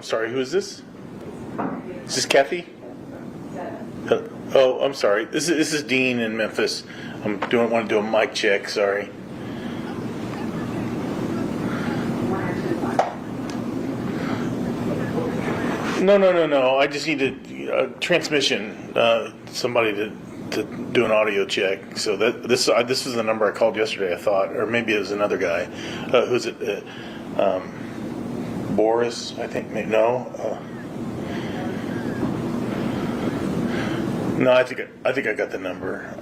sorry, who is this? Is this Kathy? Oh, I'm sorry. This is Dean in Memphis. Want to do a mic check. Sorry. No. I just need a transmission. Somebody to do an audio check. So this is the number I called yesterday. I thought, or maybe it was another guy. Who's it? Boris, I think. No. No, I think I got the number.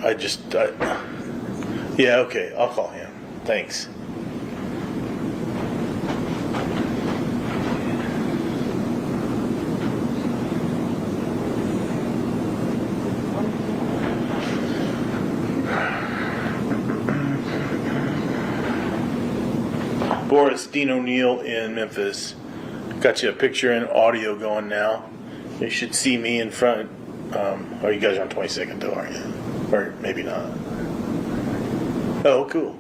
Yeah, okay. I'll call him. Thanks. Boris, Dean O'Neill in Memphis. Got you a picture and audio going now. You should see me in front. Oh, you guys are on 22nd though, aren't you? Or maybe not. Oh, cool.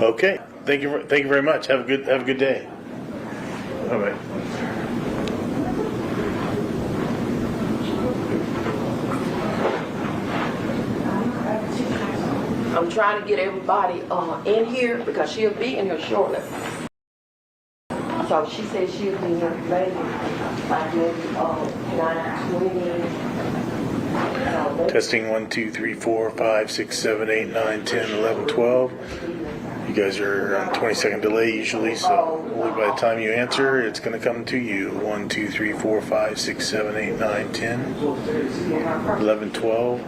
Okay. Thank you very much. Have a good day. All right. I'm trying to get everybody in here because she'll be in here shortly. So she said she'll be here maybe like maybe 9:20. Testing 1, 2, 3, 4, 5, 6, 7, 8, 9, 10, 11, 12. You guys are on 20-second delay usually, so hopefully by the time you answer, it's going to come to you. 1, 2, 3, 4, 5, 6, 7, 8, 9, 10, 11, 12.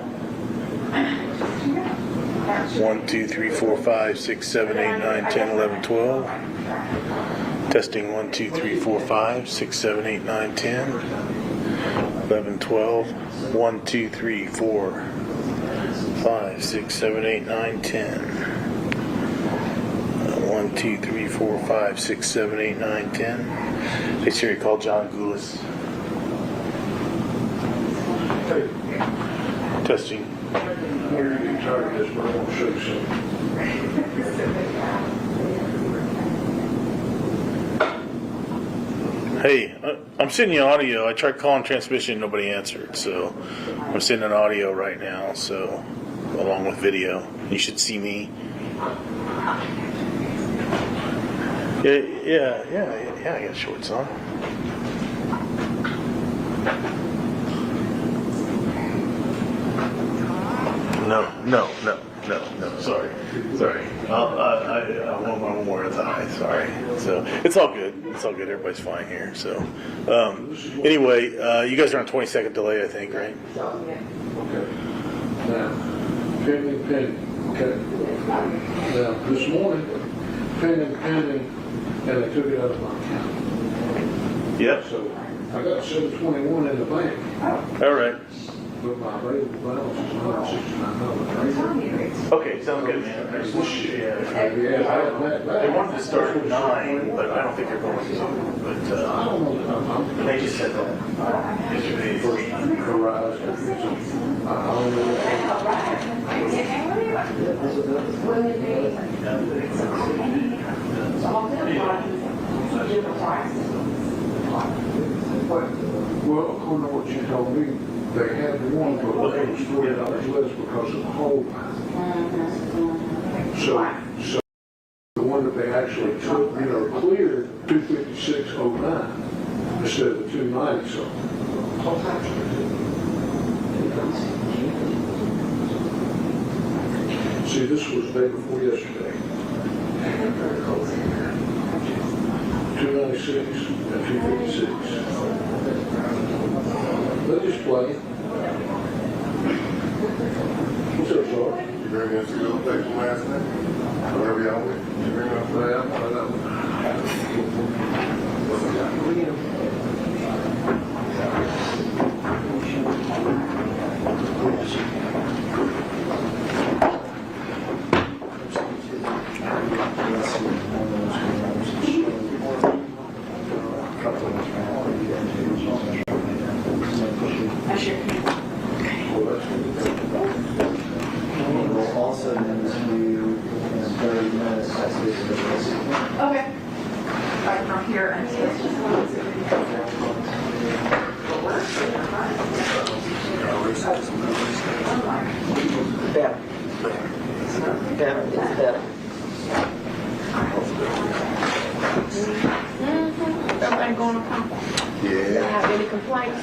1, 2, 3, 4, 5, 6, 7, 8, 9, 10, 11, 12. Testing 1, 2, 3, 4, 5, 6, 7, 8, 9, 10, 11, 12. 1, 2, 3, 4, 5, 6, 7, 8, 9, 10. 1, 2, 3, 4, 5, 6, 7, 8, 9, 10. Hey Siri, call John Goulis. Hey. Testing. You're getting tired of this, but I want to show you something. Hey, I'm sending you audio. I tried calling transmission, nobody answered, so I'm sending audio right now, so along with video. You should see me. Yeah, I got shorts on. No. Sorry. I want one more at the high. Sorry. So it's all good. Everybody's fine here. So anyway, you guys are on 20-second delay, I think, right? Okay. Now, pending. Okay. Now, this morning, pending, and they took it out of my account. Yep. So I got 721 in the bank. All right. But my available balance is $169. Okay, sounds good, man. They wanted to start at 9, but I don't think they're going to. But I don't know. they just said that yesterday. First horizon. I don't know. Well, according to what you told me, they had one, but it was $40 less because of the whole line. So the one that they actually took, cleared 256.09 instead of the 290 something. See, this was the day before yesterday. 296 and 256. Let us play. What's up, Sarge? You bring us to go take the last name? Whatever y'all want. You bring us to that? Also, then you in 30 minutes, that's it. Okay. here until. Better. Better, it's better. Everybody going to come? Yeah. Have any complaints?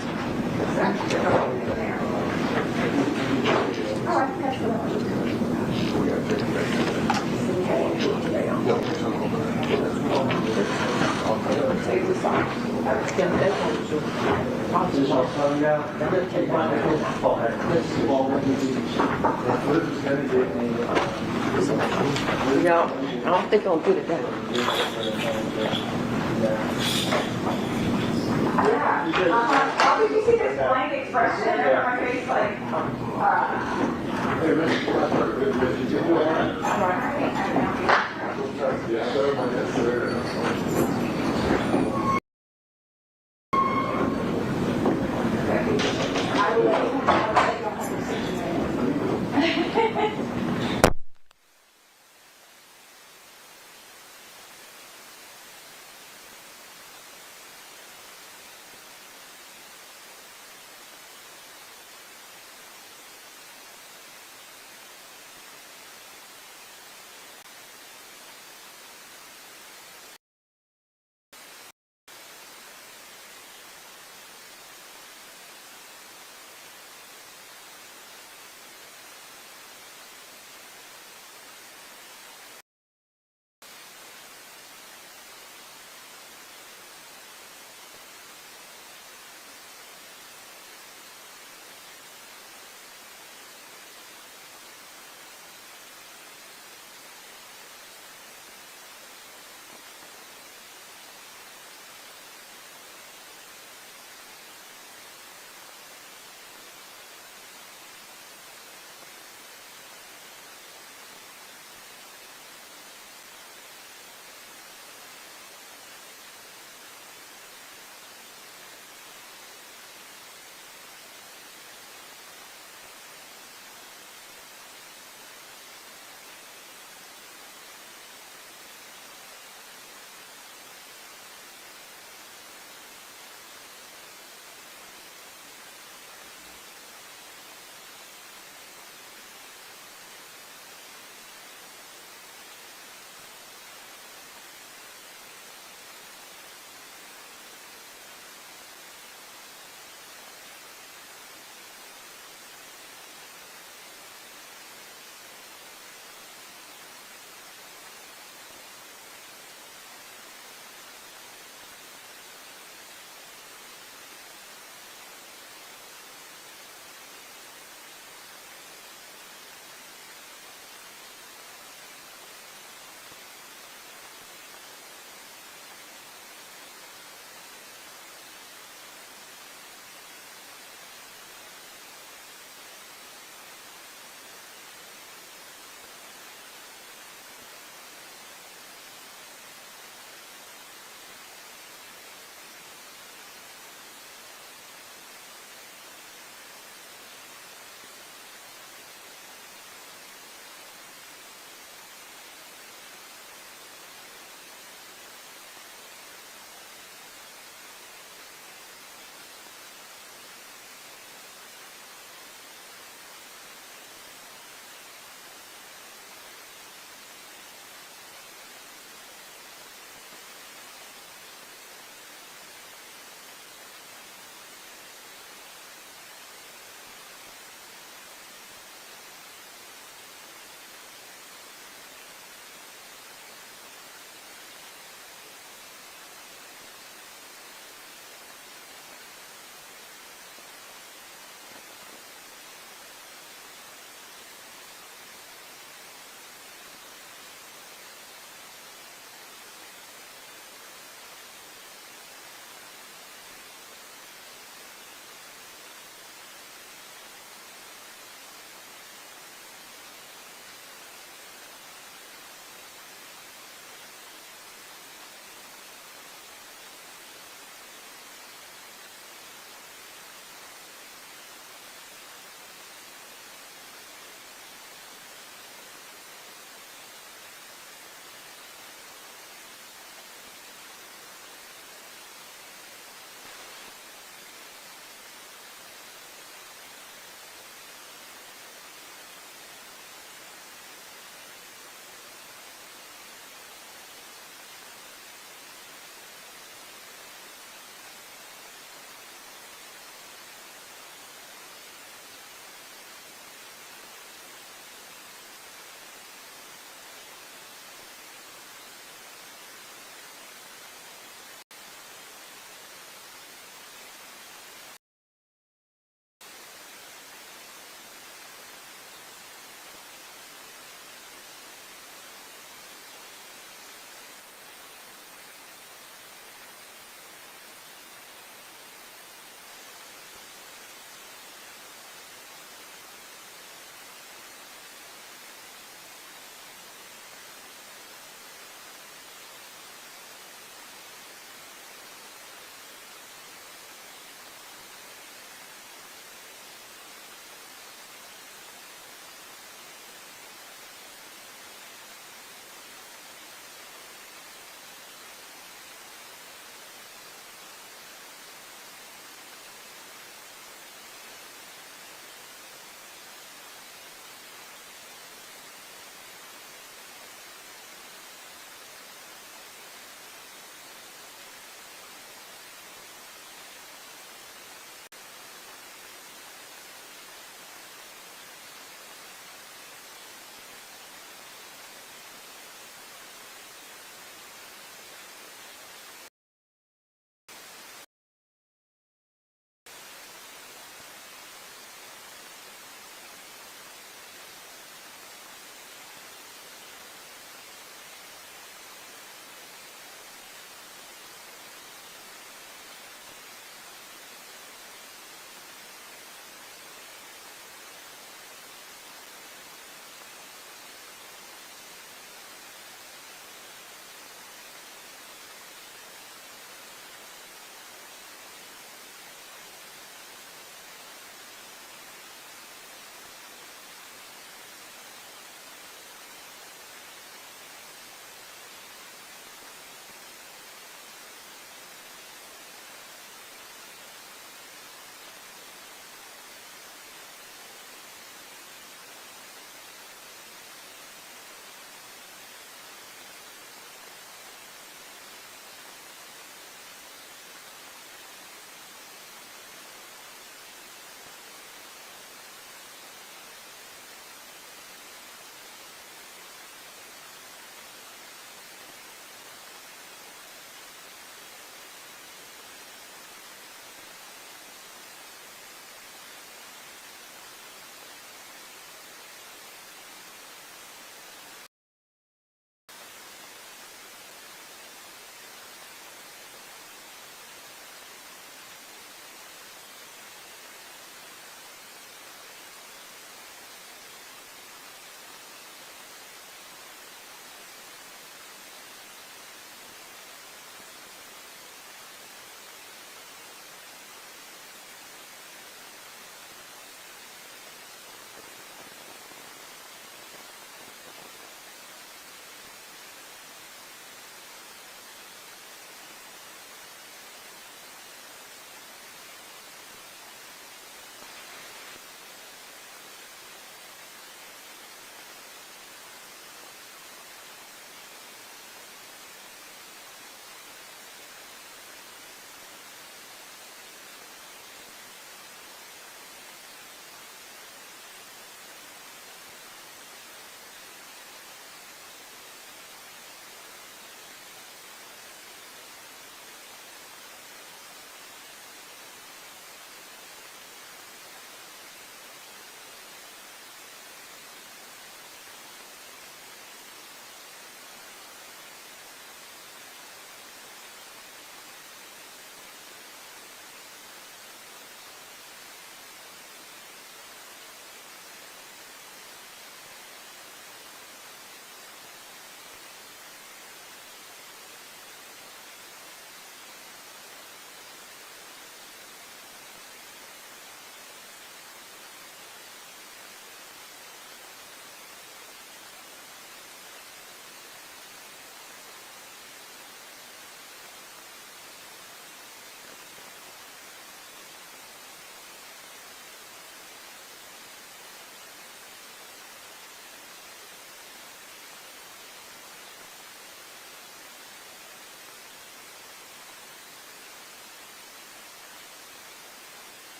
No, I don't think I'll put it down. How did you see this blank expression on my face? Like,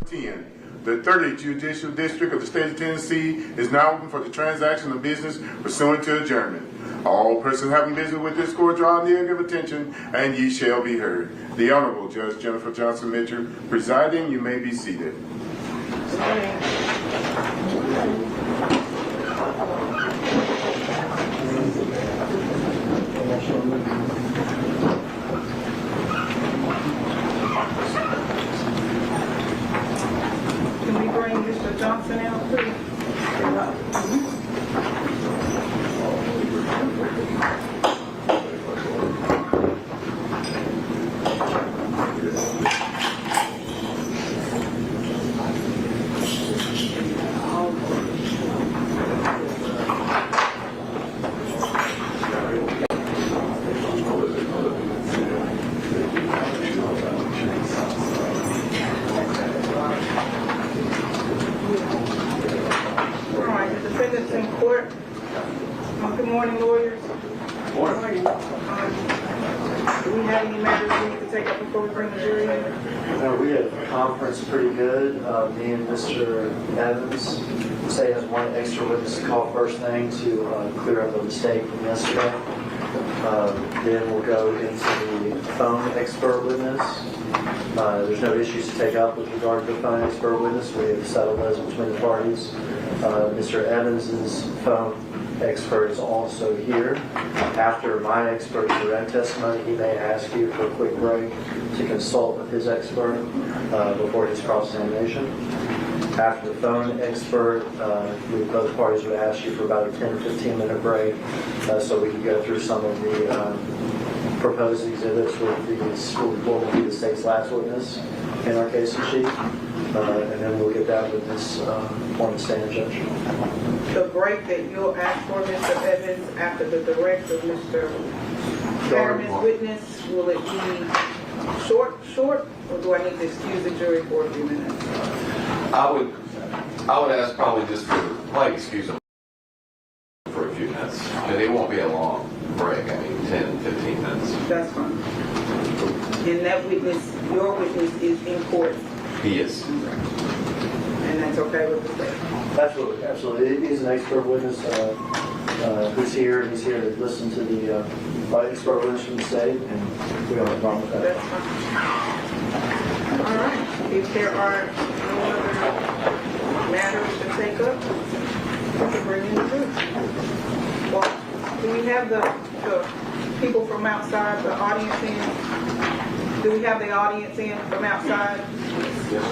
10. The 30th Judicial District of the State of Tennessee is now open for the transaction of business pursuant to adjournment. All persons having business with this court draw near, give attention, and ye shall be heard. The Honorable Judge Jennifer Johnson Mitchell presiding. You may be seated. Can we bring Mr. Johnson out, please? All right, the defendants in court. Good morning, lawyers. Morning. Do we have any matters we need to take up before we bring the jury in? We had a conference pretty good. Me and Mr. Evans say has one extra witness to call first thing to clear up a mistake from yesterday. Then we'll go into the phone expert witness. There's no issues to take up with regard to the phone expert witness. We have settled those between the parties. Mr. Evans's phone expert is also here. After my expert's direct testimony, he may ask you for a quick break to consult with his expert before his cross-examination. After the phone expert, both parties would ask you for about a 10 or 15 minute break so we can go through some of the proposed exhibits with what will be the state's last witness in our case sheet. And then we'll get that with this on the stand judge. The break that you'll ask for, Mr. Evans, after the direct of Mr. Fetterman's witness, will it be short, or do I need to excuse the jury for a few minutes? I would ask probably just to excuse them for a few minutes. And it won't be a long break. I mean, 10, 15 minutes. That's fine. And that witness, your witness, is in court. He is. And that's okay with the state? Absolutely, absolutely. He's an expert witness who's here, and he's here to listen to the expert witness from the state, and we don't have a problem with that. That's fine. All right. If there are no other matters to take up, we can bring in the jury. Well, do we have the people from outside, the audience in? Do we have the audience in from outside? Yes.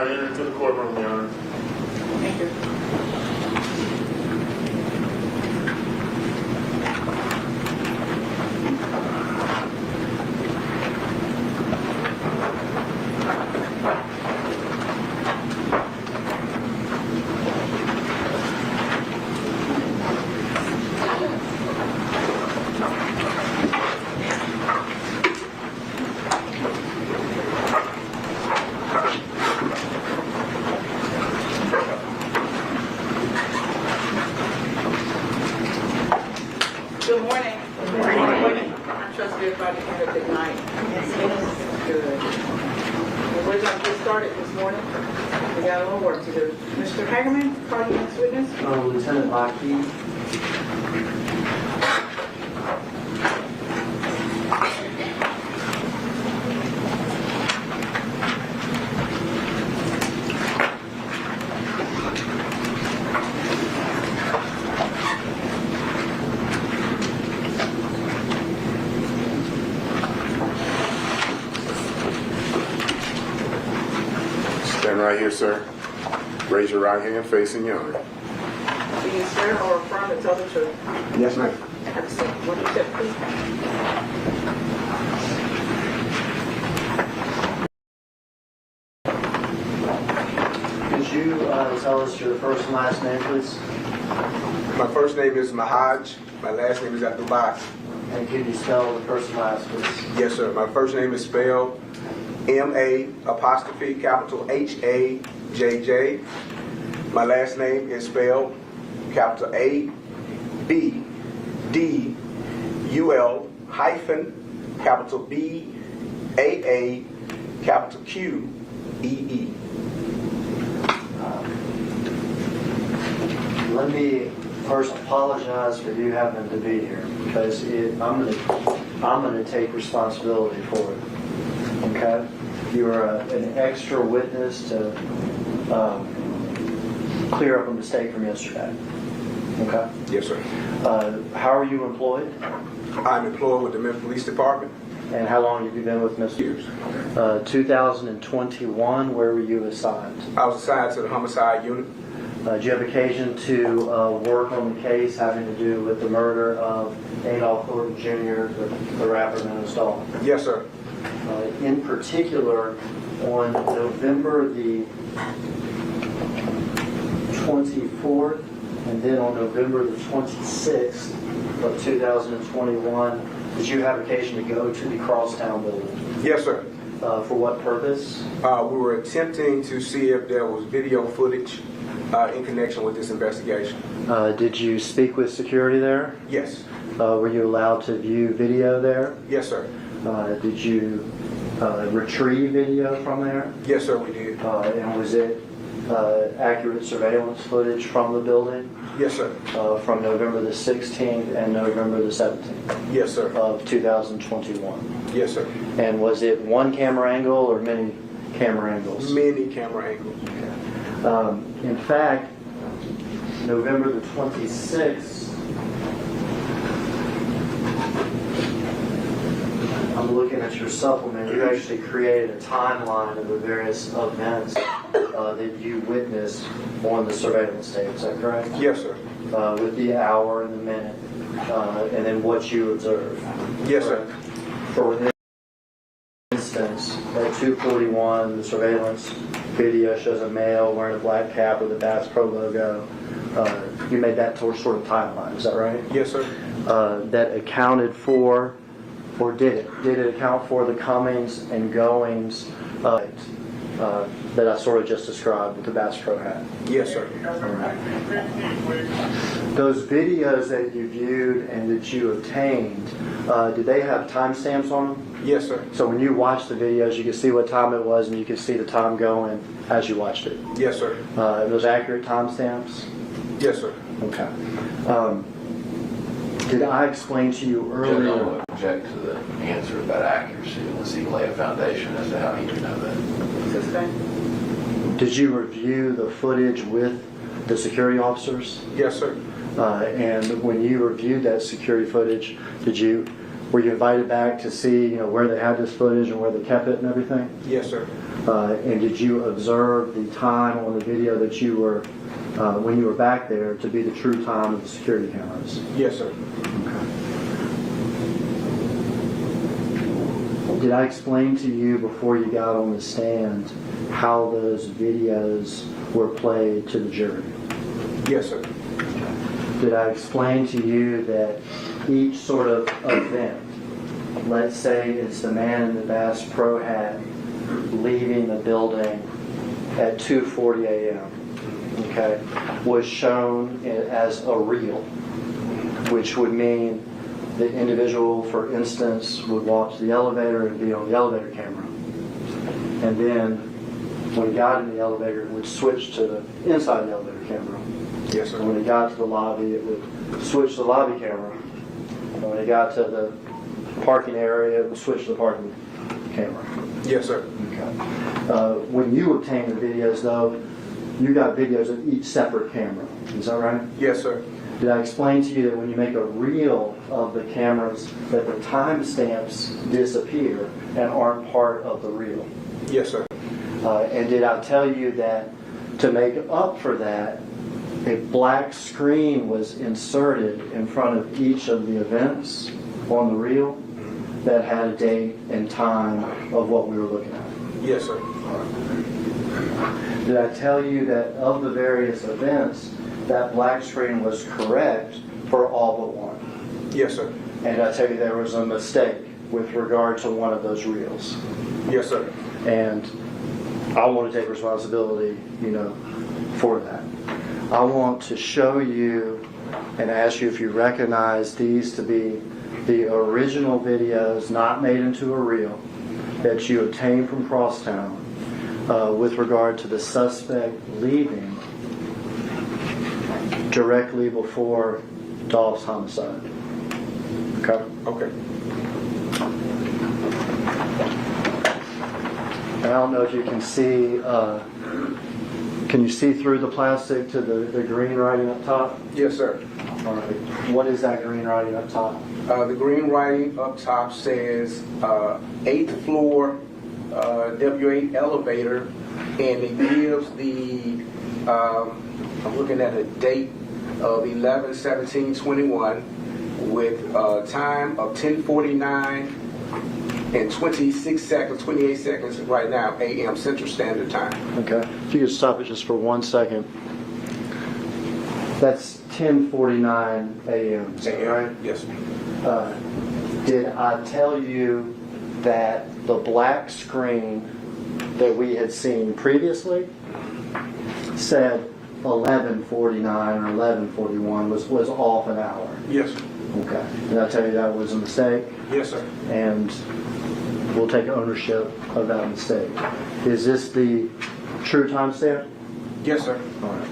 enter into the courtroom, Your Honor. Thank you. Good morning. Good morning. I trust everybody had a good night. Good. Well, we're going to get started this morning. We got a little work to do. Mr. Hagerman, call you next witness. Lieutenant Lockheed. Stand right here, sir. Raise your right hand facing the honor. Do you swear or affirm to tell the truth? Yes, ma'am. Have a seat. What you said, please. Could you tell us your first and last name, please? My first name is Mahaj. My last name is Abdullah. And could you spell the first and last, please? Yes, sir. My first name is spelled M-A apostrophe capital H-A-J-J. My last name is spelled capital A-B-D-U-L hyphen capital B-A-A capital Q-E-E. Let me first apologize for you having to be here because I'm going to take responsibility for it. Okay? You're an extra witness to clear up a mistake from yesterday. Okay? Yes, sir. How are you employed? I'm employed with the Memphis Police Department. And how long have you been with Mr. Years. 2021, where were you assigned? I was assigned to the homicide unit. Did you have occasion to work on the case having to do with the murder of Adolph Thornton Jr., the rapper known as Dolph? Yes, sir. In particular, on November the 24th and then on November the 26th of 2021, did you have occasion to go to the Crosstown building? Yes, sir. For what purpose? We were attempting to see if there was video footage in connection with this investigation. Did you speak with security there? Yes. Were you allowed to view video there? Yes, sir. Did you retrieve video from there? Yes, sir, we did. And was it accurate surveillance footage from the building? Yes, sir. From November the 16th and November the 17th Yes, sir. of 2021? Yes, sir. And was it one camera angle or many camera angles? Many camera angles. In fact, November the 26th, I'm looking at your supplement. You actually created a timeline of the various events that you witnessed on the surveillance tape. Is that correct? Yes, sir. With the hour and the minute, and then what you observed. Yes, sir. For instance, at 2:41, the surveillance video shows a male wearing a black cap with a Bass Pro logo. You made that sort of timeline. Is that right? Yes, sir. That accounted for, or did it account for the comings and goings that I sort of just described with the Bass Pro hat? Yes, sir. Those videos that you viewed and that you obtained, did they have timestamps on them? Yes, sir. So when you watched the videos, you could see what time it was and you could see the time going as you watched it? Yes, sir. Those accurate timestamps? Yes, sir. Okay. Did I explain to you Judge, I'm earlier? going to object to the answer about accuracy unless he can lay a foundation as to how he would know that. Sustained. Did you review the footage with the security officers? Yes, sir. And when you reviewed that security footage, were you invited back to see where they had this footage and where they kept it and everything? Yes, sir. And did you observe the time on the video that you were, when you were back there, to be the true time of the security cameras? Yes, sir. Did I explain to you before you got on the stand how those videos were played to the jury? Yes, sir. Did I explain to you that each sort of event, let's say it's the man in the Bass Pro hat leaving the building at 2:40 a.m., okay, was shown as a reel, which would mean the individual, for instance, would walk to the elevator and be on the elevator camera. And then when he got in the elevator, it would switch to the inside the elevator camera. Yes, sir. And when he got to the lobby, it would switch to the lobby camera. And when he got to the parking area, it would switch to the parking camera. Yes, sir. When you obtained the videos, though, you got videos of each separate camera. Is that right? Yes, sir. Did I explain to you that when you make a reel of the cameras, that the timestamps disappear and aren't part of the reel? Yes, sir. And did I tell you that to make up for that, a black screen was inserted in front of each of the events on the reel that had a date and time of what we were looking at? Yes, sir. Did I tell you that of the various events, that black screen was correct for all but one? Yes, sir. And I tell you there was a mistake with regard to one of those reels. Yes, sir. And I want to take responsibility, for that. I want to show you and ask you if you recognize these to be the original videos, not made into a reel, that you obtained from Crosstown with regard to the suspect leaving directly before Dolph's homicide. Okay? Okay. And I don't know if you can see, can you see through the plastic to the green writing up top? Yes, sir. All right. What is that green writing up top? The green writing up top says 8th floor W8 elevator, and it gives the, I'm looking at a date of 11/17/21 with time of 10:49 and 28 seconds right now, a.m. Central Standard Time. Okay. If you could stop it just for 1 second. That's 10:49 a.m. Is that right? Yes. Did I tell you that the black screen that we had seen previously said 11:49 or 11:41 was off an hour? Yes. Okay. Did I tell you that was a mistake? Yes, sir. And we'll take ownership of that mistake. Is this the true timestamp? Yes, sir. All right.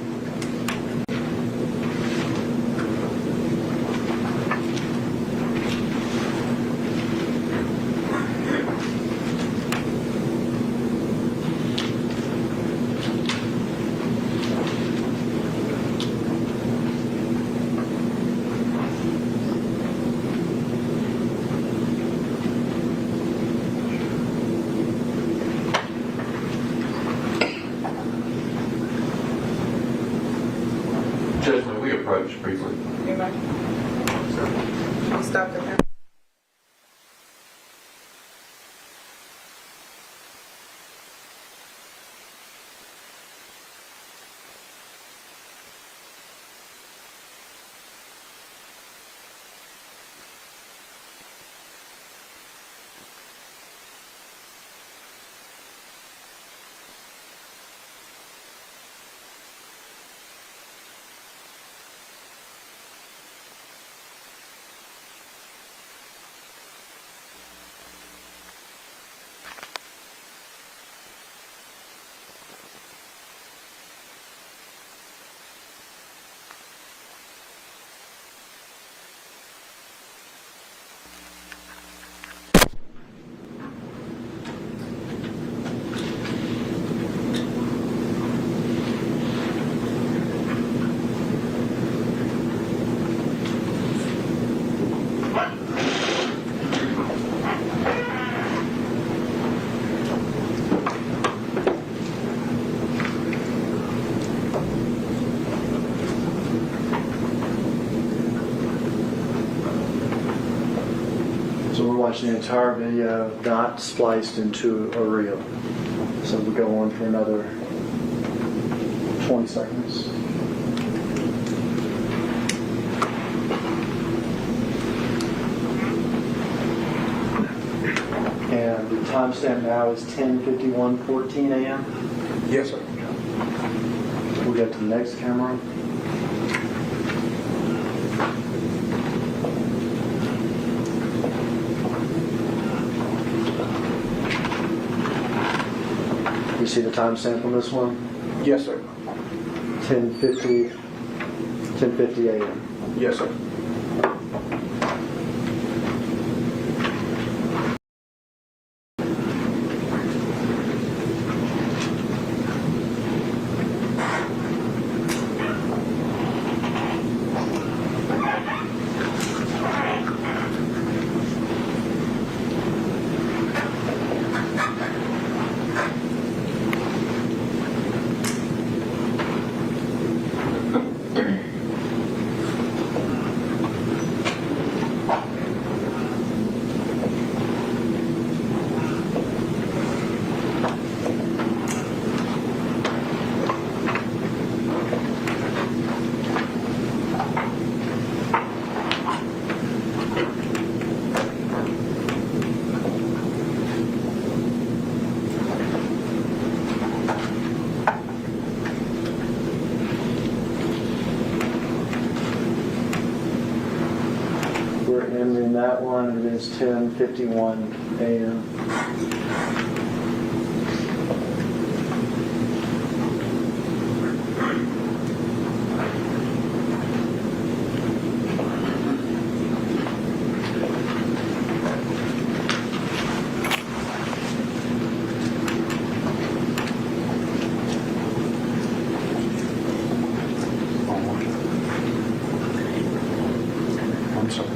Judge, may we approach briefly? You may. You stop the camera. watching the entire video, not spliced into a reel. So we'll go on for another 20 seconds. And the timestamp now is 10:51:14 a.m. Yes, sir. We'll go to the next camera. You see the timestamp on this one? Yes, sir. 10:50 a.m. Yes, sir. We're ending that one. It is 10:51 a.m. I'm sorry.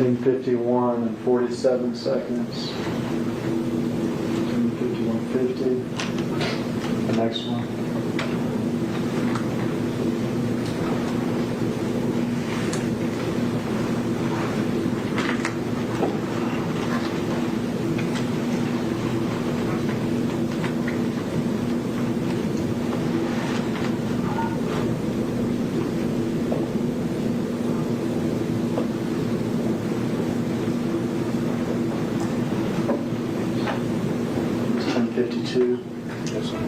10:51 and 47 seconds. 10:51:50. The next one. It's 10:52. Yes, sir.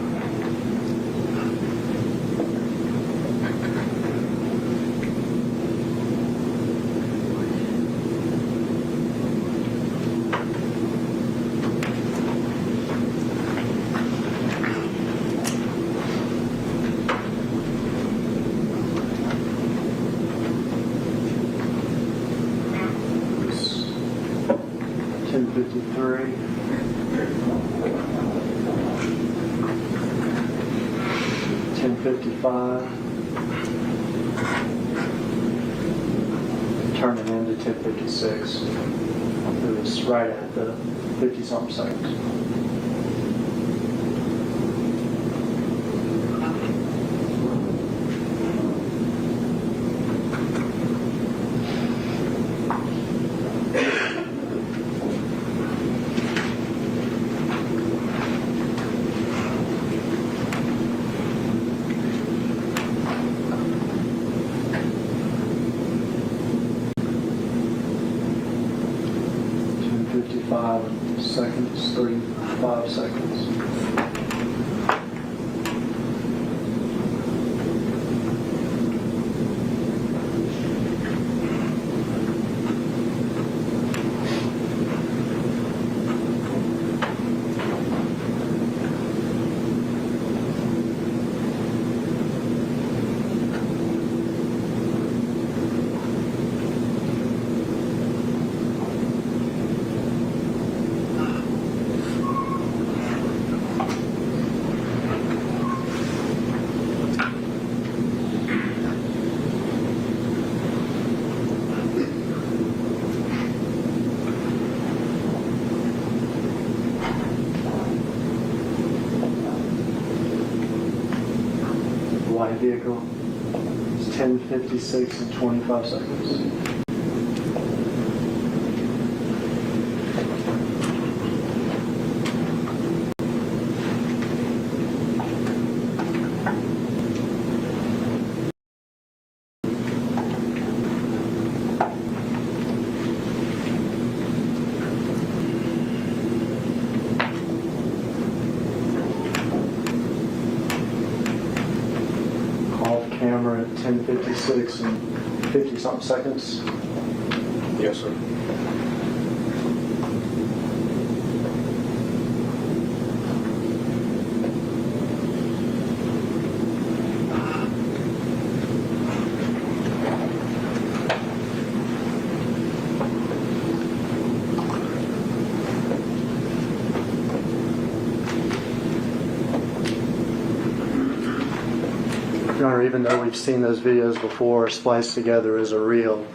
It's 10:53. 10:55. Turning into 10:56. It was right at the 50-something seconds. Seconds, 35 seconds. vehicle is 10:56 and 25 seconds. Off camera at 10:56 and 50-something seconds. Yes, sir. Your Honor, even though we've seen those videos before spliced together as a reel,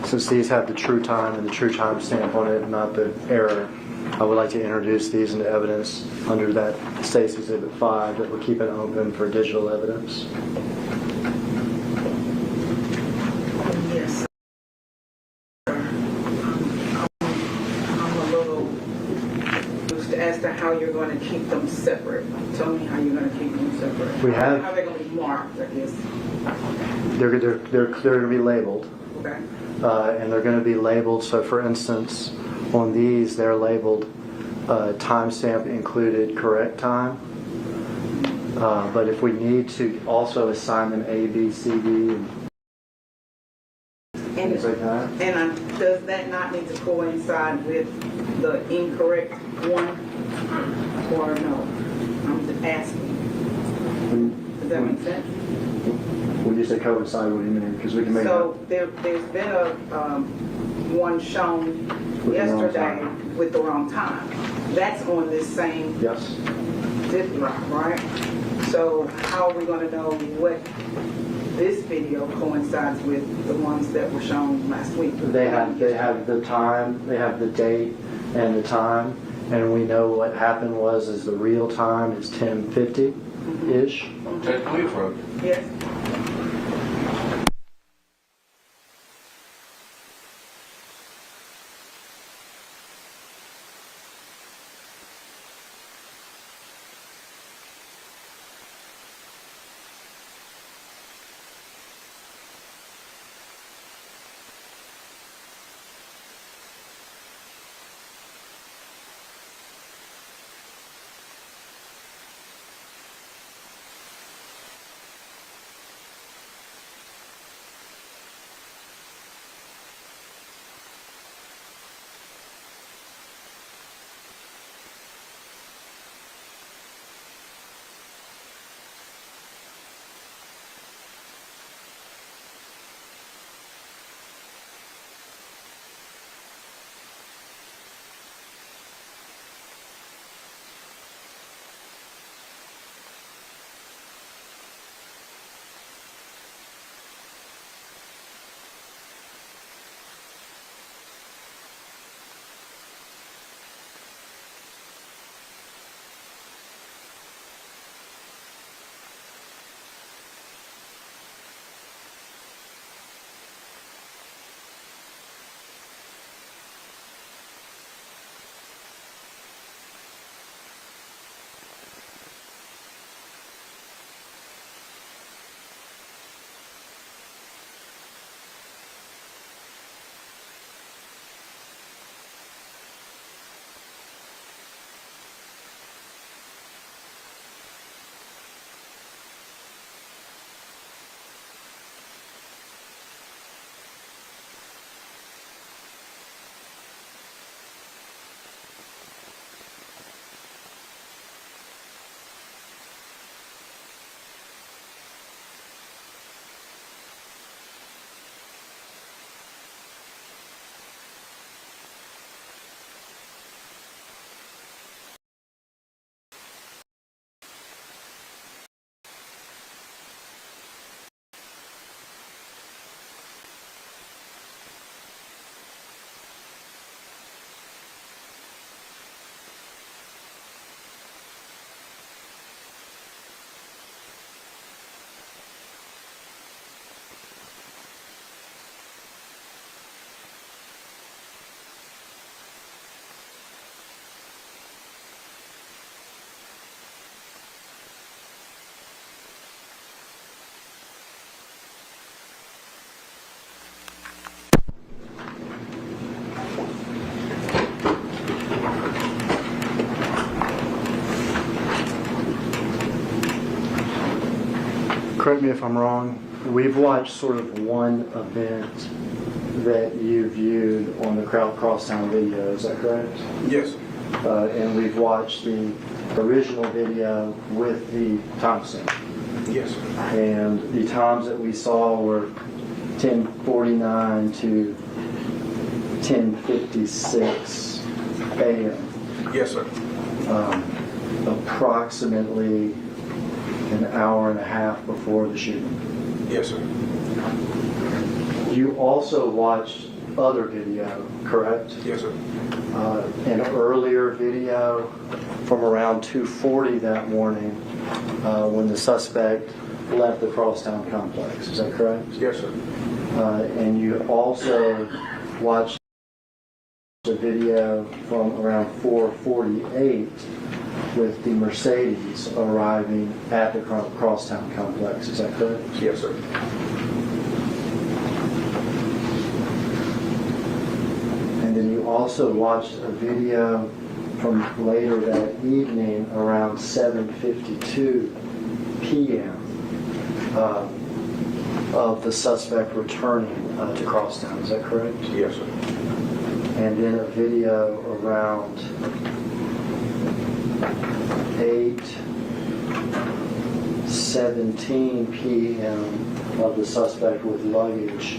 since these have the true time and the true time stamp on it, not the error, I would like to introduce these into evidence under that State's Exhibit 5 that we're keeping open for digital evidence. Yes. I'm a little confused as to how you're going to keep them separate. Tell me how you're going to keep them separate. We have- How they're going to be marked, I guess. They're going to be labeled. Okay. And they're going to be labeled. So, for instance, on these, they're labeled timestamp included correct time. But if we need to also assign them A, B, C, D, and things like that. And does that not need to coincide with the incorrect one, or no? I'm just asking. Does that make sense? When you say coincide, what do you mean? Because we can make So there's been a one shown With the wrong yesterday time. with the wrong time. That's on this same yes. zip line, right? So how are we going to know what this video coincides with the ones that were shown last week? They have the time, they have the date and the time, and we know what happened is the real time is 10:50-ish. Take the lead from it. Yes. correct me if I'm wrong, we've watched sort of one event that you viewed on the Crosstown video, is that correct? Yes. And we've watched the original video with the timestamp. Yes. And the times that we saw were 10:49 to 10:56 a.m. Yes, sir. Approximately an hour and a half before the shooting. Yes, sir. You also watched other video, correct? Yes, sir. An earlier video from around 2:40 that morning when the suspect left the Crosstown complex. Is that correct? Yes, sir. And you also watched the video from around 4:48 with the Mercedes arriving at the Crosstown complex. Is that correct? Yes, sir. And then you also watched a video from later that evening around 7:52 p.m. Of the suspect returning to Crosstown. Is that correct? Yes, sir. And then a video around 8:17 p.m. of the suspect with luggage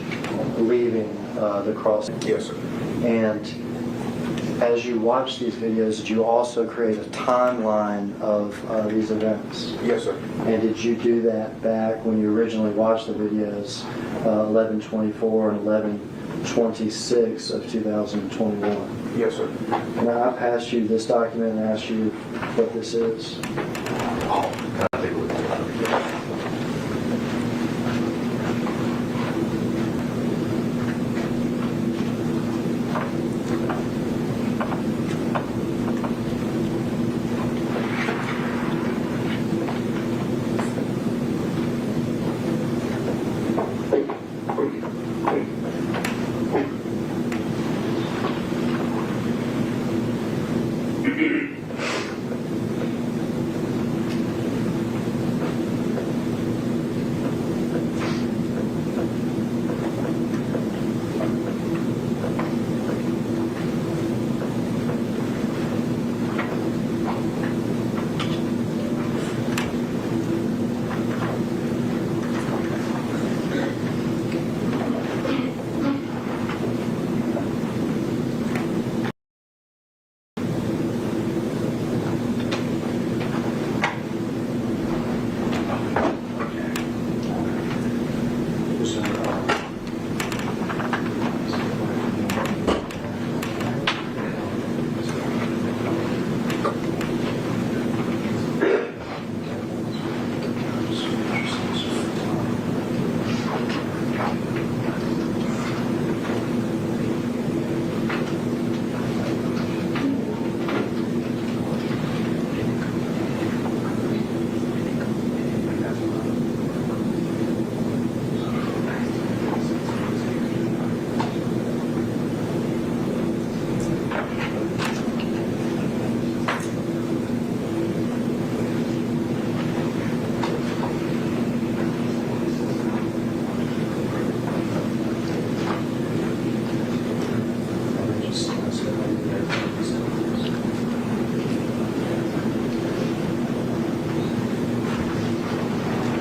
leaving the crossing. Yes, sir. And as you watch these videos, did you also create a timeline of these events? Yes, sir. And did you do that back when you originally watched the videos, 11:24 and 11:26 of 2021? Yes, sir. Now, I passed you this document and asked you what this is. Oh, can I take a look at that?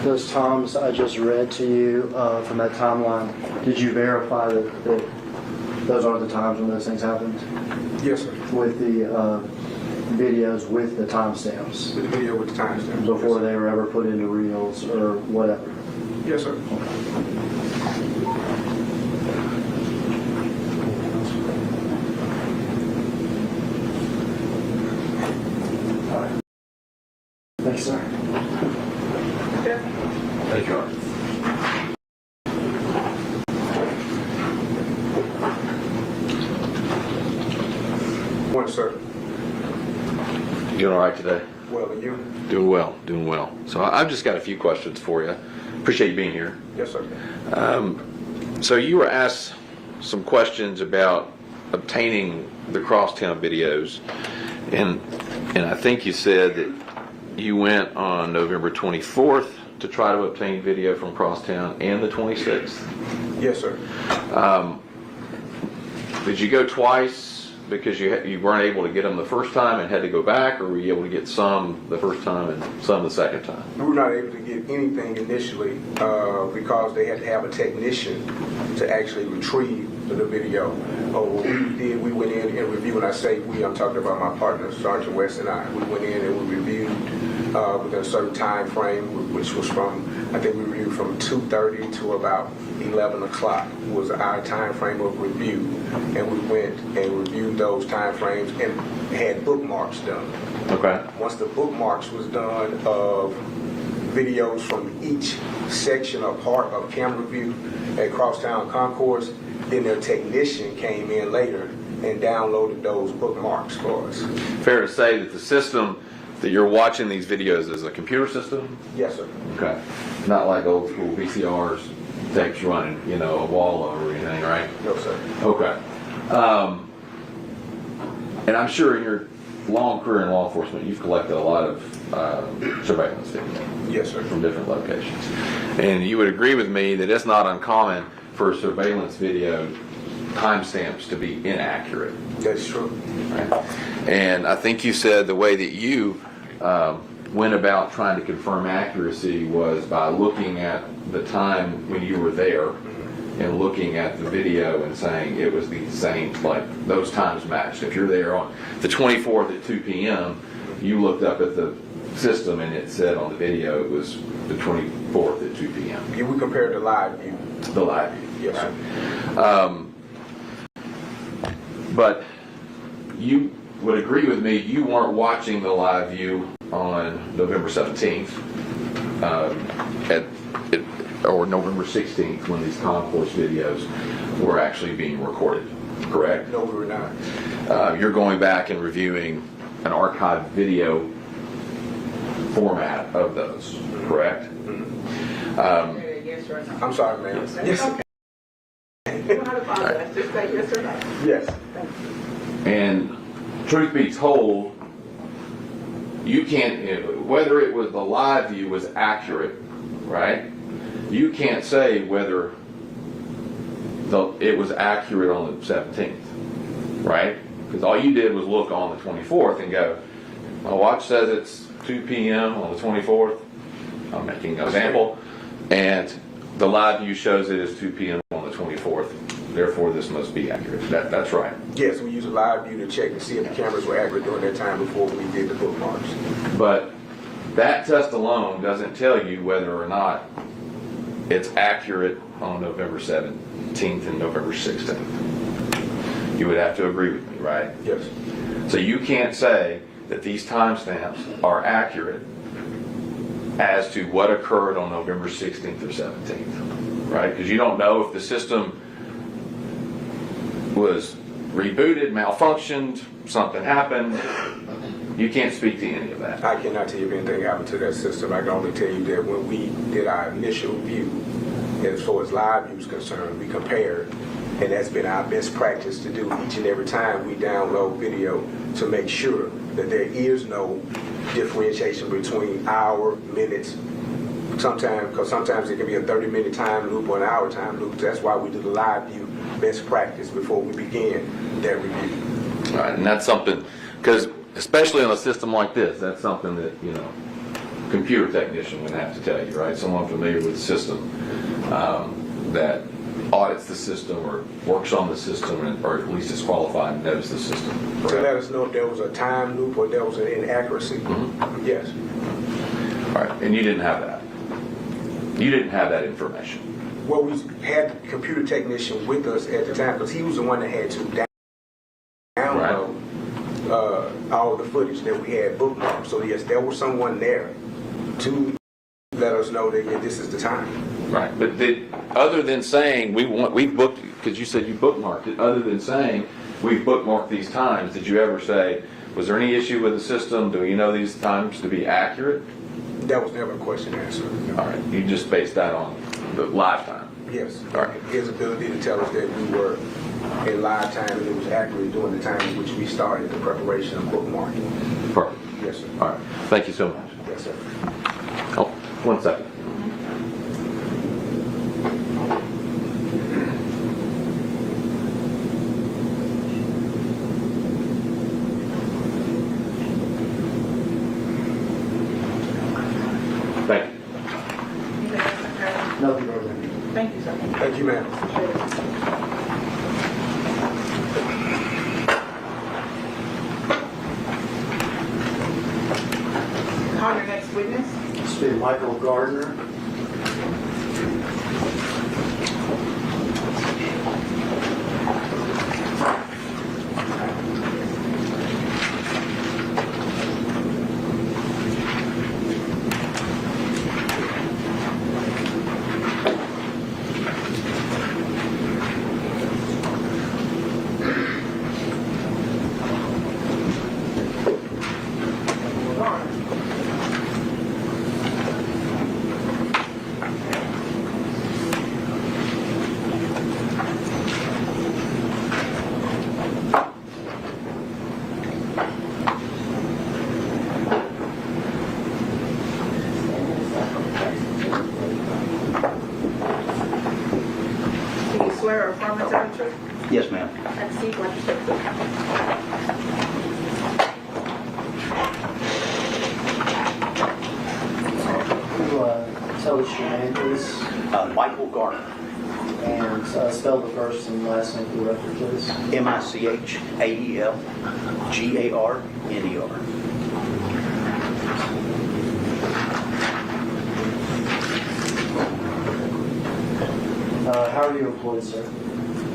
Those times I just read to you from that timeline, did you verify that those are the times when those things happened? Yes, sir. With the videos with the timestamps? With the video with the timestamp. Before they were ever put into reels or whatever? Yes, sir. Thanks, sir. Thank you, Art. Morning, sir. You doing all right today? Well, and you? Doing well, doing well. So I've just got a few questions for you. Appreciate you being here. Yes, sir. So you were asked some questions about obtaining the Crosstown videos, and I think you said that you went on November 24th to try to obtain video from Crosstown and the 26th. Yes, sir. Did you go twice because you weren't able to get them the first time and had to go back, or were you able to get some the first time and some the second time? We were not able to get anything initially because they had to have a technician to actually retrieve the video. What we did, we went in and reviewed, and I say we, I'm talking about my partner, Sergeant West and I. We went in and we reviewed within a certain time frame, which was from, I think we reviewed from 2:30 to about 11 o'clock was our time frame of review. And we went and reviewed those time frames and had bookmarks done. Okay. Once the bookmarks was done of videos from each section or part of camera view at Crosstown Concourse, then their technician came in later and downloaded those bookmarks for us. Fair to say that the system that you're watching these videos is a computer system? Yes, sir. Okay. Not like old school VCRs, tapes running, you know, a wall or anything, right? No, sir. Okay. And I'm sure in your long career in law enforcement, you've collected a lot of surveillance video. Yes, sir. From different locations. And you would agree with me that it's not uncommon for surveillance video timestamps to be inaccurate. That's true. Right? And I think you said the way that you went about trying to confirm accuracy was by looking at the time when you were there and looking at the video and saying it was the same, like those times matched. If you're there on the 24th at 2 p.m., you looked up at the system and it said on the video it was the 24th at 2 p.m. Yeah, we compared the live view. The live view. Yes, sir. Right? But you would agree with me, you weren't watching the live view on November 17th or November 16th when these concourse videos were actually being recorded, correct? No, we were not. You're going back and reviewing an archived video format of those, correct? Yes or no? I'm sorry, ma'am. Yes. You don't have to apologize. Just say yes or no. Yes. And truth be told, you can't, whether it was the live view was accurate, right? You can't say whether it was accurate on the 17th, right? Because all you did was look on the 24th and go, my watch says it's 2 p.m. on the 24th. I'm making an example. And the live view shows it as 2 p.m. on the 24th. Therefore, this must be accurate. That's right. Yes, we use a live view to check and see if the cameras were accurate during that time before we did the bookmarks. But that test alone doesn't tell you whether or not it's accurate on November 17th and November 16th. You would have to agree with me, right? Yes. So you can't say that these timestamps are accurate as to what occurred on November 16th or 17th, right? Because you don't know if the system was rebooted, malfunctioned, something happened. You can't speak to any of that. I cannot tell you if anything happened to that system. I can only tell you that when we did our initial view, as far as live view is concerned, we compared, and that's been our best practice to do each and every time we download video to make sure that there is no differentiation between hour, minutes, sometimes, because sometimes it can be a 30-minute time loop or an hour time loop. That's why we do the live view best practice before we begin that review. All right, and that's something, because especially on a system like this, that's something that, you know, computer technician would have to tell you, right? Someone familiar with the system that audits the system or works on the system or at least is qualified and knows the system. Correct? To let us know if there was a time loop or there was an inaccuracy. Mm-hmm. Yes. All right, and you didn't have that. You didn't have that information. Well, we had the computer technician with us at the time because he was the one that had to download all the footage that we had bookmarked. So yes, there was someone there to let us know that yeah, this is the time. Right, but other than saying we've booked, because you said you bookmarked it, other than saying we've bookmarked these times, did you ever say, was there any issue with the system? Do you know these times to be accurate? That was never a question answered. All right, you just based that on the live time. Yes. All right. His ability to tell us that we were in live time and it was accurate during the time in which we started the preparation of bookmarking. Perfect. Yes, sir. All right, thank you so much. Yes, sir. Oh, 1 second. ma'am. Call your next witness. This will be Michael Gardner. Do you swear or affirm to tell the truth? Yes, ma'am. And see what you say. Tell us your name, please, Michael Garner, and spell the first and last name for the record, please. Michaelgarner. How are you employed, sir?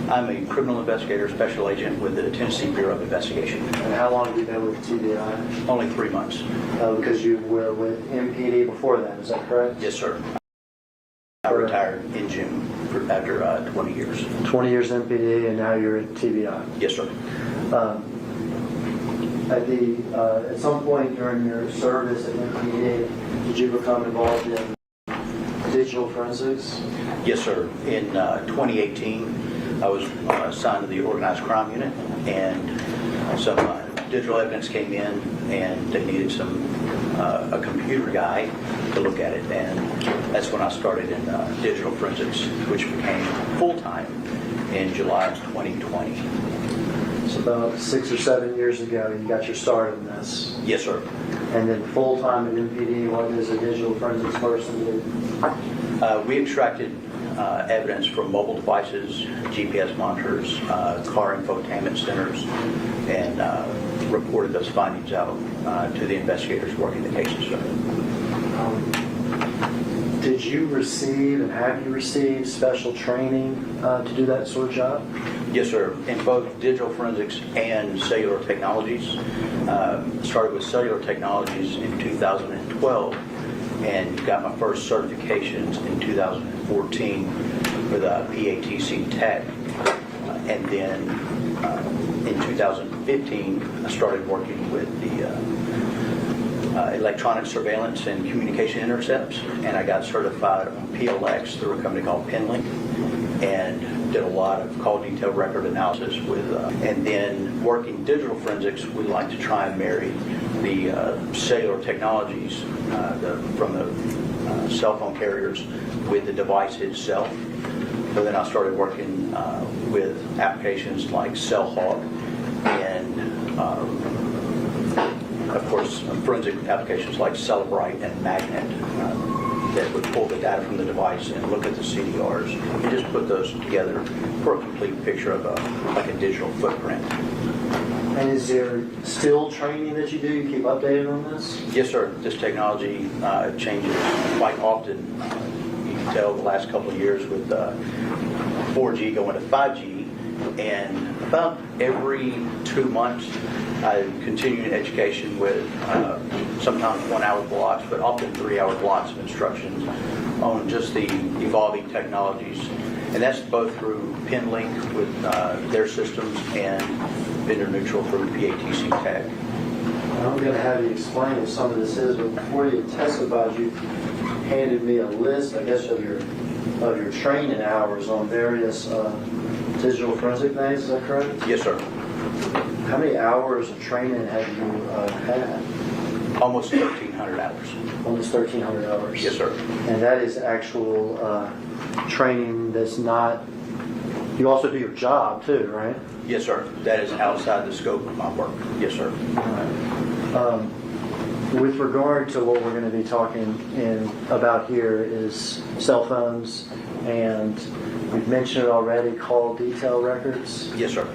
I'm a criminal investigator, special agent with the Tennessee Bureau of Investigation. And how long have you been with TBI? Only 3 months. Because you were with MPD before that, is that correct? Yes, sir. I retired in June after 20 years. 20 years MPD, and now you're at TBI. Yes, sir. At some point during your service at MPD, did you become involved in digital forensics? Yes, sir. In 2018, I was assigned to the organized crime unit, and some digital evidence came in, and they needed a computer guy to look at it, and that's when I started in digital forensics, which became full-time in July of 2020. So about 6 or 7 years ago, you got your start in this. Yes, sir. And then full-time at MPD, what does a digital forensics person do? We extracted evidence from mobile devices, GPS monitors, car infotainment centers, and reported those findings out to the investigators working the cases. Did you receive and have you received special training to do that sort of job? Yes, sir. In both digital forensics and cellular technologies. Started with cellular technologies in 2012 and got my first certifications in 2014 with a PATC Tech. And then in 2015, I started working with the electronic surveillance and communication intercepts, and I got certified on PLX through a company called Penlink, and did a lot of call detail record analysis with, and then working digital forensics, we like to try and marry the cellular technologies from the cell phone carriers with the device itself. So then I started working with applications like CellHawk and of course, forensic applications like Celebrite and Magnet that would pull the data from the device and look at the CDRs and just put those together for a complete picture of like a digital footprint. And is there still training that you do? You keep updated on this? Yes, sir. This technology changes quite often. You can tell the last couple of years with 4G going to 5G, and about every 2 months I continue in education with sometimes 1 hour blocks, but often 3 hour blocks of instructions on just the evolving technologies. And that's both through Penlink with their systems and vendor neutral through PATC Tech. I'm going to have you explain what some of this is, but before you testified, you handed me a list, I guess, of your training hours on various digital forensic things. Is that correct? Yes, sir. How many hours of training have you had? Almost 1,300 hours. Almost 1,300 hours. Yes, sir. And that is actual training that's not. You also do your job too, right? Yes, sir. That is outside the scope of my work. Yes, sir. All right. With regard to what we're going to be talking about here is cell phones and We've mentioned it already, call detail records. Yes, sir.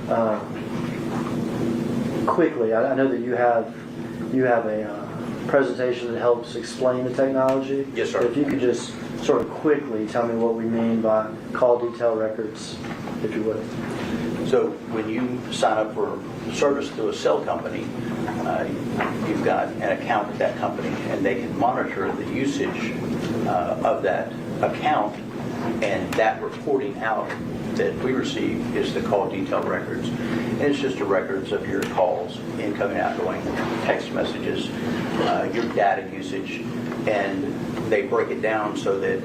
Quickly, I know that you have a presentation that helps explain the technology. Yes, sir. If you could just sort of quickly tell me what we mean by call detail records, if you would. So when you sign up for service through a cell company, you've got an account with that company, and they can monitor the usage of that account, and that reporting out that we receive is the call detail records. And it's just the records of your calls, incoming, outgoing, text messages, your data usage, and they break it down so that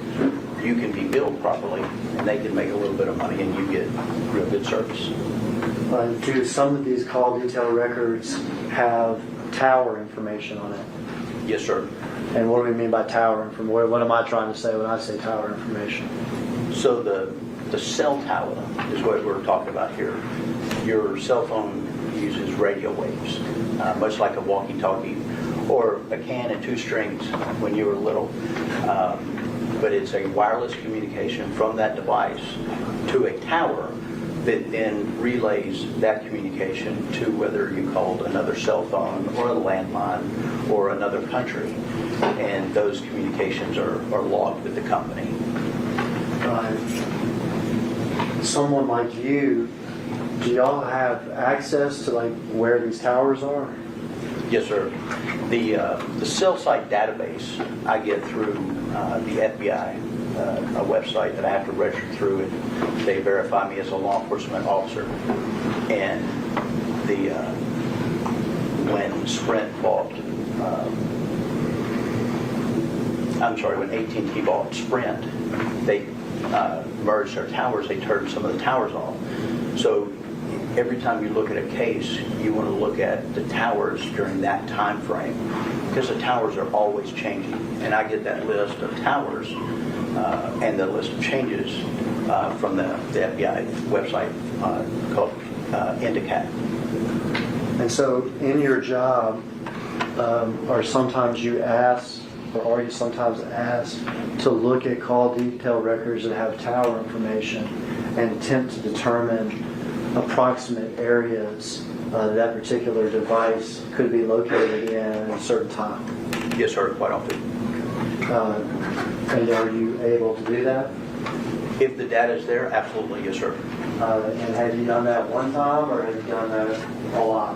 you can be billed properly, and they can make a little bit of money, and you get real good service. Do some of these call detail records have tower information on it? Yes, sir. And what do we mean by tower information? What am I trying to say when I say tower information? So the cell tower is what we're talking about here. Your cell phone uses radio waves, much like a walkie-talkie or a can and two strings when you were little. But it's a wireless communication from that device to a tower that then relays that communication to whether you called another cell phone or a landline or another country. And those communications are logged with the company. Someone like you, do y'all have access to like where these towers are? Yes, sir. The cell site database I get through the FBI, a website that I have to register through, and they verify me as a law enforcement officer. And when Sprint bought, when AT&T bought Sprint, they merged their towers. They turned some of the towers off. So every time you look at a case, you want to look at the towers during that time frame, because the towers are always changing. And I get that list of towers and the list of changes from the FBI website called Indicat. And so in your job, are you sometimes asked to look at call detail records that have tower information and attempt to determine approximate areas that particular device could be located in at a certain time? Yes, sir, quite often. And are you able to do that? If the data is there, absolutely, yes, sir. And have you done that one time, or have you done that a lot?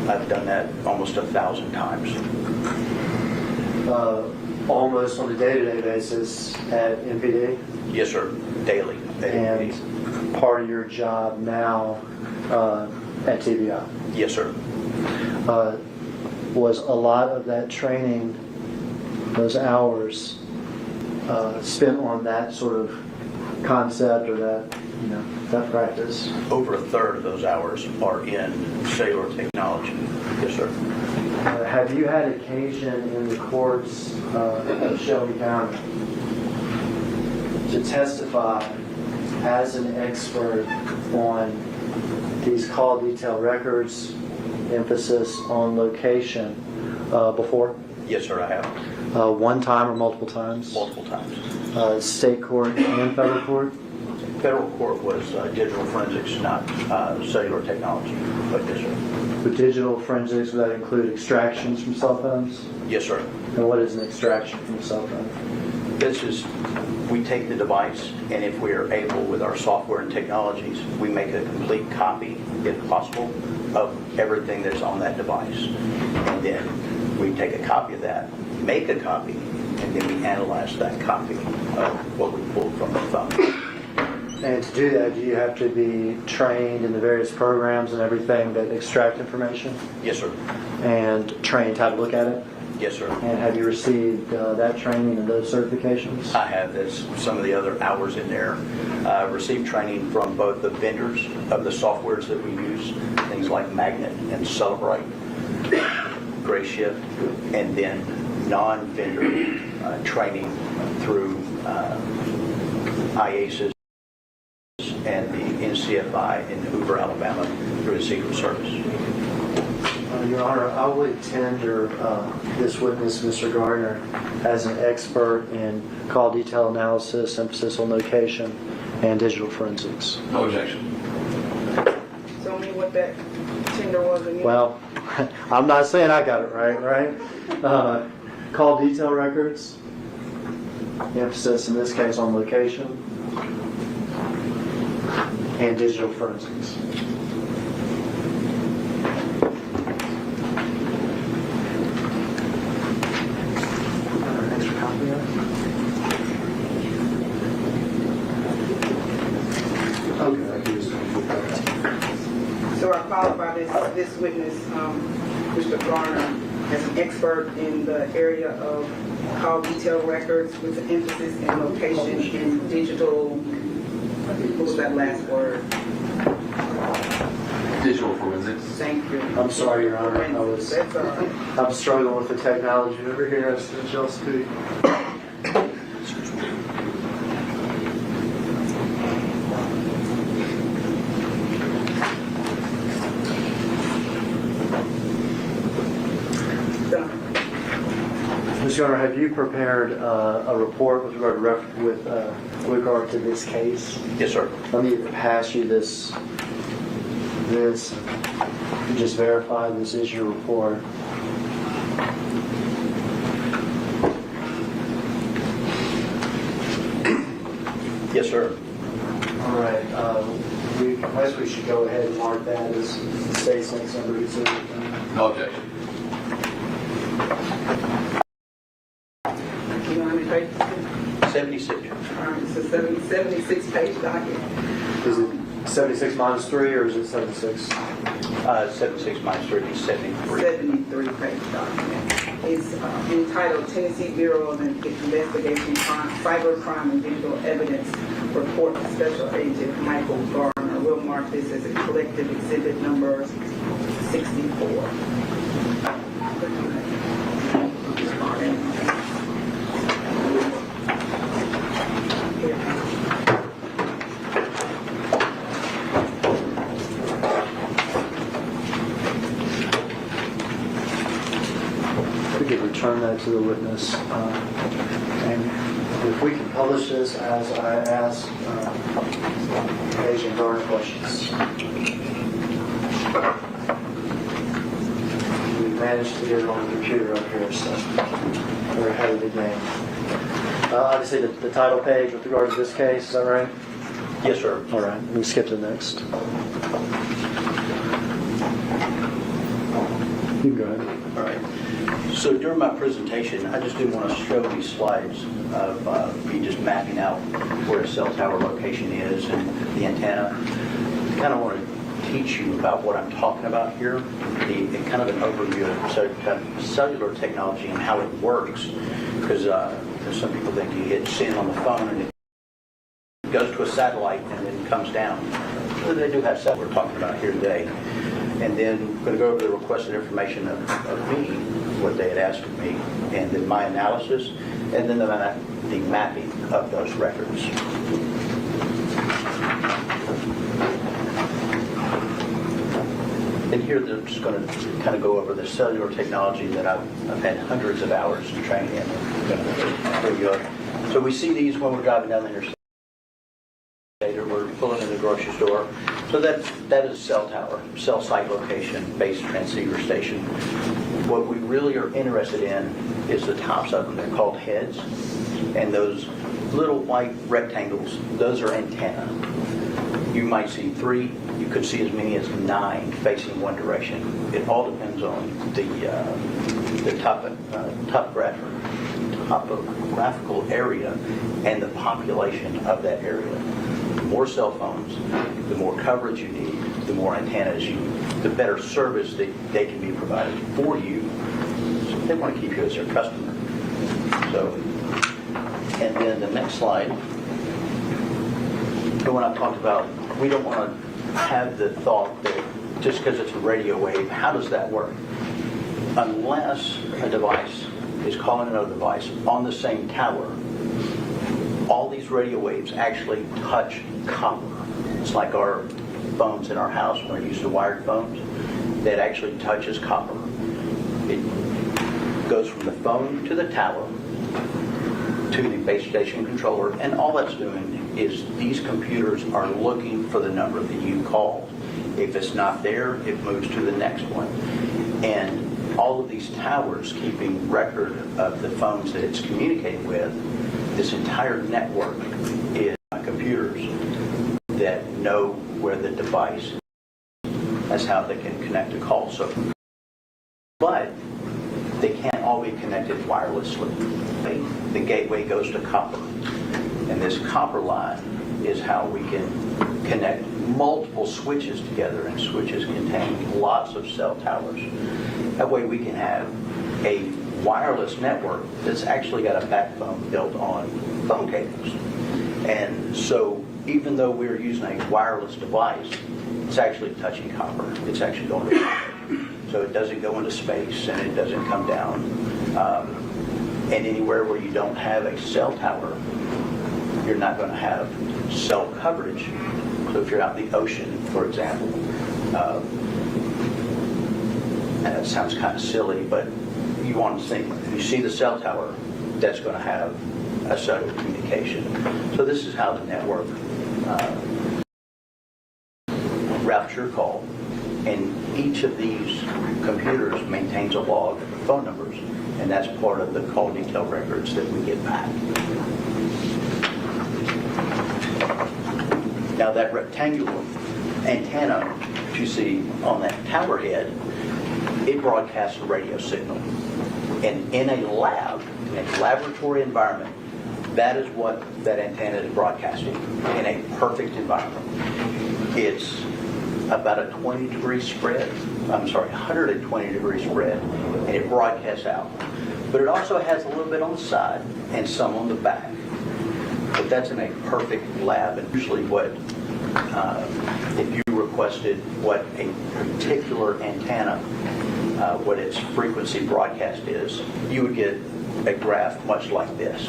I've done that almost 1,000 times. Almost on a day-to-day basis at NPD? Yes, sir, daily. And part of your job now at TBI? Yes, sir. Was a lot of that training, those hours, spent on that sort of concept or that practice? Over a third of those hours are in cellular technology. Yes, sir. Have you had occasion in the courts of Shelby County to testify as an expert on these call detail records, emphasis on location, before? Yes, sir, I have. One time or multiple times? Multiple times. State court and federal court? Federal court was digital forensics, not cellular technology. But yes, sir. With digital forensics, would that include extractions from cell phones? Yes, sir. And what is an extraction from a cell phone? This is, we take the device, and if we are able with our software and technologies, we make a complete copy, if possible, of everything that's on that device. And then we take a copy of that, make a copy, and then we analyze that copy of what we pulled from the phone. And to do that, do you have to be trained in the various programs and everything that extract information? Yes, sir. And trained how to look at it? Yes, sir. And have you received that training and those certifications? I have. There's some of the other hours in there. Received training from both the vendors of the softwares that we use, things like Magnet and Celebrite, Gray Shift, and then non-vendor training through IASIS and the NCFI in Hoover, Alabama, through the Secret Service. Your Honor, I would tender this witness, Mr. Gardner, as an expert in call detail analysis, emphasis on location, and digital forensics. No objection. Tell me what that tender was again. Well, I'm not saying I got it right? Call detail records, emphasis in this case on location, and digital forensics. So I qualify this witness, Mr. Garner, as an expert in the area of call detail records with an emphasis in location and digital, what was that last word? Digital forensics. Thank you. I'm sorry, Your Honor. That's all right. I'm struggling with the technology over here as y'all speak. Mr. Honor, have you prepared a report with regard to this case? Yes, sir. Let me pass you this. Just verify this is your report. Yes, sir. All right. I guess we should go ahead and mark that as state's next number. No objection. You know how many pages? 76. All right, it's a 76 page document. Is it 76 minus 3 or is it 76? 76 minus 3 is 73. 73 page document. It's entitled Tennessee Bureau of Investigation Cybercrime and Digital Evidence Report to Special Agent Michael Garner. We'll mark this as a collective exhibit number 64. We could return that to the witness. And if we can publish this as I ask Agent Garner questions. We managed to get it on the computer up here, so we're ahead of the game. Obviously, the title page with regard to this case, is that right? Yes, sir. All right, we can skip to the next. You can go ahead. All right. So during my presentation, I just didn't want to show these slides of me just mapping out where a cell tower location is and the antenna. I kind of want to teach you about what I'm talking about here, the kind of an overview of cellular technology and how it works. Because some people think you hit send on the phone and it goes to a satellite and then comes down. So they do have stuff we're talking about here today. And then I'm going to go over the requested information of me, what they had asked of me, and then my analysis, and then the mapping of those records. And here they're just going to kind of go over the cellular technology that I've had hundreds of hours of training in. There you go. So we see these when we're driving down the interstate. We're pulling in the grocery store. So that is a cell tower, cell site location based transceiver station. What we really are interested in is the tops of them. They're called heads. And those little white rectangles, those are antenna. You might see 3, you could see as many as 9 facing one direction. It all depends on the topographical area and the population of that area. The more cell phones, the more coverage you need, the more antennas the better service that they can be provided for you. So they want to keep you as their customer. So, and then the next slide, the one I talked about, we don't want to have the thought that just because it's a radio wave, how does that work? Unless a device is calling another device on the same tower, all these radio waves actually touch copper. It's like our phones in our house when we're used to wired phones. that actually touches copper. It goes from the phone to the tower to the base station controller, and all that's doing is these computers are looking for the number that you called. If it's not there, it moves to the next one. And all of these towers keeping record of the phones that it's communicating with, this entire network is computers that know where the device is. That's how they can connect a call. So, but they can't all be connected wirelessly. The gateway goes to copper. And this copper line is how we can connect multiple switches together, and switches contain lots of cell towers. That way we can have a wireless network that's actually got a backbone built on phone cables. And so even though we're using a wireless device, it's actually touching copper. It's actually going to copper. So it doesn't go into space and it doesn't come down. And anywhere where you don't have a cell tower, you're not going to have cell coverage. So if you're out in the ocean, for example, and that sounds kind of silly, but you want to think, if you see the cell tower, that's going to have a cellular communication. So this is how the network routes your call. And each of these computers maintains a log of the phone numbers, and that's part of the call detail records that we get back. Now that rectangular antenna that you see on that tower head, it broadcasts a radio signal. And in a lab, in a laboratory environment, that is what that antenna is broadcasting in a perfect environment. It's about a 120-degree spread, and it broadcasts out. But it also has a little bit on the side and some on the back. But that's in a perfect lab, and usually what, if you requested what a particular antenna, what its frequency broadcast is, you would get a graph much like this.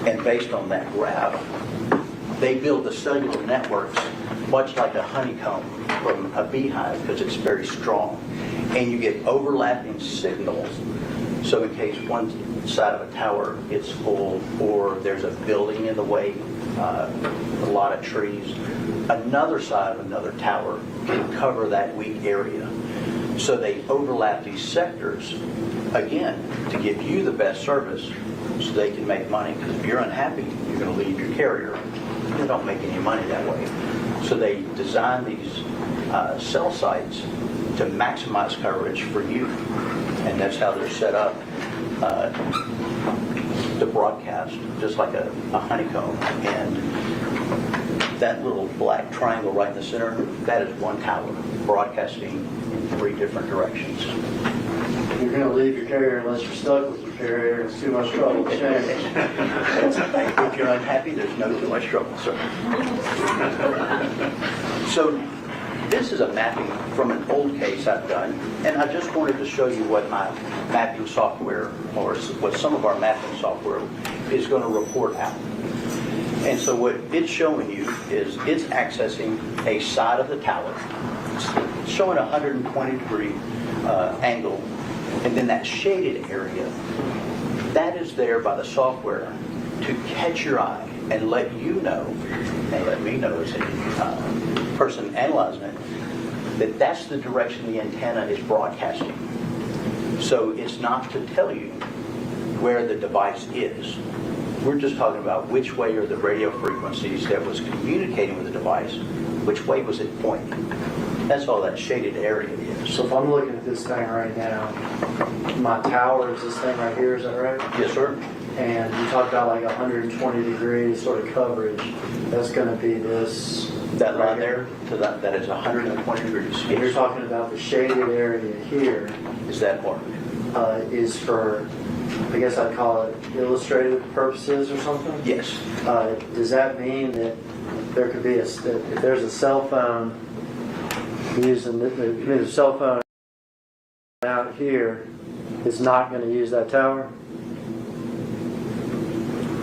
And based on that graph, they build the cellular networks much like a honeycomb from a beehive because it's very strong. And you get overlapping signals. So in case one side of a tower gets full or there's a building in the way, a lot of trees, another side of another tower can cover that weak area. So they overlap these sectors, again, to give you the best service so they can make money. Because if you're unhappy, you're going to leave your carrier. They don't make any money that way. So they design these cell sites to maximize coverage for you. And that's how they're set up to broadcast, just like a honeycomb. And that little black triangle right in the center, that is one tower broadcasting in 3 different directions. You're going to leave your carrier unless you're stuck with your carrier. It's too much trouble to change. If you're unhappy, there's no too much trouble, sir. So this is a mapping from an old case I've done, and I just wanted to show you what my mapping software, or what some of our mapping software is going to report out. And so what it's showing you is it's accessing a side of the tower. It's showing a 120-degree angle, and then that shaded area, that is there by the software to catch your eye and let you know, and let me know as a person analyzing it, that that's the direction the antenna is broadcasting. So it's not to tell you where the device is. We're just talking about which way are the radio frequencies that was communicating with the device, which way was it pointing. That's all that shaded area is. So if I'm looking at this thing right now, my tower is this thing right here, is that right? Yes, sir. And you talked about like 120 degrees sort of coverage. That's going to be this. That line there, to that is 120 degrees. And you're talking about the shaded area here Is that mark? is for, I guess I'd call it illustrative purposes or something? Yes. Does that mean that there could be if there's a cell phone using the cell phone out here is not going to use that tower?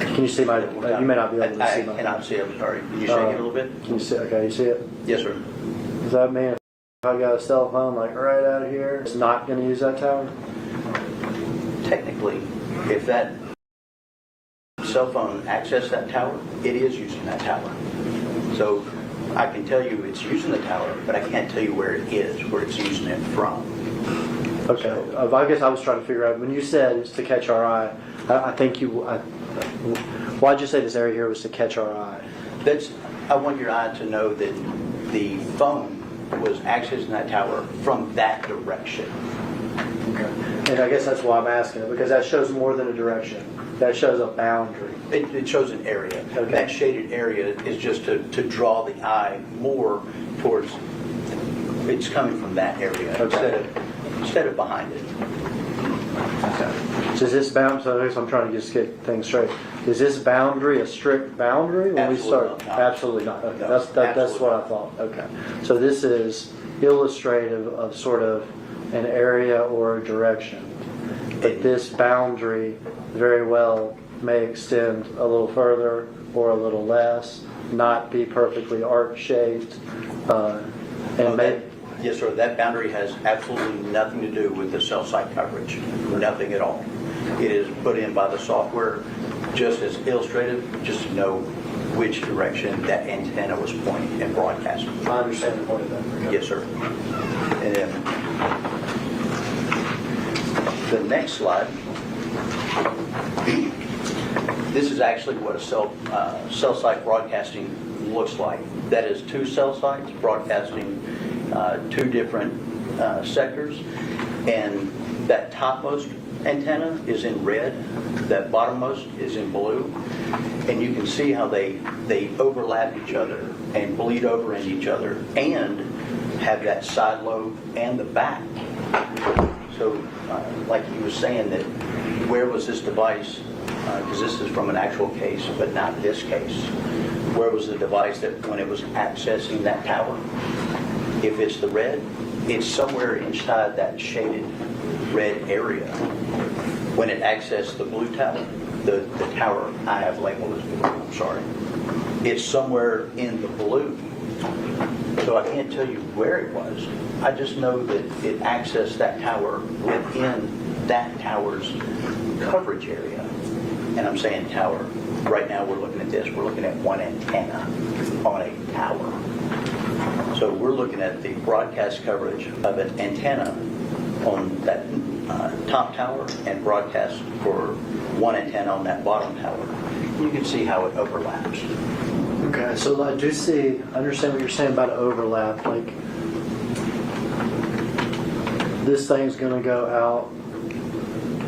Can you see my? You may not be able to see my. I cannot see it. I'm sorry. Can you shake it a little bit? Can you see? Okay, you see it. Yes, sir. Does that mean I got a cell phone like right out here, it's not going to use that tower? Technically, if that cell phone accessed that tower, it is using that tower. So I can tell you it's using the tower, but I can't tell you where it is, where it's using it from. Okay. I guess I was trying to figure out, when you said it's to catch our eye, I think why'd you say this area here was to catch our eye? I want your eye to know that the phone was accessing that tower from that direction. Okay. And I guess that's why I'm asking it, because that shows more than a direction. That shows a boundary. It shows an area. Okay. That shaded area is just to draw the eye more towards, it's coming from that area instead of behind it. Okay. So is this bound? So I guess I'm trying to just get things straight. Is this boundary a strict boundary when we start? Absolutely not. Okay. No, That's what I thought. Okay. So this is illustrative of sort of an area or a direction. But this boundary very well may extend a little further or a little less, not be perfectly arc-shaped, Yes, sir. That boundary has absolutely nothing to do with the cell site coverage. Nothing at all. It is put in by the software just as illustrative, just to know which direction that antenna was pointing and broadcasting. I understand the point of that. Yes, sir. And then the next slide. This is actually what a cell site broadcasting looks like. That is two cell sites broadcasting two different sectors, and that topmost antenna is in red, that bottommost is in blue, and you can see how they overlap each other and bleed over in each other and have that side lobe and the back. So like he was saying, that where was this device, because this is from an actual case but not this case, where was the device that when it was accessing that tower? If it's the red, it's somewhere inside that shaded red area. When it accessed the blue tower, the tower I have labeled as blue, I'm sorry, it's somewhere in the blue. So I can't tell you where it was. I just know that it accessed that tower within that tower's coverage area. And I'm saying tower. Right now we're looking at this. We're looking at one antenna on a tower. So we're looking at the broadcast coverage of an antenna on that top tower and broadcast for one antenna on that bottom tower. You can see how it overlaps. Okay, so I understand what you're saying about overlap. Like, this thing's going to go out,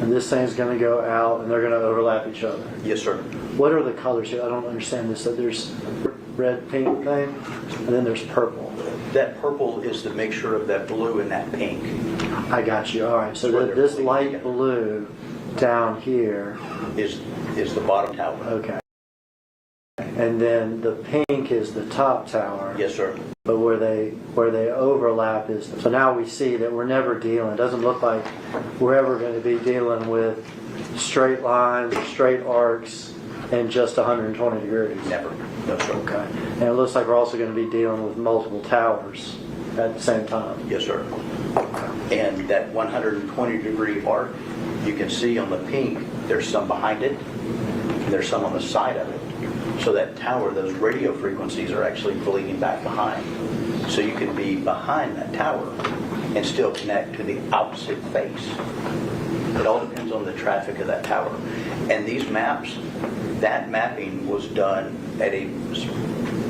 and this thing's going to go out, and they're going to overlap each other. Yes, sir. What are the colors here? I don't understand this. So there's red, pink thing, and then there's purple. That purple is the mixture of that blue and that pink. I got you. All right. So this light blue down here is the bottom tower. Okay. And then the pink is the top tower. Yes, sir. But where they overlap is, so now we see that we're never dealing, it doesn't look like we're ever going to be dealing with straight lines, straight arcs, and just 120 degrees. Never. No, sir. Okay. And it looks like we're also going to be dealing with multiple towers at the same time. Yes, sir. And that 120 degree arc, you can see on the pink, there's some behind it, and there's some on the side of it. So that tower, those radio frequencies are actually bleeding back behind. So you can be behind that tower and still connect to the opposite face. It all depends on the traffic of that tower. And these maps, that mapping was done at a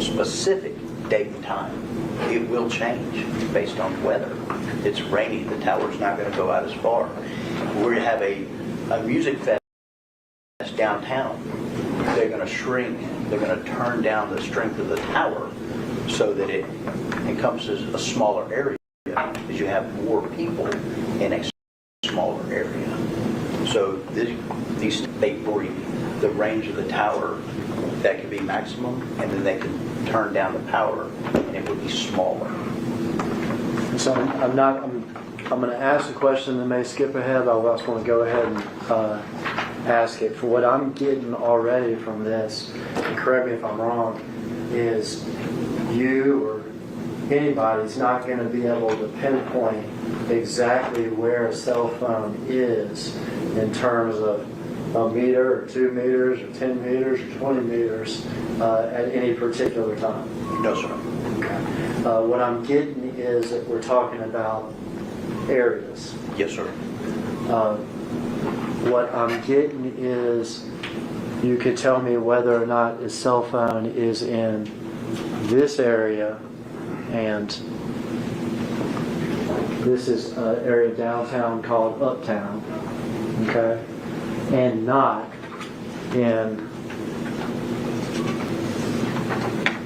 specific date and time. It will change based on weather. It's rainy, the tower's not going to go out as far. We have a music fest downtown. They're going to shrink, they're going to turn down the strength of the tower so that it encompasses a smaller area, because you have more people in a smaller area. So they breathe the range of the tower that could be maximum, and then they can turn down the power and it would be smaller. So I'm going to ask a question that may skip ahead, but I was going to go ahead and ask it. For what I'm getting already from this, and correct me if I'm wrong, is you or anybody's not going to be able to pinpoint exactly where a cell phone is in terms of a meter or 2 meters or 10 meters or 20 meters at any particular time. No, sir. What I'm getting is that we're talking about areas. Yes, sir. What I'm getting is you could tell me whether or not a cell phone is in this area, and this is an area downtown called Uptown, okay, and not in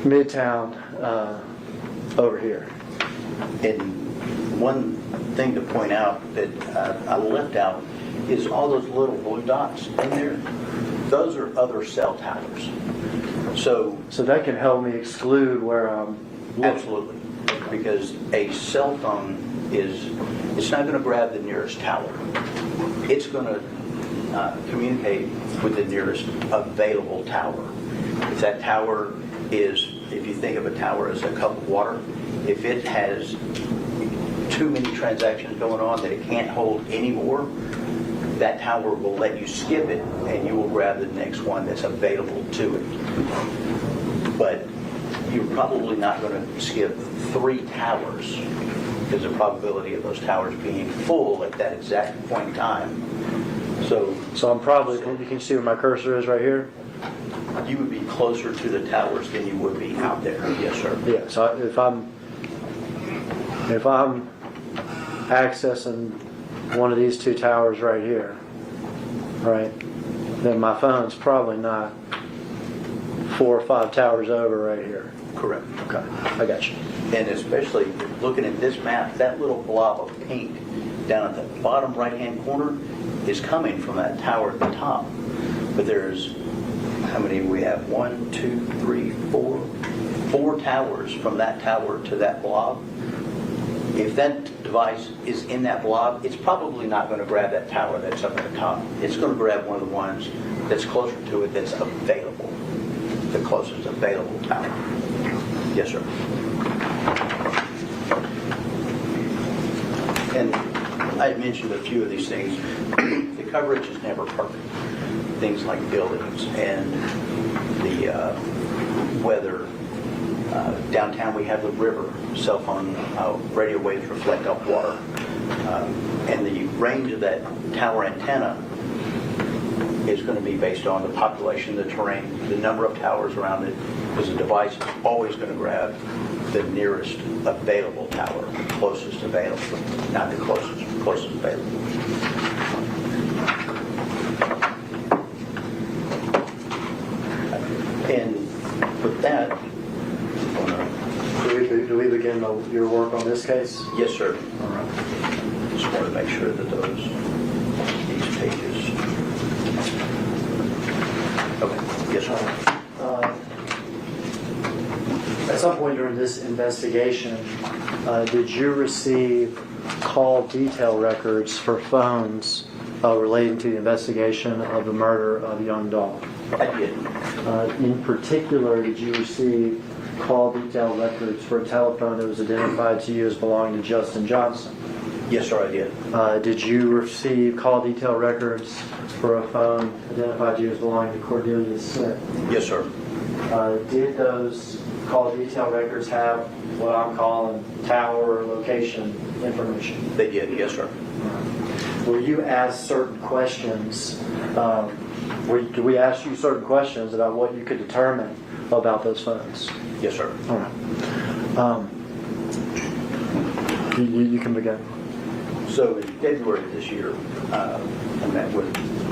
Midtown over here. And one thing to point out that I left out is all those little blue dots in there. Those are other cell towers. So that can help me exclude where I'm looking. absolutely, because a cell phone it's not going to grab the nearest tower. It's going to communicate with the nearest available tower. If that tower is, if you think of a tower as a cup of water, if it has too many transactions going on that it can't hold anymore, that tower will let you skip it and you will grab the next one that's available to it. But you're probably not going to skip 3 towers because the probability of those towers being full at that exact point in time. So I'm probably, you can see where my cursor is right here? you would be closer to the towers than you would be out there. Yes, sir. Yeah, so if I'm accessing one of these 2 towers right here, right, then my phone's probably not 4 or 5 towers over right here. Correct. Okay, I got you. And especially looking at this map, that little blob of pink down at the bottom right-hand corner is coming from that tower at the top. But there's, how many we have? 1, 2, 3, 4. 4 towers from that tower to that blob. If that device is in that blob, it's probably not going to grab that tower that's up at the top. It's going to grab one of the ones that's closer to it that's available, the closest available tower. Yes, sir. And I had mentioned a few of these things. The coverage is never perfect. Things like buildings and the weather. Downtown we have the river. Cell phone radio waves reflect off water. And the range of that tower antenna is going to be based on the population, the terrain, the number of towers around it, because the device is always going to grab the nearest available tower, the closest available, not the closest available. And with that, Do we begin your work on this case? yes, sir. All right. Just want to make sure that these pages. Okay. Yes, sir. At some point during this investigation, did you receive call detail records for phones relating to the investigation of the murder of young Dolph? I did. In particular, did you receive call detail records for a telephone that was identified to you as belonging to Justin Johnson? Yes, sir, I did. Did you receive call detail records for a phone identified to you as belonging to Cordelia Smith? Yes, sir. Did those call detail records have what I'm calling tower or location information? They did. Yes, sir. Were you asked certain questions? Did we ask you certain questions about what you could determine about those phones? Yes, sir. All right. You can begin. So in February of this year, I met with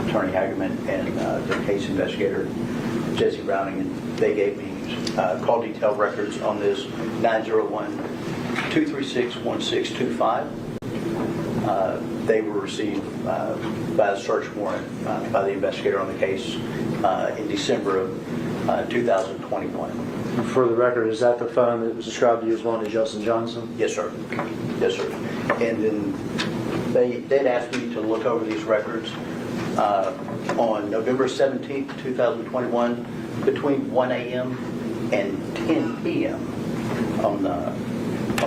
Attorney Hagerman and the case investigator, Jesse Browning, and they gave me call detail records on this 901-236-1625. They were received by a search warrant by the investigator on the case in December of 2021. For the record, is that the phone that was described to you as belonging to Justin Johnson? Yes, sir. Yes, sir. And then they'd asked me to look over these records on November 17th, 2021, between 1 a.m. and 10 p.m. on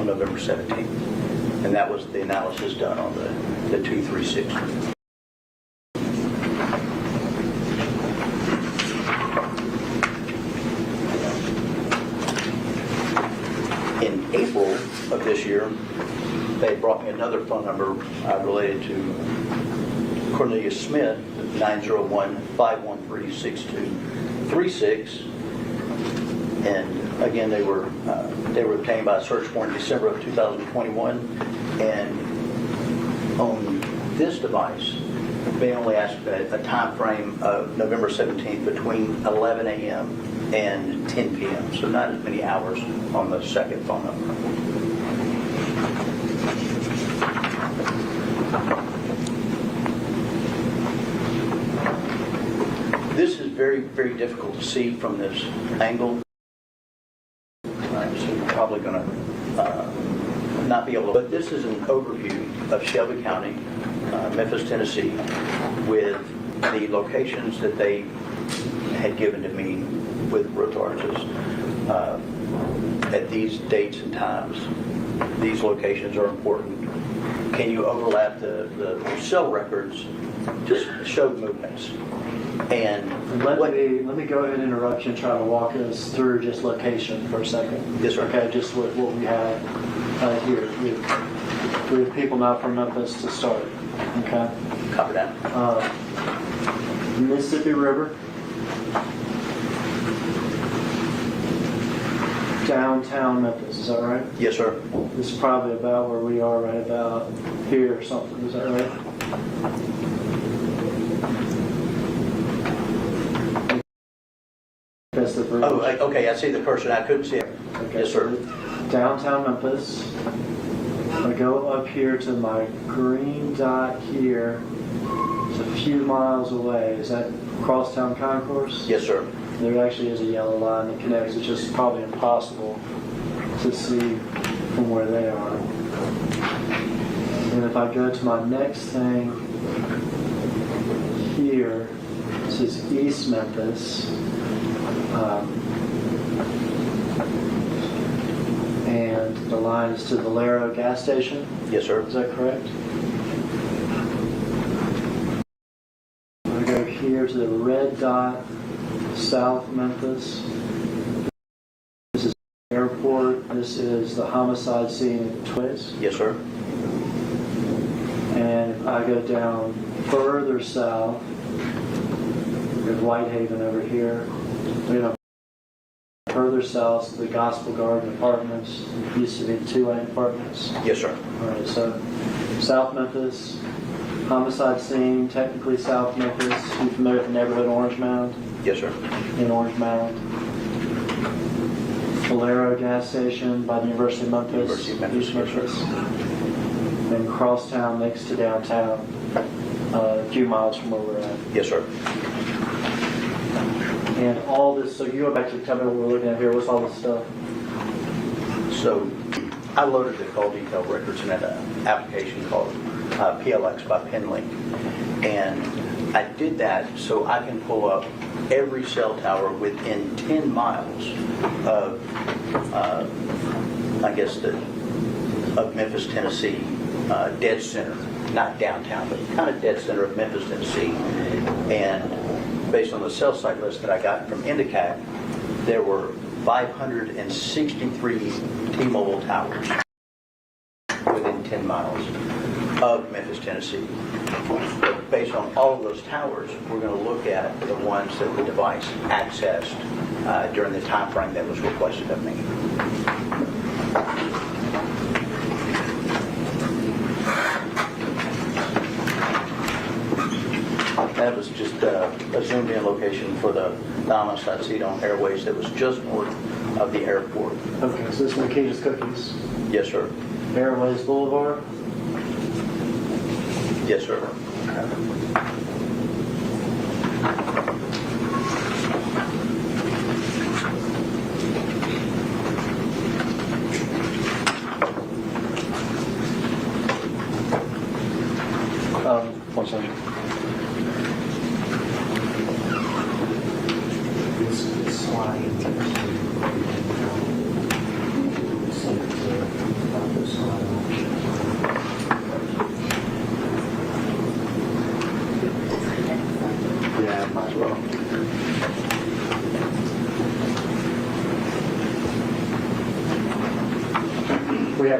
November 17th. And that was the analysis done on the 236. In April of this year, they brought me another phone number related to Cornelius Smith, 901-513-6236. And again, they were obtained by a search warrant in December of 2021. And on this device, they only asked a time frame of November 17th between 11 a.m. and 10 p.m. So not as many hours on the second phone number. This is very, very difficult to see from this angle. So you're probably going to not be able to. But this is an overview of Shelby County, Memphis, Tennessee, with the locations that they had given to me with retards. At these dates and times, these locations are important. Can you overlap the cell records? Just show movements. And Let me go ahead and interrupt you and try to walk us through just location for a second. Yes, sir. Okay, just what we have here. We have people now from Memphis to start. Okay. Copy that. Mississippi River. Downtown Memphis, is that right? Yes, sir. This is probably about where we are, right about here or something, is that right? That's the bridge. Oh, okay, I see the person. I couldn't see it. Okay, Yes, sir. Downtown Memphis. I go up here to my green dot here. It's a few miles away. Is that Crosstown Concourse? Yes, sir. There actually is a yellow line that connects. It's just probably impossible to see from where they are. And if I go to my next thing here, this is East Memphis. And the line is to the Valero gas station. Yes, sir. Is that correct? I go here to the red dot, South Memphis. This is the airport. This is the homicide scene at Twist. Yes, sir. And if I go down further south, we have Whitehaven over here. Further south, the Gospel Garden Apartments. Used to be the 2A apartments. Yes, sir. All right, so South Memphis, homicide scene, technically South Memphis. You familiar with the neighborhood Orange Mound? Yes, sir. In Orange Mound. Valero gas station by the University of Memphis. University of Memphis, East yes, sir. Memphis. And Crosstown next to downtown, a few miles from where we're at. Yes, sir. And all this, so you go back to tell me what we're looking at here. What's all this stuff? So I loaded the call detail records in an application called PLX by Penlink. And I did that so I can pull up every cell tower within 10 miles of, of Memphis, Tennessee, dead center. Not downtown, but kind of dead center of Memphis, Tennessee. And based on the cell site list that I got from Indicat, there were 563 T-Mobile towers within 10 miles of Memphis, Tennessee. But based on all of those towers, we're going to look at the ones that the device accessed during the time frame that was requested of me. That was just a zoomed in location for the homicide scene on Airways that was just north of the airport. Okay, so this is Nikita's Cookies. Yes, sir. Airways Boulevard. Yes, sir. One second. This slide.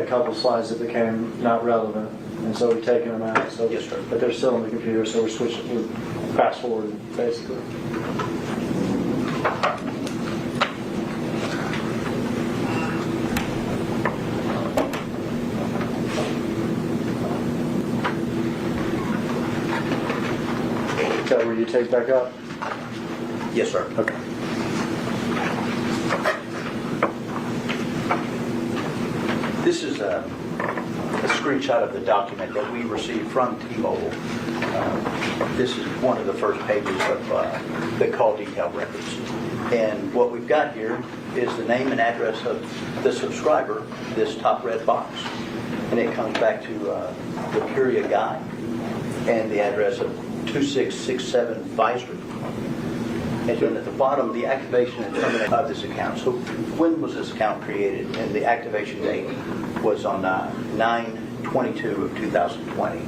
couple slides that became not relevant, and so we've taken them out. So, Yes, sir. but they're still on the computer, so we're fast forwarding basically. Is that where you take back up? Yes, sir. Okay. This is a screenshot of the document that we received from T-Mobile. This is one of the first pages of the call detail records. And what we've got here is the name and address of the subscriber, this top red box. And it comes back to the Peoria guy and the address of 2667 Visor. And then at the bottom, the activation and termination of this account. So when was this account created? And the activation date was on 9/22 of 2020.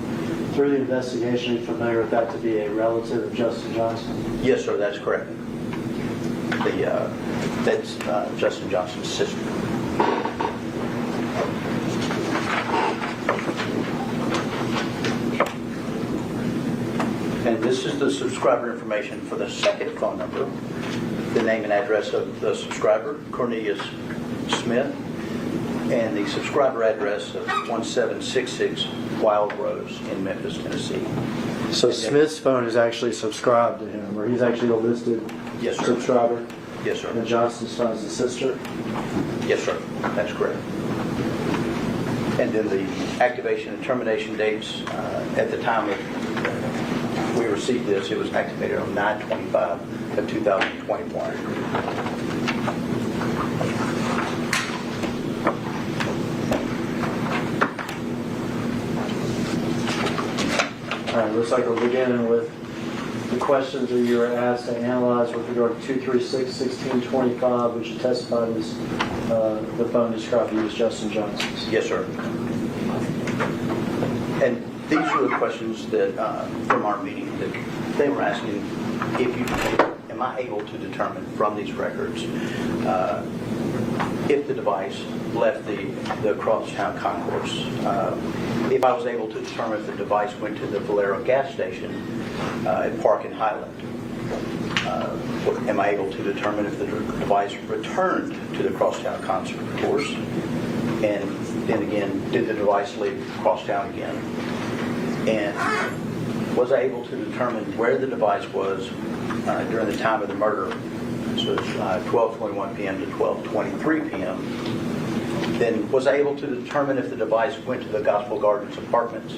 Through the investigation, are you familiar with that to be a relative of Justin Johnson? Yes, sir, that's correct. That's Justin Johnson's sister. And this is the subscriber information for the second phone number, the name and address of the subscriber, Cornelius Smith, and the subscriber address of 1766 Wild Rose in Memphis, Tennessee. So Smith's phone is actually subscribed to him, or he's actually a listed Yes, sir. subscriber? Yes, sir. And Johnson's phone is the sister? Yes, sir. That's correct. And then the activation and termination dates, at the time we received this, it was activated on 9/25 of 2021. All right, looks like we're beginning with the questions that you were asked to analyze with regard to 236-1625, which you testified as the phone described you as Justin Johnson's. Yes, sir. And these were the questions that, from our meeting, that they were asking am I able to determine from these records if the device left the crosstown concourse? If I was able to determine if the device went to the Valero gas station at Park and Highland? Am I able to determine if the device returned to the crosstown concourse? And then again, did the device leave crosstown again? And was I able to determine where the device was during the time of the murder? So it's 12:21 p.m. to 12:23 p.m. Then was I able to determine if the device went to the Gospel Gardens apartments?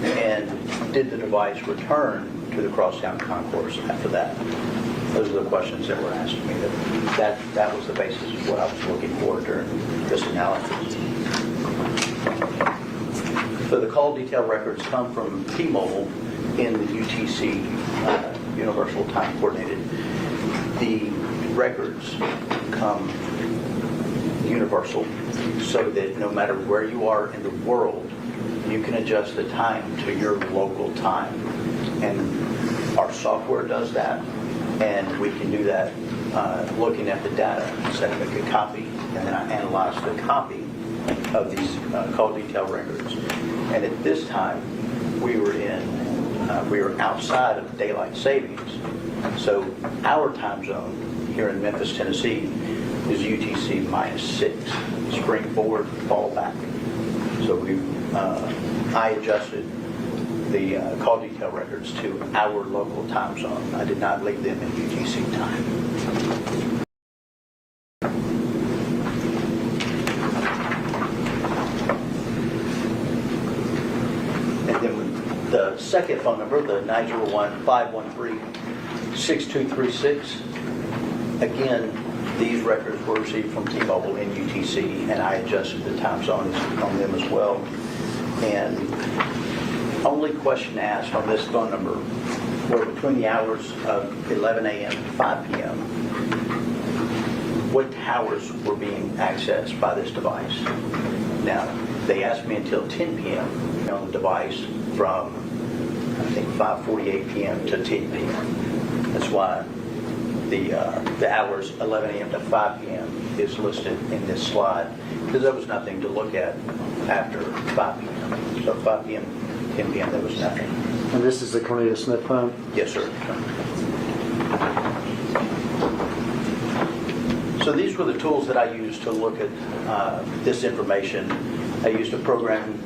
And did the device return to the crosstown concourse after that? Those are the questions that were asked me. That was the basis of what I was looking for during this analysis. So the call detail records come from T-Mobile in the UTC, Universal Time Coordinated. The records come universal so that no matter where you are in the world, you can adjust the time to your local time. And our software does that, and we can do that looking at the data. So I make a copy, and then I analyze the copy of these call detail records. And at this time, we were outside of daylight savings. So our time zone here in Memphis, Tennessee is UTC -6. Spring forward, fall back. So I adjusted the call detail records to our local time zone. I did not leave them in UTC time. And then the second phone number, the 901-513-6236, again, these records were received from T-Mobile in UTC, and I adjusted the time zones on them as well. And only question asked on this phone number were between the hours of 11 a.m. to 5 p.m. what towers were being accessed by this device. Now, they asked me until 10 p.m. on the device from, I think, 5:48 p.m. to 10 p.m. That's why the hours 11 a.m. to 5 p.m. is listed in this slide, because there was nothing to look at after 5 p.m. So 5 p.m., 10 p.m., there was nothing. And this is the Cornelia Smith phone? Yes, sir. So these were the tools that I used to look at this information. I used a program,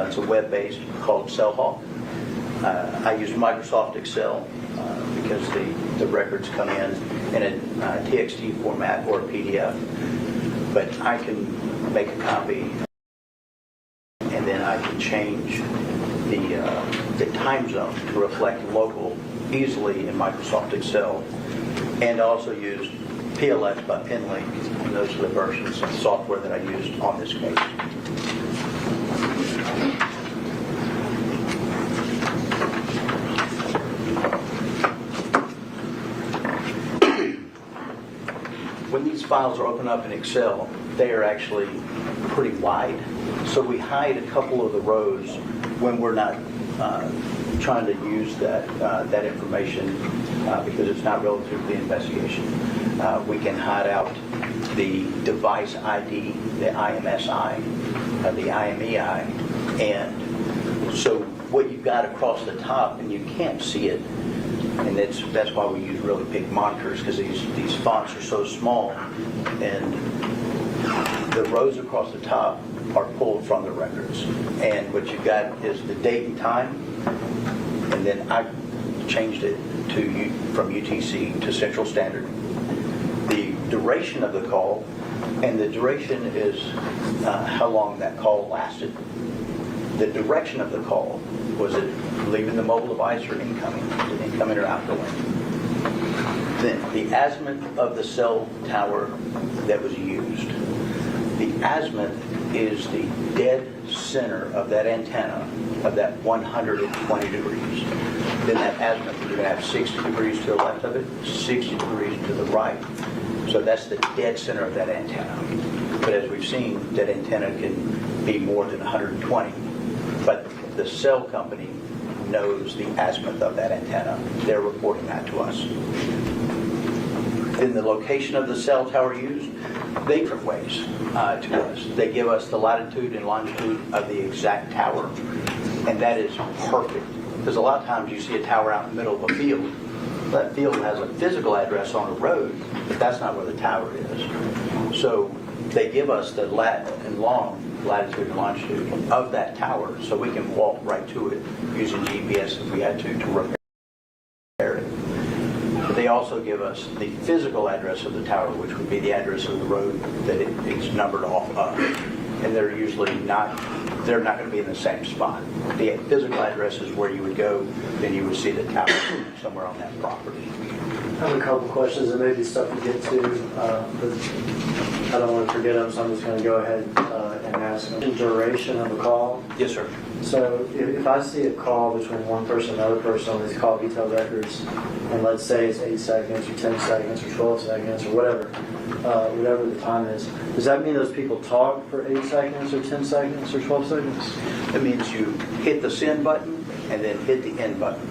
it's a web-based, called CellHawk. I used Microsoft Excel because the records come in a TXT format or a PDF. But I can make a copy, and then I can change the time zone to reflect local easily in Microsoft Excel, and also used PLX by PinLink, and those are the versions of software that I used on this case. When these files are opened up in Excel, they are actually pretty wide, so we hide a couple of the rows when we're not trying to use that information because it's not relative to the investigation. We can hide out the device ID, the IMSI, the IMEI, and so what you've got across the top, and you can't see it, and that's why we use really big monitors, because these fonts are so small, and the rows across the top are pulled from the records. And what you've got is the date and time, and then I changed it from UTC to Central Standard. The duration of the call, and the duration is how long that call lasted. The direction of the call, was it leaving the mobile device or incoming? Was it incoming or outgoing? Then the azimuth of the cell tower that was used. The azimuth is the dead center of that antenna of that 120 degrees. Then that azimuth, you're going to have 60 degrees to the left of it, 60 degrees to the right. So that's the dead center of that antenna. But as we've seen, that antenna can be more than 120. But the cell company knows the azimuth of that antenna. They're reporting that to us. Then the location of the cell tower used, they different ways to us. They give us the latitude and longitude of the exact tower, and that is perfect. Because a lot of times you see a tower out in the middle of a field. That field has a physical address on a road, but that's not where the tower is. So they give us the lat and long latitude and longitude of that tower, so we can walk right to it using GPS if we had to repair it. But they also give us the physical address of the tower, which would be the address of the road that it's numbered off of. And they're usually not going to be in the same spot. The physical address is where you would go, then you would see the tower somewhere on that property. I have a couple questions, and maybe stuff to get to, but I don't want to forget them, so I'm just going to go ahead and ask them. The duration of a call. Yes, sir. So if I see a call between one person and another person on these call detail records, and let's say it's 8 seconds or 10 seconds or 12 seconds or whatever the time is, does that mean those people talk for 8 seconds or 10 seconds or 12 seconds? It means you hit the send button and then hit the end button.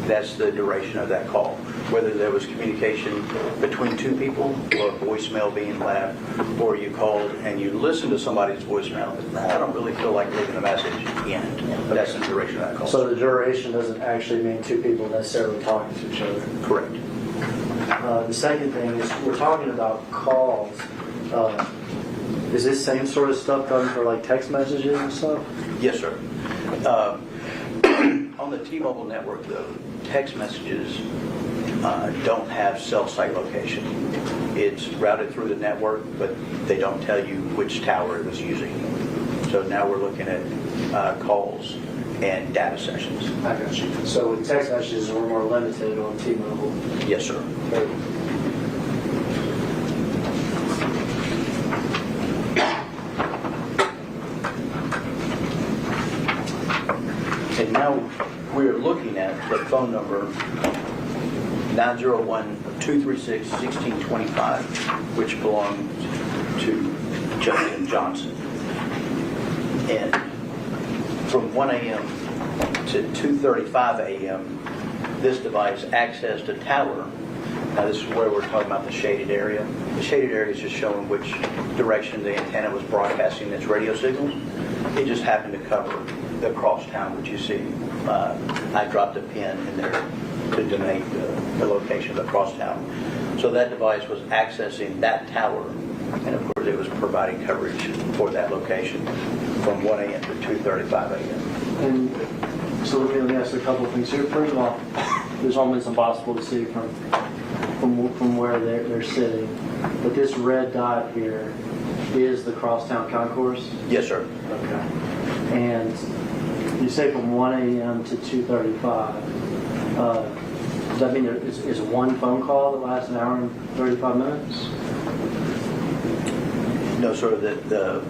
That's the duration of that call. Whether there was communication between two people or a voicemail being left, or you called and you listened to somebody's voicemail, I don't really feel like leaving a message, end. That's the duration of that call. So the duration doesn't actually mean two people necessarily talking to each other. Correct. The second thing is we're talking about calls. Is this same sort of stuff done for like text messages and stuff? Yes, sir. On the T-Mobile network, though, text messages don't have cell site location. It's routed through the network, but they don't tell you which tower it was using. So now we're looking at calls and data sessions. I got you. So with text messages, we're more limited on T-Mobile. Yes, sir. And now we're looking at the phone number 901-236-1625, which belongs to Justin Johnson. And from 1 a.m. to 2:35 a.m., this device accessed a tower Now this is where we're talking about the shaded area. The shaded area is just showing which direction the antenna was broadcasting its radio signals. It just happened to cover the crosstown, which you see. I dropped a pin in there to denote the location of the crosstown. So that device was accessing that tower, and of course it was providing coverage for that location from 1 a.m. to 2:35 a.m. And so let me ask a couple of things here. First of all, it's almost impossible to see from where they're sitting, but this red dot here is the crosstown concourse? Yes, sir. Okay. And you say from 1 a.m. to 2:35. Does that mean there is one phone call that lasts an hour and 35 minutes? No, sir. The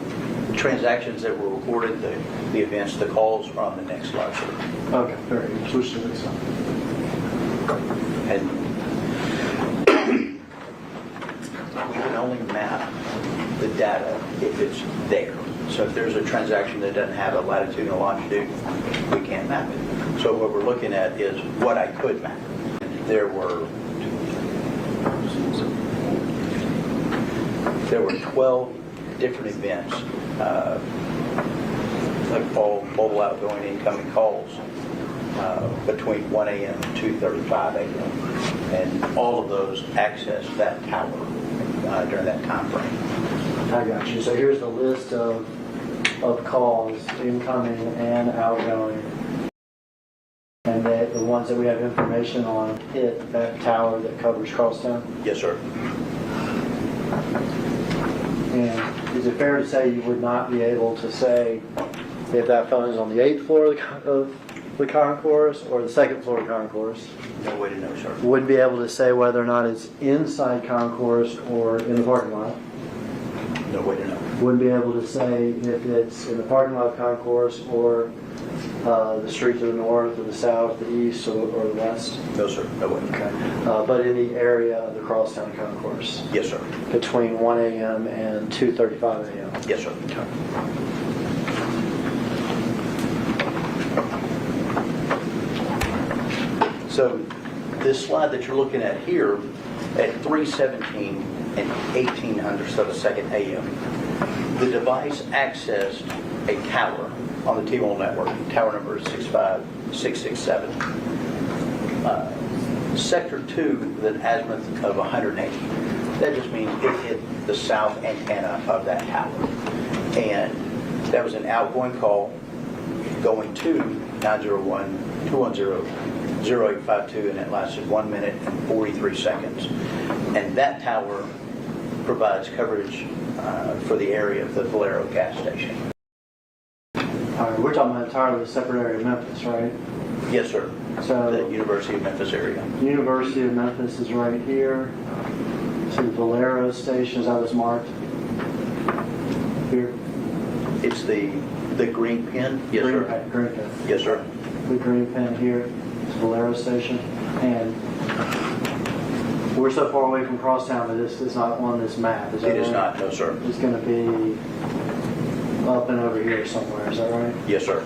transactions that were recorded, the events, the calls are on the next slide, sir. Okay, very good. Switch to this one. And you can only map the data if it's there. So if there's a transaction that doesn't have a latitude and a longitude, we can't map it. So what we're looking at is what I could map. There were 12 different events, like all mobile outgoing incoming calls between 1 a.m. and 2:35 a.m. And all of those accessed that tower during that time frame. I got you. So here's the list of calls, incoming and outgoing. And the ones that we have information on hit that tower that covers Crosstown? Yes, sir. And is it fair to say you would not be able to say if that phone is on the 8th floor of the concourse or the 2nd floor of the concourse? No way to know, sir. Wouldn't be able to say whether or not it's inside concourse or in the parking lot? No way to know. Wouldn't be able to say if it's in the parking lot of concourse or the street to the north or the south, the east or the west? No, sir. No way. Okay. But in the area of the Crosstown concourse? Yes, sir. Between 1 a.m. and 2:35 a.m.? Yes, sir. So this slide that you're looking at here, at 3:17 and 1800ths of a second a.m., the device accessed a tower on the T-Mobile network. Tower number is 65667. Sector 2 with an azimuth of 180. That just means it hit the south antenna of that tower. And that was an outgoing call going to 901-210-0852, and it lasted 1 minute and 43 seconds. And that tower provides coverage for the area of the Valero gas station. All right, we're talking about entirely a separate area of Memphis, right? Yes, sir. So The University of Memphis area. University of Memphis is right here. So the Valero station, is that what's marked? Here? It's the green pin? Yes, Green sir. pin, green pin. Yes, sir. The green pin here is Valero station. And we're so far away from Crosstown that this is not on this map, is that It is right? not, no, sir. It's going to be up and over here somewhere, is that right? Yes, sir.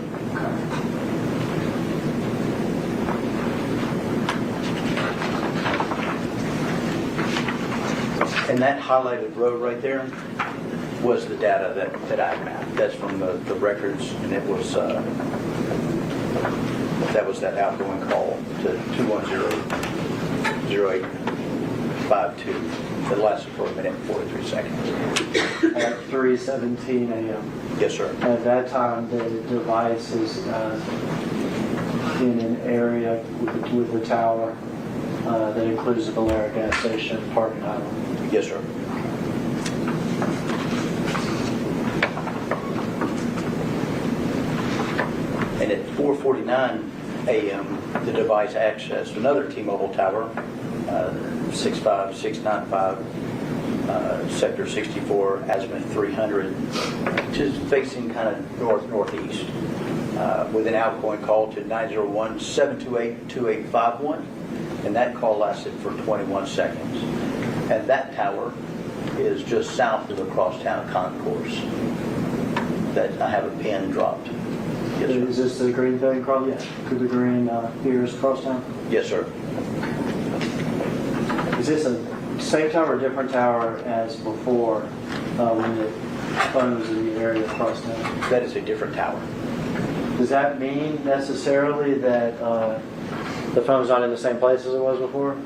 And that highlighted road right there was the data that I mapped. That's from the records, and it was that was that outgoing call to 210-0852 that lasted for 1 minute and 43 seconds. At 3:17 a.m. Yes, sir. At that time, the device is in an area with the tower that includes the Valero gas station parking island. Yes, sir. And at 4:49 a.m., the device accessed another T-Mobile tower, 65695, sector 64, azimuth 300, which is facing kind of north-northeast, with an outgoing call to 901-728-2851, and that call lasted for 21 seconds. And that tower is just south of the Crosstown concourse that I have a pin dropped. Yes, sir. Is this the green thing, Carl? Yeah. Could the green here is Crosstown? Yes, sir. Is this a same tower or different tower as before when the phone was in the area across town? That is a different tower. Does that mean necessarily that the phone's not in the same place as it was before?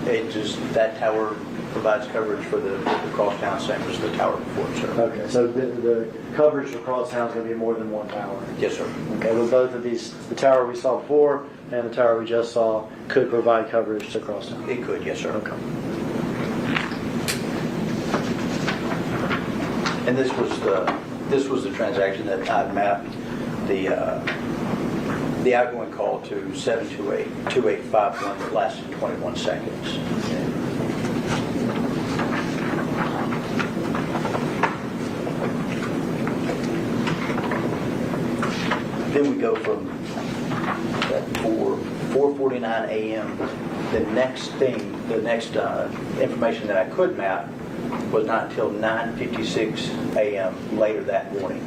It just, that tower provides coverage for the crosstown, same as the tower before, sir. Okay, so the coverage for crosstown is going to be more than one tower. Yes, sir. Okay, well, both of these, the tower we saw before and the tower we just saw, could provide coverage to crosstown. It could, yes, sir. Okay. And this was the transaction that I mapped the outgoing call to 728-2851 that lasted 21 seconds. Then we go from that 4:49 a.m. The next information that I could map was not until 9:56 a.m. later that morning.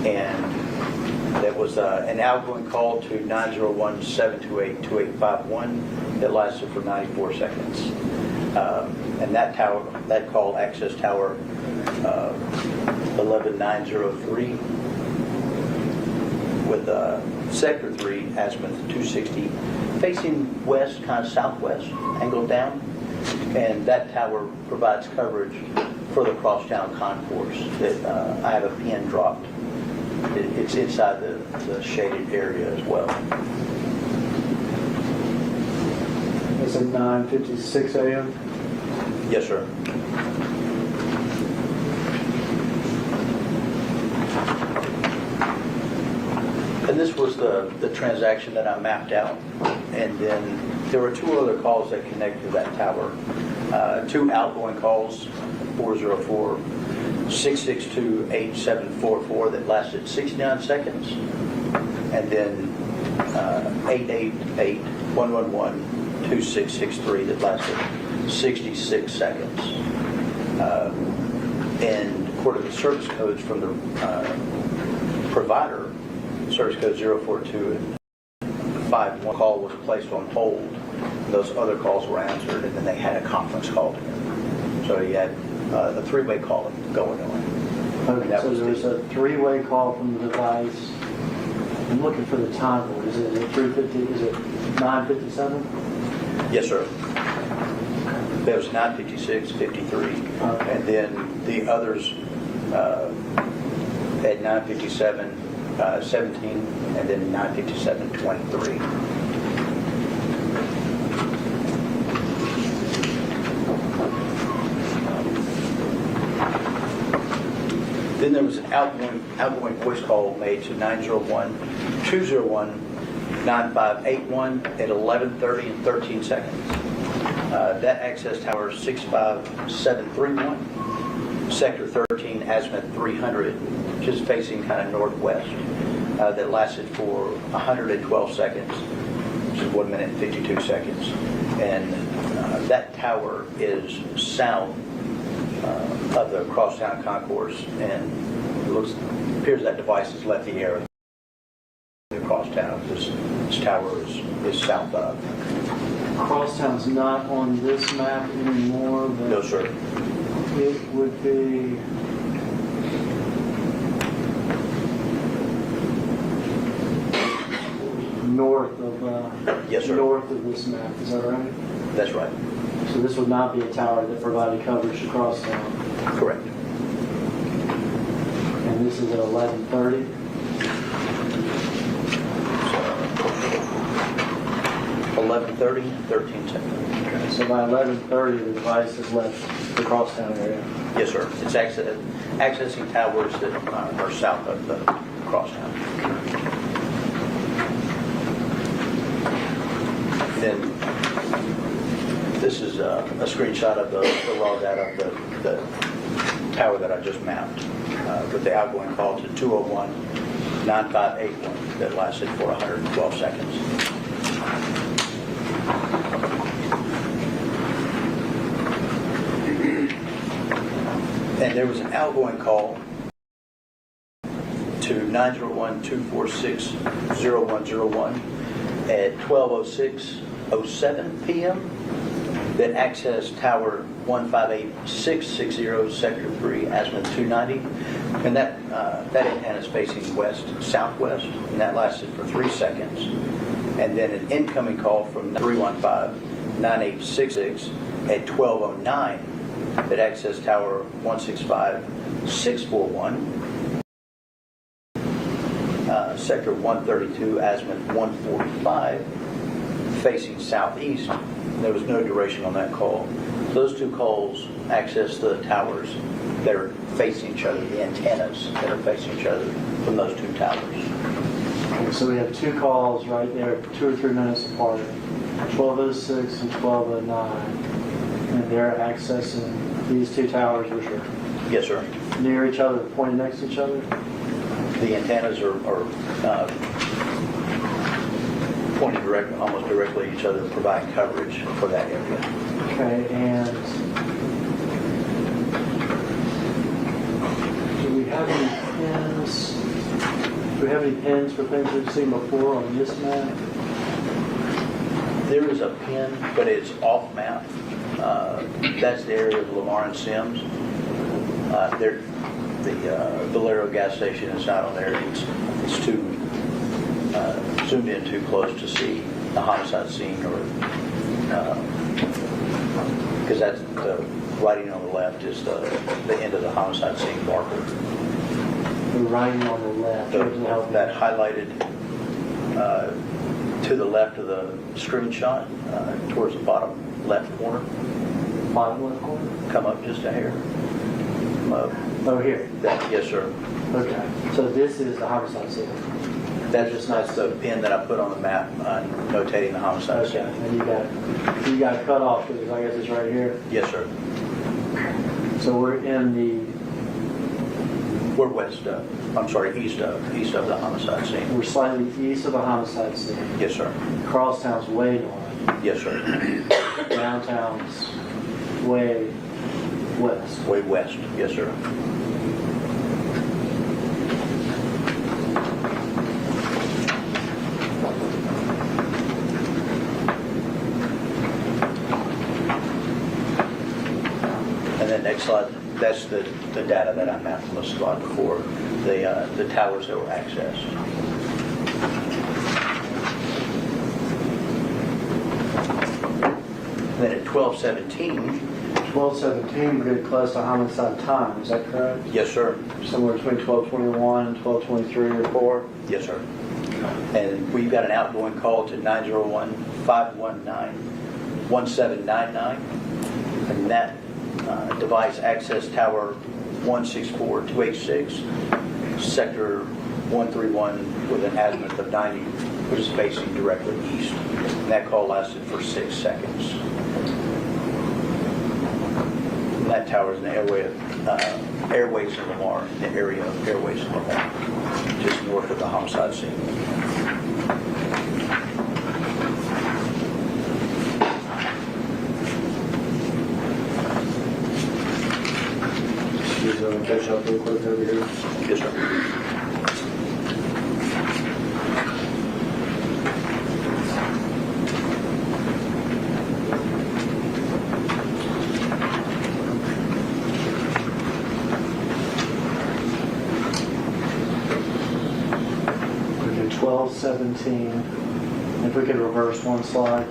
And that was an outgoing call to 901-728-2851 that lasted for 94 seconds. And that call, access tower 11903 with sector 3, azimuth 260, facing west, kind of southwest, angled down. And that tower provides coverage for the crosstown concourse that I have a pin dropped. It's inside the shaded area as well. It's at 9:56 a.m. Yes, sir. And this was the transaction that I mapped out. And then there were 2 other calls that connected to that tower. 2 outgoing calls, 404-662-8744 that lasted 69 seconds. And then 888-111-2663 that lasted 66 seconds. And according to the service codes from the provider, service code 04251 call was placed on hold. Those other calls were answered, and then they had a conference call together. So you had a 3-way call going on. Okay, so there was a 3-way call from the device. I'm looking for the time. Is it 3:50? Is it 9:57? Yes, sir. There was 9:56, 53, Okay. and then the others at 9:57, 17, and then 9:57, 23. Then there was an outgoing voice call made to 901-201-9581 at 11:30 and 13 seconds. That access tower 65731, sector 13, azimuth 300, just facing kind of northwest. That lasted for 112 seconds, which is 1 minute and 52 seconds. And that tower is south of the crosstown concourse, and it appears that device has left the air across town. This tower is south of. Crosstown's not on this map anymore, but No, sir. it would be north of Yes, sir. north of this map. Is that right? That's right. So this would not be a tower that provided coverage to crosstown. Correct. And this is at 11:30. 11:30, 13 seconds. Okay, so by 11:30, the device has left the crosstown area. Yes, sir. It's accessing towers that are south of the crosstown. Then this is a screenshot of the raw data of the tower that I just mapped with the outgoing call to 201-9581 that lasted for 112 seconds. And there was an outgoing call to 901-246-0101 at 12:06:07 p.m. that access Tower 158660, Sector 3, azimuth 290. And that antenna is facing west-southwest, and that lasted for 3 seconds. And then an incoming call from 315-9866 at 12:09 that accessed Tower 165641, Sector 132, azimuth 145, facing southeast. There was no duration on that call. Those two calls access the towers that are facing each other, the antennas that are facing each other from those two towers. Okay, so we have two calls right there, 2 or 3 minutes apart, 12:06 and 12:09, and they're accessing these two towers, which are Yes, sir. near each other, pointed next to each other. The antennas are pointed almost directly at each other, providing coverage for that area. Okay, and do we have any pins? Do we have any pins for things we've seen before on this map? There is a pin, but it's off map. That's the area of Lamar and Sims. The Valero gas station is not on there. It's too zoomed in too close to see the homicide scene, or because that's the writing on the left is the end of the homicide scene marker. The writing on the left. That highlighted to the left of the screenshot, towards the bottom left corner. Bottom left corner? Come up just a hair. Come up. Oh, here. Yes, sir. Okay. So this is the homicide scene. That's the pin that I put on the map, notating the homicide Okay. scene. And you got it cut off because I guess it's right here. Yes, sir. So we're in We're east of the homicide scene. we're slightly east of the homicide scene. Yes, sir. Crosstown's way north. Yes, sir. Downtown's way west. Way west. Yes, sir. And then next slide, that's the data that I mapped on the slide before, the towers that were accessed. And then at 12:17, 12:17, we're getting close to homicide time. Is that correct? yes, sir. Somewhere between 12:21 and 12:23 or 4. Yes, sir. And we've got an outgoing call to 901-519-1799. And that device accessed Tower 164286, Sector 131 with an azimuth of 90, which is facing directly east. And that call lasted for 6 seconds. And that tower is in the Airways in Lamar, the area of Airways in Lamar, just north of the homicide scene. Excuse me, catch up real quick over here. Yes, sir. Okay, 12:17. If we could reverse one slide.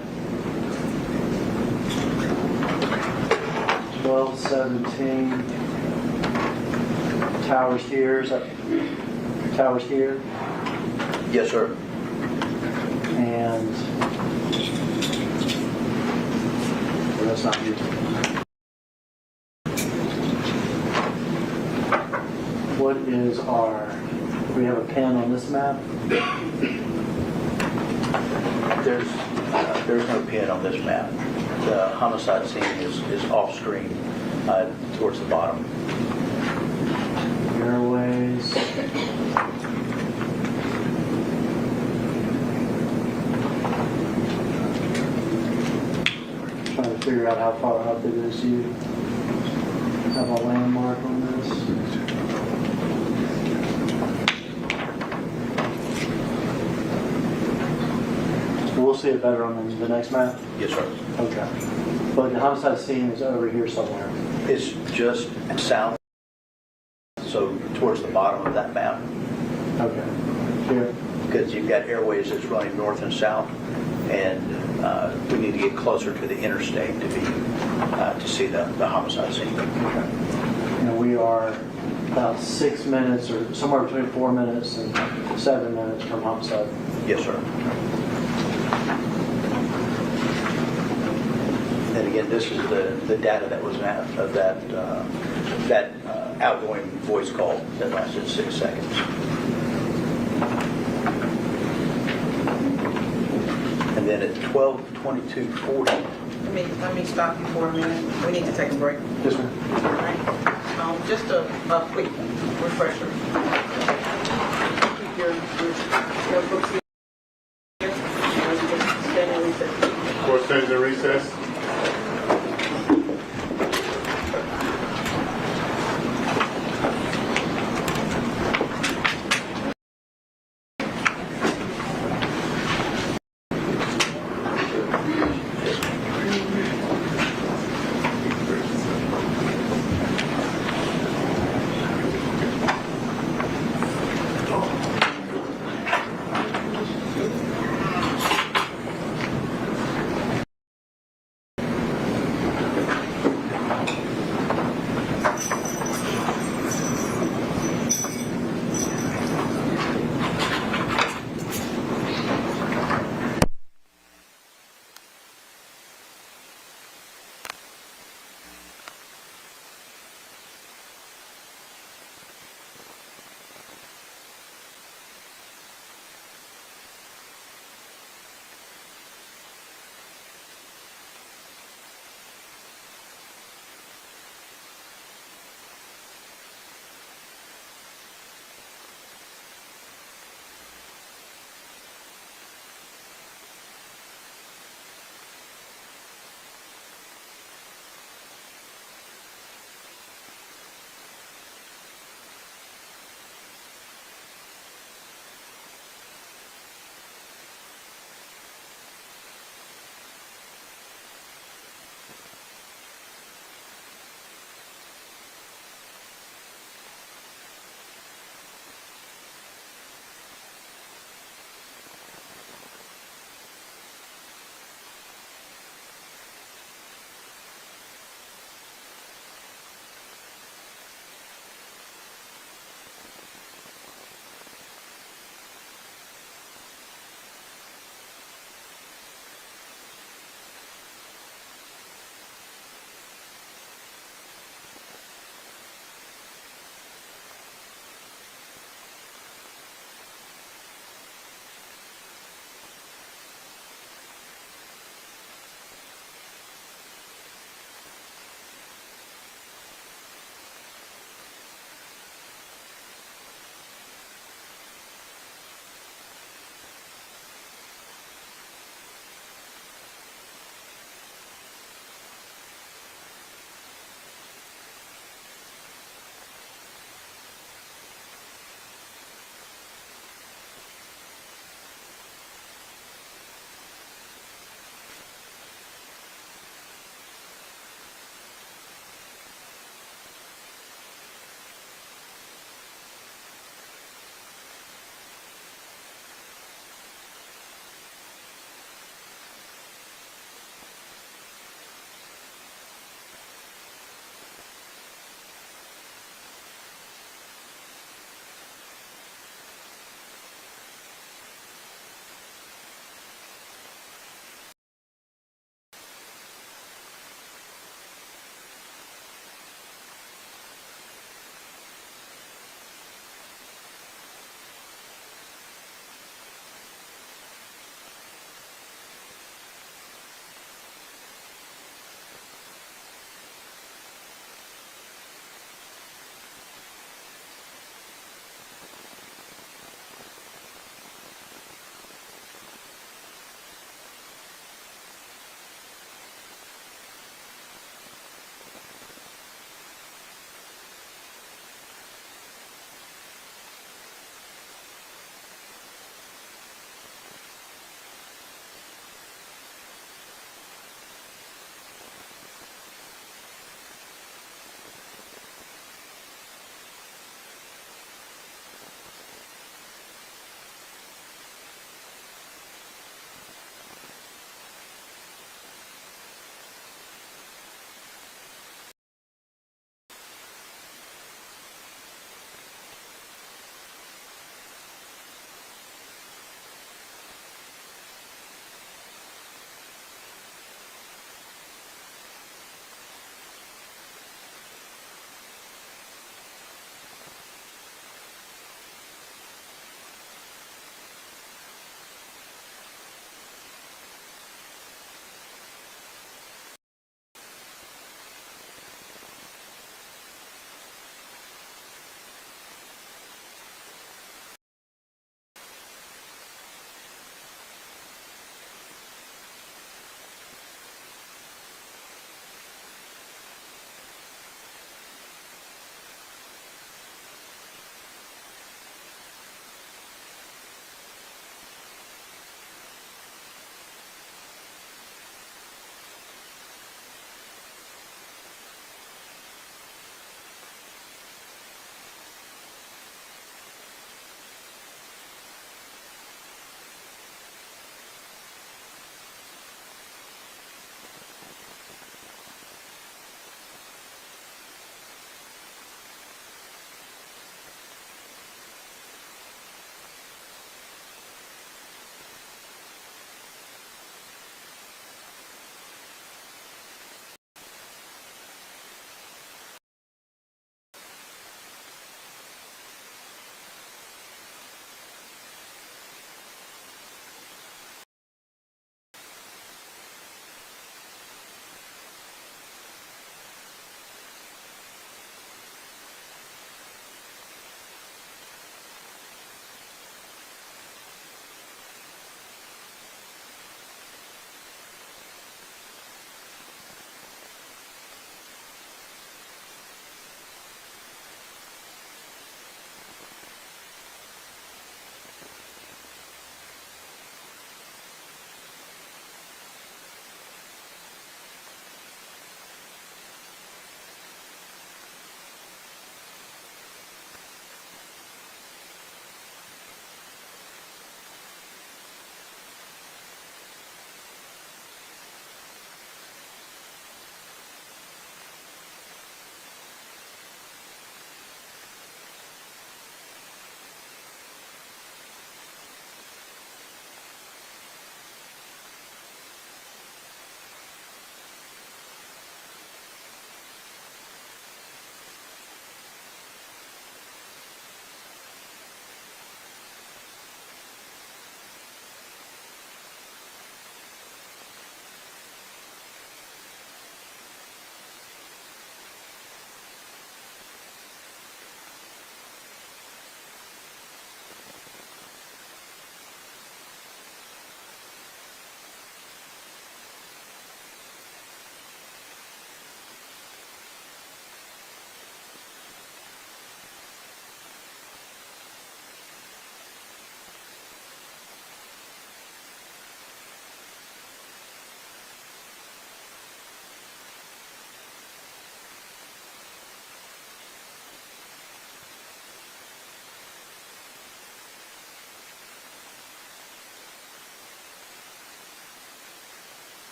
12:17. Towers here. Is that towers here? Yes, sir. And well, that's not you. What is our? Do we have a pin on this map? There's no pin on this map. The homicide scene is off screen towards the bottom. Airways. Trying to figure out how far up it is. You have a landmark on this? we'll see it better on the next map? Yes, sir. Okay. But the homicide scene is over here somewhere. It's just south, so towards the bottom of that map, Okay. Here. because you've got airways that's running north and south, and we need to get closer to the interstate to see the homicide scene. Okay. And we are about 6 minutes or somewhere between 4 minutes and 7 minutes from homicide. Yes, sir. And again, this is the data that was of that outgoing voice call that lasted 6 seconds. And then at 12:22:40. Let me stop you for a minute. We need to take a break. Yes, ma'am. All right. Just a quick refresher. Keep your books here. Stand in recess. Court stands in recess.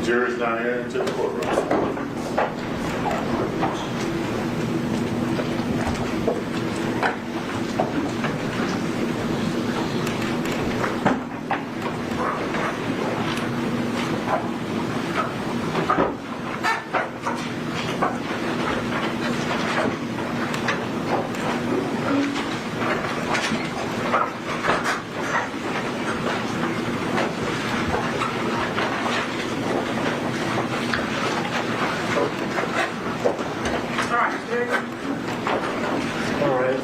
Jurors now enter into the courtroom. All right,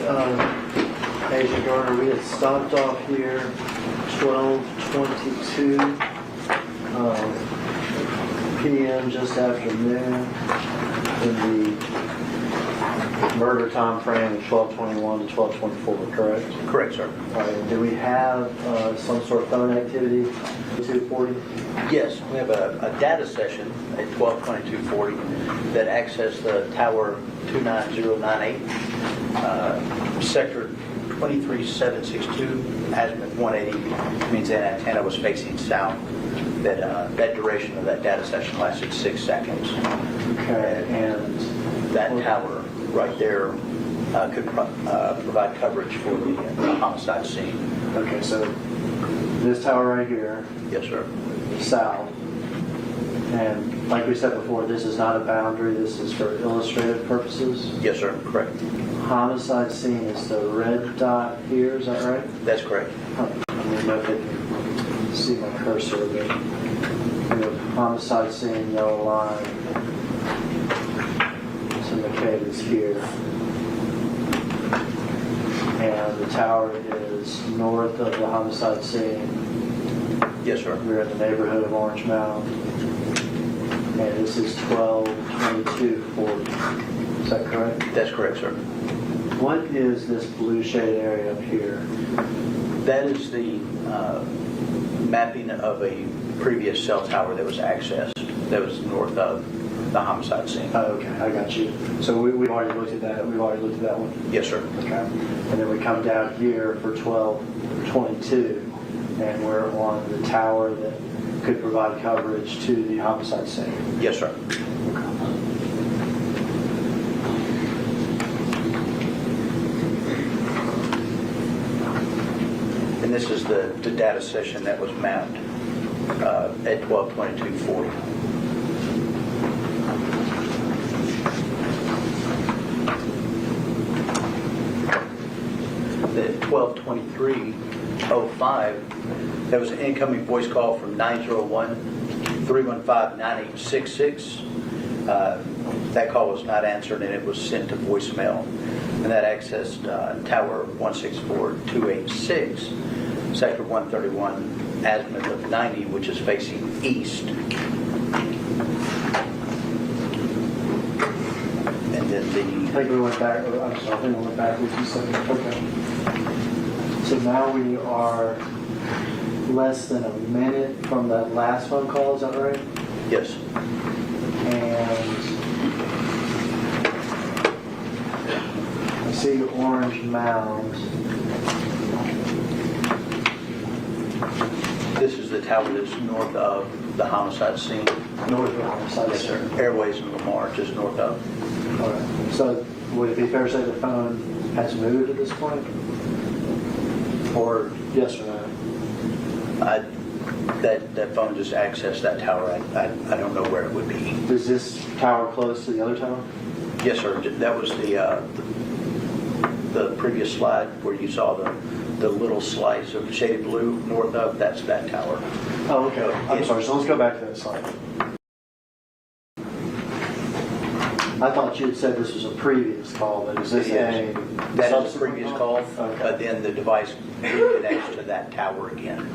Agent Garner, we had stopped off here 12:22 p.m. just after noon in the murder time frame of 12:21 to 12:24, correct? Correct, sir. All right, do we have some sort of phone activity, 240? Yes, we have a data session at 12:22:40 that accessed the tower 29098, sector 23762, azimuth 180, means that antenna was facing south. That duration of that data session lasted 6 seconds. Okay, and That tower right there could provide coverage for the homicide scene. okay, so this tower right here, Yes, sir. south, and like we said before, this is not a boundary, this is for illustrative purposes. Yes, sir. Correct. Homicide scene is the red dot here, is that right? That's correct. I don't know if they can see my cursor, but we have homicide scene, yellow line. So McCabe is here. And the tower is north of the homicide scene. Yes, sir. We're in the neighborhood of Orange Mound. And this is 12:22:40. Is that correct? That's correct, sir. What is this blue shaded area up here? That is the mapping of a previous cell tower that was accessed, that was north of the homicide scene. Oh, okay, I got you. So we've already looked at that. We've already looked at that one. Yes, sir. Okay. And then we come down here for 12:22, and we're on the tower that could provide coverage to the homicide scene. Yes, sir. And this is the data session that was mapped at 12:22:40. At 12:23:05, there was an incoming voice call from 901-315-9866. That call was not answered and it was sent to voicemail. And that accessed tower 164286, sector 131, azimuth of 90, which is facing east. And then I think we went back. I'm sorry, I think we went backwards a second. Okay. So now we are less than a minute from that last phone call. Is that right? yes, And I see Orange Mound. this is the tower that's north of the homicide scene. North of the homicide Yes, sir. scene. Airways and Lamar, just north of. All right. So would it be fair to say the phone has moved at this point? Or yes or no? That phone just accessed that tower. I don't know where it would be. Is this tower close to the other tower? Yes, sir. That was the previous slide where you saw the little slice of shaded blue north of. That's that tower. Oh, okay. I'm sorry. So let's go back to that slide. I thought you had said this was a previous call, but is this That is a subsequent previous call, Okay. but then the device reconnects to that tower again.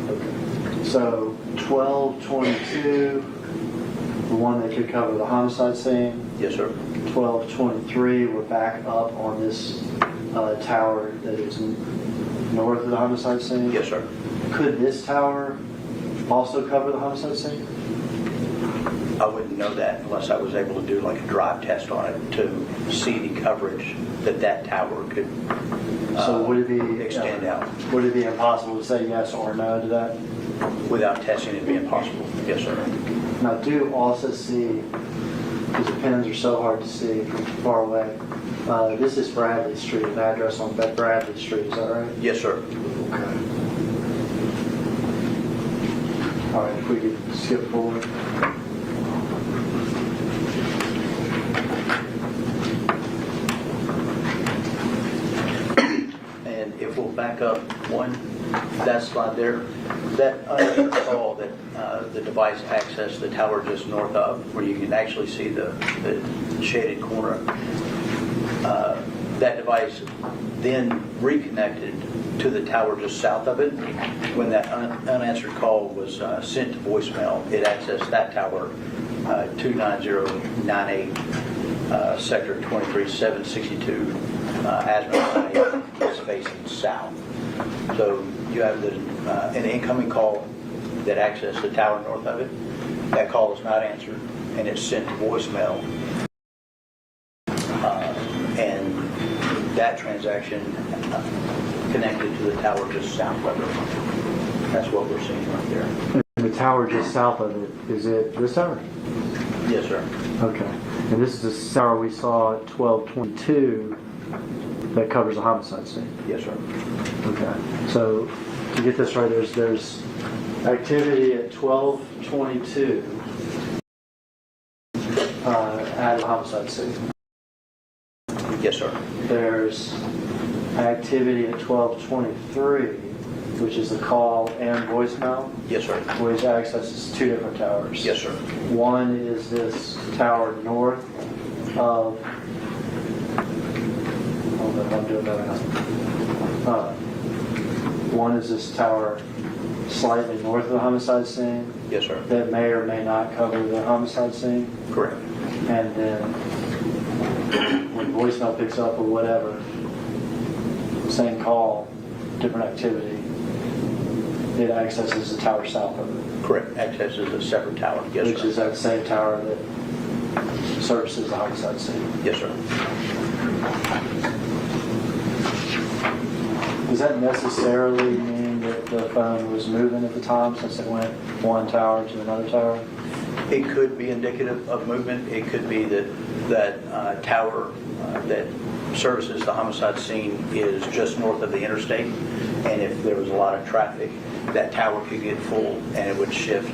Okay. So 12:22, the one that could cover the homicide scene. Yes, sir. 12:23, we're back up on this tower that is north of the homicide scene. Yes, sir. Could this tower also cover the homicide scene? I wouldn't know that unless I was able to do like a drive test on it to see the coverage that tower could So would it be extend out. Would it be impossible to say yes or no to that? without testing it being possible. Yes, sir. Now, do also see, because the pins are so hard to see from far away, this is Bradley Street, an address on Bradley Street, is that right? Yes, sir. Okay. All right, if we could skip forward. And if we'll back up one, that slide there, that unanswered call that the device accessed the tower just north of, where you can actually see the shaded corner, that device then reconnected to the tower just south of it. When that unanswered call was sent to voicemail, it accessed that tower, 29098, sector 23762, azimuth is facing south. So you have an incoming call that accessed the tower north of it. That call is not answered, and it's sent to voicemail. And that transaction connected to the tower just south of it. That's what we're seeing right there. And the tower just south of it, is it this tower? Yes, sir. Okay. And this is the tower we saw at 1222 that covers the homicide scene? Yes, sir. Okay. So to get this right, there's activity at 1222 at the homicide scene. Yes, sir. There's activity at 1223, which is the call and voicemail, Yes, sir. which accesses two different towers. Yes, sir. One is this tower north of. Hold on, I'm doing that now. One is this tower slightly north of the homicide scene Yes, sir. that may or may not cover the homicide scene. Correct. And then when voicemail picks up or whatever, same call, different activity, it accesses the tower south of it. Correct. Access is a separate tower. Yes, Which sir. is that same tower that services the homicide scene. Yes, sir. Does that necessarily mean that the phone was moving at the time since it went one tower to another tower? It could be indicative of movement. It could be that tower that services the homicide scene is just north of the interstate, and if there was a lot of traffic, that tower could get full and it would shift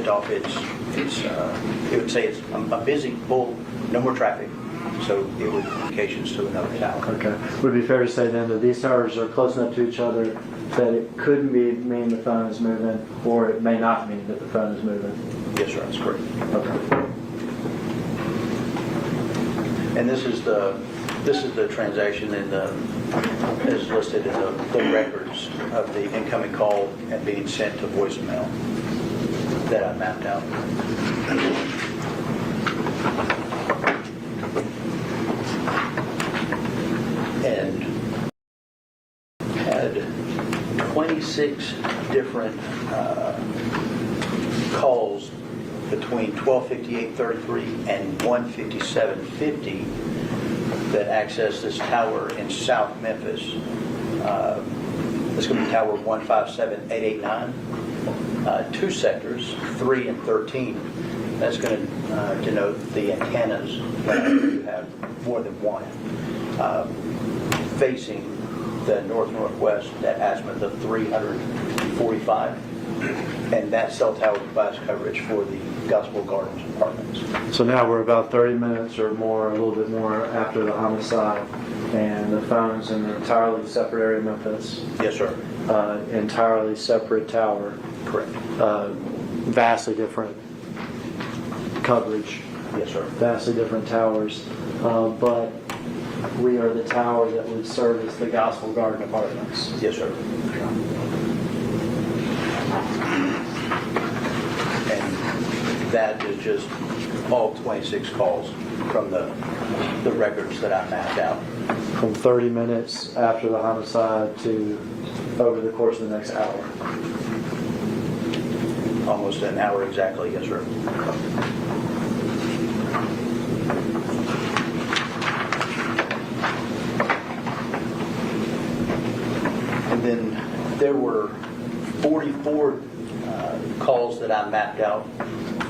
off its it would say it's a busy, full, no more traffic, so it would communications to another tower. Okay. Would it be fair to say then that these towers are close enough to each other that it could mean the phone is moving, or it may not mean that the phone is moving? Yes, sir, that's correct. Okay. And this is the transaction is listed in the records of the incoming call and being sent to voicemail that I mapped out. And had 26 different calls between 12:58:33 and 1:57:50 that access this tower in South Memphis. It's going to be tower 157889. Two sectors, 3 and 13. That's going to denote the antennas. You have more than one. Facing the north-northwest at azimuth of 345. And that cell tower provides coverage for the Gospel Gardens apartments. So now we're about 30 minutes or more, a little bit more after the homicide, and the phone's in an entirely separate area of Memphis. Yes, sir. Entirely separate tower. Correct. Vastly different coverage. Yes, sir. Vastly different towers. But we are the tower that would service the Gospel Garden apartments. Yes, sir. And that is just all 26 calls from the records that I mapped out. From 30 minutes after the homicide to over the course of the next hour. Almost an hour exactly, yes, sir. And then there were 44 calls that I mapped out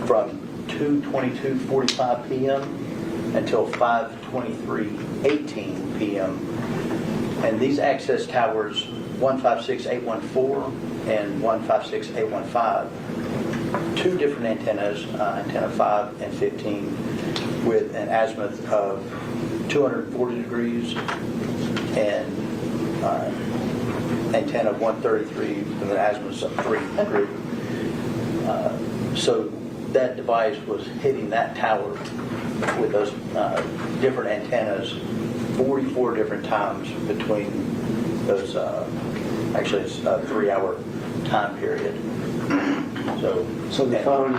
from 2:22:45 p.m. until 5:23:18 p.m. And these access towers, 156814 and 156815, two different antennas, antenna 5 and 15, with an azimuth of 240 degrees, and antenna 133 with an azimuth of 300. So that device was hitting that tower with those different antennas 44 different times between those, actually it's a 3-hour time period. So the phone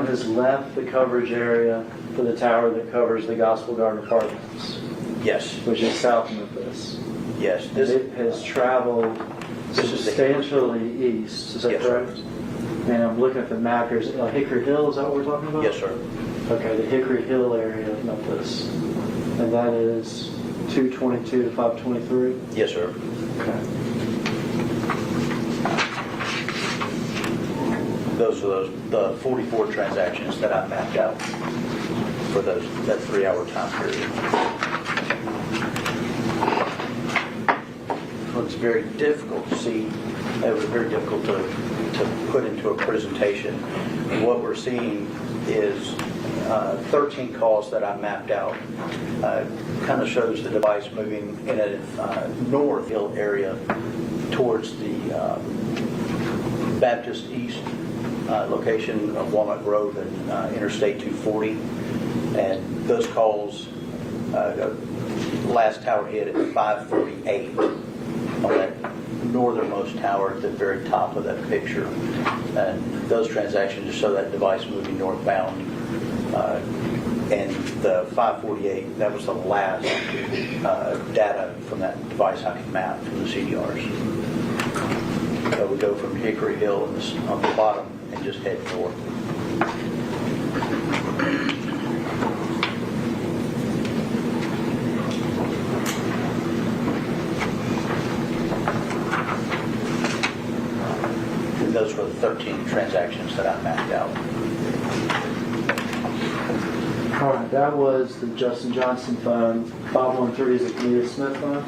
has left the coverage area for the tower that covers the Gospel Garden Apartments, yes, which is south Memphis. yes. It has traveled This is the substantially east, is that Yes, correct? And I'm looking at the map here. Is it, Hickory Hill, is that what we're talking about? Yes, sir. Okay, the Hickory Hill area of Memphis. And that is 222 to 523? Yes, sir. Okay. Those are the 44 transactions that I mapped out for that 3-hour time period. Well, it's very difficult to see. It was very difficult to put into a presentation. What we're seeing is 13 calls that I mapped out. Kind of shows the device moving in a north hill area towards the Baptist East location of Walnut Grove and Interstate 240. And those calls, last tower hit at 5:48 on that northernmost tower at the very top of that picture. And those transactions just show that device moving northbound. And the 5:48, that was the last data from that device I could map from the CDRs. So we go from Hickory Hill on the bottom and just head north. And those were the 13 transactions that I mapped out. All right, that was the Justin Johnson phone. 513 is the Cornelia Smith phone?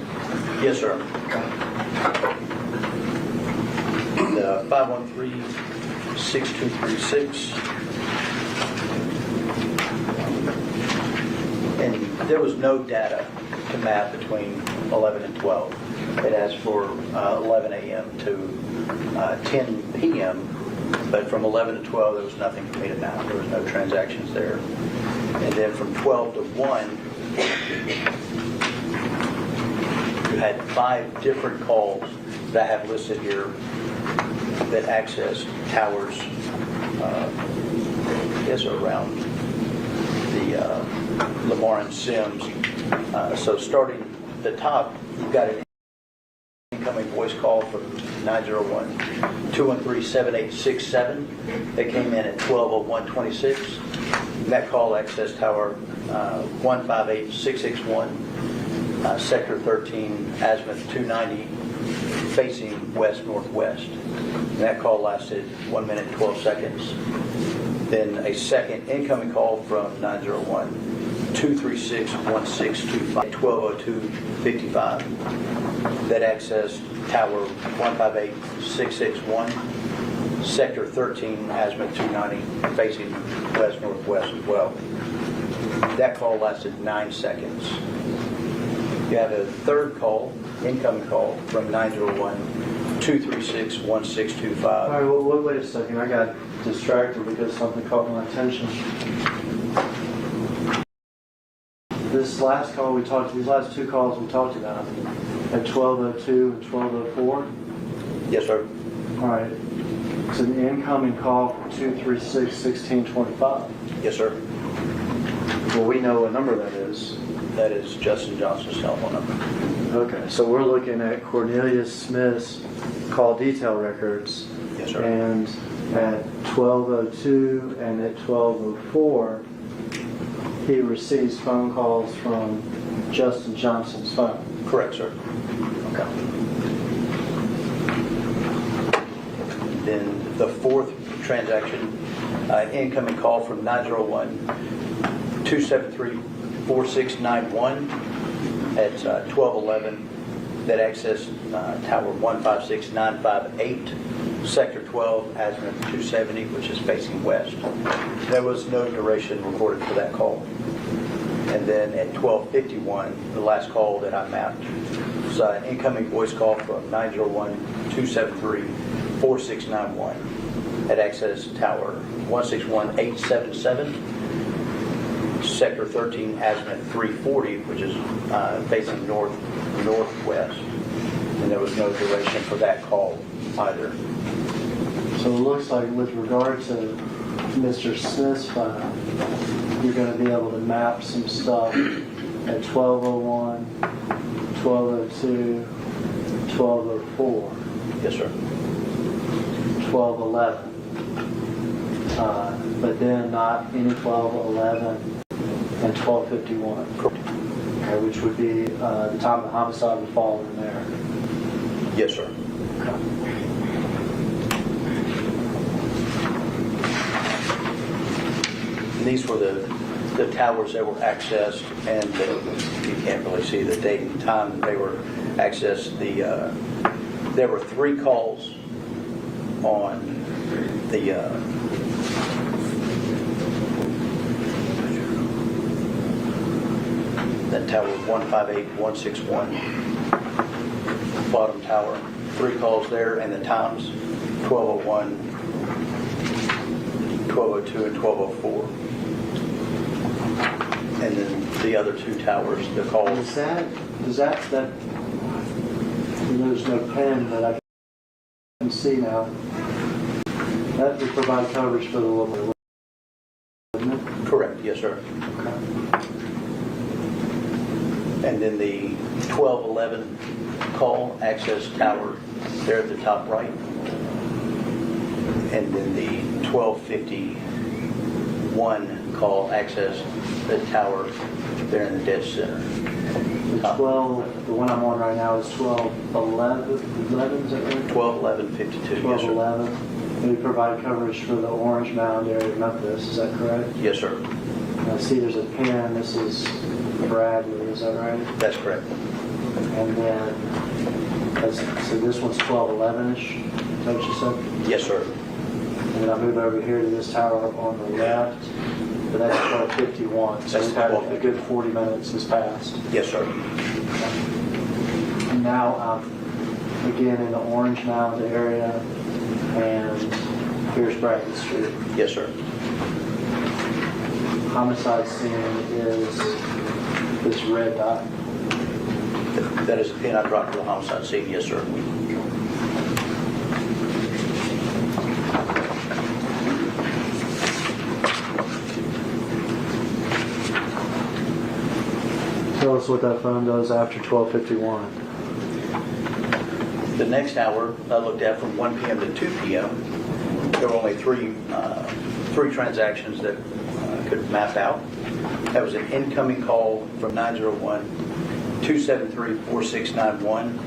Yes, sir. The 513-6236. And there was no data to map between 11 and 12. It asked for 11 a.m. to 10 p.m., but from 11 to 12 there was nothing for me to map. There was no transactions there. And then from 12 to 1, you had 5 different calls that I have listed here that access towers, I guess around the Lamar and Sims. So starting at the top, you've got an incoming voice call from 901-213-7867 that came in at 12:01:26. That call accessed tower 158661, sector 13, azimuth 290, facing west-northwest. And that call lasted 1 minute 12 seconds. Then a second incoming call from 901-236-1625, 12:02:55. That accessed tower 158661, sector 13, azimuth 290, facing west-northwest as well. That call lasted 9 seconds. You have a third call, incoming call from 901-236-1625. All right, well, wait a second. I got distracted because something caught my attention. This last call we talked, these last 2 calls we talked about at 12:02 and 12:04. Yes, sir. All right. It's an incoming call from 236-1625. Yes, sir. Well, we know what number that is. That is Justin Johnson's cell phone number. Okay, so we're looking at Cornelia Smith's call detail records. Yes, sir. And at 12:02 and at 12:04, he receives phone calls from Justin Johnson's phone. Correct, sir. Okay. And then the fourth transaction, incoming call from 901-273-4691 at 1211 that accessed tower 156958, sector 12, azimuth 270, which is facing west. There was no duration recorded for that call. And then at 12:51, the last call that I mapped was an incoming voice call from 901-273-4691 at access tower 161877, sector 13, azimuth 340, which is facing northwest. And there was no duration for that call either. So it looks like with regard to Mr. Smith's file, you're going to be able to map some stuff at 1201, 1202, 1204, Yes, sir. 1211. But then not any 1211 and 1251. Okay, which would be the time the homicide would fall in there. Yes, sir. And these were the towers that were accessed, and you can't really see the date and time that they were accessed. There were 3 calls on the that tower 158161, bottom tower. 3 calls there, and the times 1201, 1202, and 1204. And then the other 2 towers, the calls. Does that, there's no pen that I can see now. That would provide coverage for the local, wouldn't it? Correct, yes, sir. Okay. And then the 1211 call, access tower there at the top right. And then the 1251 call, access the tower there in the dead center. The 12, the one I'm on right now is 1211, is that right? 121152, yes, sir. 1211. We provide coverage for the Orange Mound area of Memphis, is that correct? Yes, sir. I see there's a pen, this is Bradley, is that right? That's correct. And then, so this one's 1211-ish, is that what you said? Yes, sir. And then I move over here to this tower on the left, but that's 1251. So That's we've had a 1251. good 40 minutes has passed. Yes, sir. And now I'm again in the Orange Mound area, and here's Bradley Street. Yes, sir. Homicide scene is this red dot. That is a pin I dropped to the homicide scene, yes, sir. Tell us what that phone does after 1251. The next hour I looked at from 1 p.m. to 2 p.m. There were only three transactions that could map out. That was an incoming call from 901-273-4691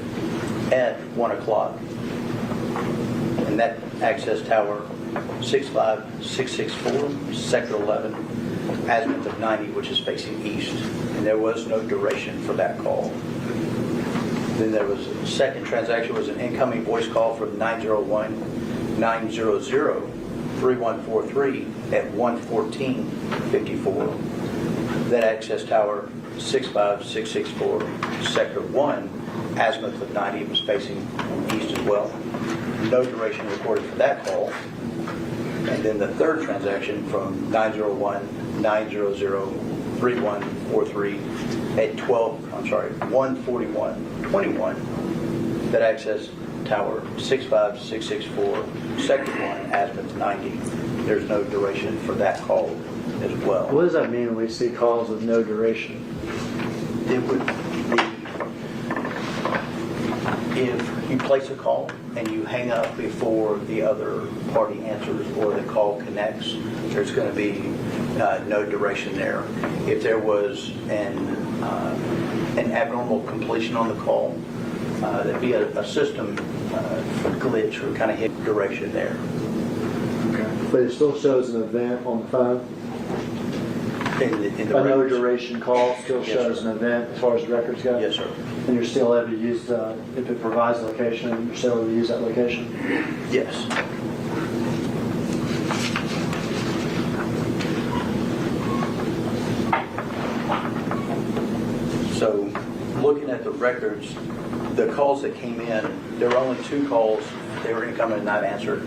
at 1 o'clock. And that access tower 65664, sector 11, azimuth of 90, which is facing east. And there was no duration for that call. Then there was a second transaction, was an incoming voice call from 901-900-3143 at 1:14:54. That access tower 65664, sector 1, azimuth of 90, was facing east as well. No duration recorded for that call. And then the third transaction from 901-900-3143 at 1:41:21. That access tower 65664, sector 1, azimuth 90. There's no duration for that call as well. What does that mean when we see calls with no duration? It would be if you place a call and you hang up before the other party answers or the call connects, there's going to be no duration there. If there was an abnormal completion on the call, there'd be a system glitch or kind of hit duration there. But it still shows an event on the phone. In the A no records. duration call still Yes, shows sir. an event as far as records go? Yes, sir. And you're still able to use, if it provides location, you're still able to use that location? Yes. So, looking at the records, the calls that came in, there were only 2 calls. They were incoming and not answered,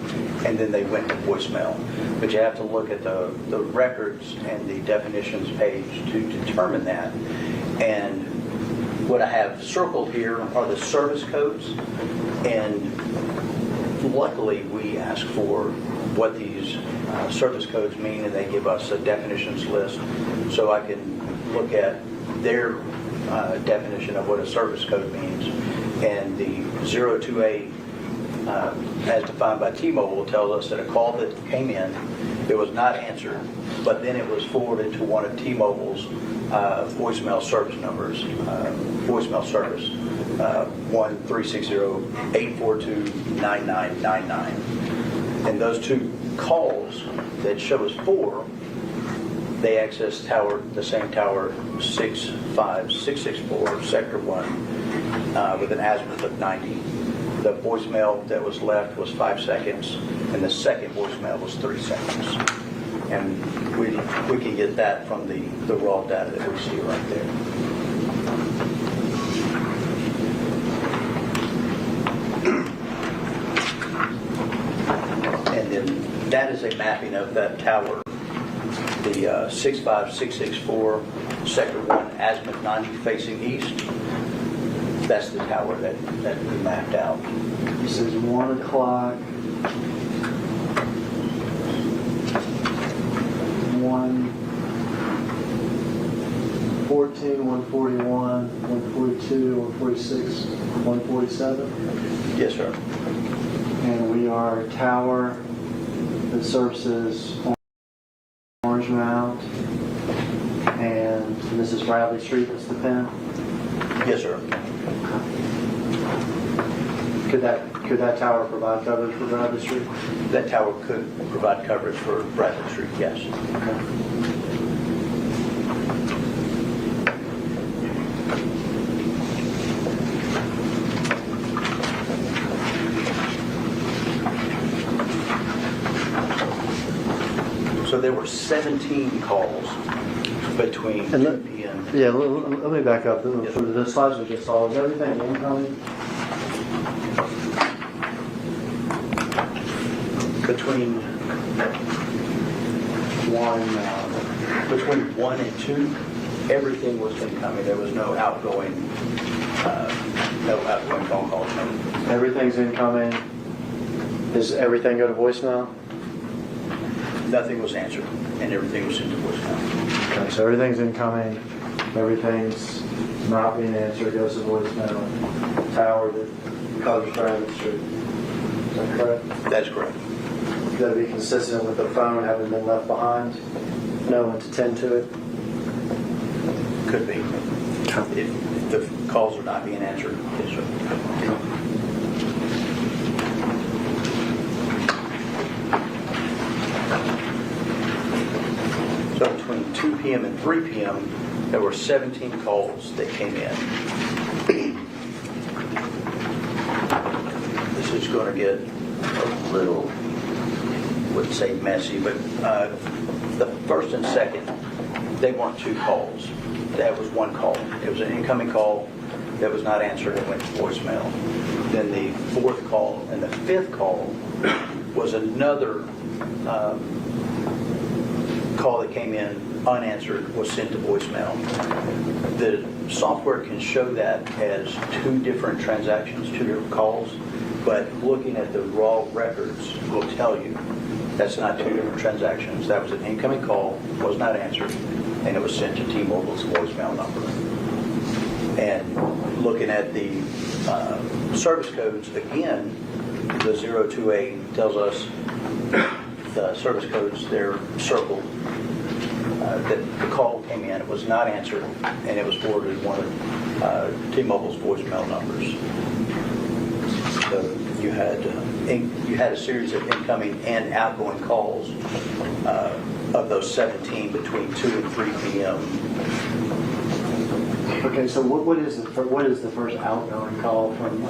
and then they went to voicemail. But you have to look at the records and the definitions page to determine that. And what I have circled here are the service codes, and luckily we ask for what these service codes mean, and they give us a definitions list, so I can look at their definition of what a service code means. And the 028, as defined by T-Mobile, tells us that a call that came in, it was not answered, but then it was forwarded to one of T-Mobile's voicemail service numbers, voicemail service, 1-360-842-9999. And those 2 calls that show us 4, they access the same tower 65664, Sector 1, with an azimuth of 90. The voicemail that was left was 5 seconds, and the second voicemail was 3 seconds. And we can get that from the raw data that we see right there. And then that is a mapping of that tower, the 65664, Sector 1, azimuth 90 facing east. That's the tower that we mapped out. This is 1 o'clock. 1:14, 1:41, 1:42, 1:46, 1:47. Yes, sir. And we are a tower that services Orange Mount. And this is Bradley Street, that's the pin. Yes, sir. Could that tower provide coverage for Bradley Street? That tower could provide coverage for Bradley Street, yes. So there were 17 calls between 2 p.m. Yeah, let me back up. For the slides we just saw, is everything incoming? Between 1 and 2, everything was incoming. There was no outgoing phone calls. Everything's incoming. Does everything go to voicemail? Nothing was answered, and everything was sent to voicemail. Okay, so everything's incoming. Everything's not being answered, goes to voicemail. Tower that covers Bradley Street. Is that correct? That's correct. That'd be consistent with the phone having been left behind. No one to tend to it. Could be. If the calls are not being answered, yes, sir. So between 2 p.m. and 3 p.m., there were 17 calls that came in. This is going to get a little, wouldn't say messy, but the first and second, they weren't 2 calls. That was 1 call. It was an incoming call that was not answered and went to voicemail. Then the 4th call and the 5th call was another call that came in unanswered, was sent to voicemail. The software can show that as 2 different transactions, 2 different calls, but looking at the raw records will tell you that's not 2 different transactions. That was an incoming call, was not answered, and it was sent to T-Mobile's voicemail number. And looking at the service codes, again, the 028 tells us the service codes, they're circled. That the call came in, it was not answered, and it was forwarded to one of T-Mobile's voicemail numbers. The you had a series of incoming and outgoing calls of those 17 between 2 and 3 p.m. Okay, so what is the first outgoing call from?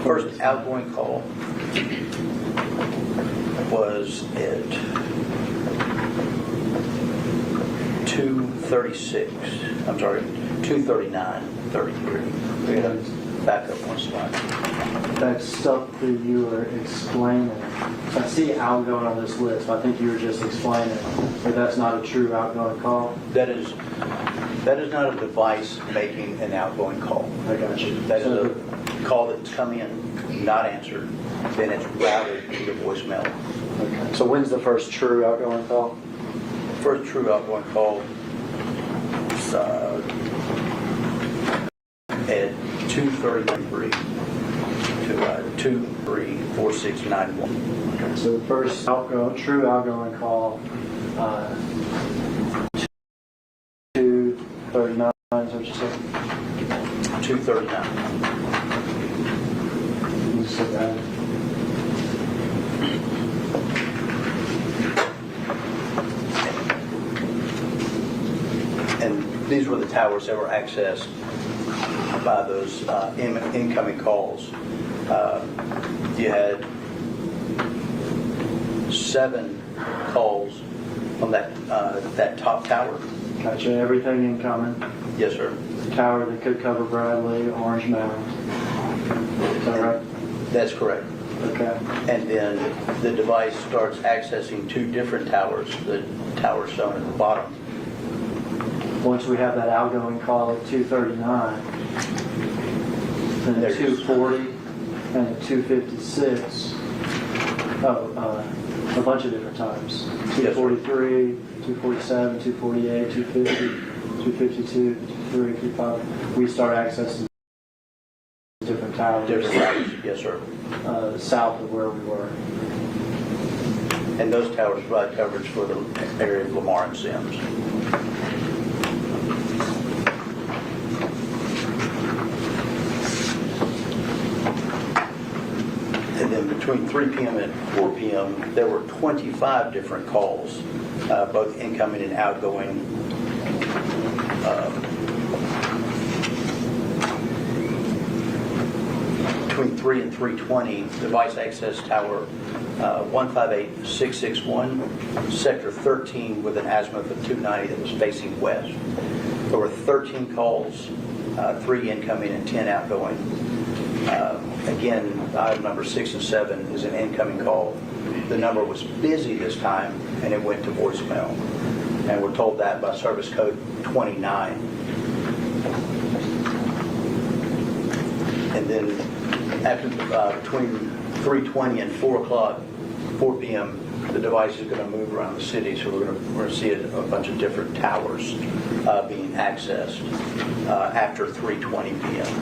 First outgoing call was at 2:36. I'm sorry, 2:39:33. We got to back up one slide. That stuff that you were explaining, I see outgoing on this list, but I think you were just explaining that that's not a true outgoing call. That is not a device making an outgoing call. I got you. That is a call that's come in, not answered, then it's routed to the voicemail. Okay. So when's the first true outgoing call? First true outgoing call was at 2:33 to 234691. Okay. So the first true outgoing call, 2:39 is what you said? 2:39. You said that. And these were the towers that were accessed by those incoming calls. You had 7 calls on that top tower. Gotcha. Everything incoming. Yes, sir. Tower that could cover Bradley, Orange Mound. Is that right? That's correct. Okay. And then the device starts accessing 2 different towers, the tower shown at the bottom. Once we have that outgoing call at 2:39, then at 2:40 and at 2:56, a bunch of different times. 2:43, 2:47, 2:48, 2:50, 2:52, 2:53, 2:55. We start accessing different towers. Different towers, yes, sir. South of where we were. And those towers provide coverage for the area of Lamar and Sims. And then between 3 p.m. and 4 p.m., there were 25 different calls, both incoming and outgoing. Between 3 and 3:20, device access tower 158661, sector 13 with an azimuth of 290 that was facing west. There were 13 calls, 3 incoming and 10 outgoing. Again, item number 6 and 7 is an incoming call. The number was busy this time, and it went to voicemail. And we're told that by service code 29. And then after between 3:20 and 4 p.m., the device is going to move around the city, so we're going to see a bunch of different towers being accessed after 3:20 p.m.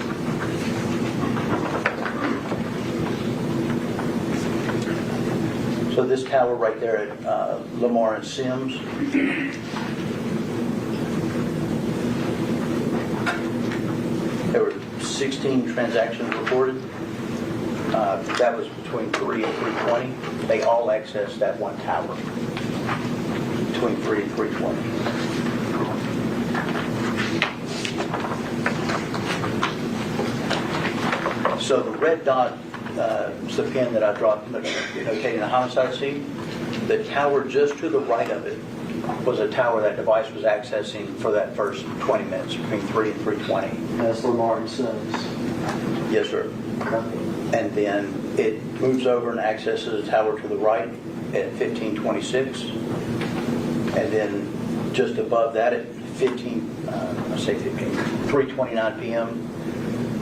So this tower right there at Lamar and Sims, there were 16 transactions reported. That was between 3 and 3:20. They all accessed that one tower between 3 and 3:20. So the red dot is the pin that I dropped notating the homicide scene. The tower just to the right of it was a tower that device was accessing for that first 20 minutes between 3 and 3:20. That's Lamar and Sims. Yes, sir. Okay. And then it moves over and accesses a tower to the right at 1526. And then just above that at 3:29 p.m.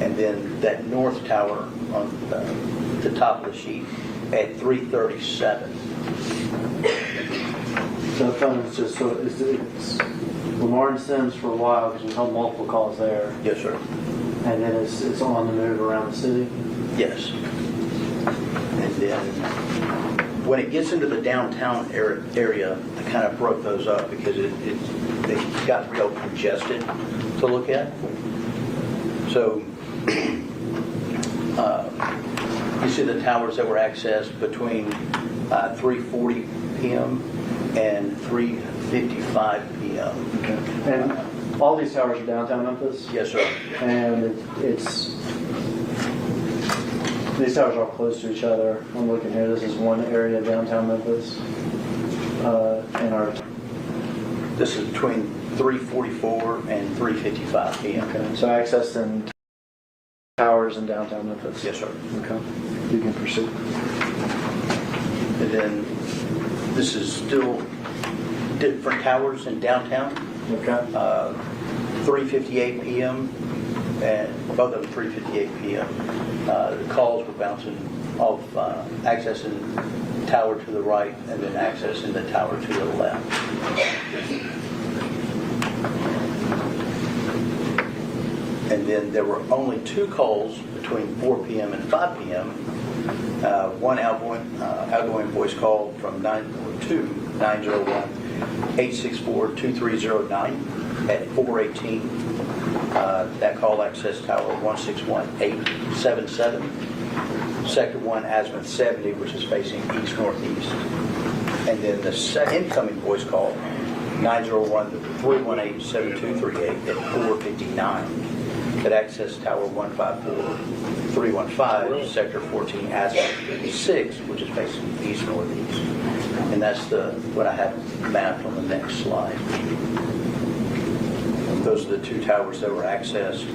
And then that north tower on the top of the sheet at 3:37. So the phone is just it's Lamar and Sims for a while because we held multiple calls there, Yes, sir. and then it's on the move around the city. Yes. And then when it gets into the downtown area, I kind of broke those up because it got real congested to look at. So You see the towers that were accessed between 3:40 p.m. and 3:55 p.m. Okay. And all these towers are downtown Memphis? Yes, sir. And these towers are all close to each other. I'm looking here. This is one area of downtown Memphis. This is between 3:44 and 3:55 p.m. Okay. So accessing towers in downtown Memphis? Yes, sir. Okay. You can proceed. And then this is still different towers in downtown. Okay. 3:58 p.m. and both of them 3:58 p.m. The calls were bouncing off, accessing the tower to the right and then accessing the tower to the left. And then there were only 2 calls between 4 p.m. and 5 p.m. One outgoing voice call from 902-901-864-2309 at 4:18. That call accessed tower 161877. Sector 1 azimuth 70, which is facing east-northeast. And then the incoming voice call 901-318-7238 at 4:59. That access tower 154315, sector 14, azimuth 56, which is facing east-northeast. And that's what I have mapped on the next slide. Those are the 2 towers that were accessed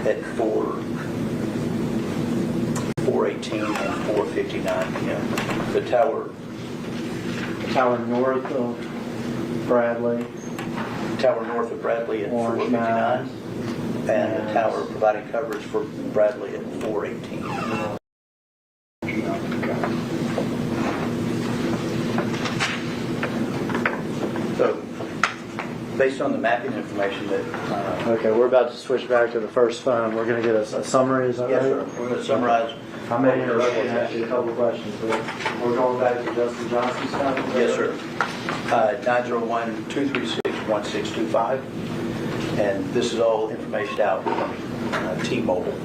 at 4:18 and 4:59 p.m. The tower Tower north of Bradley. north of Bradley at Orange 4:59. And the tower providing coverage for Bradley at 4:18. So, based on the mapping information that... Okay, we're about to switch back to the first phone. We're going to get a summary, is that yes, right? sir. We're going to summarize... I may interrupt you and ask you a couple of questions, but we're going back to Justin Johnson's time? Yes, sir. 901-236-1625. And this is all information out from T-Mobile.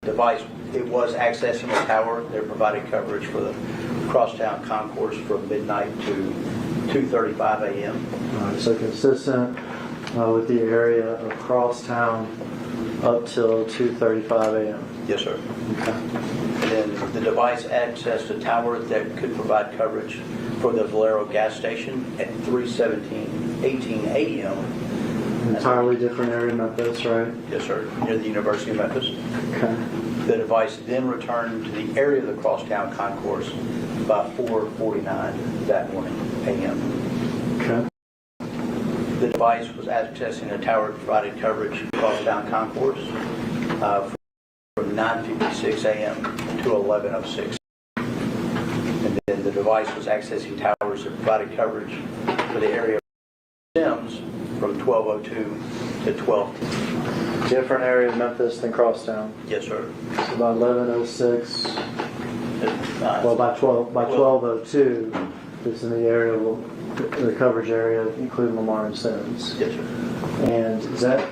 Device, it was accessing the tower. They're providing coverage for the crosstown concourse from midnight to 2:35 a.m. So consistent with the area of crosstown up till 2:35 a.m. Yes, sir. Okay. And then the device accessed a tower that could provide coverage for the Valero gas station at 3:18 a.m. Entirely different area of Memphis, right? Yes, sir, near the University of Memphis. Okay. The device then returned to the area of the crosstown concourse by 4:49 that morning a.m. Okay. The device was accessing a tower that provided coverage crosstown concourse from 9:56 a.m. to 11:06. And then the device was accessing towers that provided coverage for the area of Sims from 12:02 to 12. Different area of Memphis than crosstown. Yes, sir. So by 11:06, well, by 12:02, it's in the area of the coverage area, including Lamar and Sims. Yes, sir. And is that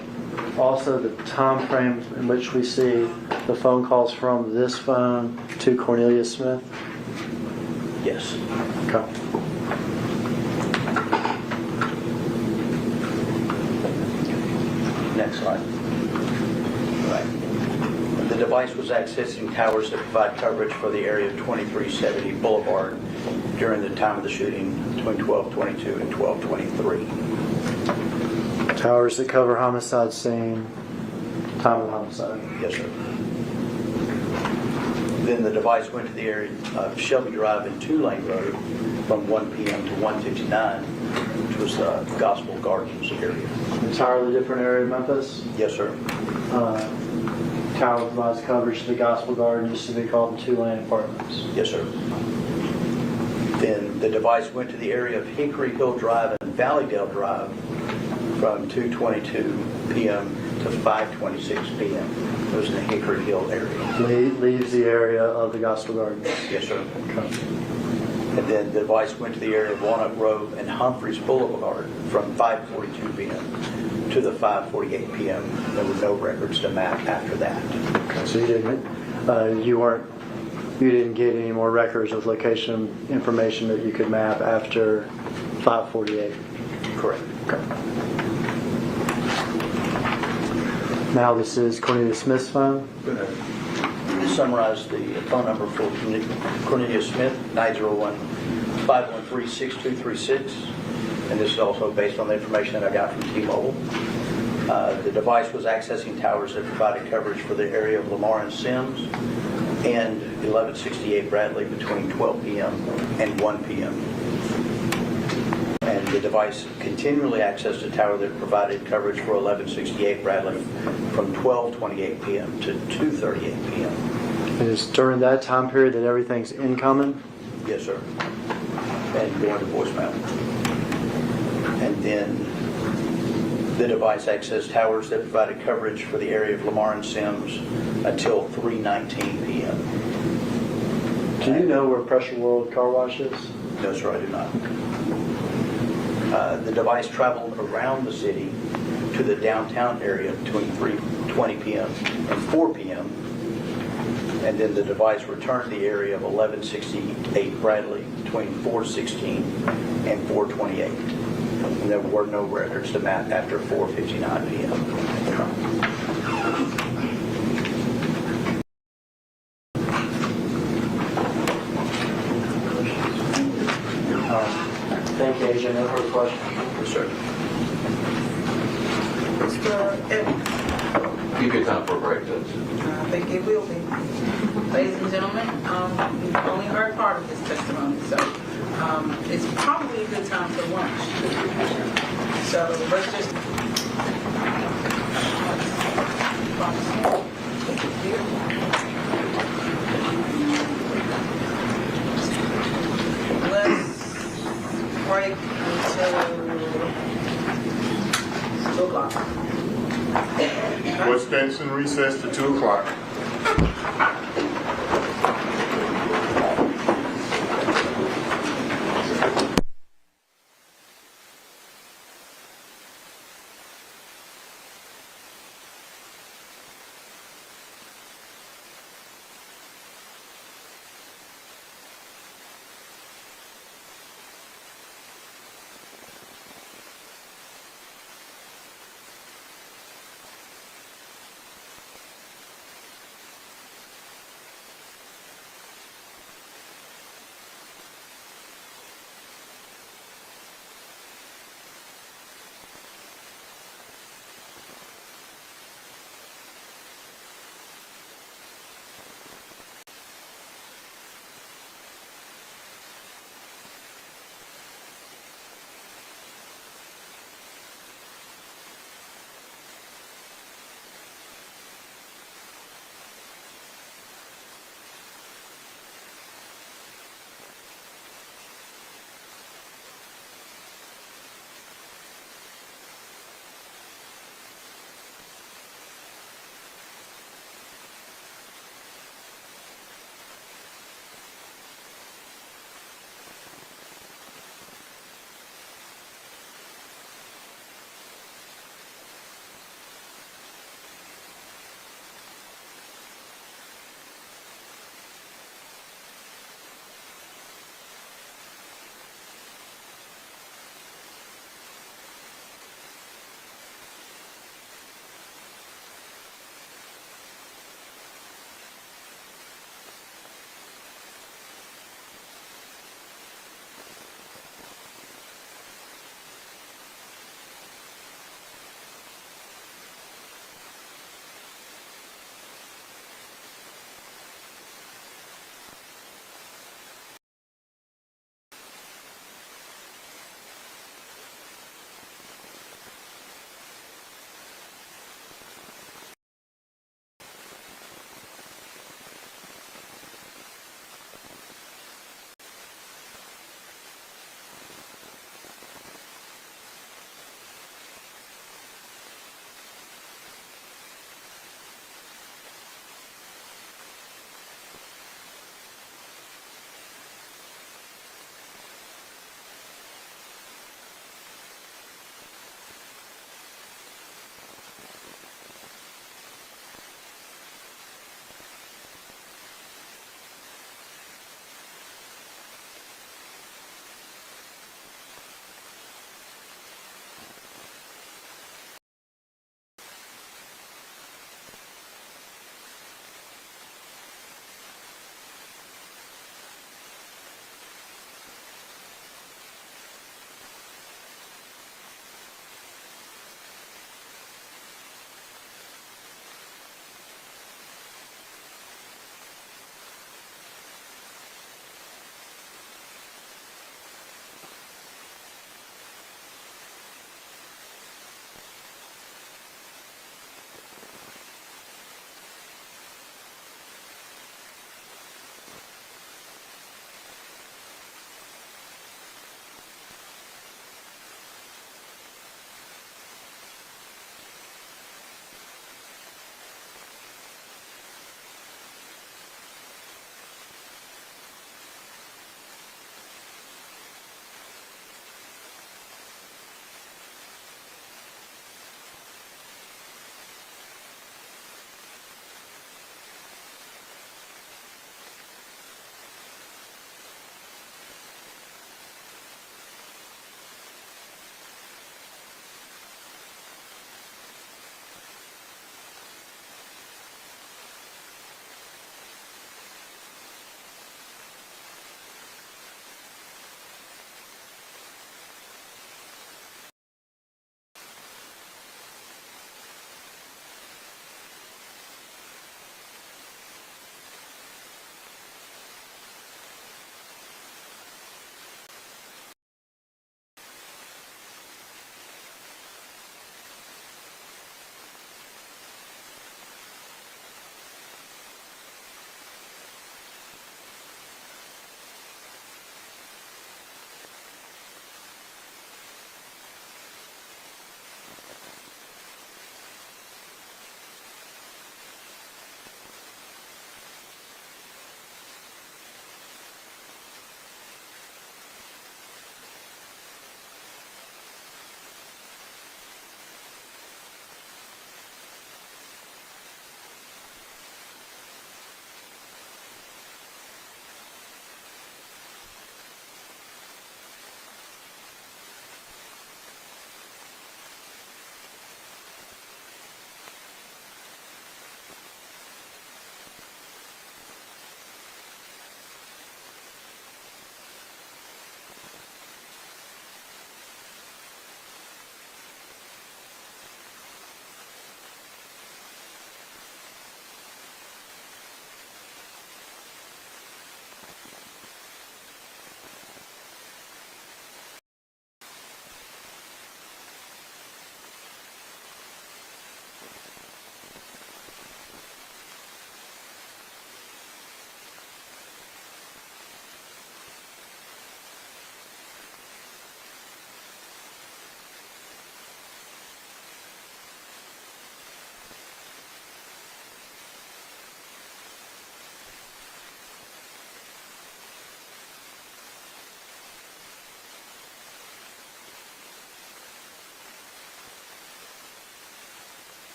also the time frame in which we see the phone calls from this phone to Cornelius Smith? Yes. Okay. Next slide. Right. The device was accessing towers that provide coverage for the area of 2370 Boulevard during the time of the shooting between 12:22 and 12:23. Towers that cover homicide scene, time of homicide. Yes, sir. Then the device went to the area of Shelby Drive and Tulane Road from 1 p.m. to 1:59, which was the Gospel Gardens area. Entirely different area of Memphis. Yes, sir. Tower provides coverage to the Gospel Garden, used to be called the Tulane Apartments. Yes, sir. Then the device went to the area of Hickory Hill Drive and Valleydale Drive from 2:22 p.m. to 5:26 p.m. It was in the Hickory Hill area. Leaves the area of the Gospel Garden. Yes, sir. Okay. And then the device went to the area of Walnut Grove and Humphreys Boulevard from 5:42 p.m. to the 5:48 p.m. There were no records to map after that. So you didn't get any more records with location information that you could map after 5:48. Correct. Now this is Cornelius Smith's phone. I'm going to summarize the phone number for Cornelius Smith, 901-513-6236. And this is also based on the information that I got from T-Mobile. The device was accessing towers that provided coverage for the area of Lamar and Sims and 1168 Bradley between 12 p.m. and 1 p.m. And the device continually accessed a tower that provided coverage for 1168 Bradley from 12:28 p.m. to 2:38 p.m. And it's during that time period that everything's incoming? Yes, sir. And going to voicemail. And then the device accessed towers that provided coverage for the area of Lamar and Sims until 3:19 p.m. Do you know where Pressure World Car Wash is? No, sir, I do not. The device traveled around the city to the downtown area between 3:20 p.m. and 4 p.m. And then the device returned to the area of 1168 Bradley between 4:16 and 4:28. And there were no records to map after 4:59 p.m. Thank you, Agent. No further questions. Yes, sir. Mr. Evans? You get time for a break, Judge. I think it will be. Ladies and gentlemen, we've only heard part of this testimony, so it's probably a good time for lunch. So let's just... Let's break until 2 o'clock. Court stands in recess to 2 o'clock.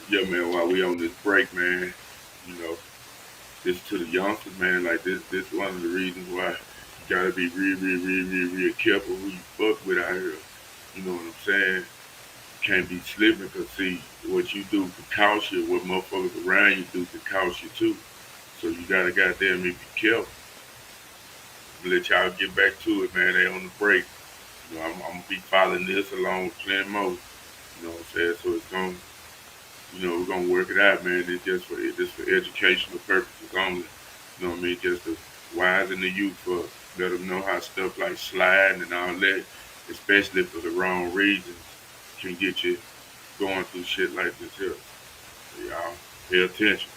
Yeah, man, while we on this break, man, you know, this to the youngsters, man, like this one of the reasons why you gotta be real careful who you fuck with out here. You know what I'm saying? Can't be slipping, cause see, what you do can cost you, what motherfuckers around you do can cost you too. So you gotta goddamn be careful. Let y'all get back to it, man. They on the break. You know, I'm gonna be following this along with plenty more. You know what I'm saying? So it's gonna, we're gonna work it out, man. It's for educational purposes only. You know what I mean? Just to wisen the youth for let them know how stuff like sliding and all that, especially for the wrong reasons, can get you going through shit like this here. So y'all pay attention.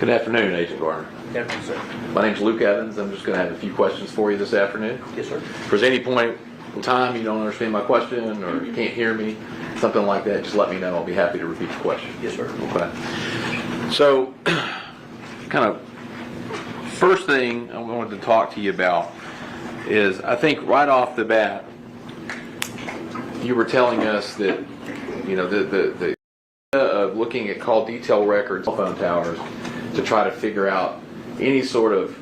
Good afternoon, Agent Garner. Definitely, sir. My name's Luke Evans. I'm just going to have a few questions for you this afternoon. Yes, sir. If there's any point in time you don't understand my question or you can't hear me, something like that, just let me know. I'll be happy to repeat the question. Yes, sir. Okay. So, kind of, first thing I wanted to talk to you about is, I think right off the bat, you were telling us that, you know, the of looking at call detail records, cell phone towers, to try to figure out any sort of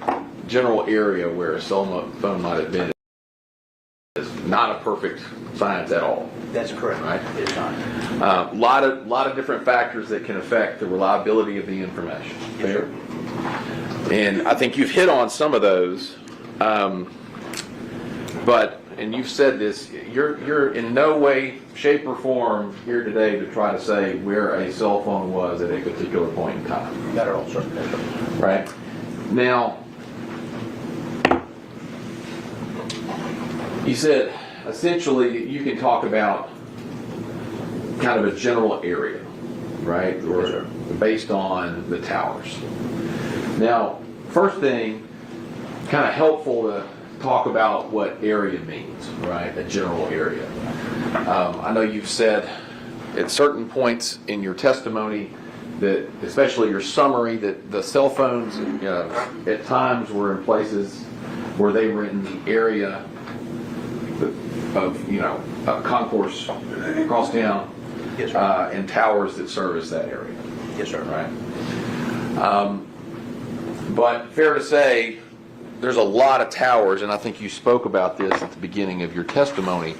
general area where a cell phone might have been is not a perfect science at all. That's correct. Right? It's not. Lot of different factors that can affect the reliability of the information. Yes, sir. And I think you've hit on some of those, but and you've said this, you're in no way, shape, or form here today to try to say where a cell phone was at a particular point in time. Not at all, sir. That's right. Right? Now, you said essentially you can talk about kind of a general area, right? Or Yes, sir. based on the towers. Now, first thing, kind of helpful to talk about what area means, right? A general area. I know you've said at certain points in your testimony that, especially your summary, that the cell phones at times were in places where they were in the area of, concourse across town, Yes, sir. and towers that service that area. Yes, sir. Right. But fair to say, there's a lot of towers, and I think you spoke about this at the beginning of your testimony,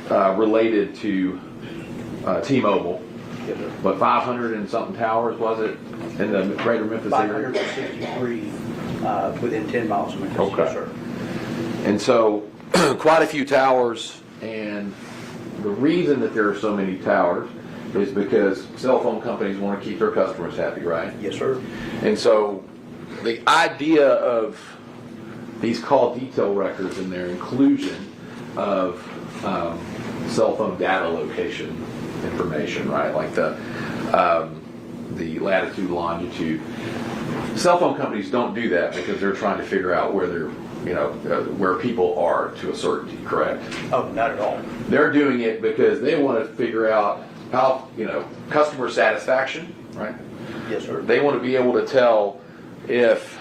related to T-Mobile. Yes, sir. But 500 and something towers, was it, in the greater Memphis area? 563 within 10 miles of Memphis. Okay. Yes, sir. And so, quite a few towers, and the reason that there are so many towers is because cell phone companies want to keep their customers happy, right? Yes, sir. And so, the idea of these call detail records and their inclusion of cell phone data location information, right? Like the latitude, longitude. Cell phone companies don't do that because they're trying to figure out where they're, where people are to a certainty, correct? Oh, not at all. They're doing it because they want to figure out how, customer satisfaction, right? Yes, sir. They want to be able to tell if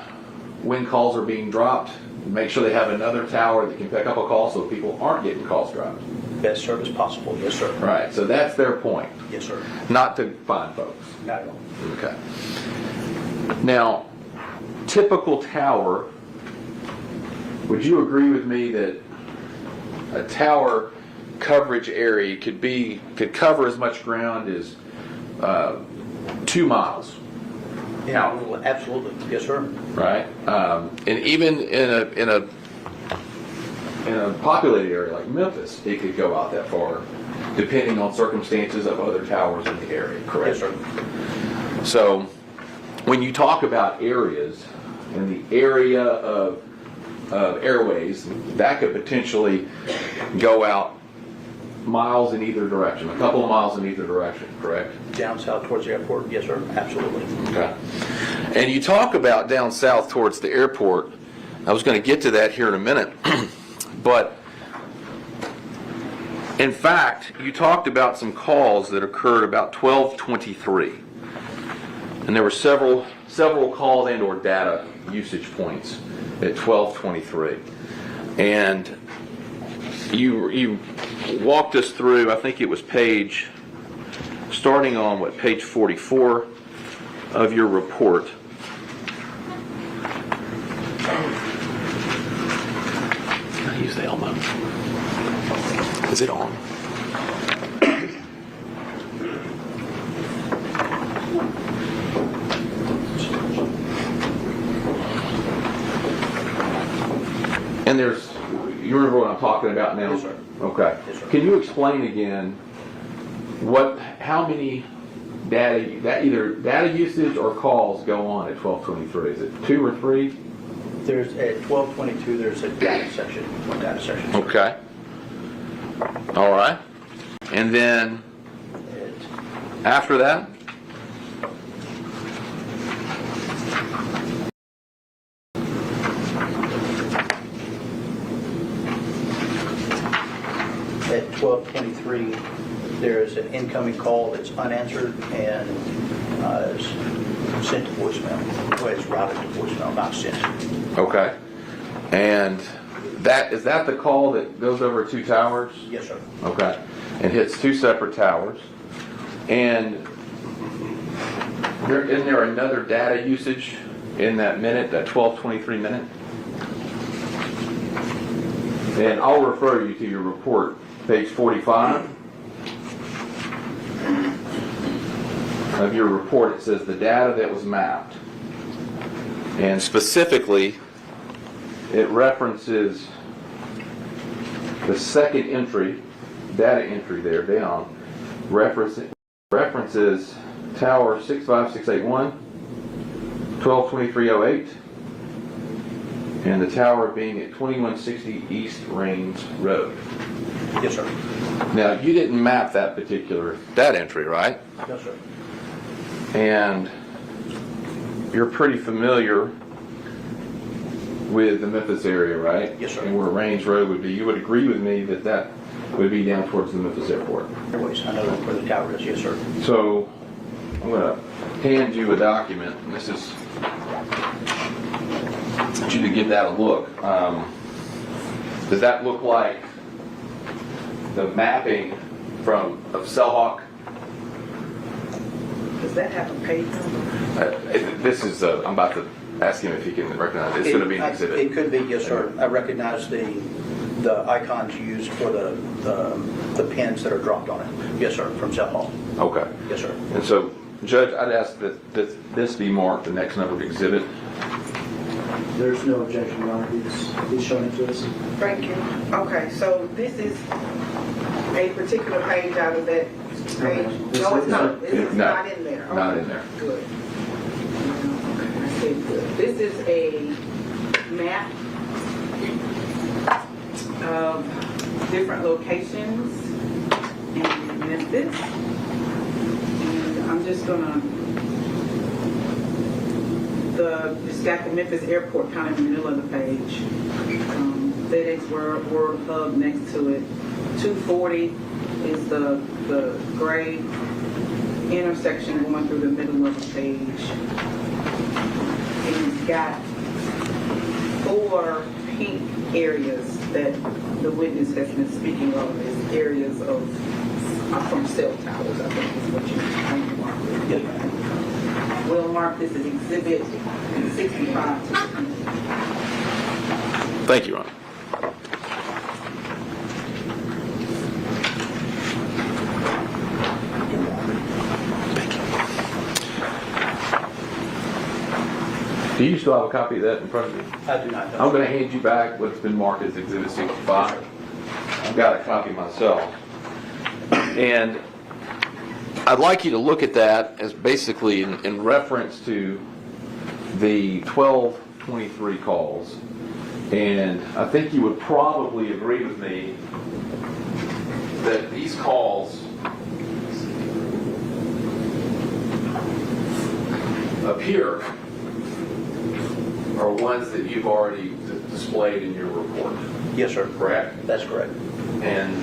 when calls are being dropped, make sure they have another tower that can pick up a call so people aren't getting calls dropped. Best service possible. Yes, sir. Right, so that's their point, Yes, sir. not to find folks. Not at all. Okay. Now, typical tower, would you agree with me that a tower coverage area could cover as much ground as 2 miles? Yeah, absolutely. Yes, sir. Right? And even in a populated area like Memphis, it could go out that far, depending on circumstances of other towers in the area, correct? Yes, sir. So, when you talk about areas, in the area of airways, that could potentially go out miles in either direction, a couple of miles in either direction, correct? Down south towards the airport. Yes, sir. Absolutely. Okay. And you talk about down south towards the airport. I was going to get to that here in a minute. But, in fact, you talked about some calls that occurred about 12:23. And there were several calls and or data usage points at 12:23. And you walked us through, I think it was starting on page 44 of your report. Can I use the Elmo? Is it on? And you remember what I'm talking about now? Yes, sir. Okay. Yes, sir. Can you explain again how many either data usage or calls go on at 12:23? Is it 2 or 3? There's at 12:22. There's a data section. One data section. Sir. Okay. All right. And then after that? 12:23, there is an incoming call that's unanswered and is sent to voicemail. Well, it's routed to voicemail, not sent. Okay. And is that the call that goes over 2 towers? Yes, sir. Okay. And hits 2 separate towers. And isn't there another data usage in that minute, that 12:23 minute? And I'll refer you to your report, page 45 of your report. It says the data that was mapped. And specifically, it references the second entry, data entry there down, references tower 65681, 122308, and the tower being at 2160 East Rains Road. Yes, sir. Now, you didn't map that particular data entry, right? Yes, sir. And you're pretty familiar with the Memphis area, right? Yes, sir. And where Rains Road would be. You would agree with me that that would be down towards the Memphis airport. Airways, I know where the tower is. Yes, sir. So I'm going to hand you a document. And this is, I want you to give that a look. Does that look like the mapping of Cellhawk? Does that have a page number? This is, I'm about to ask him if he can recognize it. It's going to be an exhibit. It could be, yes, sir. I recognize the icons used for the pins that are dropped on it. Yes, sir, from South Hall. Okay. Yes, sir. And so, Judge, I'd ask that this be marked the next numbered exhibit. There's no objection, Your Honor. He's showing it to us. Thank you. Okay, so this is a particular page out of that page? No, it's not. It's No, not in there. not Okay, in there. Good. Okay, good. This is a map of different locations in Memphis. And I'm just gonna, it's got the Memphis airport kind of in the middle of the page. FedEx World Hub next to it. 240 is the gray intersection going through the middle of the page. And it's got 4 pink areas that the witness has been speaking of as areas of from cell towers, I think is what you're trying to mark with. Yes, We'll mark this as exhibit 65 to the Thank you, Ron. Do you still have a copy of that in front of you? I do not know. I'm going to hand you back what's been marked as Exhibit 65. I've got a copy myself. And I'd like you to look at that as basically in reference to the 1223 calls. And I think you would probably agree with me that these calls appear are ones that you've already displayed in your report. Yes, sir. Correct? That's correct. And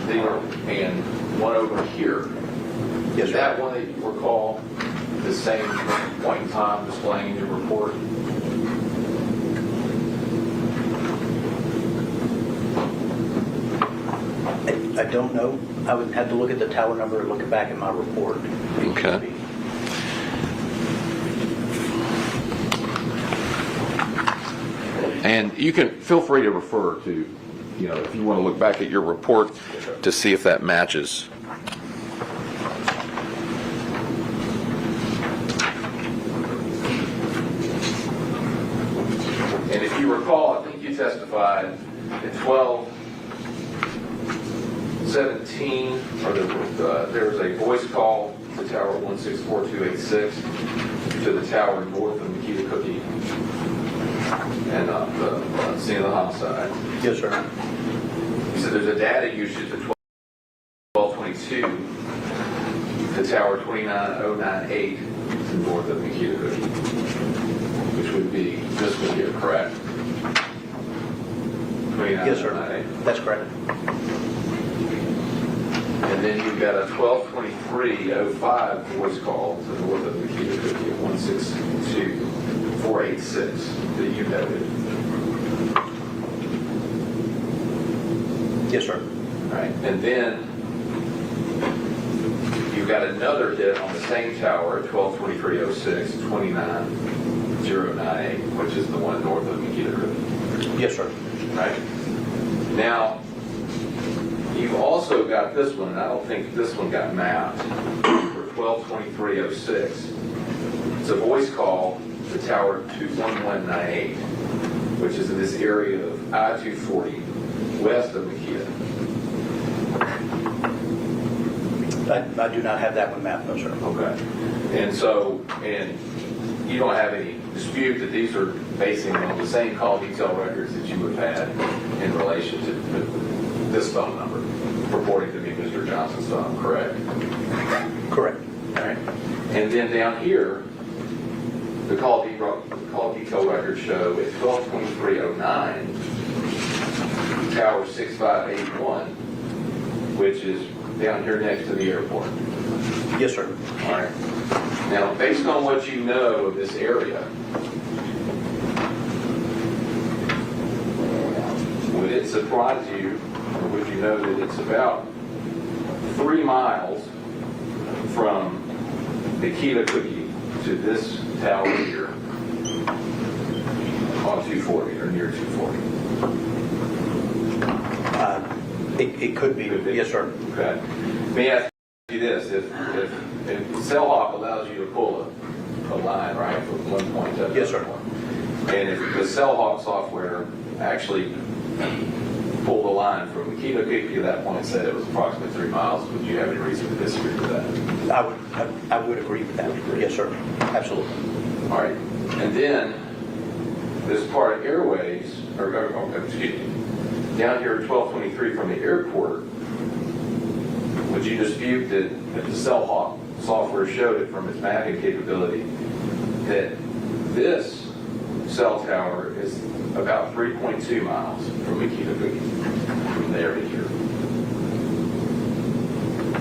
one over here. Yes, Is sir. that one that you recall the same point in time displaying in your report? I don't know. I would have to look at the tower number and look it back at my report. Okay. And you can feel free to refer to, if you want to look back at your report to see if that matches. And if you recall, I think you testified at 12:17, there was a voice call to Tower 164286 to the tower north of Nikita Cookie and the scene of the homicide. Yes, sir. You said there's a data usage at 1222 to tower 29098 north of Nikita Cookie, which would be this one here, correct? Yes, sir. That's correct. And then you've got a 122305 voice call to the north of Makita Cookie at 162486 that you noted. Yes, sir. All right. And then you've got another hit on the same tower at 122306, 29098, which is the one north of Makita Cookie. Yes, sir. Right? Now, you've also got this one, and I don't think this one got mapped, for 122306. It's a voice call to tower 21198, which is in this area of I-240, west of Makita. I do not have that one mapped, no, sir. Okay. And so, and you don't have any dispute that these are basing on the same call detail records that you have had in relation to this phone number, purporting to be Mr. Johnson's phone, correct? Correct. All right. And then down here, the call detail records show at 122309, tower 6581, which is down here next to the airport. Yes, sir. All right. Now, based on what you know of this area, would it surprise you, or would you know that it's about 3 miles from Makita Cookie to this tower here on 240 or near 240? It could be. Yes, sir. Okay. Let me ask you this: if Cellhawk allows you to pull a line right from one point to another Yes, sir. point, and if the Cellhawk software actually pulled a line from Makita Cookie to that point and said it was approximately 3 miles, would you have any reason to disagree with that? I would agree with that. Yes, sir. Absolutely. All right. And then this part of airways, excuse me, down here at 1223 from the airport, would you dispute that if the Cellhawk software showed it from its mapping capability that this cell tower is about 3.2 miles from Makita Cookie, from there to here?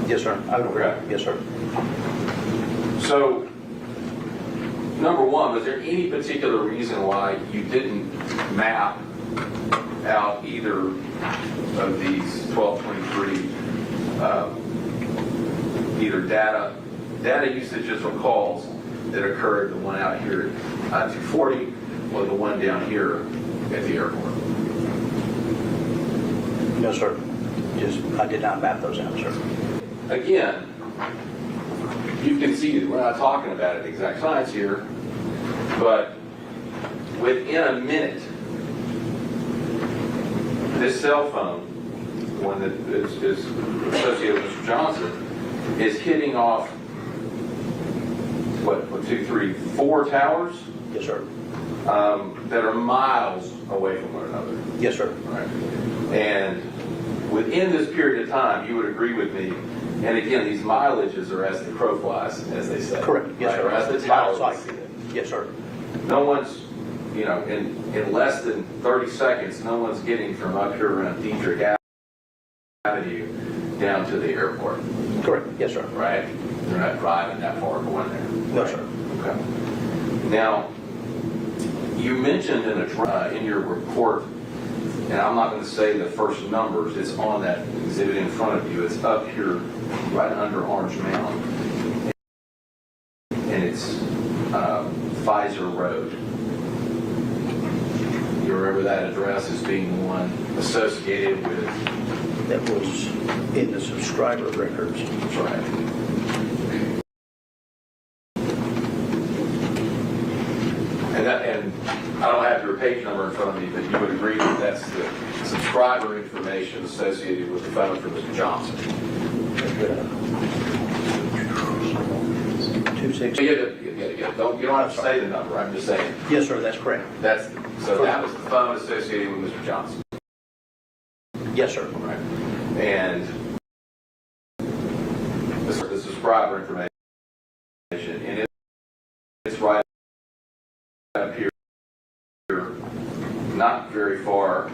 Yes, sir. I would agree. Yes, sir. So, number one, was there any particular reason why you didn't map out either of these 1223 either data usages or calls that occurred, the one out here at I-240 or the one down here at the airport? No, sir. I did not map those out, sir. Again, you can see we're not talking about it exact science here, but within a minute, this cell phone, one that is associated with Mr. Johnson, is hitting off, what, 1, 2, 3, 4 towers? Yes, sir. That are miles away from one another. Yes, sir. Right. And within this period of time, you would agree with me, and again, these mileages are as the crow flies, as they say. Correct. Yes, right? sir. Or as the towers Sight. see it. Yes, sir. No one's, in less than 30 seconds, no one's getting from up here around Diedrich Avenue down to the airport. Correct. Yes, sir. Right? They're not driving that far going there. No, sir. Okay. Now, you mentioned in your report, and I'm not going to say the first numbers, it's on that exhibit in front of you. It's up here right under Orange Mountain. And it's Pfizer Road. You remember that address as being the one associated with? That was in the subscriber records. That's right. And I don't have your page number in front of me, but you would agree that that's the subscriber information associated with the phone for Mr. Johnson. 260. You don't have to say the number, I'm just saying. Yes, sir. That's correct. So that was the phone associated with Mr. Johnson. Yes, sir. Right. And the subscriber information, and it's right up here, not very far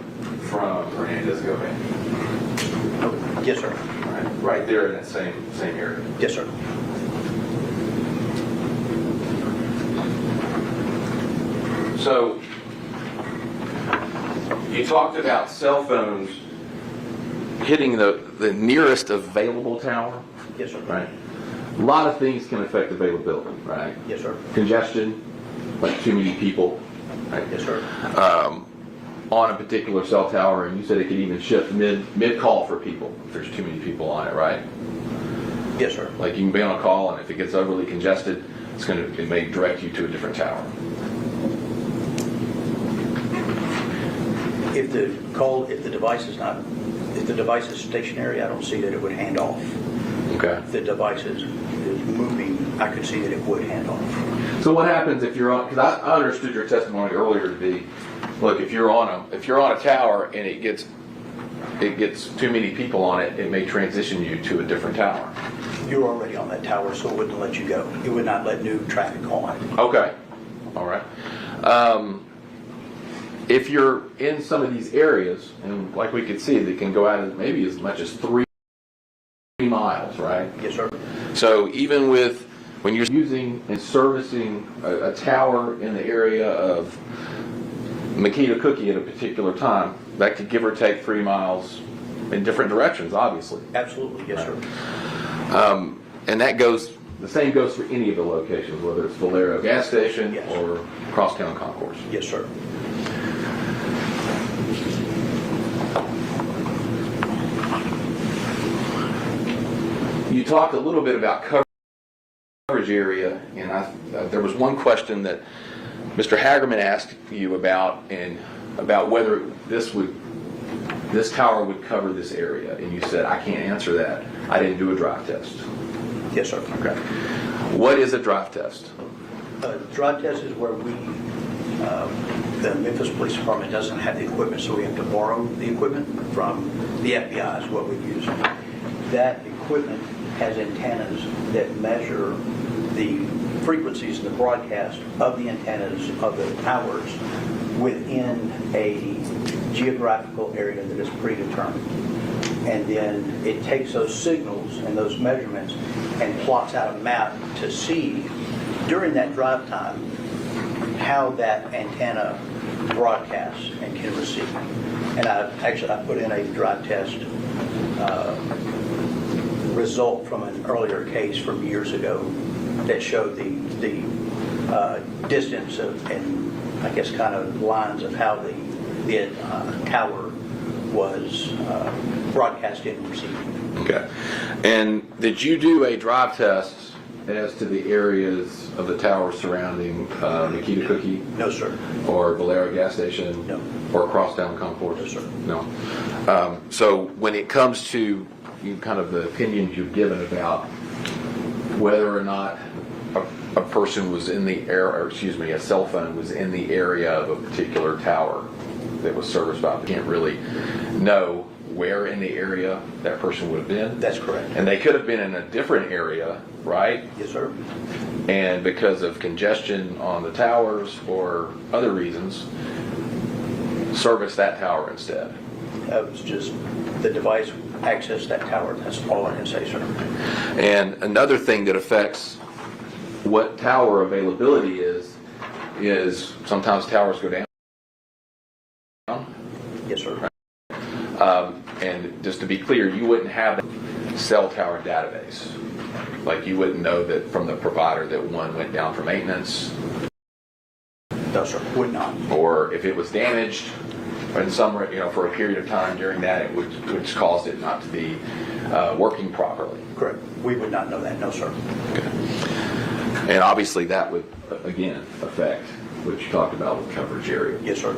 from Hernandez. Go ahead. Yes, sir. All right. right there in that same area. Yes, sir. So you talked about cell phones hitting the nearest available tower, Yes, sir. right? A lot of things can affect availability, right? Yes, sir. Congestion, like too many people, right? Yes, sir. On a particular cell tower, and you said it could even shift mid-call for people if there's too many people on it, right? Yes, sir. Like you can be on a call, and if it gets overly congested, it may direct you to a different tower. If the device is stationary, I don't see that it would hand off. Okay. If the device is moving, I could see that it would hand off. So what happens if you're on? Because I understood your testimony earlier to be, look, if you're on a tower and it gets too many people on it, it may transition you to a different tower. You're already on that tower, so it wouldn't let you go. It would not let new traffic on. Okay. All right. If you're in some of these areas, and like we could see, they can go out as maybe as much as 3 miles, right? Yes, sir. So even when you're using and servicing a tower in the area of Makita Cookie at a particular time, that could give or take 3 miles in different directions, obviously. Absolutely, yes, sir. And the same goes for any of the locations, whether it's Valero gas station Yes. or crosstown concourse. Yes, sir. You talked a little bit about coverage area, and there was one question that Mr. Hagerman asked you about whether this tower would cover this area, and you said, I can't answer that. I didn't do a drive test. Yes, sir. Okay. What is a drive test? Drive test is where the Memphis Police Department doesn't have the equipment, so we have to borrow the equipment from the FBI is what we use. That equipment has antennas that measure the frequencies in the broadcast of the antennas of the towers within a geographical area that is predetermined. And then it takes those signals and those measurements and plots out a map to see during that drive time how that antenna broadcasts and can receive. And I put in a drive test result from an earlier case from years ago that showed the distance and I guess kind of lines of how the tower was broadcasting and receiving. Okay. And did you do a drive test as to the areas of the towers surrounding Makita Cookie? No, sir. Or Valero gas station? No. Or crosstown concourse? No, sir. No. So when it comes to kind of the opinions you've given about whether or not a person was in the area, or excuse me, a cell phone was in the area of a particular tower that was serviced by, we can't really know where in the area that person would have been. That's correct. And they could have been in a different area, right? Yes, sir. And because of congestion on the towers or other reasons, service that tower instead. It was just the device accessed that tower. That's all I can say, sir. And another thing that affects what tower availability is sometimes towers go down. Yes, sir. And just to be clear, you wouldn't have a cell tower database. Like you wouldn't know that from the provider that one went down for maintenance. No, sir. Would not. Or if it was damaged in some, for a period of time during that, which caused it not to be working properly. Correct. We would not know that. No, sir. Okay. And obviously that would, again, affect what you talked about with coverage area. Yes, sir.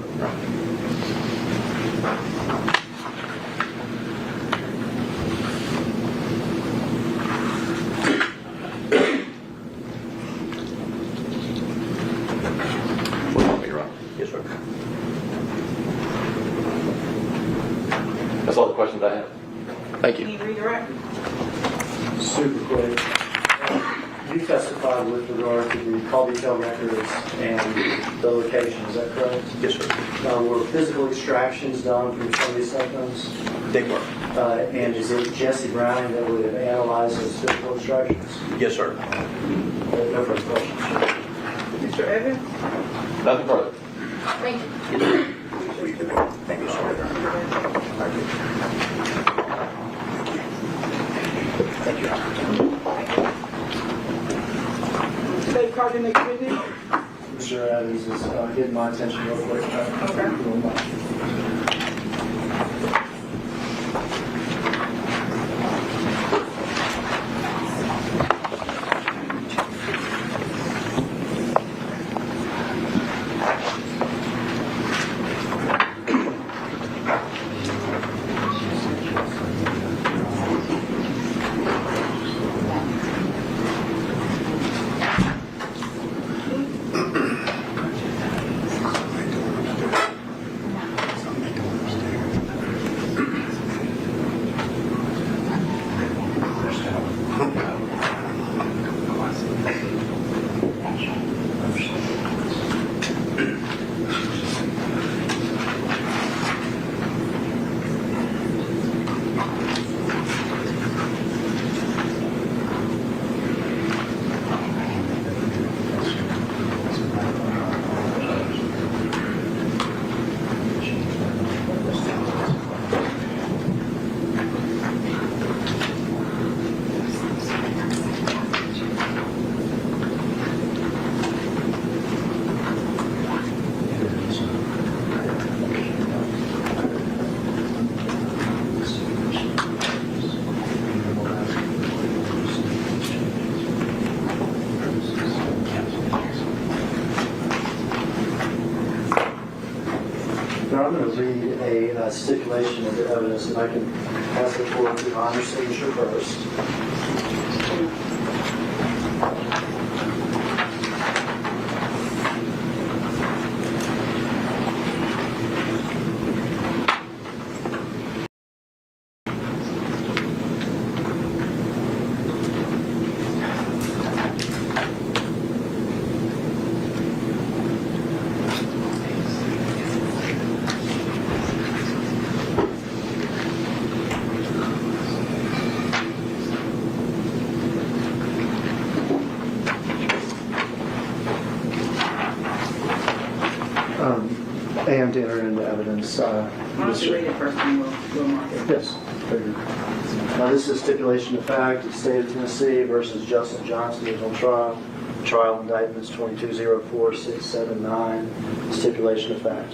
What do you want me to run? Yes, sir. That's all the questions I have. Thank Can you. you redirect? Super quick. you testified with regard to the call detail records and the location, is that correct? Yes, sir. Were physical extractions done from some of these cell phones? They were. And is it Jesse Browning that would have analyzed those physical extractions? Yes, sir. No further questions. Mr. Evans? Nothing further. Thank you. Thank you, sir. Thank you. State card the next witness? Mr. Evans is getting my attention real quick. Okay. Now, I'm going to read a stipulation of the evidence, and I can ask the court to honor signature first. And to enter into evidence. Why don't you read it first and we'll mark it? Yes. Figured. Now, this is stipulation of fact, the state of Tennessee versus Justin Johnson is on trial. Trial indictments 2204679, stipulation of fact.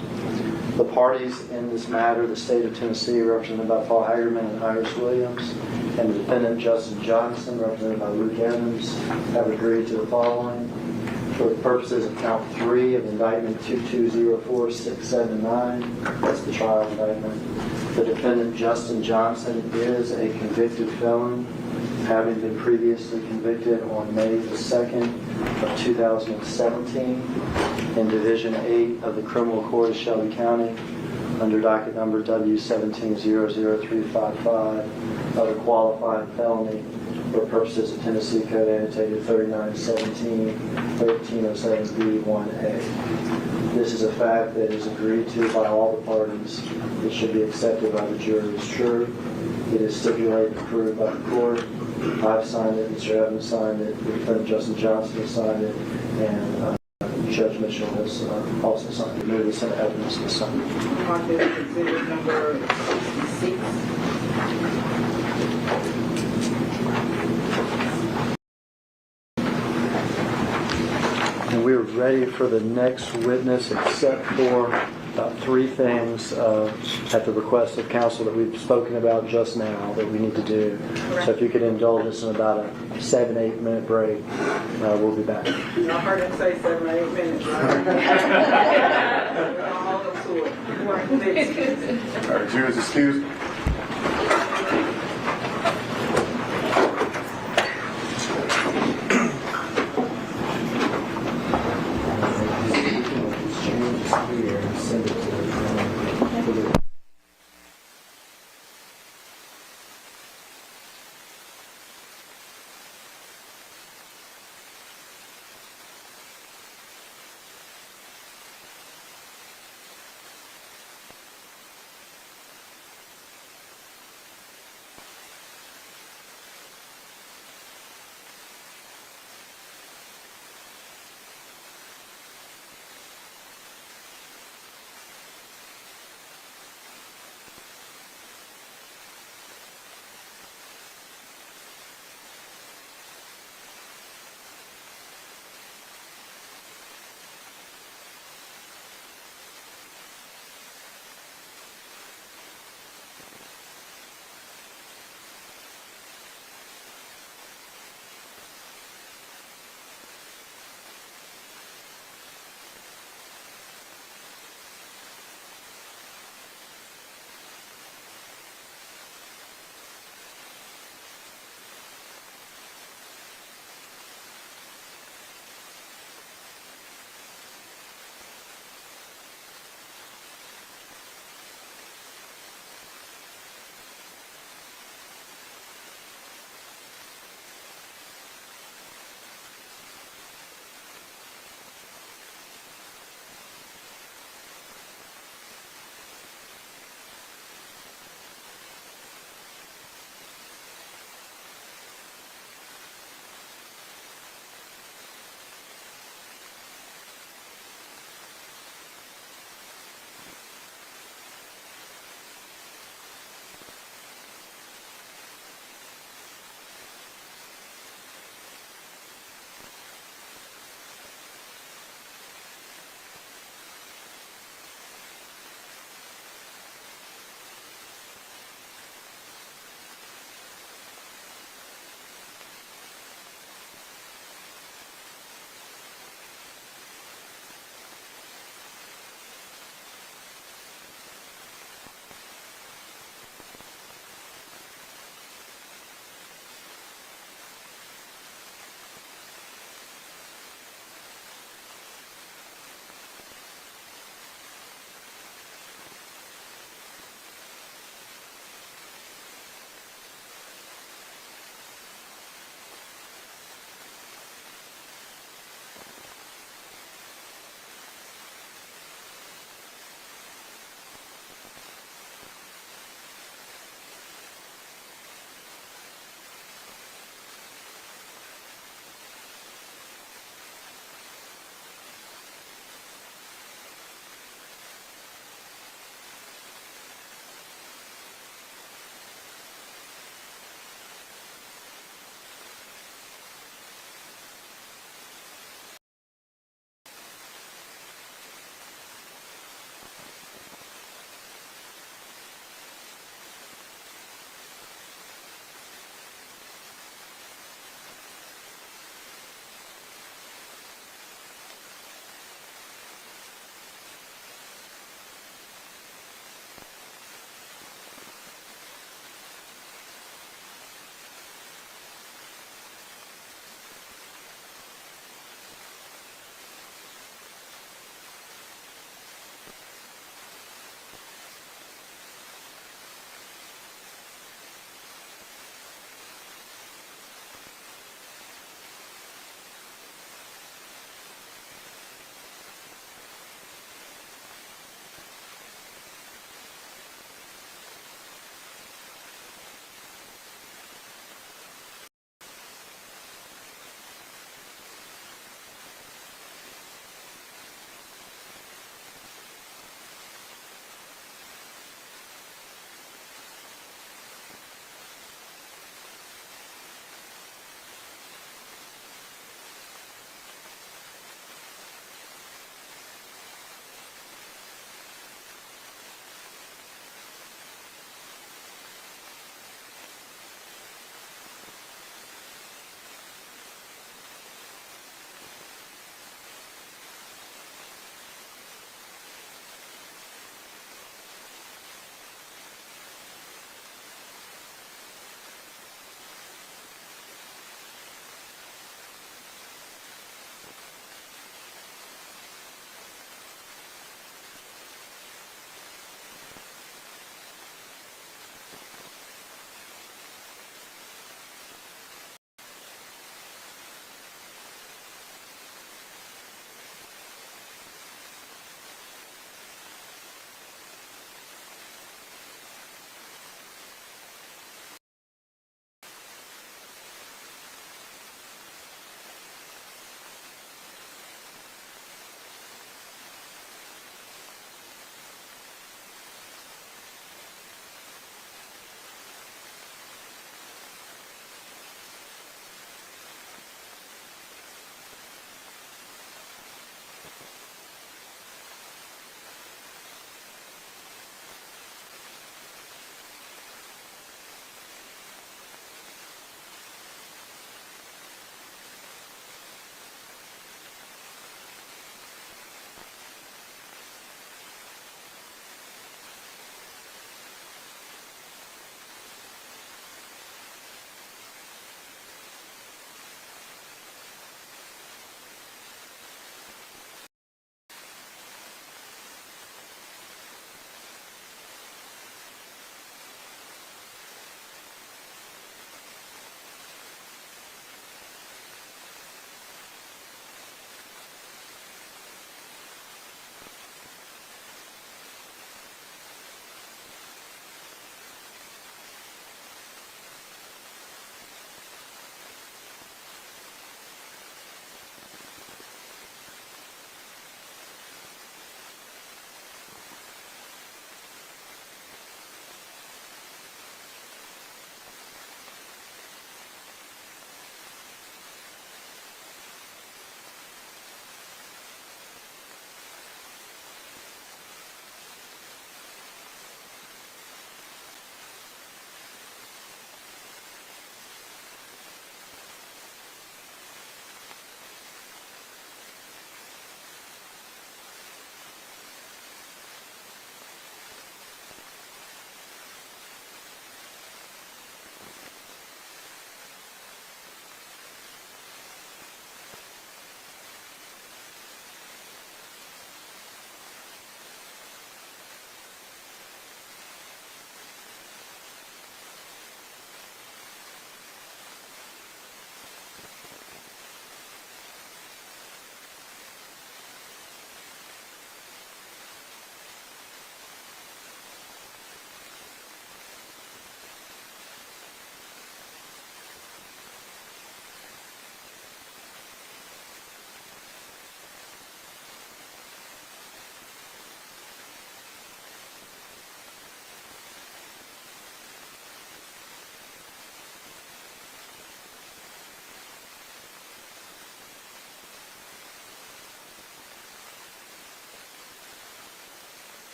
The parties in this matter, the state of Tennessee, represented by Paul Hagerman and Iris Williams, and the defendant Justin Johnson, represented by Luke Evans, have agreed to the following. For the purposes of count 3 of indictment 2204679, that's the trial indictment, the defendant Justin Johnson is a convicted felon, having been previously convicted on May the 2nd of 2017 in Division 8 of the Criminal Court of Shelby County under docket number W1700355 of a qualified felony for purposes of Tennessee Code annotated 3917 1307B1A. This is a fact that is agreed to by all the parties. It should be accepted by the jury as true. It is stipulated and approved by the court. I've signed it, Mr. Evans signed it, the defendant Justin Johnson has signed it, and Judge Mitchell has also signed it. Move this into evidence this time. Mark this as exhibit number 6. And we're ready for the next witness, except for about 3 things at the request of counsel that we've spoken about just now that we need to do. So if you could indulge us in about a 7-8 minute break, we'll be back. I heard him say 7 or 8 minutes, right? We're gonna hold him to it. All right, jurors excused.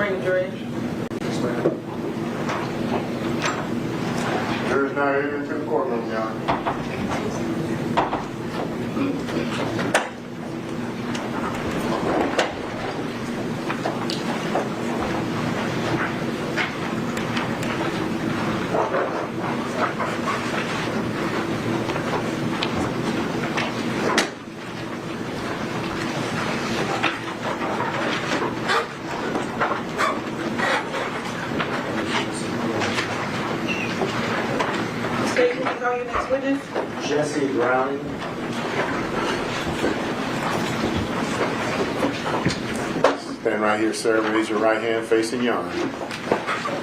Bring the jury in. Jury's now headed into the courtroom, Your Honor. State, can you call your next witness? Jesse Browning. Stand right here, sir. Raise your right hand facing Your Honor.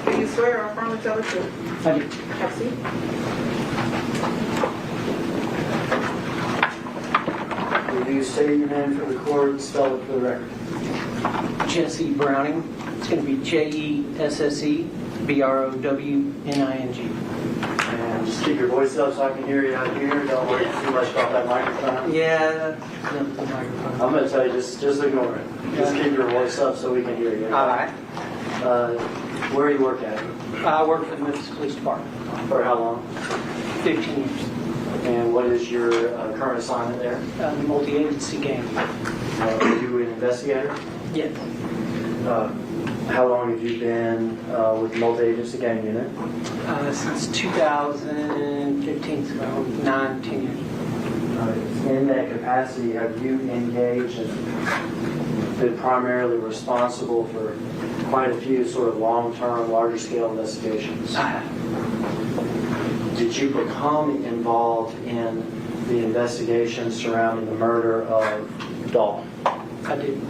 Do you swear or affirm to tell the truth? I do. Have a seat. Will you state your name for the court and spell it for the record? Jesse Browning. It's going to be JESSE BROWNING. And just keep your voice up so I can hear you out here. Don't worry too much about that microphone. Yeah, that's the microphone. I'm going to tell you, just ignore it. Just keep your voice up so we can hear you. All right. Where do you work at? I work for the Memphis Police Department. For how long? 15 years. And what is your current assignment there? Multi-agency gang. Are you an investigator? Yes. How long have you been with the multi-agency gang unit? Since 2015, so 9-10 years. In that capacity, have you engaged and been primarily responsible for quite a few sort of long-term, larger-scale investigations? I have. Did you become involved in the investigation surrounding the murder of Dolph? I did.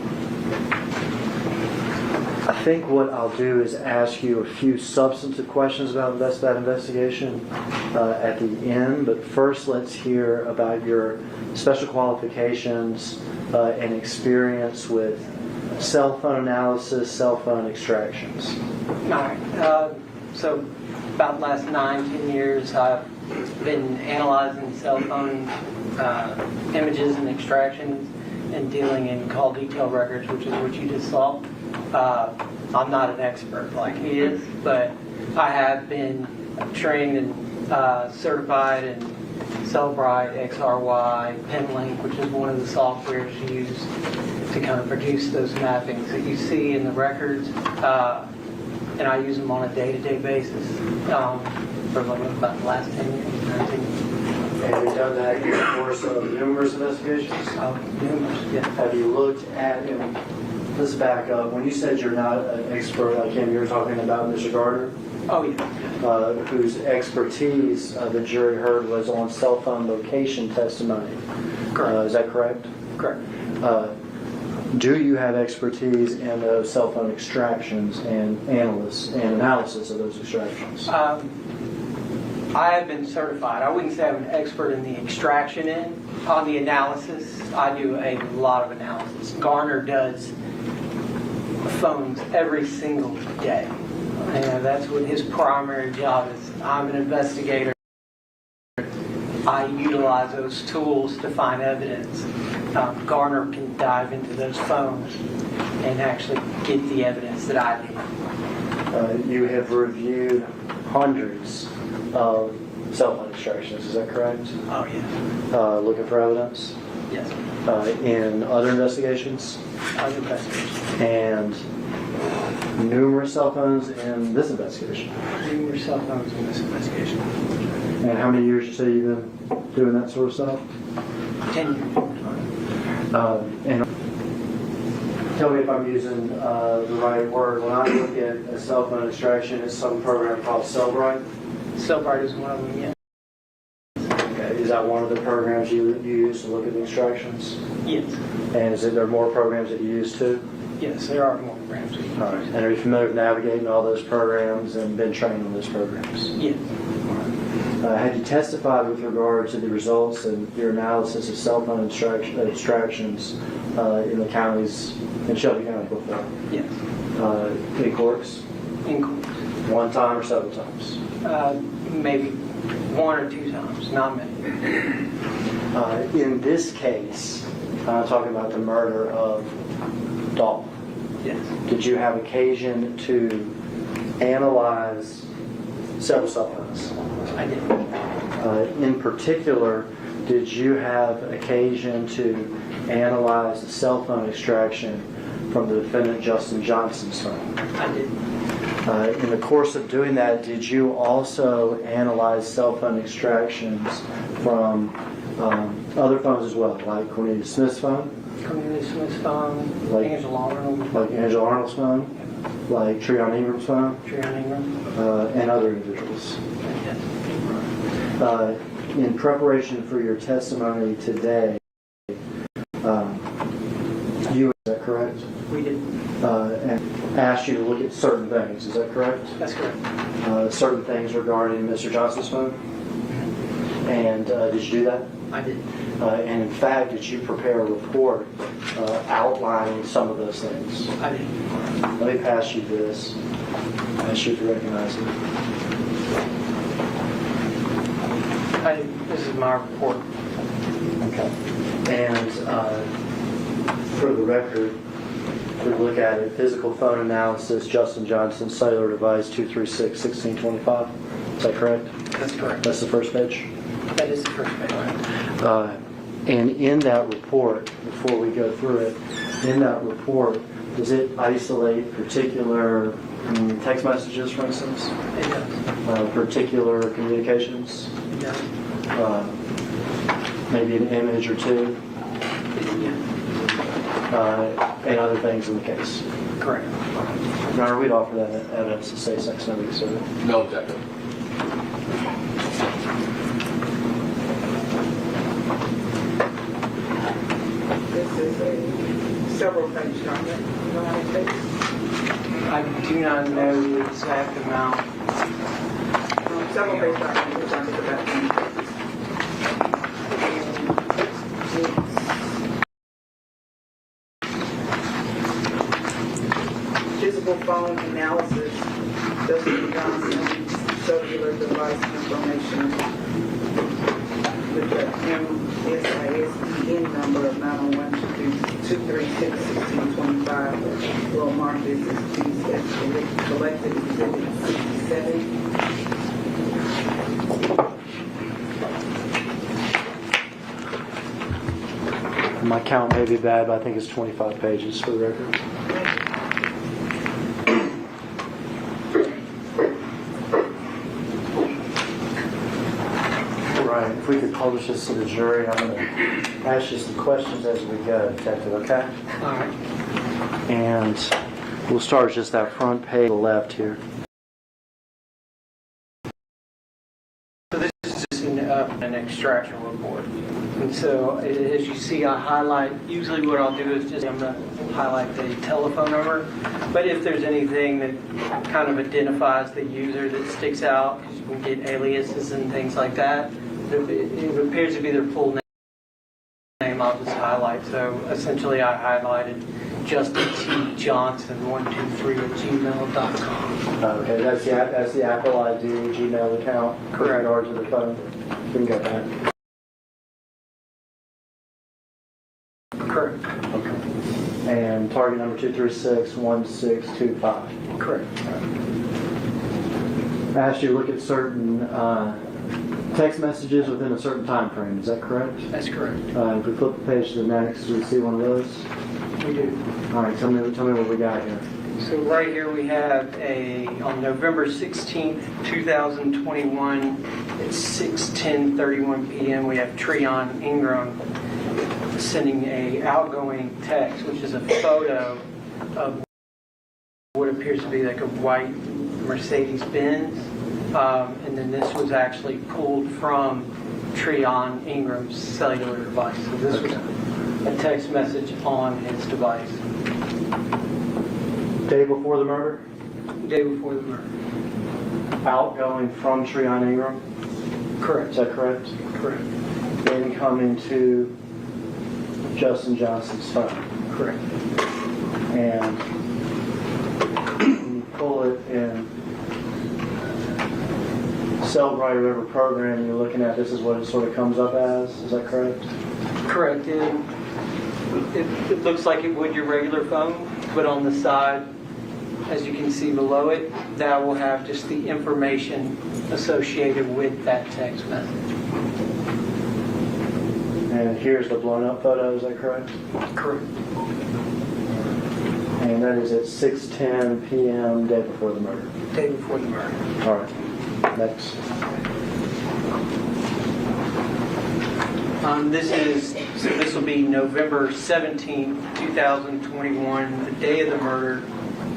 I think what I'll do is ask you a few substantive questions about that investigation at the end, but first let's hear about your special qualifications and experience with cell phone analysis, cell phone extractions. All right. So about the last 9-10 years, I've been analyzing cell phone images and extractions and dealing in call detail records, which is what you just saw. I'm not an expert like he is, but I have been trained and certified in Cellbrite, XRY, PinLink, which is one of the softwares used to kind of produce those mappings that you see in the records. And I use them on a day-to-day basis for about the last 10 years, 19 years. And you've done that in the course of numerous investigations? Numerous, yeah. Have you looked at, and let's back up, when you said you're not an expert, Kim, you were talking about Mr. Gardner? Oh, yeah. Whose expertise the jury heard was on cell phone location testimony. Correct. Is that correct? Correct. Do you have expertise in those cell phone extractions and analysis of those extractions? I have been certified. I wouldn't say I'm an expert in the extraction end. On the analysis, I do a lot of analysis. Garner does phones every single day. And that's what his primary job is. I'm an investigator. I utilize those tools to find evidence. Garner can dive into those phones and actually get the evidence that I need. You have reviewed hundreds of cell phone extractions, is that correct? Oh, yeah. Looking for evidence? Yes. In other investigations? Other investigations. And numerous cell phones in this investigation? Numerous cell phones in this investigation. And how many years you say you've been doing that sort of stuff? 10 years. And Tell me if I'm using the right word. When I look at a cell phone extraction, it's some program called Cellbrite. Cellbrite is one of them, yeah. Okay. Is that one of the programs you use to look at the extractions? Yes. And is there more programs that you use too? Yes, there are more programs. All right. And are you familiar with navigating all those programs and been trained on those programs? Yes. Had you testified with regard to the results and your analysis of cell phone extractions in the counties, in Shelby County before? Yes. In courts? In court. One time or several times? Maybe 1 or 2 times, not many. In this case, I'm talking about the murder of Dolph. Yes, Did you have occasion to analyze several cell phones? I did. In particular, did you have occasion to analyze the cell phone extraction from the defendant Justin Johnson's phone? I did. In the course of doing that, did you also analyze cell phone extractions from other phones as well, like Cornelius Smith's phone, Cornelius Smith's phone, Like- Angela Arnold, like Angela Arnold's phone, like Treon Ingram's phone, Trion Ingram? and other individuals? Yes. In preparation for your testimony today, you, is that correct? We did. And asked you to look at certain things, is that correct? That's correct. Certain things regarding Mr. Johnson's phone? And did you do that? I did. And in fact, did you prepare a report outlining some of those things? I did. Let me pass you this. Ask you to recognize it. This is my report. Okay. And for the record, we look at it, physical phone analysis, Justin Johnson, cellular device 236-1625. Is that correct? That's correct. That's the first page? That is the first page. And in that report, before we go through it, in that report, does it isolate particular text messages, for instance? It does. Particular communications? It does. Maybe an image or two? And other things in the case? Correct. Your Honor, we'd offer that evidence to say sex number, sir. No objection. This is a several page document. You know how many pages? I do not know the exact amount. Several page document, which I think about 20 pages. Physical phone analysis, Justin Johnson, cellular device information with the MSISDN number of 901-236-1625. We'll mark this as D's collected exhibit 67. My count may be bad, but I think it's 25 pages for the record. Right, if we could publish this to the jury, I'm going to ask you some questions as we go, Detective, okay? All right. And we'll start just that front page to the left here. So this is just an extraction report. And so as you see, I highlight, usually what I'll do is just I'm going to highlight the telephone number. But if there's anything that kind of identifies the user that sticks out, because you can get aliases and things like that, if it appears to be their full name, I'll just highlight. So essentially I highlighted Justin T. Johnson 123 at gmail.com. Okay, that's the Apple ID Gmail account. Correct. With regard to the phone. We can go back. Correct. Okay. And target number 236-1625. Correct. I asked you to look at certain text messages within a certain time frame. Is that correct? That's correct. If we flip the page to the next, do we see one of those? We do. All right, tell me what we got here. So right here we have on November 16th, 2021 at 6:10:31 p.m. we have Treon Ingram sending a outgoing text, which is a photo of what appears to be like a white Mercedes-Benz. And then this was actually pulled from Treon Ingram's cellular device. So this was a text message on his device. Day before the murder? Day before the murder. Outgoing from Treon Ingram? Correct. Is that correct? Correct. Incoming to Justin Johnson's phone? Correct. And you pull it in Cellbrite or whatever program you're looking at, this is what it sort of comes up as, is that correct? Correct. And It looks like it would your regular phone, but on the side, as you can see below it, that will have just the information associated with that text message. And here's the blown up photo, is that correct? Correct. And that is at 6:10 p.m. day before the murder. Day before the murder. All right. Next. This will be November 17th, 2021, the day of the murder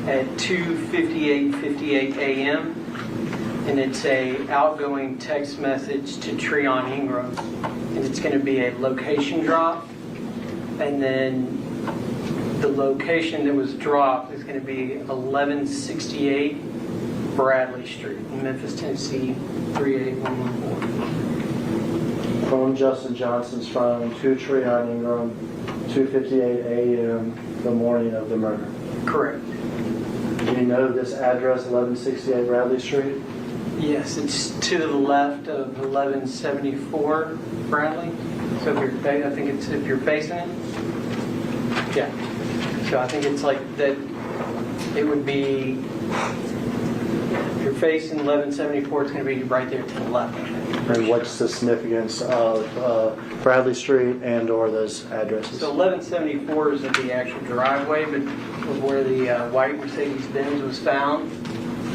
at 2:58 a.m. And it's a outgoing text message to Treon Ingram. And it's going to be a location drop. And then the location that was dropped is going to be 1168 Bradley Street in Memphis, Tennessee, 38114. From Justin Johnson's phone to Treon Ingram, 2:58 a.m. the morning of the murder. Correct. Do you know this address, 1168 Bradley Street? Yes, it's to the left of 1174 Bradley. So if you're, I think it's if you're facing it. Yeah. So I think it's like that. It would be. If you're facing 1174, it's going to be right there to the left. And what's the significance of Bradley Street and or those addresses? So 1174 is at the actual driveway, but of where the white Mercedes-Benz was found.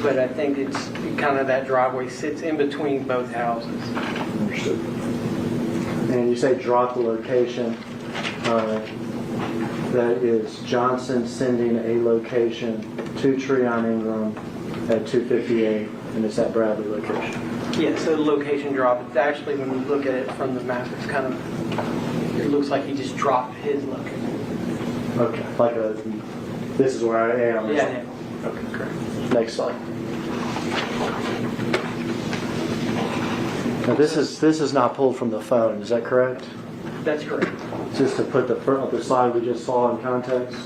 But I think it's kind of that driveway sits in between both houses. Understood. And you say drop the location. That is Johnson sending a location to Treon Ingram at 2:58, and it's at Bradley location. Yeah, so the location drop, it's actually, when you look at it from the map, it's kind of, it looks like he just dropped his location. Okay, like this is where I am. or Yeah, something. yeah. Okay, great. Next slide. Now this is not pulled from the phone, is that correct? That's correct. Just to put the slide we just saw in context.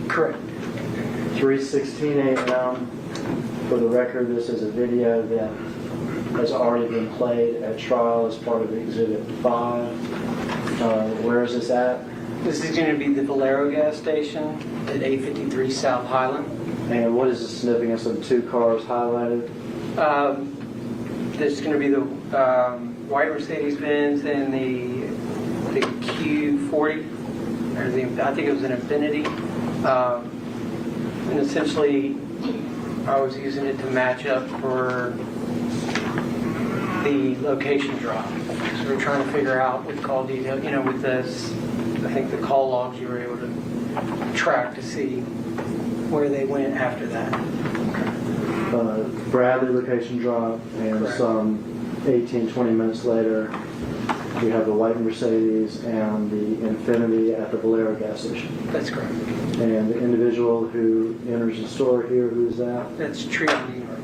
Correct. 3:16 a.m. For the record, this is a video that has already been played at trial as part of Exhibit 5. Where is this at? This is going to be the Valero gas station at 853 South Highland. And what is the significance of the two cars highlighted? There's going to be the white Mercedes-Benz and the Q40, or I think it was an Infiniti. And essentially, I was using it to match up for the location drop. So we're trying to figure out with call detail, with this, I think the call logs you were able to track to see where they went after that. Bradley location drop, and Correct. some 18-20 minutes later, we have the white Mercedes and the Infiniti at the Valero gas station. That's correct. And the individual who enters the store here, who is that? That's Treon Ingram.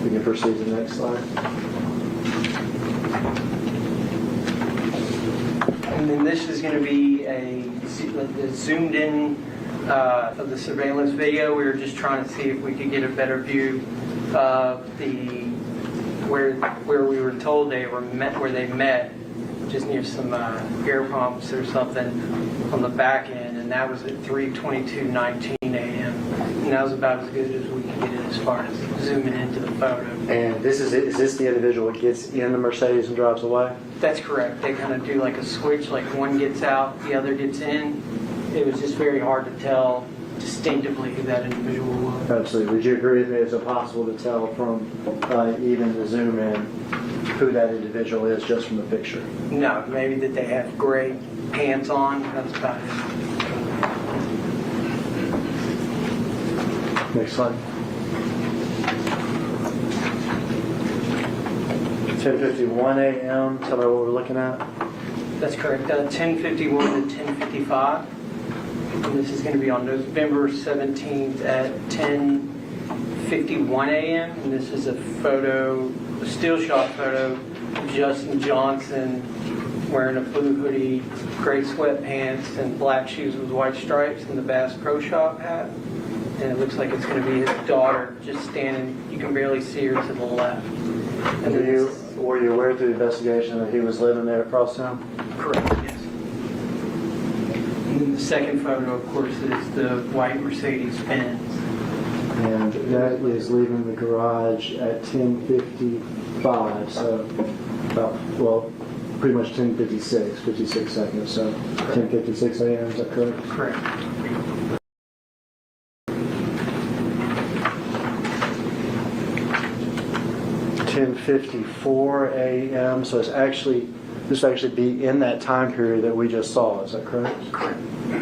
We can proceed to the next slide. And then this is going to be a zoomed in of the surveillance video. We were just trying to see if we could get a better view of where we were told they met, just near some air pumps or something on the back end, and that was at 3:22:19 a.m. And that was about as good as we could get it as far as zooming into the photo. And is this the individual who gets in the Mercedes and drives away? That's correct. They kind of do like a switch, like one gets out, the other gets in. It was just very hard to tell distinctively who that individual was. Absolutely. Would you agree with me? It's impossible to tell from even the zoom in who that individual is just from the picture? No, maybe that they have gray pants on. That's about it. Next slide. 10:51 a.m. Tell me what we're looking at. That's correct. 10:51 to 10:55. And this is going to be on November 17th at 10:51 a.m. And this is a still shot photo of Justin Johnson wearing a blue hoodie, gray sweatpants, and black shoes with white stripes and the Bass Pro Shop hat. And it looks like it's going to be his daughter just standing. You can barely see her to the left. And Were you aware through the investigation that he was living there across town? Correct, yes. the second photo, of course, is the white Mercedes-Benz. And that is leaving the garage at 10:55, so about, well, pretty much 10:56, 56 seconds, so 10:56 a.m., is that correct? Correct. $10:54 a.m., so this will actually be in that time period that we just saw, is that correct? Correct. So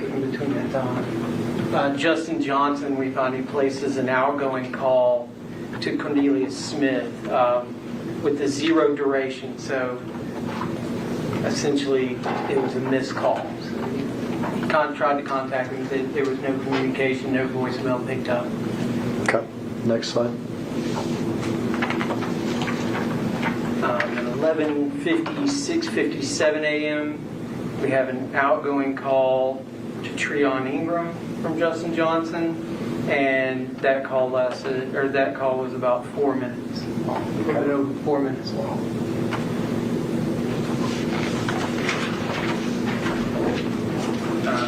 in between that time. Justin Johnson, we found he places an outgoing call to Cornelius Smith with the 0 duration. So essentially, it was a missed call. So he tried to contact him. There was no communication, no voicemail picked up. Okay, next slide. At 11:56:57 a.m., we have an outgoing call to Treon Ingram from Justin Johnson, and that call was about 4 minutes. Right over 4 minutes long.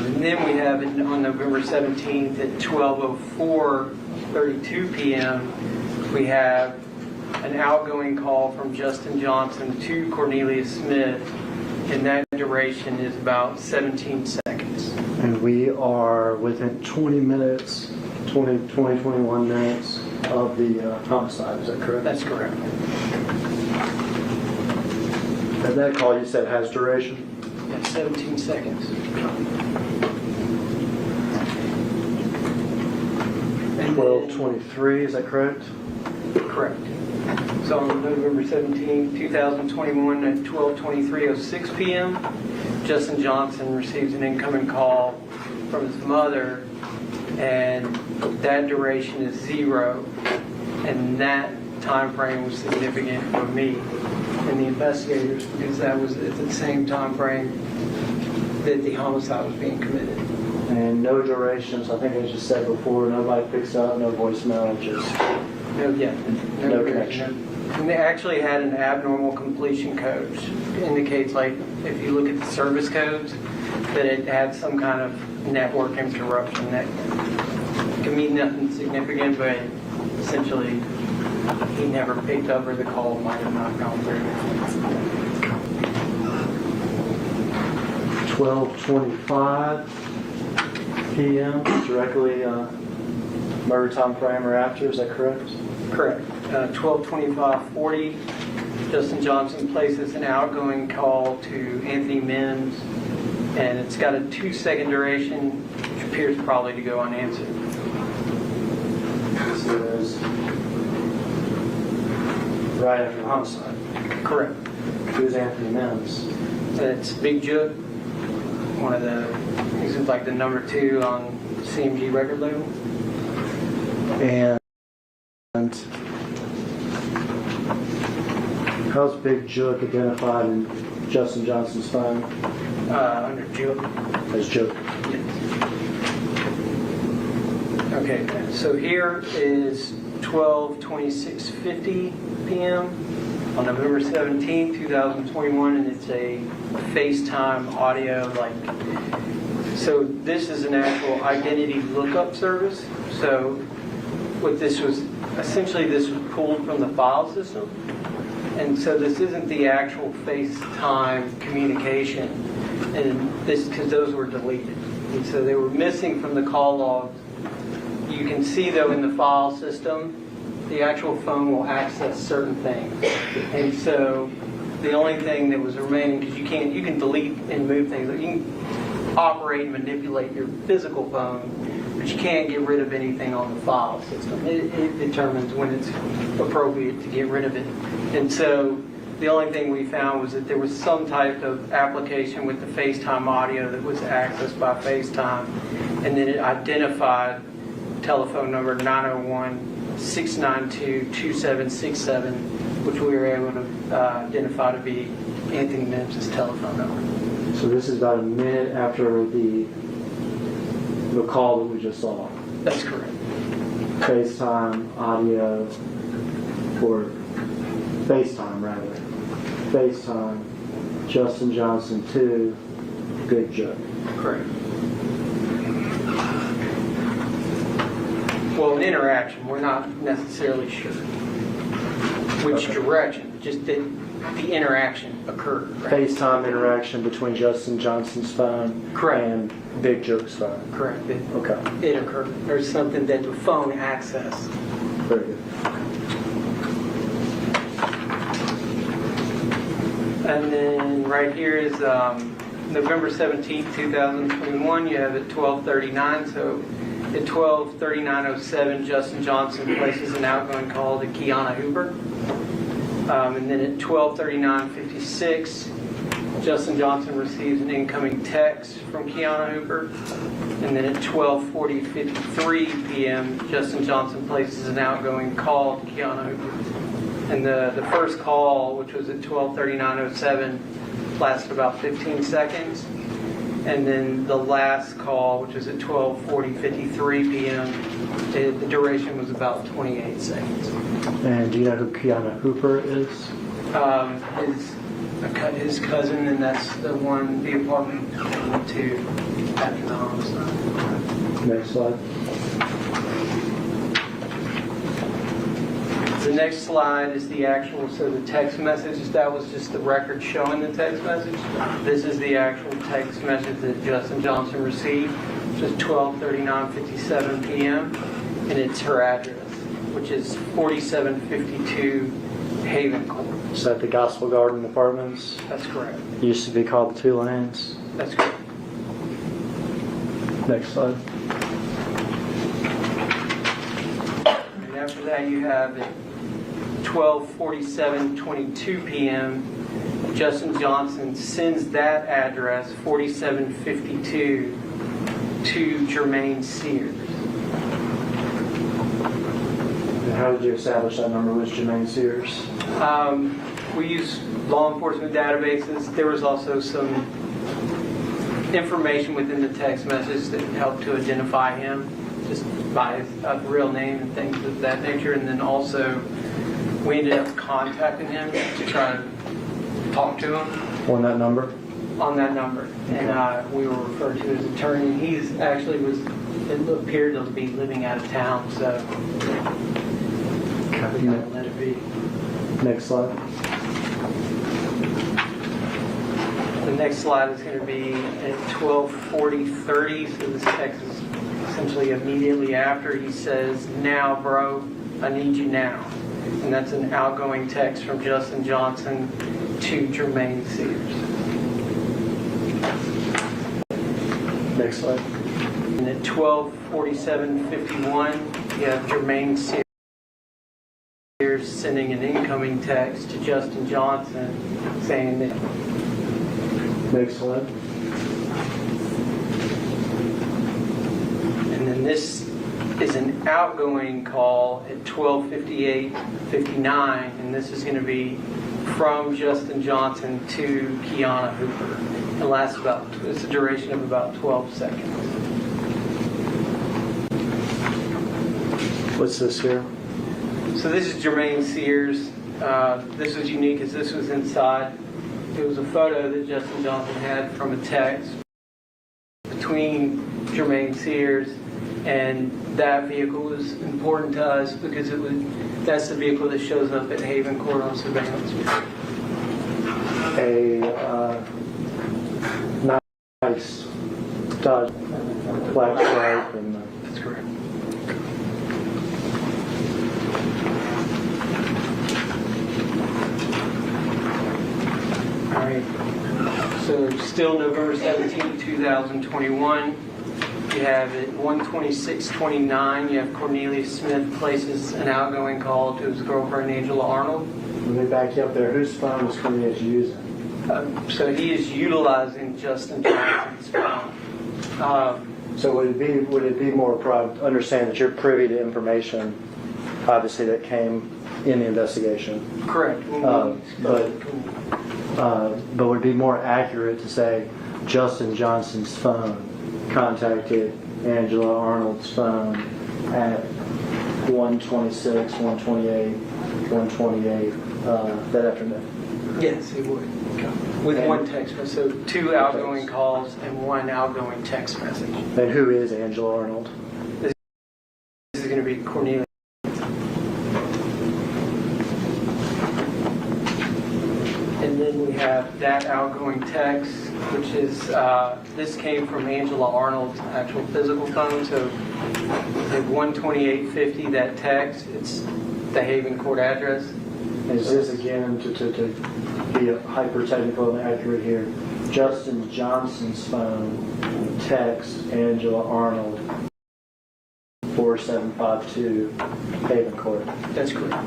And then we have it on November 17th at 12:04:32 p.m. we have an outgoing call from Justin Johnson to Cornelius Smith, and that duration is about 17 seconds. And we are within 20 minutes, 21 minutes of the homicide, is that correct? That's correct. And that call you said has duration? That's 17 seconds. And 12:23, is that correct? Correct. So on November 17, 2021 at 12:23:06 p.m., Justin Johnson receives an incoming call from his mother, and that duration is 0, and that time frame was significant for me and the investigators because that was at the same time frame that the homicide was being committed. And no duration, so I think I just said before, nobody picks up, no voicemail, just no connection. And they actually had an abnormal completion code, which indicates, like, if you look at the service codes, that it had some kind of network interruption. That can mean nothing significant, but essentially he never picked up or the call might have not gone through. 12:25 p.m. directly murder time frame or after, is that correct? Correct. 12:25:40, Justin Johnson places an outgoing call to Anthony Mims, and it's got a 2-second duration, which appears probably to go unanswered. So it was right after the homicide. Correct. Who's Anthony Mims? It's Big Jook, one of the, he's like the number 2 on CMG record label. And how's Big Jook identified in Justin Johnson's phone? Under Jook. As Jook. Yes. Okay, so here is 12:26:50 p.m. on November 17, 2021, and it's a FaceTime audio, so this is an actual identity lookup service. So what this was, essentially this was pulled from the file system, and so this isn't the actual FaceTime communication, and this, because those were deleted, and so they were missing from the call logs. You can see though in the file system, the actual phone will access certain things, and so the only thing that was remaining, because you can delete and move things, you can operate and manipulate your physical phone, but you can't get rid of anything on the file system. It determines when it's appropriate to get rid of it, and so the only thing we found was that there was some type of application with the FaceTime audio that was accessed by FaceTime, and then it identified telephone number 901-692-2767, which we were able to identify to be Anthony Mims' telephone number. So this is about a minute after the call that we just saw. That's correct. FaceTime audio, or FaceTime rather. FaceTime, Justin Johnson to Big Jook. Correct. well, an interaction. We're not necessarily sure which direction, just that the interaction occurred. Right? FaceTime interaction between Justin Johnson's phone Correct. and Big Joke's phone. Correct. Okay. It occurred. There's something that the phone accessed. Very good. And then right here is November 17th, 2021. You have at 12:39. So at 12:39:07, Justin Johnson places an outgoing call to Kiana Hooper. And then at 12:39:56, Justin Johnson receives an incoming text from Kiana Hooper. And then at 12:53 p.m., Justin Johnson places an outgoing call to Kiana Hooper. And the first call, which was at 12:39:07, lasted about 15 seconds. And then the last call, which was at 12:53 p.m., the duration was about 28 seconds. And do you know who Kiana Hooper is? His cousin, and that's the apartment they went to after the homicide. Next slide. The next slide is the actual, so the text message, that was just the record showing the text message. This is the actual text message that Justin Johnson received, which is 12:39:57 p.m. And it's her address, which is 4752 Haven Court. Is that the Gospel Garden Apartments? That's correct. It used to be called the Two Lanes. That's correct. Next slide. And after that, you have at 12:47:22 p.m., Justin Johnson sends that address, 4752, to Jermaine Sears. And how did you establish that number was Jermaine Sears? We use law enforcement databases. There was also some information within the text message that helped to identify him, just by his real name and things of that nature. And then also, we ended up contacting him to try to talk to him. On that number? On that number. And we were referred to his attorney. He's actually it appeared to be living out of town, so we kind of let it be. Next slide. The next slide is going to be at 12:40:30, so this text is essentially immediately after. He says, "Now, bro, I need you now." And that's an outgoing text from Justin Johnson to Jermaine Sears. Next slide. And at 12:47:51, you have Jermaine Sears sending an incoming text to Justin Johnson saying that. Next slide. And then this is an outgoing call at 12:58:59, and this is going to be from Justin Johnson to Kiana Hooper. It lasts it's a duration of about 12 seconds. What's this here? So this is Jermaine Sears. This was unique as this was inside. It was a photo that Justin Johnson had from a text between Jermaine Sears, and that vehicle was important to us because that's the vehicle that shows up at Haven Court on surveillance. A nice Dodge black stripe and That's correct. All right. So still November 17, 2021. You have at 1:26:29, you have Cornelius Smith places an outgoing call to his girlfriend Angela Arnold. Let me back you up there. Whose phone was Cornelius using? So he is utilizing Justin Johnson's phone. So would it be more understand that you're privy to information, obviously that came in the investigation? Correct. But would it be more accurate to say Justin Johnson's phone contacted Angela Arnold's phone at 1:26, 1:28, 1:28 that afternoon? Yes, it would. With one text message, so two outgoing calls and one outgoing text message. And who is Angela Arnold? This is going to be Cornelius. And then we have that outgoing text, which is, this came from Angela Arnold's actual physical phone. So the 12850, that text, it's the Haven Court address. Is this again, to be hyper technical and accurate here, Justin Johnson's phone, text Angela Arnold, 4752 Haven Court? That's correct.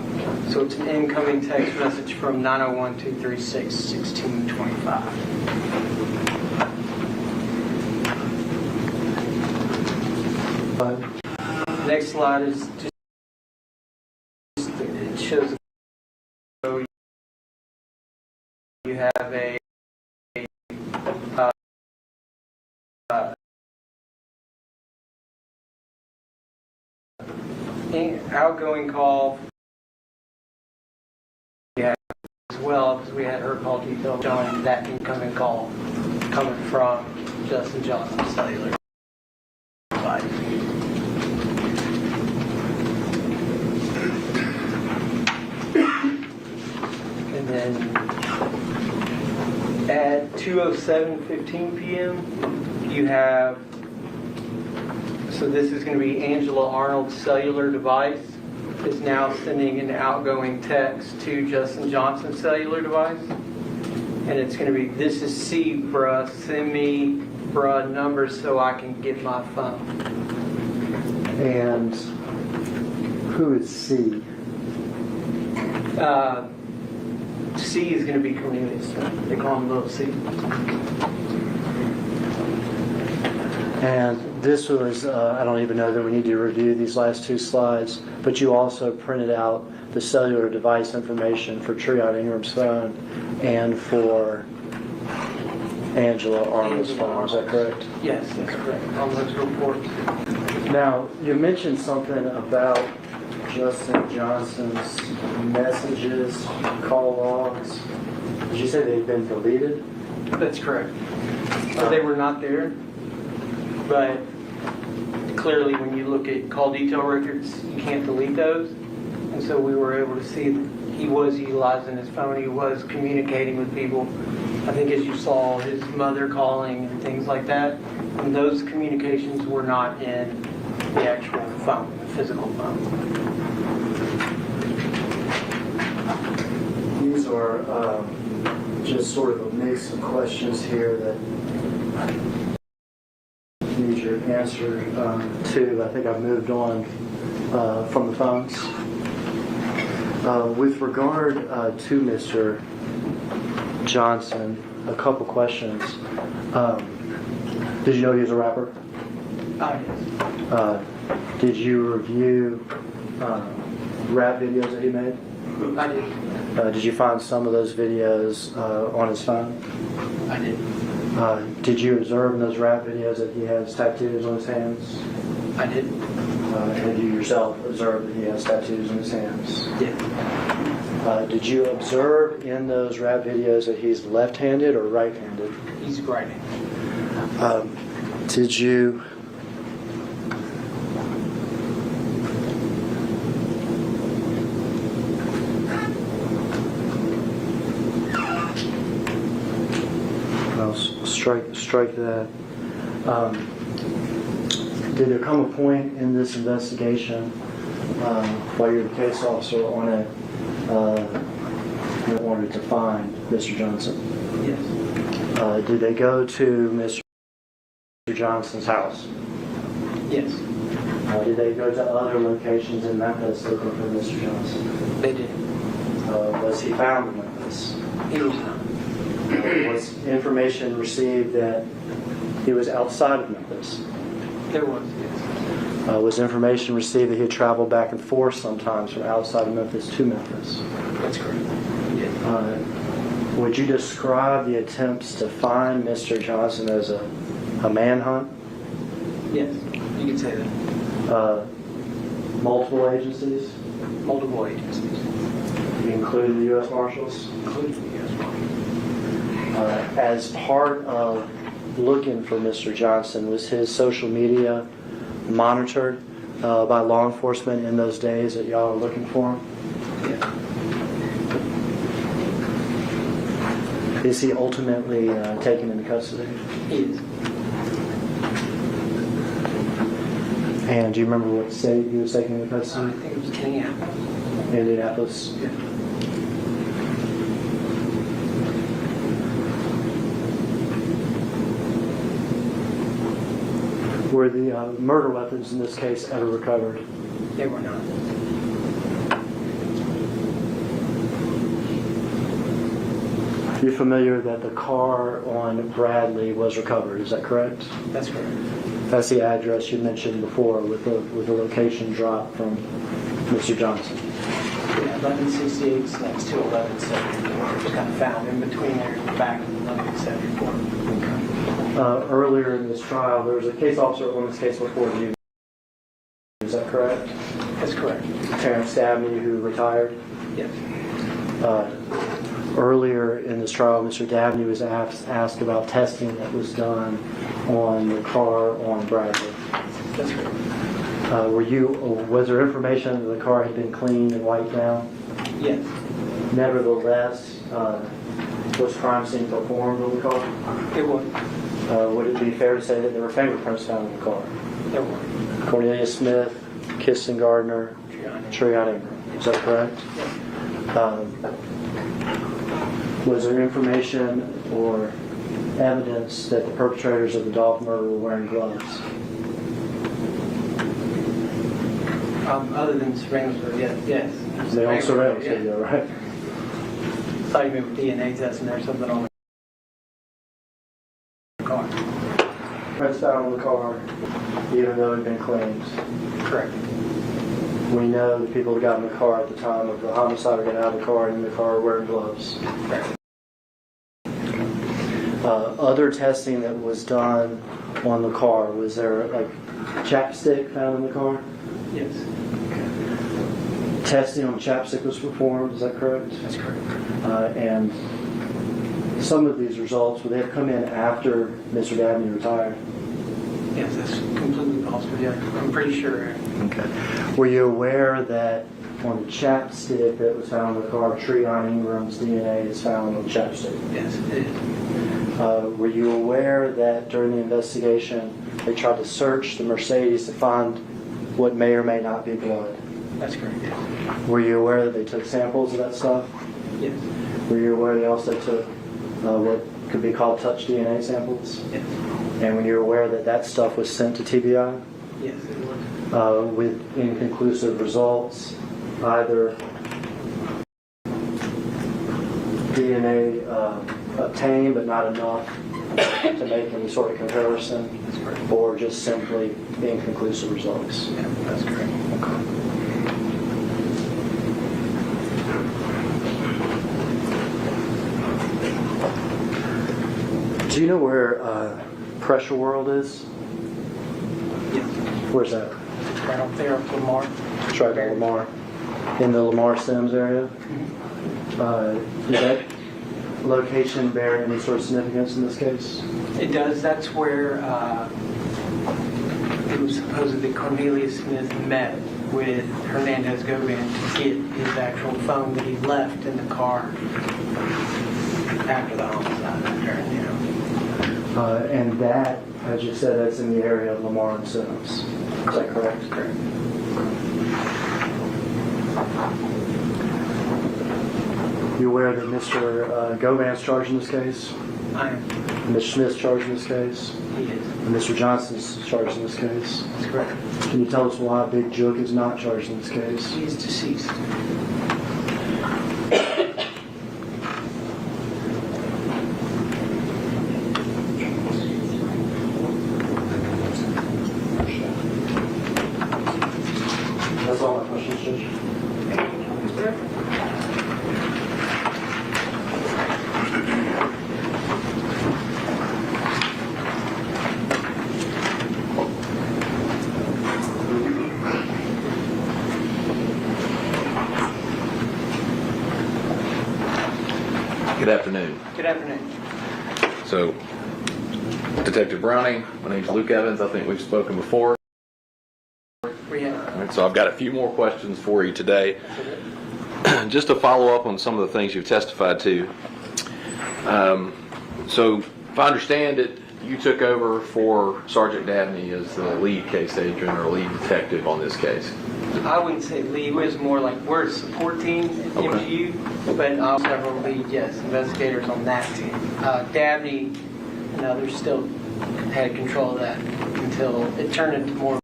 So it's an incoming text message from 901-236-1625. Next slide is just, it shows you have a outgoing call, yeah, as well, because we had her call detail showing that incoming call coming from Justin Johnson's cellular device. And then at 2:07:15 p.m. you have, so this is going to be Angela Arnold's cellular device is now sending an outgoing text to Justin Johnson's cellular device. And it's going to be, this is C, bruh, send me, bruh, numbers so I can get my phone. And who is C? C is going to be Cornelius. They call him Little C. And this was, I don't even know that we need to review these last two slides, but you also printed out the cellular device information for Treon Ingram's phone and for Angela Arnold's phone. Is that correct? Yes, that's correct. On those reports. Now, you mentioned something about Justin Johnson's messages, call logs. Did you say they've been deleted? That's correct. So they were not there, but clearly when you look at call detail records, you can't delete those. And so we were able to see that he was utilizing his phone, he was communicating with people. I think as you saw, his mother calling and things like that. And those communications were not in the actual phone, the physical phone. These are just sort of a mix of questions here that need your answer to. I think I've moved on from the phones. With regard to Mr. Johnson, a couple questions. Did you know he was a rapper? Yes. Did you review rap videos that he made? I did. Did you find some of those videos on his phone? I did. Did you observe in those rap videos that he has tattoos on his hands? I did. Have you yourself observed that he has tattoos on his hands? Yeah. Did you observe in those rap videos that he's left-handed or right-handed? He's right-handed. Did you... I'll strike that. Did there come a point in this investigation while you're the case officer on it in order to find Mr. Johnson? Yes. Did they go to Mr. Johnson's house? Yes. Did they go to other locations in Memphis looking for Mr. Johnson? They did. Was he found in Memphis? He was not. Was information received that he was outside of Memphis? There was, yes. Was information received that he had traveled back and forth sometimes from outside of Memphis to Memphis? That's correct. Yes. Would you describe the attempts to find Mr. Johnson as a manhunt? Yes, you can say that. Multiple agencies? Multiple agencies. Including the U.S. Marshals? Including the U.S. Marshals. As part of looking for Mr. Johnson, was his social media monitored? by law enforcement in those days that y'all are looking for him? Is he ultimately taken into custody? He is. And do you remember what state he was taken into I custody? think it was Indianapolis. Indianapolis. Yeah. Were the murder weapons in this case ever recovered? They were not. You're familiar that the car on Bradley was recovered, is that correct? That's correct. That's the address you mentioned before with the location drop from Mr. Johnson. Yeah, 1168 is next to 1174. It was kind of found in between there, back of 1174. Earlier in this trial, there was a case officer on this case before you. Is that correct? That's correct. Terrence Dabney, who retired? Yes. Earlier in this trial, Mr. Dabney was asked about testing that was done on the car on Bradley. That's correct. Was there information that the car had been cleaned and wiped down? Yes. Nevertheless, was crime scene performed on the car? It was. Would it be fair to say that there were fingerprints found in the car? There were. Cornelia Smith, Kirsten Gardner, Triana Ingram. Is that correct? Yes. Was there information or evidence that the perpetrators of the Dolph murder were wearing gloves? Other than surveillance, yes. They all surveillance video, right? Thought you meant DNA testing or something on the car. Prints found on the car, even though it had been cleaned. Correct. We know the people that got in the car at the time of the homicide are getting out of the car and in the car wearing gloves. Correct. Other testing that was done on the car, was there like chapstick found in the car? Yes. Testing on chapstick was performed, is that correct? That's correct. And some of these results, would they have come in after Mr. Dabney retired? Yes, that's completely possible. Yeah, I'm pretty sure. Okay. Were you aware that on the chapstick that was found in the car, Triana Ingram's DNA is found on the chapstick? Yes, it is. Were you aware that during the investigation they tried to search the Mercedes to find what may or may not be blood? That's correct. Yes. Were you aware that they took samples of that stuff? Yes. Were you aware they also took what could be called touch DNA samples? Yes. And when you're aware that that stuff was sent to TBI? Yes, it was. With inconclusive results, either DNA obtained but not enough to make any sort of comparison, or just simply inconclusive results. Yeah, that's correct. Do you know where Pressure World is? Yes. Where's that? Right up there, up Lamar. It's right by Lamar. In the Lamar Sims area? Does that location bear any sort of significance in this case? It does. That's where it was supposedly Cornelius Smith met with Hernandez Govan to get his actual phone that he left in the car after the homicide. Apparently, And that, as you said, that's in the area of Lamar and Sims. Is that correct? Correct. You aware that Mr. Govan's charged in this case? I am. Mr. Smith's charged in this case? He is. And Mr. Johnson's charged in this case? That's correct. Can you tell us why Big Jook is not charged in this case? He is deceased. That's all my questions, Judge. Good afternoon. Good afternoon. So, Detective Browning, my name's Luke Evans. I think we've spoken before. We have. right, so I've got a few more questions for you today. Just to follow up on some of the things you've testified to. So if I understand it, you took over for Sergeant Dabney as the lead case agent or lead detective on this case. I wouldn't say lead, it was more like we're a support team at MGU, but several lead, yes, investigators on that team. Dabney and others still had control of that until it turned into more of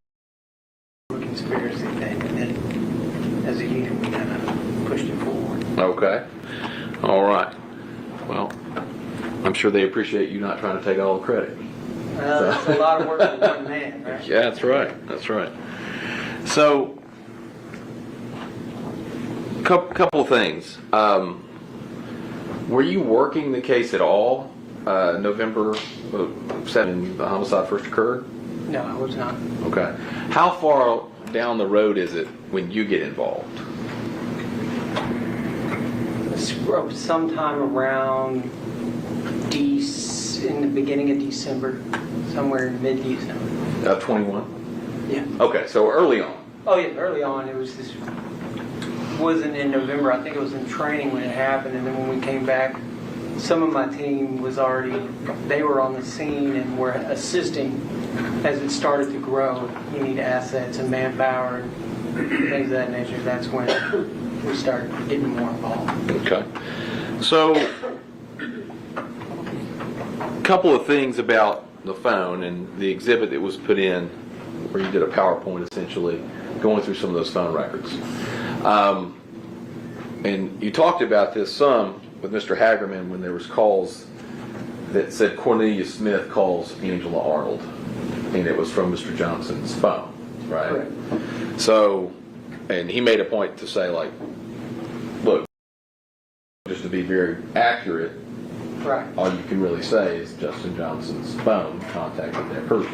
a conspiracy thing, and then as a unit we kind of pushed it forward. Okay. All right. Well, I'm sure they appreciate you not trying to take all the credit. It's a lot of work for one man, right? Yeah, that's right. That's right. So, couple of things. Were you working the case at all? November 7, the homicide first occurred? No, I was not. Okay. How far down the road is it when you get involved? Sometime around in the beginning of December, somewhere in mid-December. 21? Yeah. Okay, so early on. Oh yeah, early on. It was this. Wasn't in November. I think it was in training when it happened, and then when we came back, some of my team was already. They were on the scene and were assisting as it started to grow. You need assets and manpower and things of that nature. That's when we started getting more involved. Okay. So, a couple of things about the phone and the exhibit that was put in, where you did a PowerPoint essentially, going through some of those phone records. And you talked about this some with Mr. Hagerman when there was calls that said Cornelius Smith calls Angela Arnold, and it was from Mr. Johnson's phone, right? Correct. So, and he made a point to say, like, look, just to be very accurate, Right. all you can really say is Justin Johnson's phone contacted that person.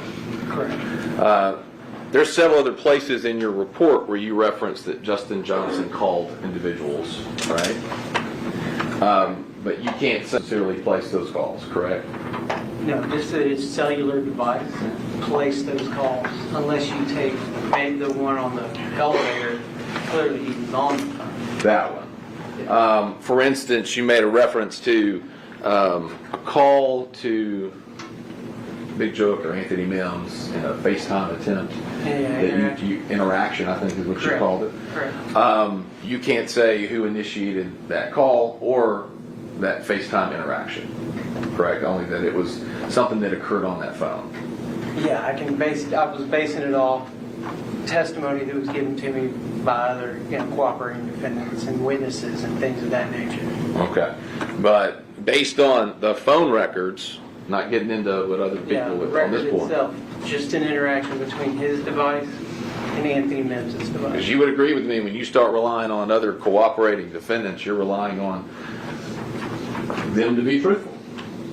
Correct. There's several other places in your report where you reference that Justin Johnson called individuals, right? But you can't necessarily place those calls, correct? No, just that it's cellular device. Place those calls unless you take maybe the one on the elevator. Clearly, he was on the phone. That one. For instance, you made a reference to a call to Big Joke or Anthony Mims in a FaceTime attempt. Interaction, I think is what you called it. Correct. You can't say who initiated that call or that FaceTime interaction, correct? Only that it was something that occurred on that phone. Yeah, I was basing it off testimony that was given to me by other cooperating defendants and witnesses and things of that nature. Okay. But based on the phone records, not getting into what other people the on record this point. itself, just an interaction between his device and Anthony Mims' device. Because you would agree with me, when you start relying on other cooperating defendants, you're relying on them to be truthful,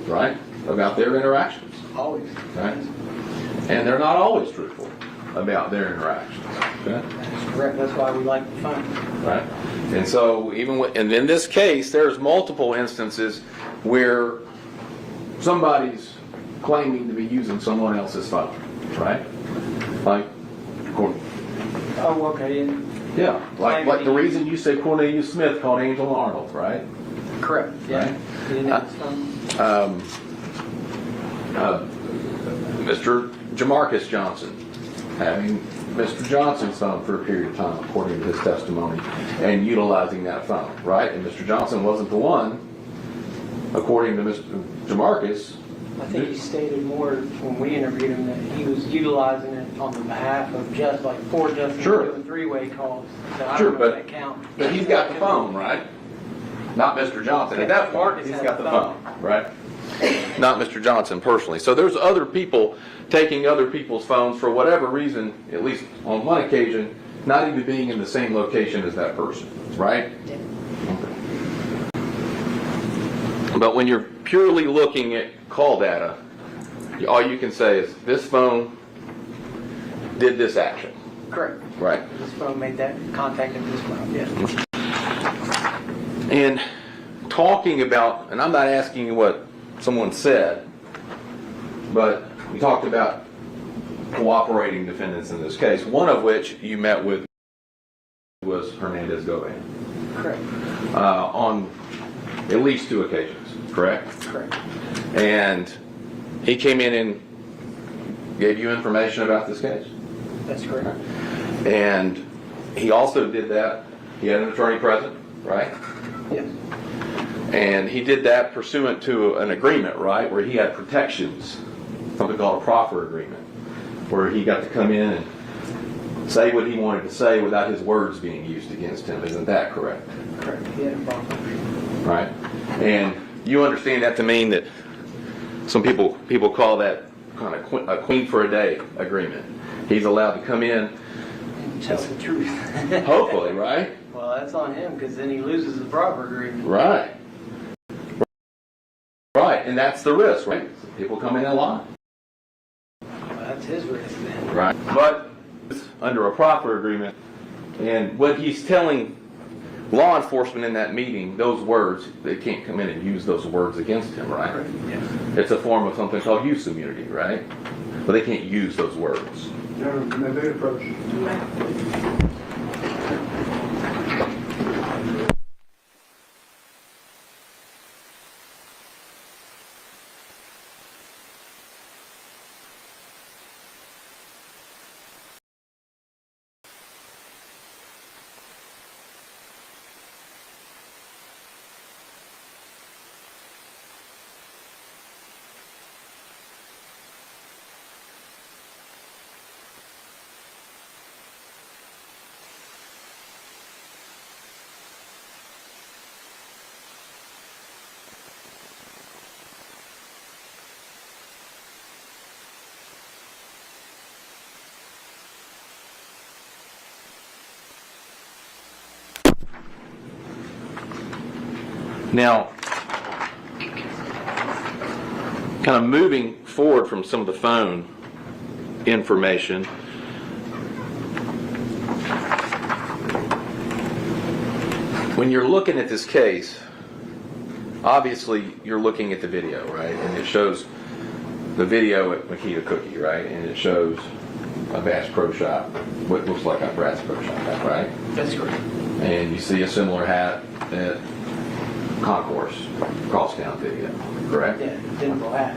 right? About their interactions. Always. Right? And they're not always truthful about their interactions. Okay? That's correct. That's why we like the phone. Right? And so, and in this case, there's multiple instances where somebody's claiming to be using someone else's phone, right? Like, oh, okay. yeah, like the reason you say Cornelius Smith called Angela Arnold, right? Correct. Yeah. Right? He didn't have his phone. Mr. Jamarcus Johnson having Mr. Johnson's phone for a period of time, according to his testimony, and utilizing that phone, right? And Mr. Johnson wasn't the one, according to Mr. Jamarcus. I think he stated more when we interviewed him that he was utilizing it on the behalf of just like for Justin doing three-way calls. So I don't know if that counts. But he's got the phone, right? Not Mr. Johnson. At that point, he's got the phone, right? Not Mr. Johnson personally. So there's other people taking other people's phones for whatever reason, at least on one occasion, not even being in the same location as that person, right? Yeah. Okay. But when you're purely looking at call data, all you can say is this phone did this action. Correct. Right. This phone made that contact at this phone, yes. And talking about, and I'm not asking you what someone said, but we talked about cooperating defendants in this case, one of which you met with was Hernandez Govan. Correct. On at least 2 occasions, correct? Correct. And he came in and gave you information about this case? That's correct. And he also did that, he had an attorney present, right? Yes. And he did that pursuant to an agreement, right, where he had protections, something called a proffer agreement, where he got to come in and say what he wanted to say without his words being used against him. Isn't that correct? Correct. He had a problem. Right. And you understand that to mean that some people call that kind of a queen for a day agreement. He's allowed to come in. Tell the truth. Hopefully, right? Well, that's on him, because then he loses the proper agreement. Right. Right, and that's the risk, right? People come in and lie. Well, that's his risk then. Right. But under a proper agreement, and what he's telling law enforcement in that meeting, those words, they can't come in and use those words against him, right? Correct. Yes. It's a form of something called use immunity, right? But they can't use those words. Gentlemen, may they approach? Now, kind of moving forward from some of the phone information, when you're looking at this case, obviously you're looking at the video, right? And it shows the video at Makita Cookie, right? And it shows a Bass Pro Shop, what looks like a Bass Pro Shop hat, right? That's correct. And you see a similar hat at Concourse, Crosstown video, correct? Yeah, identical hat.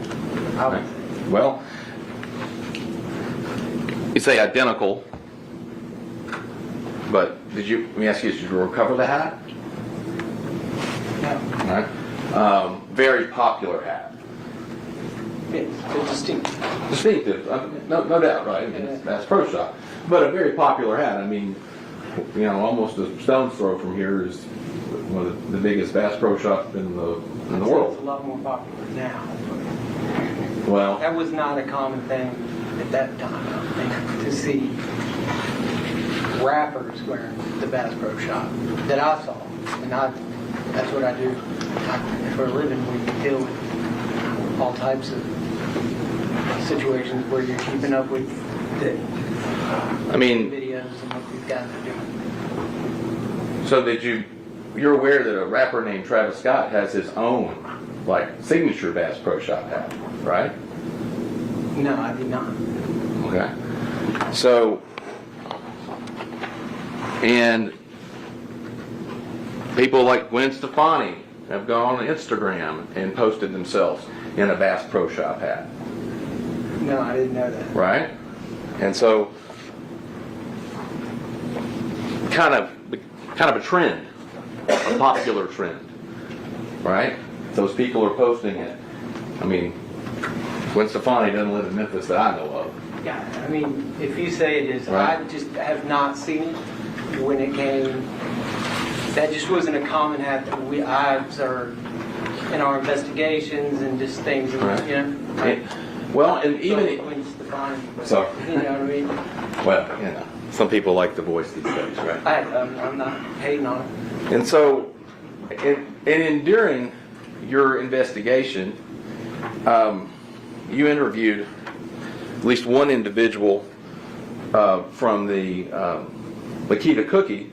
I would say. Well, you say identical, but let me ask you, did you recover the hat? No. All right. Very popular hat. Yes, it's distinctive. Distinctive, no doubt, right? I mean, that's Pro Shop. But a very popular hat. I mean, almost a stone's throw from here is one of the biggest Bass Pro Shop in the world. It's a lot more popular now. Well, That was not a common thing at that time, I don't think, to see rappers wearing the Bass Pro Shop that I saw. And that's what I do. For a living, we deal with all types of situations where you're keeping up with the videos and what these guys are doing. so you're aware that a rapper named Travis Scott has his own, signature Bass Pro Shop hat, right? No, I did not. Okay. So, and people like Gwen Stefani have gone on Instagram and posted themselves in a Bass Pro Shop hat, No, I didn't know that. right? And so, kind of a trend, a popular trend, right? Those people are posting it. I mean, Gwen Stefani doesn't live in Memphis that I know of. Yeah, I mean, if you say it is, Right. I just have not seen it when it came. That just wasn't a common hat that I observed in our investigations and just things, Right. Like, And even Gwen Stefani, so, you know what I mean? well, some people like the voice these days, right? I'm not hating on it. And so, during your investigation, you interviewed at least one individual from the Makita Cookie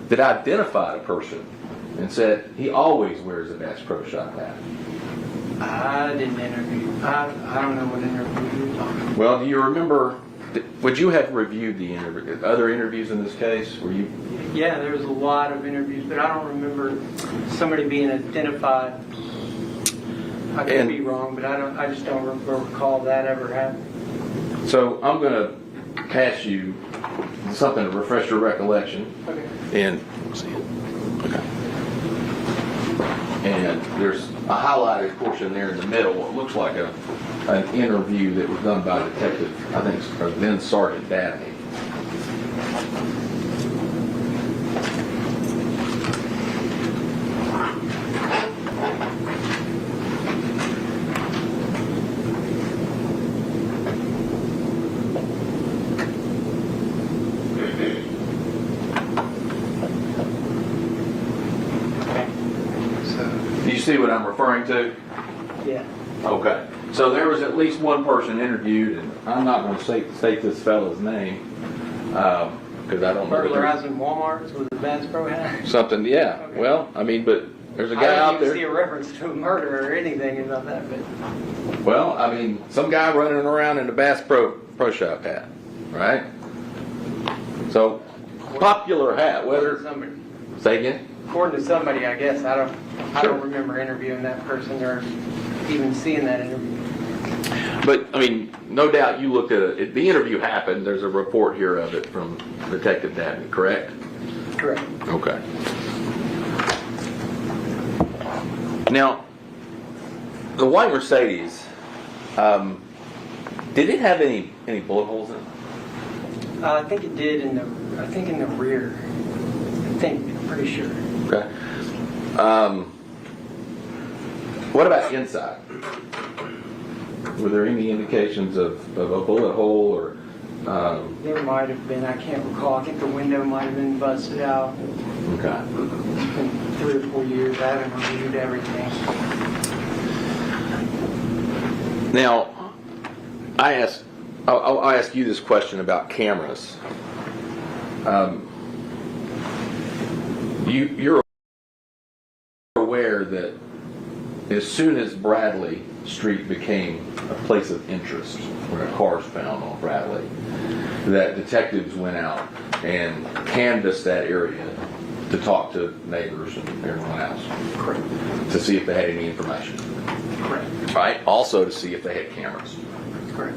that identified a person and said he always wears a Bass Pro Shop hat. I didn't interview. I don't know what interview you were talking about. Well, do you remember would you have reviewed the other interviews in this case? Were you? Yeah, there was a lot of interviews, but I don't remember somebody being identified. I could be wrong, but I just don't recall that ever happening. So I'm going to pass you something to refresh your recollection. Okay. And and there's a highlighted portion there in the middle. What looks like an interview that was done by Detective, I think, or then Sergeant Dabney. Do you see what I'm referring to? Yeah. Okay. So there was at least one person interviewed, and I'm not going to state this fellow's name because I don't know. Burglarizing Walmarts with a Bass Pro hat? Something, yeah. Okay. Well, I mean, but there's a guy out there. I didn't even see a reference to a murder or anything about that, but. Well, I mean, some guy running around in a Bass Pro Shop hat, right? So, popular hat, whether. Somebody. Say again? According to somebody, I guess. I don't remember interviewing that person or even seeing that interview. But, I mean, no doubt you looked at it. The interview happened. There's a report here of it from Detective Dabney, correct? Correct. Okay. Now, the white Mercedes, did it have any bullet holes in it? I think it did in the rear. I'm pretty sure. Okay. What about inside? Were there any indications of a bullet hole or? There might have been. I can't recall. I think the window might have been busted out. Okay. It's been 3 or 4 years. I haven't reviewed everything. Now, I'll ask you this question about cameras. You're aware that as soon as Bradley Street became a place of interest, where a car was found on Bradley, that detectives went out and canvassed that area to talk to neighbors and everyone else. Correct. To see if they had any information. Correct. Right? Also to see if they had cameras. Correct.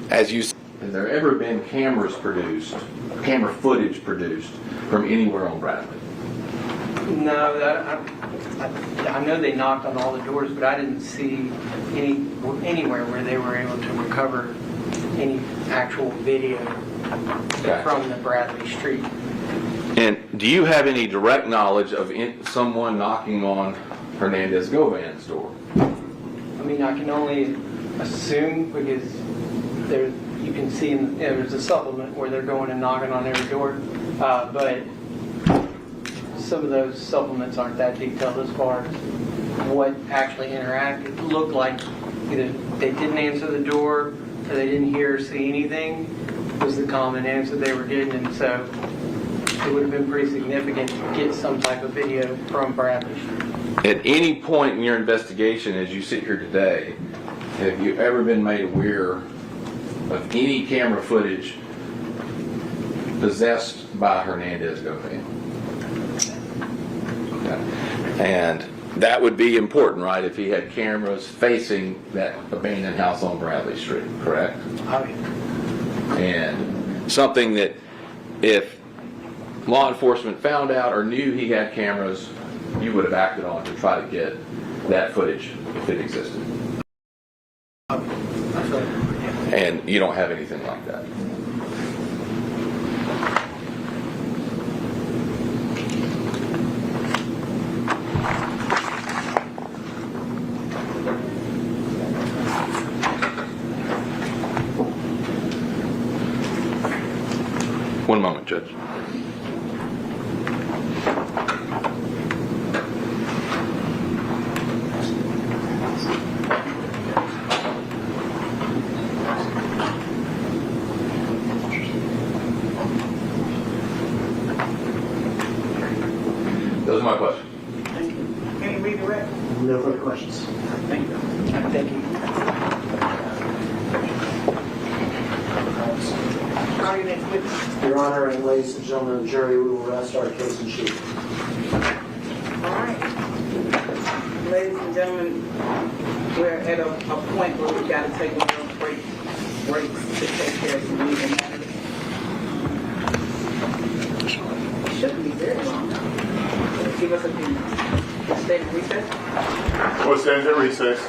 As you said, has there ever been camera footage produced from anywhere on Bradley? No, I know they knocked on all the doors, but I didn't see anywhere where they were able to recover any actual video from the Bradley Street. And do you have any direct knowledge of someone knocking on Hernandez Govan's door? I mean, I can only assume because you can see there's a supplement where they're going and knocking on every door, but some of those supplements aren't that detailed as far as what actually interacted. It looked like either they didn't answer the door or they didn't hear or see anything was the common answer they were getting, and so it would have been pretty significant to get some type of video from Bradley Street. At any point in your investigation as you sit here today, have you ever been made aware of any camera footage possessed by Hernandez Govan? Okay. And that would be important, right, if he had cameras facing that abandoned house on Bradley Street, correct? Oh, yeah. And something that if law enforcement found out or knew he had cameras, you would have acted on to try to get that footage if it existed. And you don't have anything like that. One moment, Judge. Those are my questions. Thank you. Can you redirect? No further questions. Thank you. Thank you. Your Honor, and ladies and gentlemen of the jury, we will rest our case in chief. All right. Ladies and gentlemen, we're at a point where we've got to take one of those breaks to take care of some legal matters. Shouldn't be very long. Give us a few minutes. Stay in recess. Court stands at recess.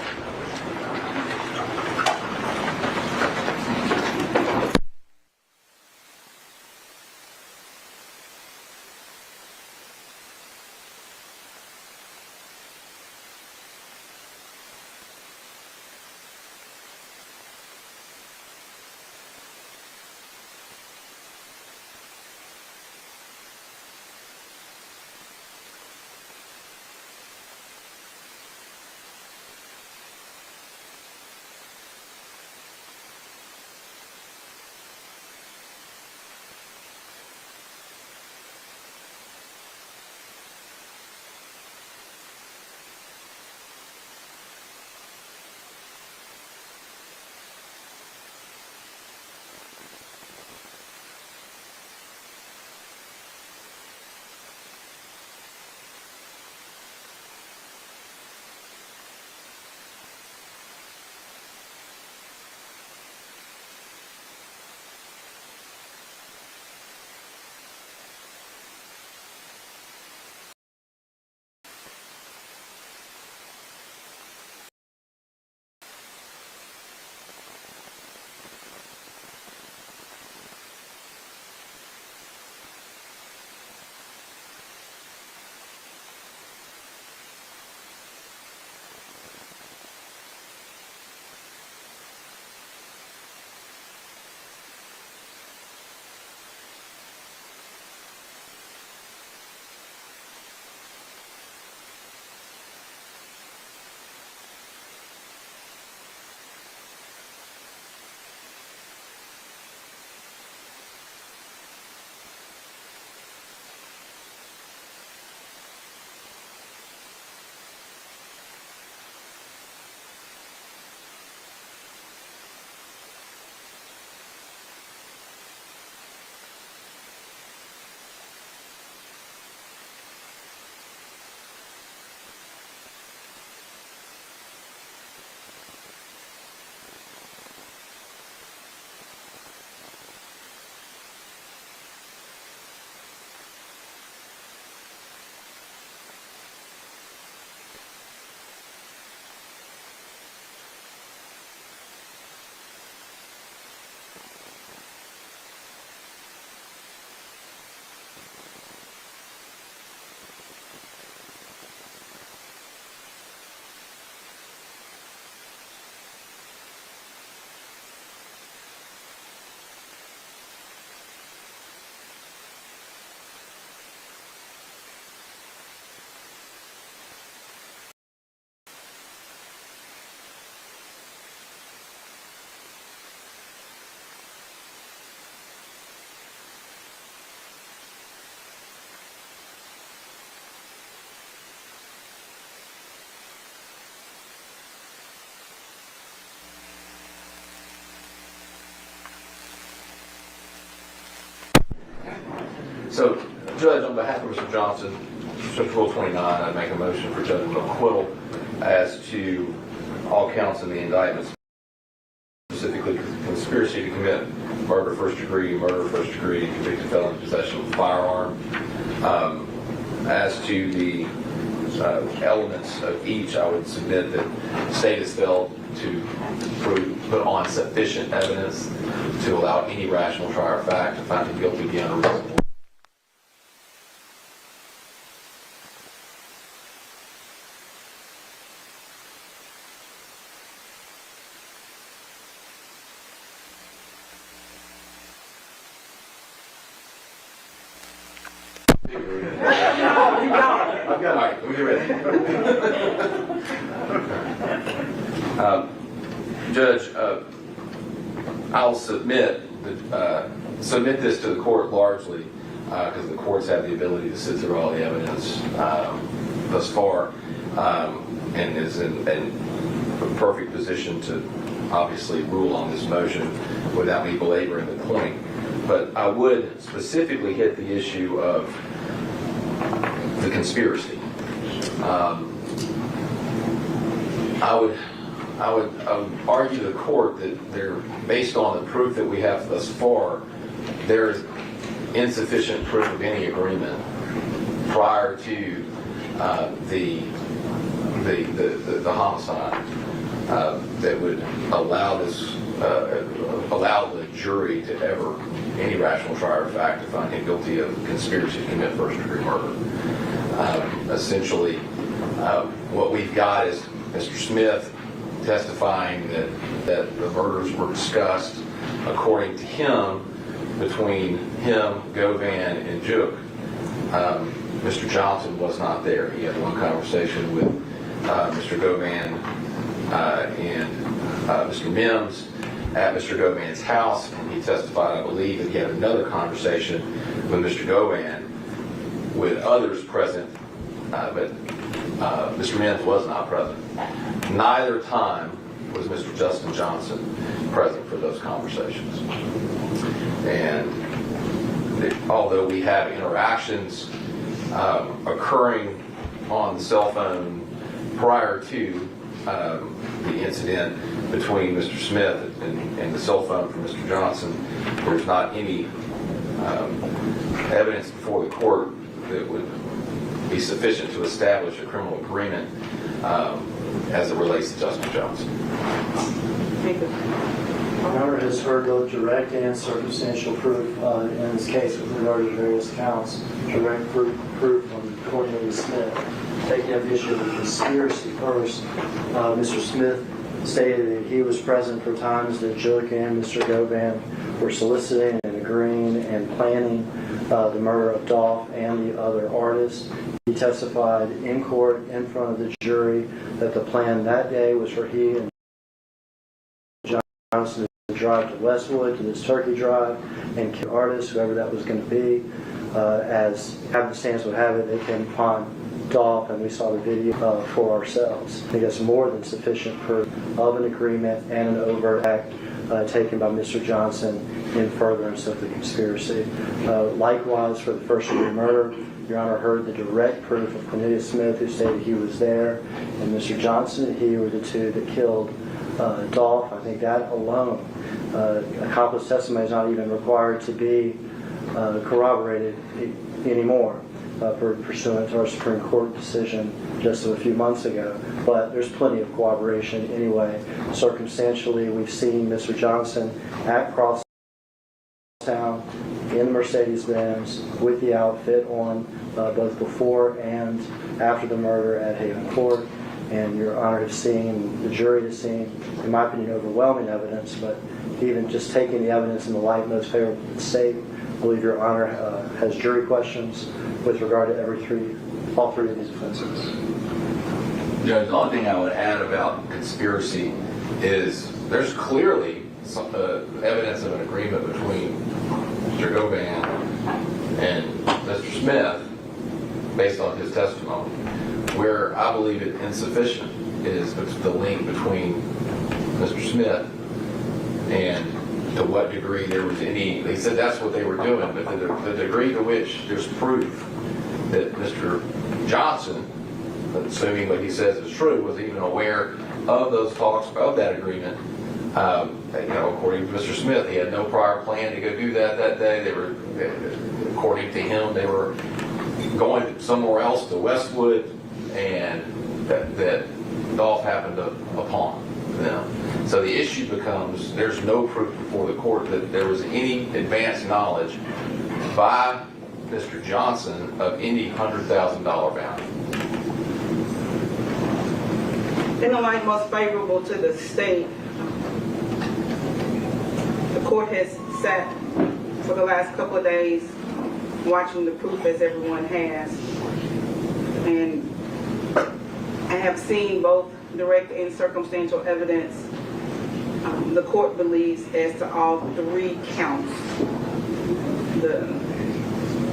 So, Judge, on behalf of Mr. Johnson, Judge Rule 29, I make a motion for judgment of acquittal as to all counts in the indictments, specifically conspiracy to commit murder first degree, convicted felon in possession of a firearm. As to the elements of each, I would submit that the state has failed to put on sufficient evidence to allow any rational trier of fact to find him guilty beyond a reasonable. All right, let me get ready. Judge, I'll submit this to the court largely because the courts have the ability to sit through all the evidence thus far and is in a perfect position to obviously rule on this motion without me belaboring the point. But I would specifically hit the issue of the conspiracy. I would argue to the court that based on the proof that we have thus far, there's insufficient proof of any agreement prior to the homicide that would allow the jury to ever, any rational trier of fact, to find him guilty of conspiracy to commit first-degree murder. Essentially, what we've got is Mr. Smith testifying that the murders were discussed, according to him, between him, Govan, and Juk. Mr. Johnson was not there. He had one conversation with Mr. Govan and Mr. Mims at Mr. Govan's house, and he testified, I believe, that he had another conversation with Mr. Govan with others present, but Mr. Mims was not present. Neither time was Mr. Justin Johnson present for those conversations. And although we have interactions occurring on the cell phone prior to the incident between Mr. Smith and the cell phone from Mr. Johnson, there's not any evidence before the court that would be sufficient to establish a criminal agreement as it relates to Justin Johnson. Your Honor has heard both direct and circumstantial proof in this case with regard to various counts. Direct proof from Cornelius Smith. Taking up the issue of the conspiracy first, Mr. Smith stated that he was present for times that Juk and Mr. Govan were soliciting and agreeing and planning the murder of Dolph and the other artists. He testified in court in front of the jury that the plan that day was for he and Johnson to drive to Westwood, to this turkey drive, and kill artists, whoever that was going to be. As happenstance would have it, they came upon Dolph, and we saw the video for ourselves. I think that's more than sufficient proof of an agreement and an overt act taken by Mr. Johnson in furtherance of the conspiracy. Likewise, for the first-degree murder, Your Honor heard the direct proof of Cornelius Smith, who stated he was there, and Mr. Johnson and he were the two that killed Dolph. I think that alone, accomplice testimony is not even required to be corroborated anymore. Pursuant to our Supreme Court decision just a few months ago. But there's plenty of corroboration anyway. Circumstantially, we've seen Mr. Johnson at Crosstown in Mercedes-Benz with the outfit on both before and after the murder at Haven Court. And Your Honor has seen, the jury has seen, in my opinion, overwhelming evidence, but even just taking the evidence in the light most favorable to the state, I believe Your Honor has jury questions with regard to all three of these offenses. Judge, the only thing I would add about conspiracy is there's clearly some evidence of an agreement between Mr. Govan and Mr. Smith based on his testimony. Where I believe it insufficient is the link between Mr. Smith and to what degree there was any, they said that's what they were doing, but the degree to which there's proof that Mr. Johnson, assuming what he says is true, was even aware of those talks, of that agreement. According to Mr. Smith, he had no prior plan to go do that day. They were, according to him, they were going somewhere else to Westwood, and that Dolph happened upon them. So the issue becomes, there's no proof before the court that there was any advanced knowledge by Mr. Johnson of any $100,000 bounty. In the light most favorable to the state, the court has sat for the last couple of days watching the proof as everyone has. And I have seen both direct and circumstantial evidence. The court believes as to all three counts.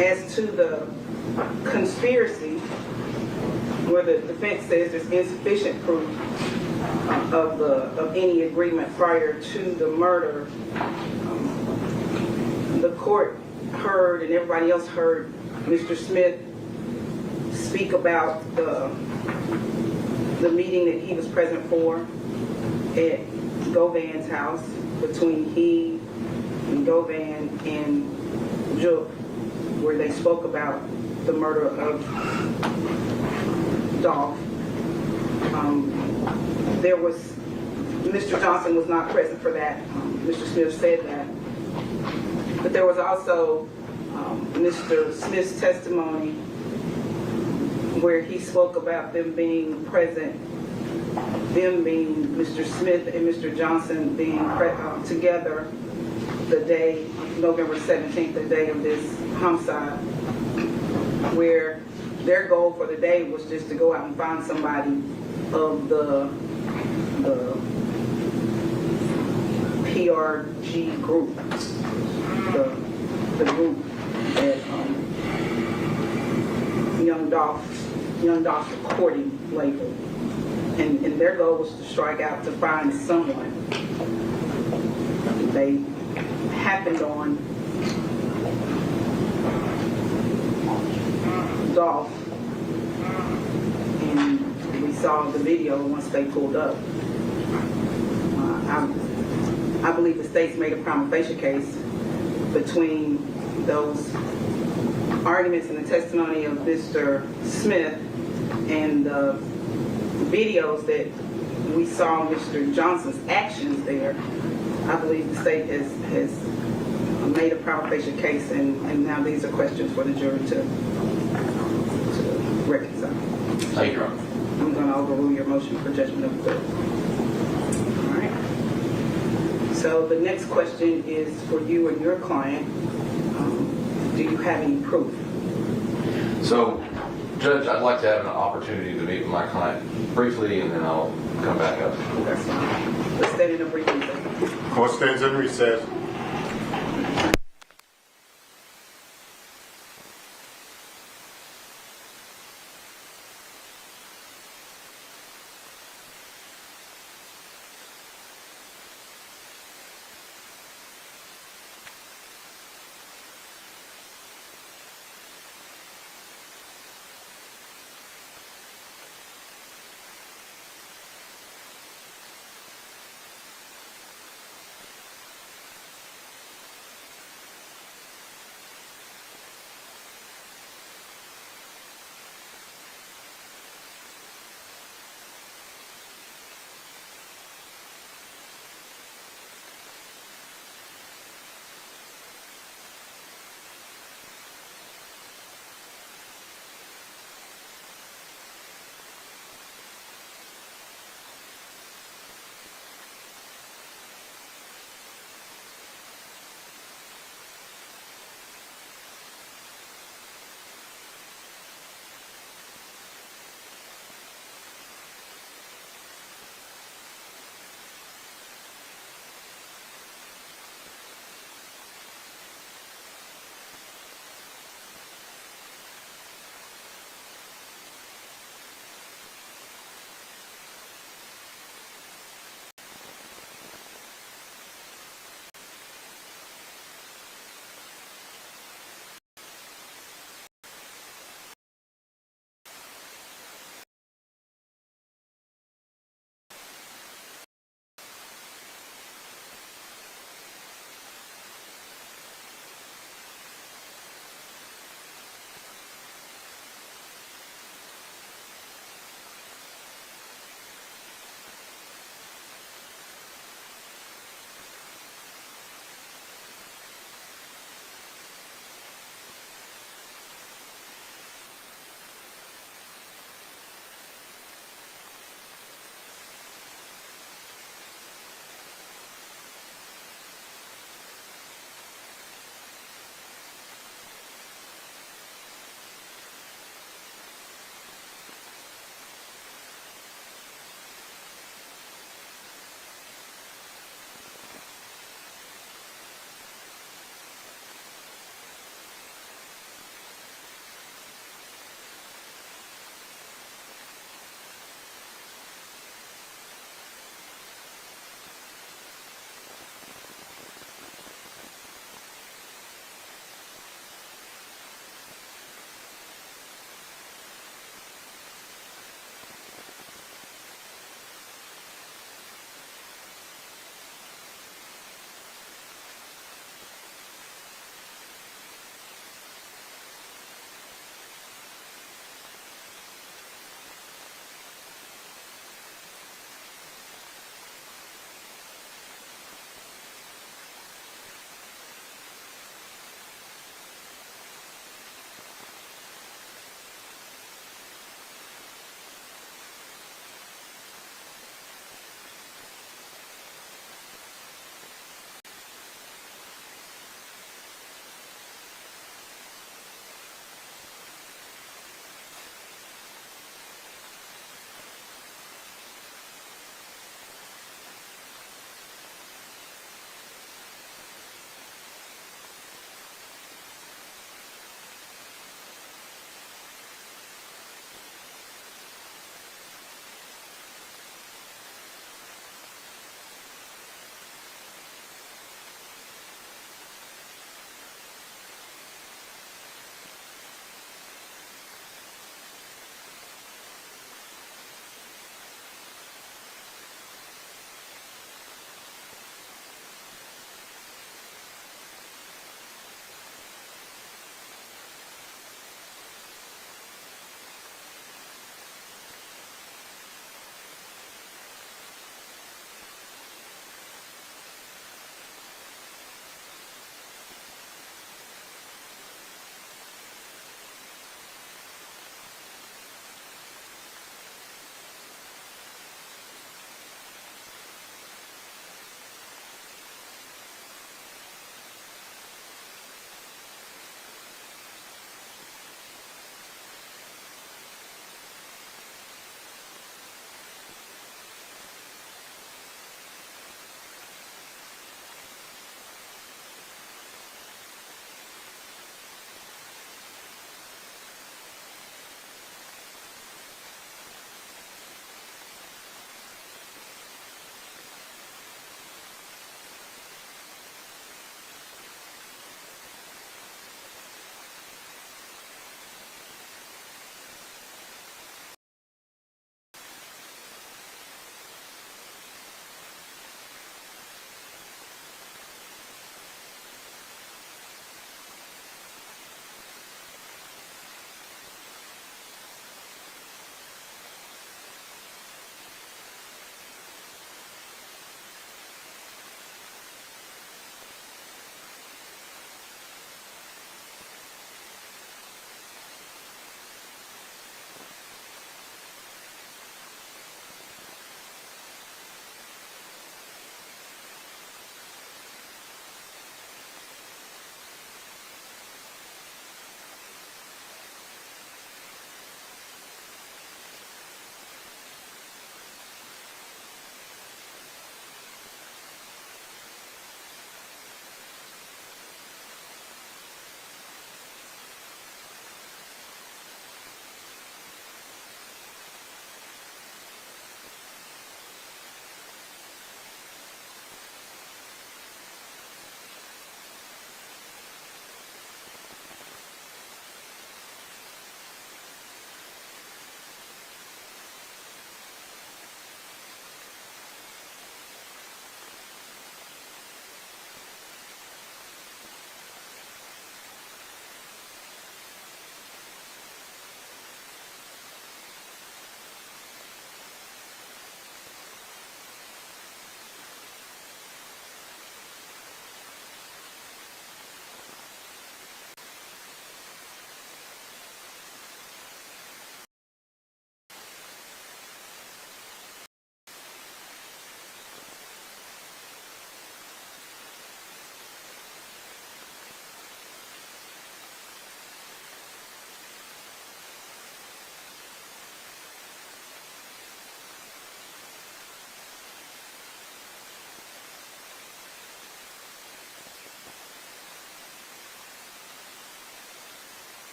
As to the conspiracy, where the defense says there's insufficient proof of any agreement prior to the murder, the court court heard and everybody else heard Mr. Smith speak about the meeting that he was present for at Govan's house between he and Govan and Jook, where they spoke about the murder of Dolph. There was, Mr. Johnson was not present for that. Mr. Smith said that. But there was also Mr. Smith's testimony where he spoke about them being present, them being Mr. Smith and Mr. Johnson being together the day, November 17th, the day of this homicide, where their goal for the day was just to go out and find somebody of the PRG group, the group that Young Dolph's recording label. And their goal was to strike out to find someone. They happened on Dolph, and we saw the video once they pulled up. I believe the state's made a prima facie case between those arguments and the testimony of Mr. Smith and the videos that we saw Mr. Johnson's actions there. I believe the state has made a prima facie case, and now these are questions for the jury to reconcile. Thank you. I'm going to overrule your motion for judgment of guilt. All right. So the next question is for you and your client. Do you have any proof? So, Judge, I'd like to have an opportunity to meet with my client briefly, and then I'll come back up. That's fine. Let's stand in a brief recess. Court stands in recess.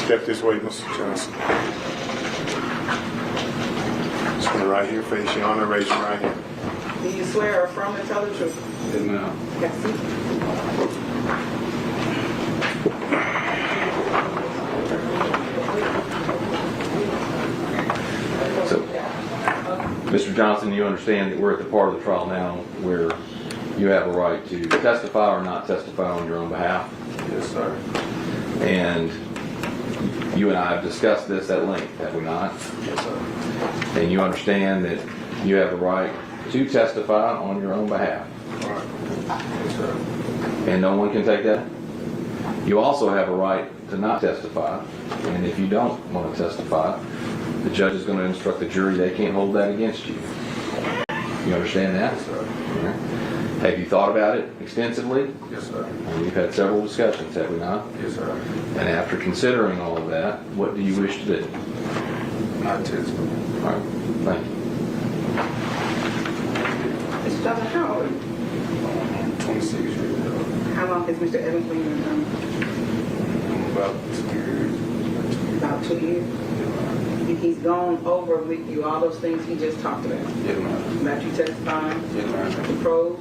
Step this way, Mr. Johnson. Just gonna right here, face your honor, raise your right hand. Do you swear or affirm to tell the truth? No. Yes. So, Mr. Johnson, you understand that we're at the part of the trial now where you have a right to testify or not testify on your own behalf? Yes, sir. And you and I have discussed this at length, have we not? Yes, sir. And you understand that you have the right to testify on your own behalf? All right. Yes, sir. And no one can take that? You also have a right to not testify, and if you don't want to testify, the judge is going to instruct the jury they can't hold that against you. You understand that? Yes, sir. Have you thought about it extensively? Yes, sir. And we've had several discussions, have we not? Yes, sir. And after considering all of that, what do you wish to do? Not testify. All right, thank you. Mr. Johnson, how old are you? 26 years old. How long has Mr. Evans been your attorney? About 2 years. About 2 years. And he's gone over with you all those things he just talked about. Yes, ma'am. About you testifying, Yes, ma'am. the pros,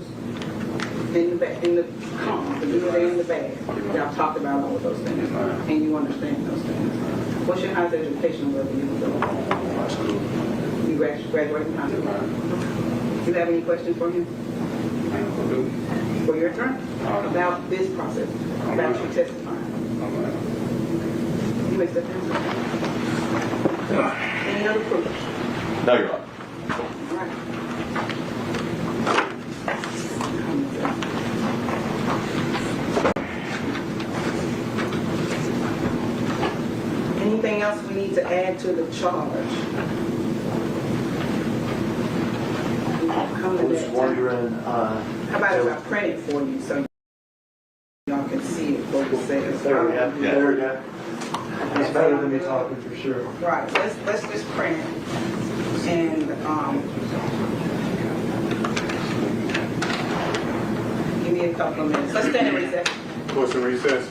and the bad, and the cons, the good and the bad. Y'all talked about all of those things. Yes, ma'am. And you understand those things. What's your highest educational level you go? My school. You graduated from high Yes, school? ma'am. Do you have any questions for him? For your attorney? About this process? About you testifying? You may step down. Any other proof? No, Your Honor. All right. Anything else we need to add to the charge? Come I to was that time. wondering, How about if I print it for you so y'all can see it, what it says? there we go. There we go. It's better than me talking for sure. Right, let's just print it. And, give me a couple of minutes. Let's stand in recess. Course in recess.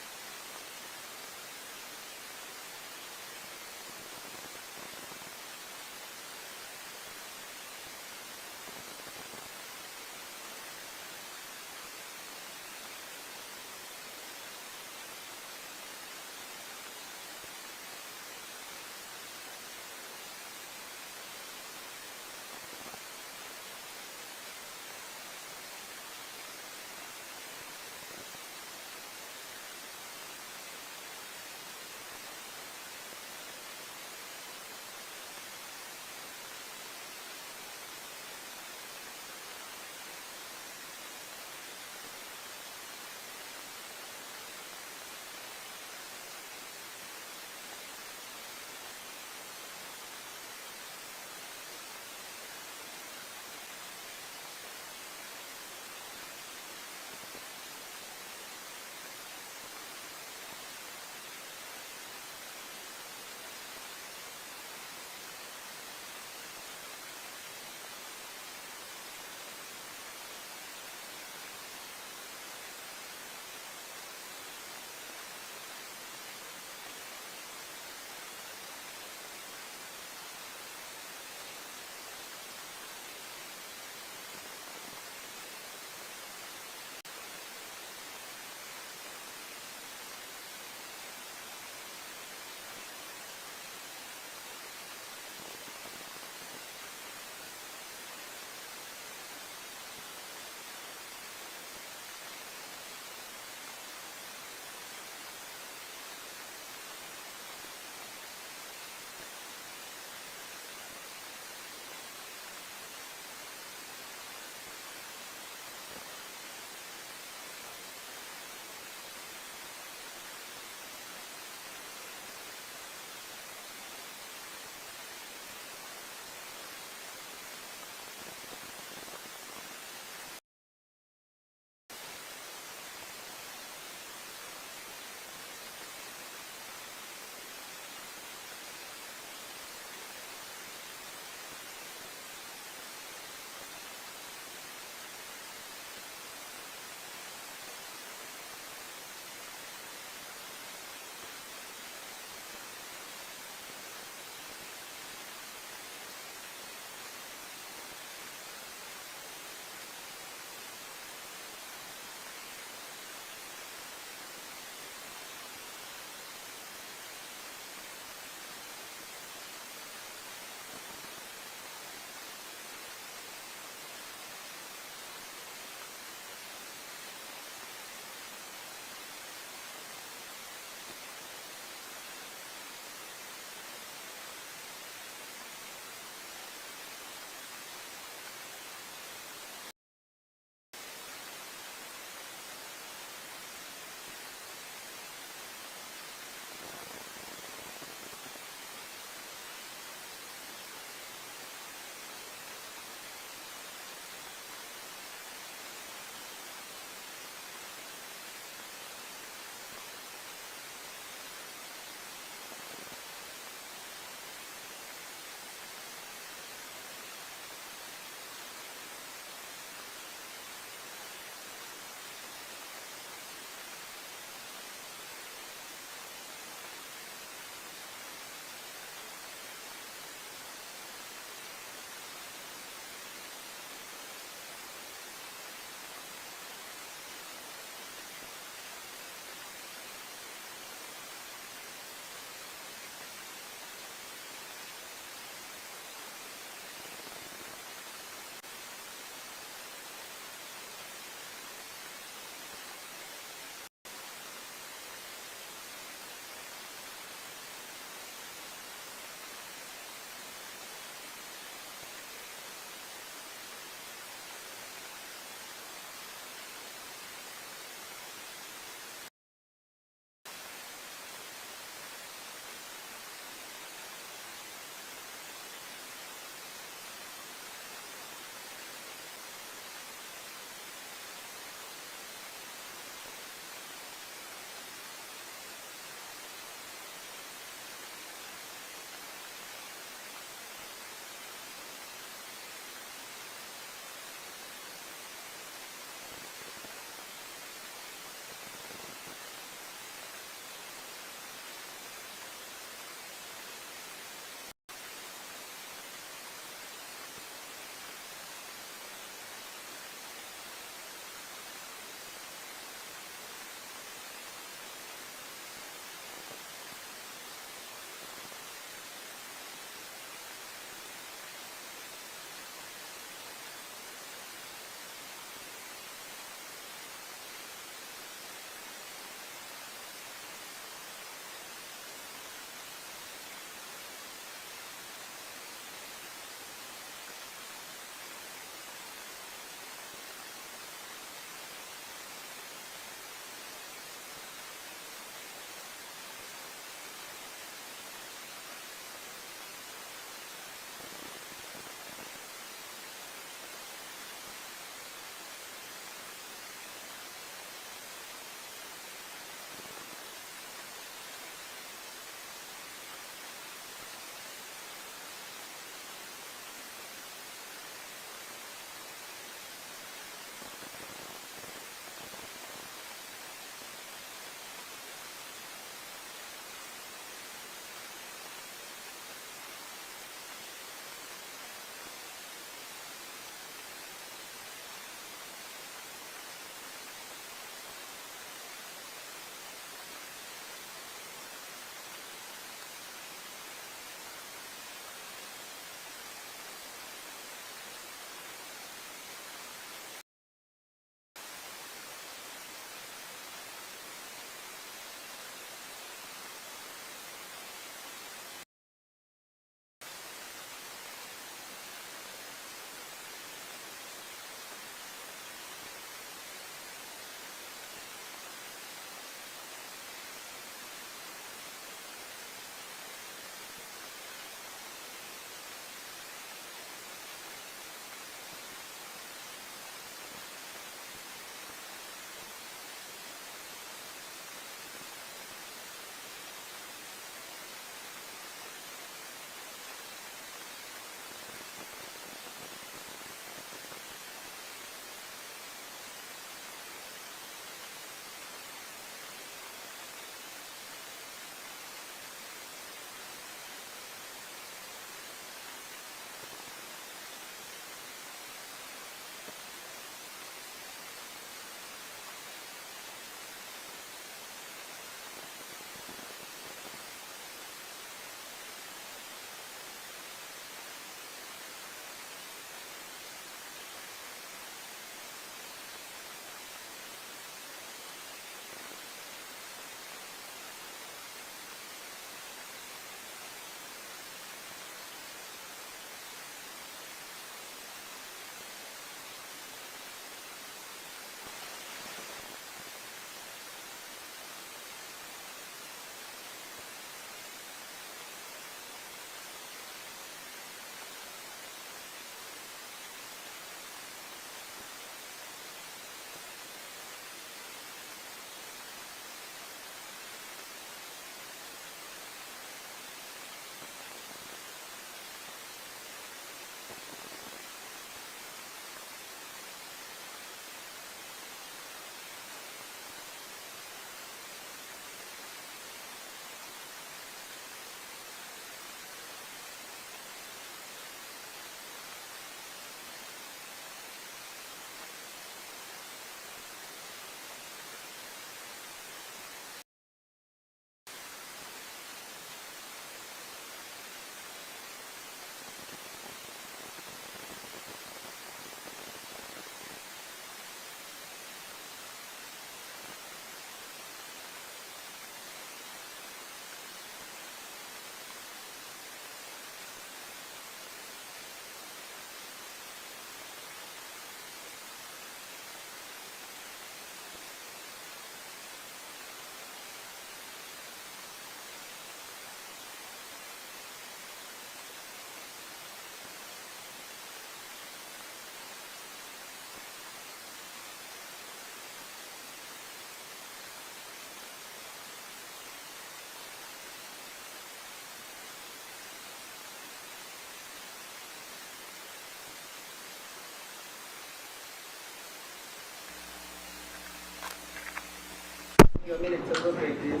minute to look at this.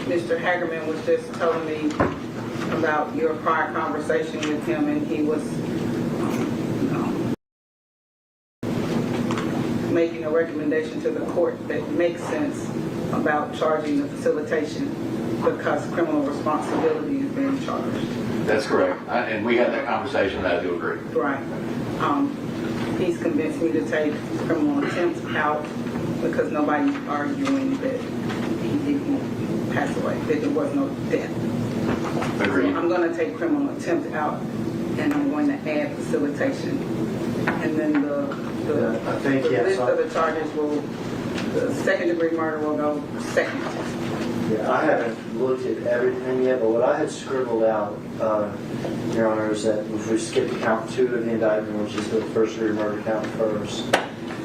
Mr. Hagerman was just telling me about your prior conversation with him, and he was making a recommendation to the court that makes sense about charging the facilitation because criminal responsibility is being charged. That's correct. And we had that conversation, and I do agree. Right. He's convinced me to take criminal attempt out because nobody's arguing that he didn't pass away, that there was no death. Agreed. So I'm going to take criminal attempt out, and I'm going to add facilitation. And then the I think, the yes, list of the charges will, the second degree murder will go second. Yeah, I haven't looked at everything yet, but what I had scribbled out, Your Honor, is that if we skip count 2 of the indictment, which is the first degree murder count first,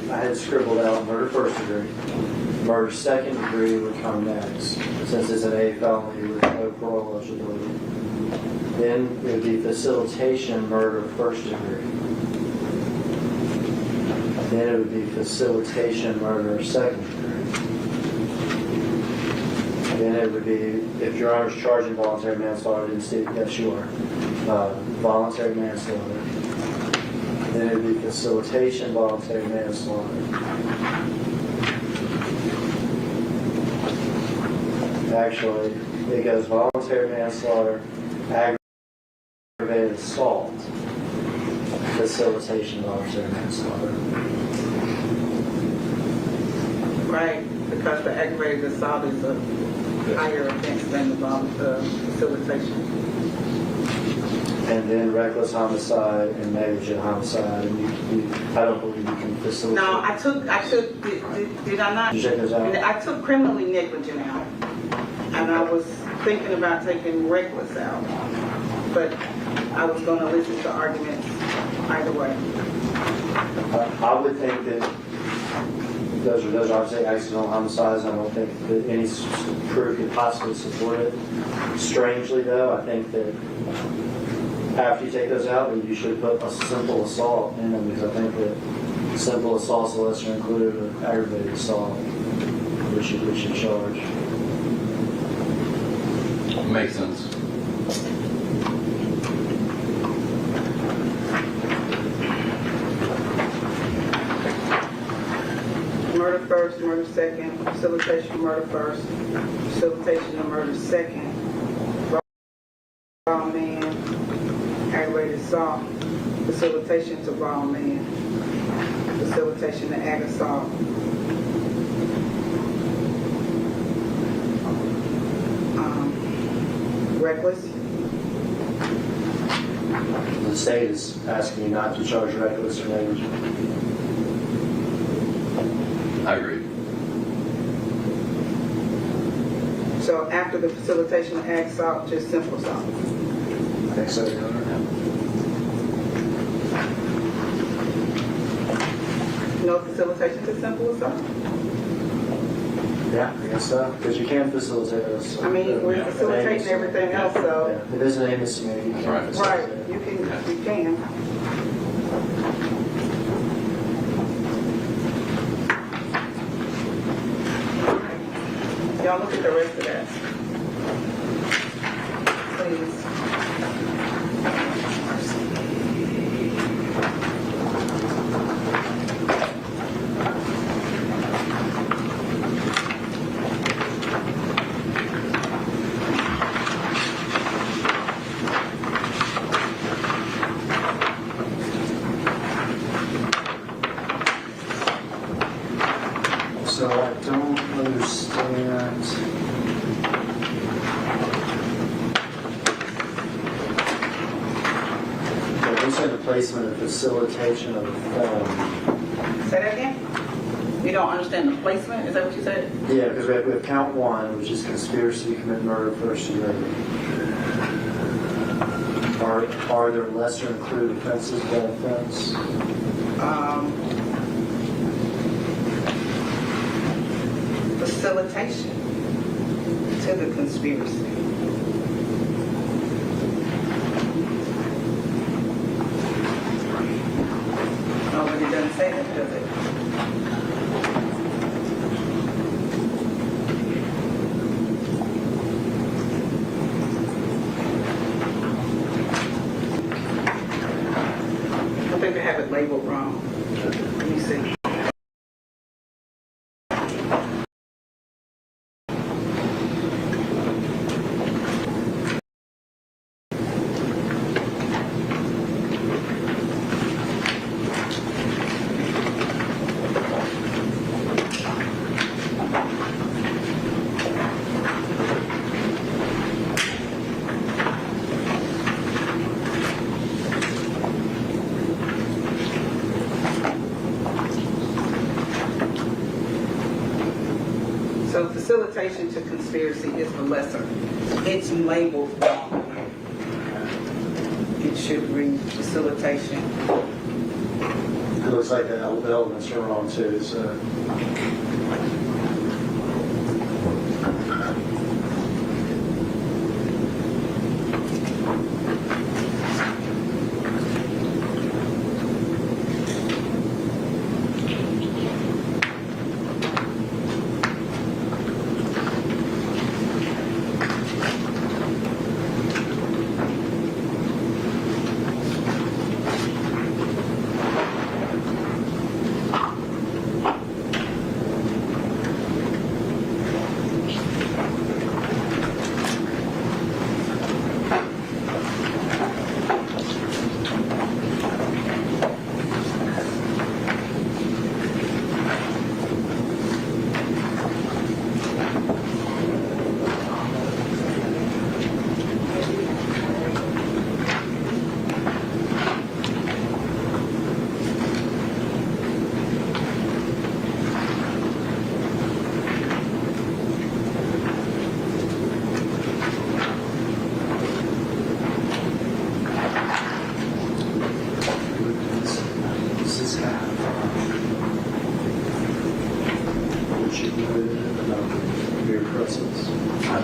I had scribbled out murder first degree. Murder second degree would come next, since it's an A felony with no parole eligibility. Then it would be facilitation murder first degree. Then it would be facilitation murder second degree. Then it would be, if Your Honor's charging voluntary manslaughter, then state, yes, you are. Voluntary manslaughter. Then it would be facilitation voluntary manslaughter. Actually, it goes voluntary manslaughter, aggravated assault, facilitation voluntary manslaughter. Right, because the aggravated assault is a higher offense than the facilitation. And then reckless homicide and negligent homicide, and I don't believe you can facilitate. No, did I not? Did you check those out? I took criminally negligent out, and I was thinking about taking reckless out, but I was going to listen to arguments either way. I would think that those are obviously accidental homicides. I don't think that any proof could possibly support it. Strangely, though, I think that after you take those out, that you should put a simple assault in them, because I think that simple assault's a lesser included of aggravated assault, which you charge. Makes sense. Murder first, murder second, facilitation murder first, facilitation of murder second, raw man, aggravated assault, facilitation to raw man, facilitation to ag assault. Reckless. The state is asking you not to charge reckless or negligent. I agree. So after the facilitation of ag assault, just simple assault. I think so, Your Honor. No facilitation to simple assault? Yeah, I guess so. Because you can facilitate us. I mean, we're facilitating everything else, so. Yeah, it is an aim misdemeanor. You can facilitate. Right, you can. Y'all look at the rest of that. Please. So I don't understand. You said the placement and facilitation of the felony. Say that again? You don't understand the placement? Is that what you said? Yeah, because we have count 1, which is conspiracy to commit murder first degree. Are there lesser included offenses to that offense? Facilitation to the conspiracy. No, but it doesn't say that, does it? maybe have it labeled wrong. Let me see. So facilitation to conspiracy is the lesser. It's labeled wrong. It should read facilitation. It looks like the elements are wrong too, so.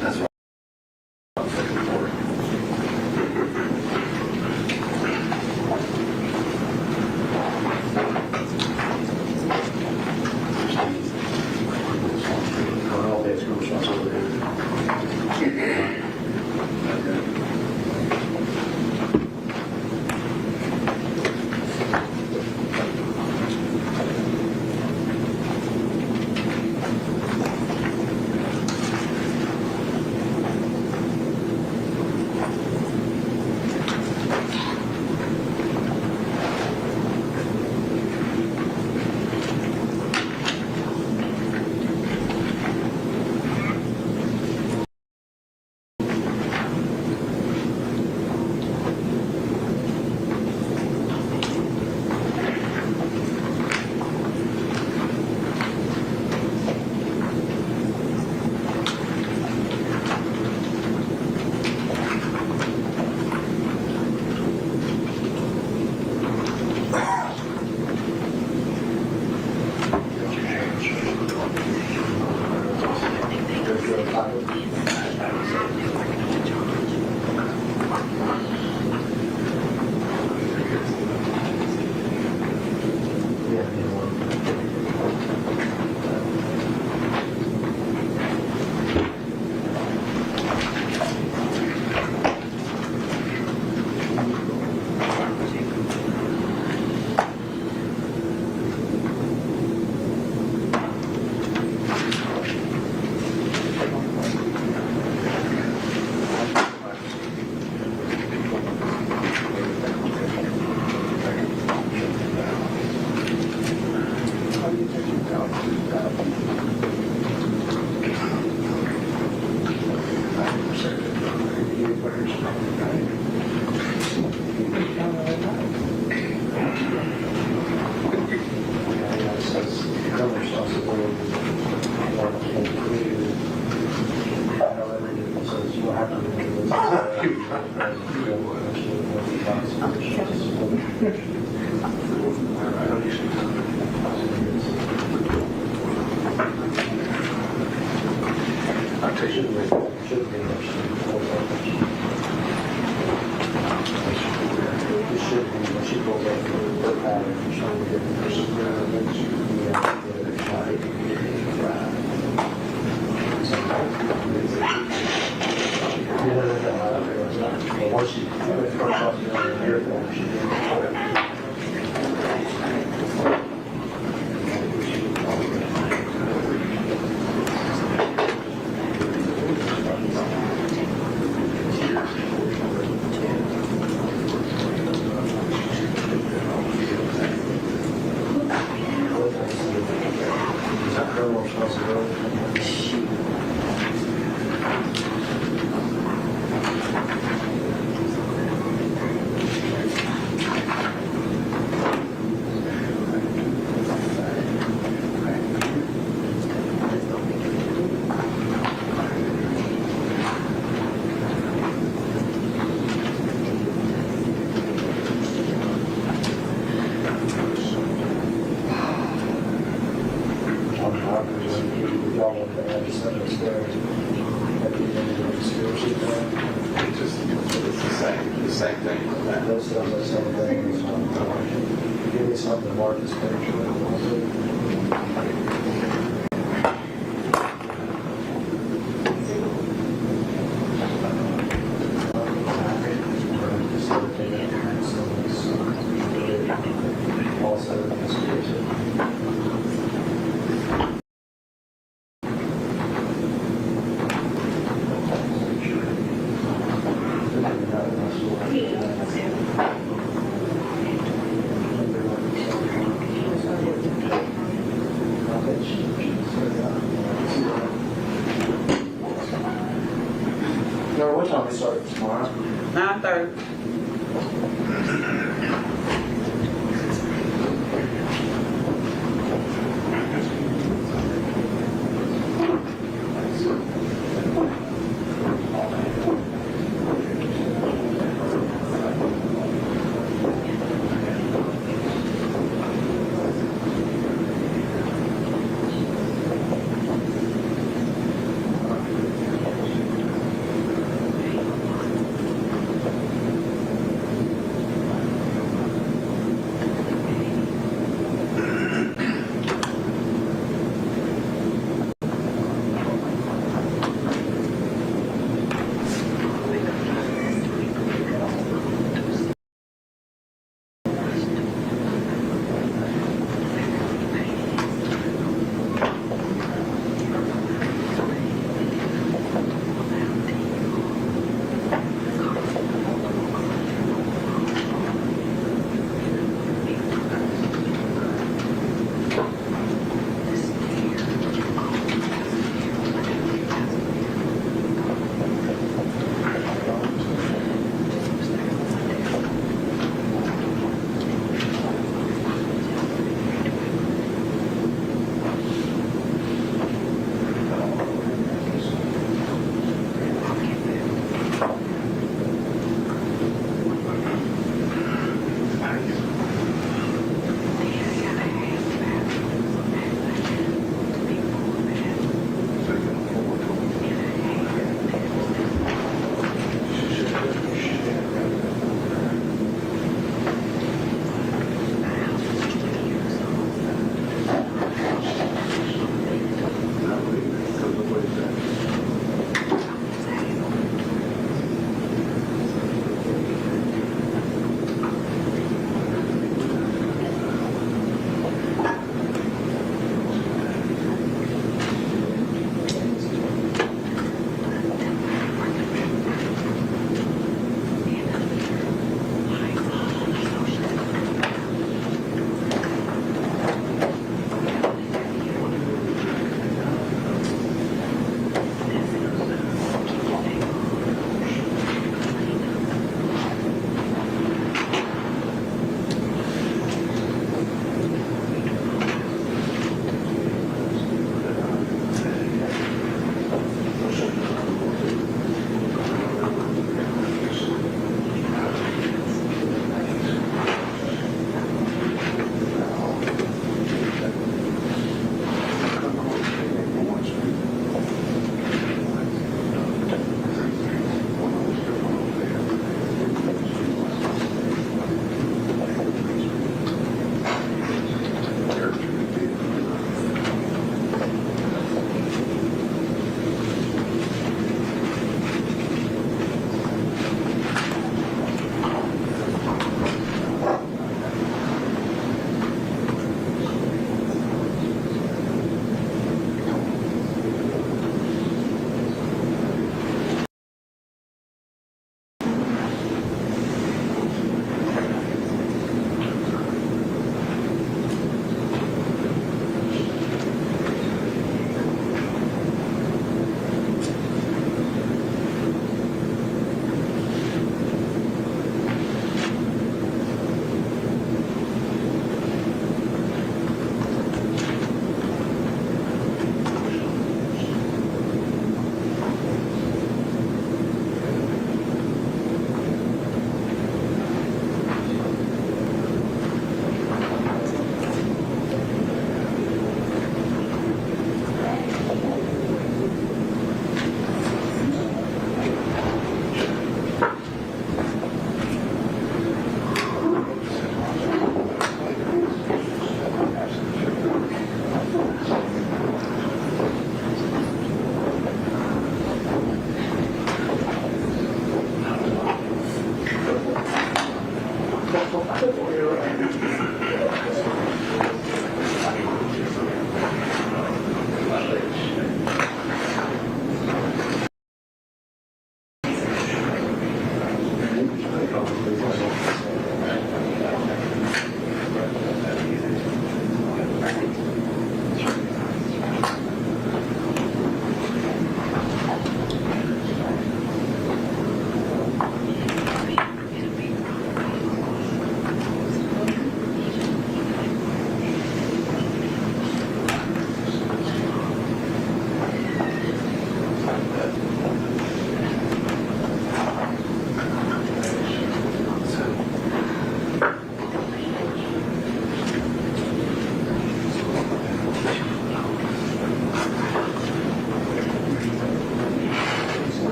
That's what I'm looking for. All day school responsibility. set us there at the end of the conspiracy plan. It's the same thing. That says the same thing. Give me something to mark this picture with. Also, the conspiracy.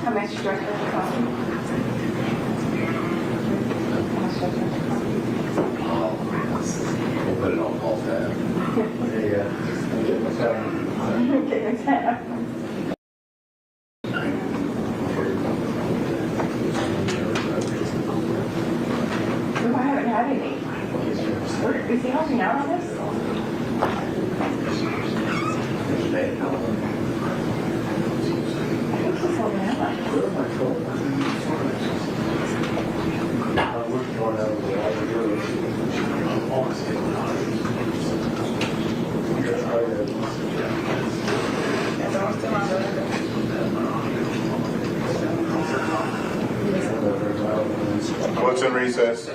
How much stress does it cost? We'll put it on all tab. Okay, No, I haven't had any. Is he helping out on this? I think he's helping out. That's all still on What's in recess?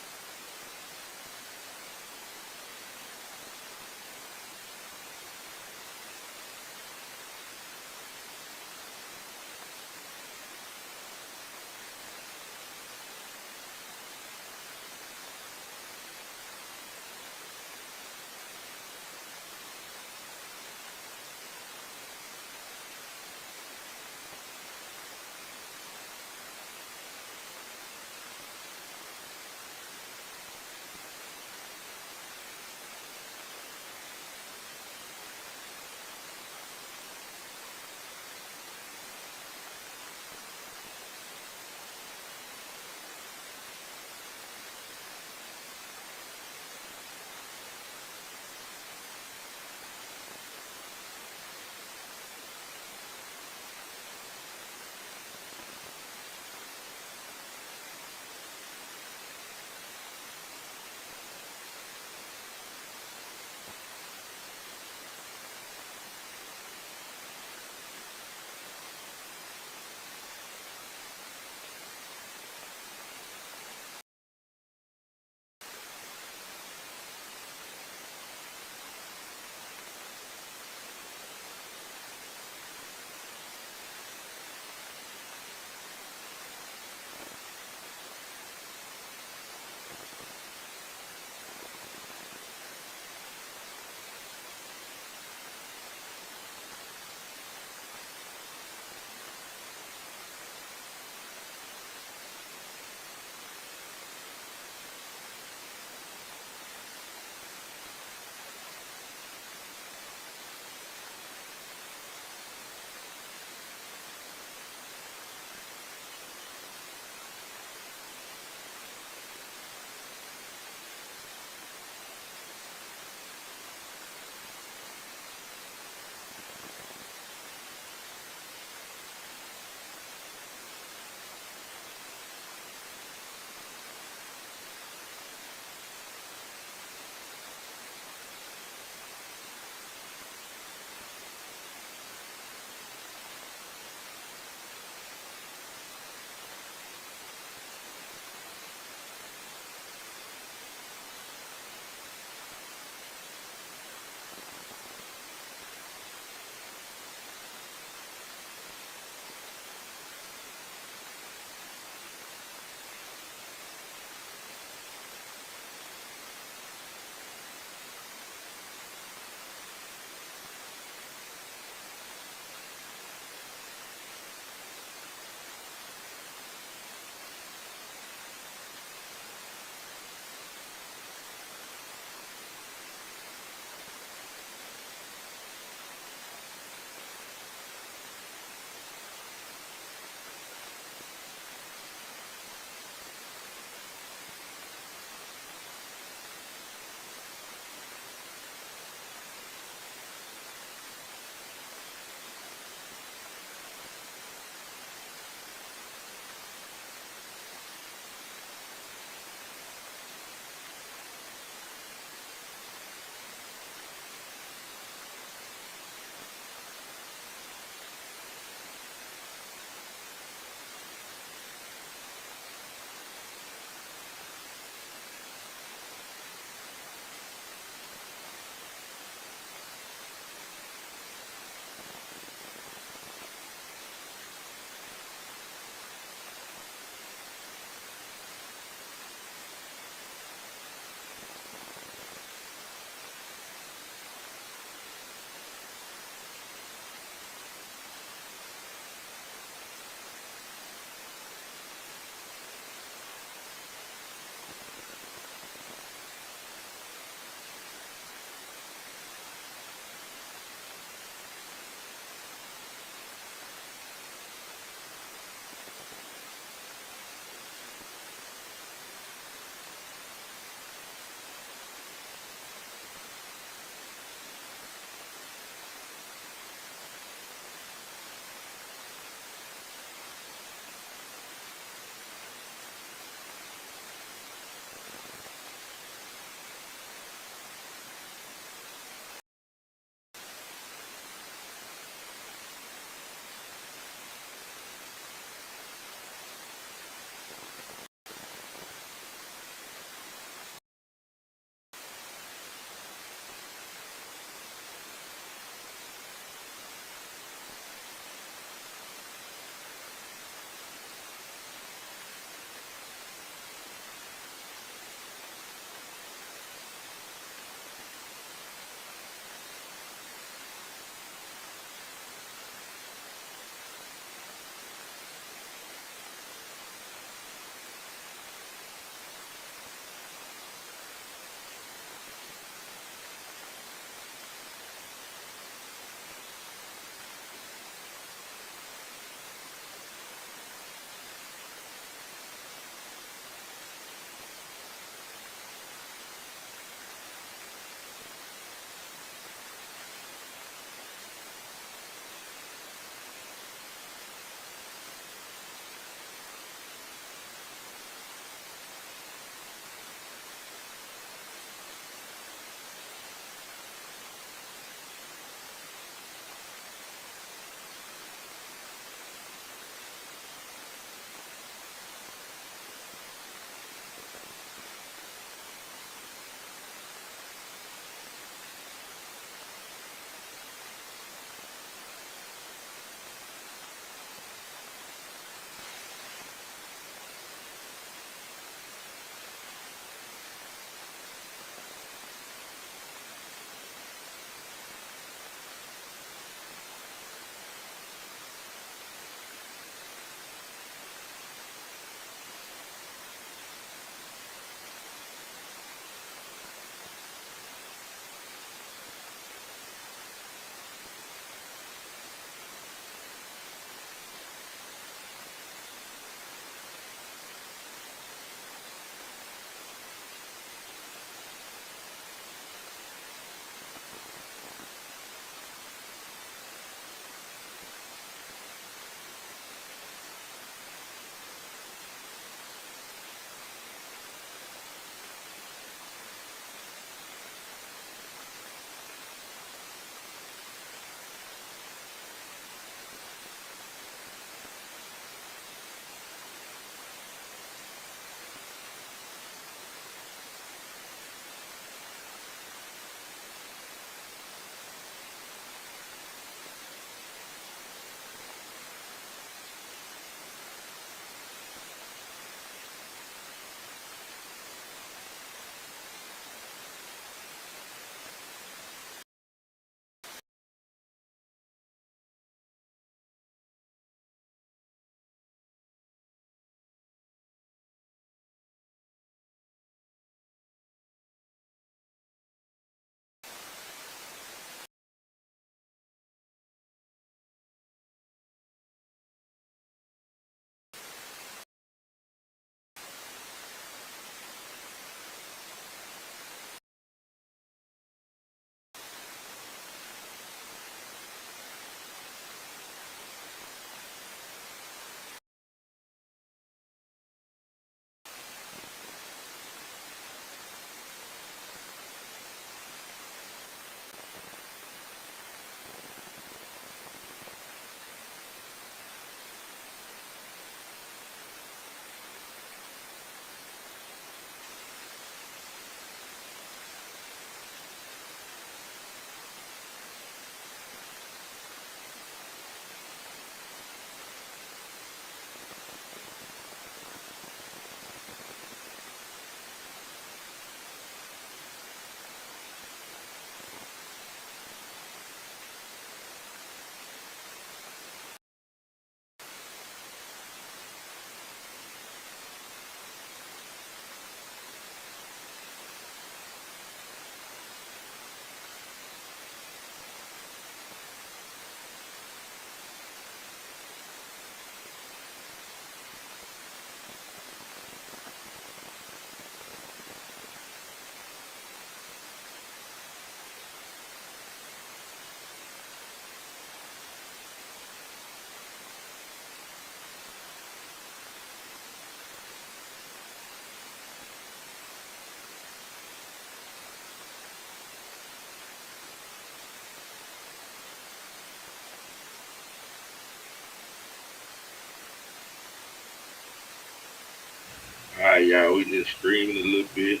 y'all, we just streaming a little bit.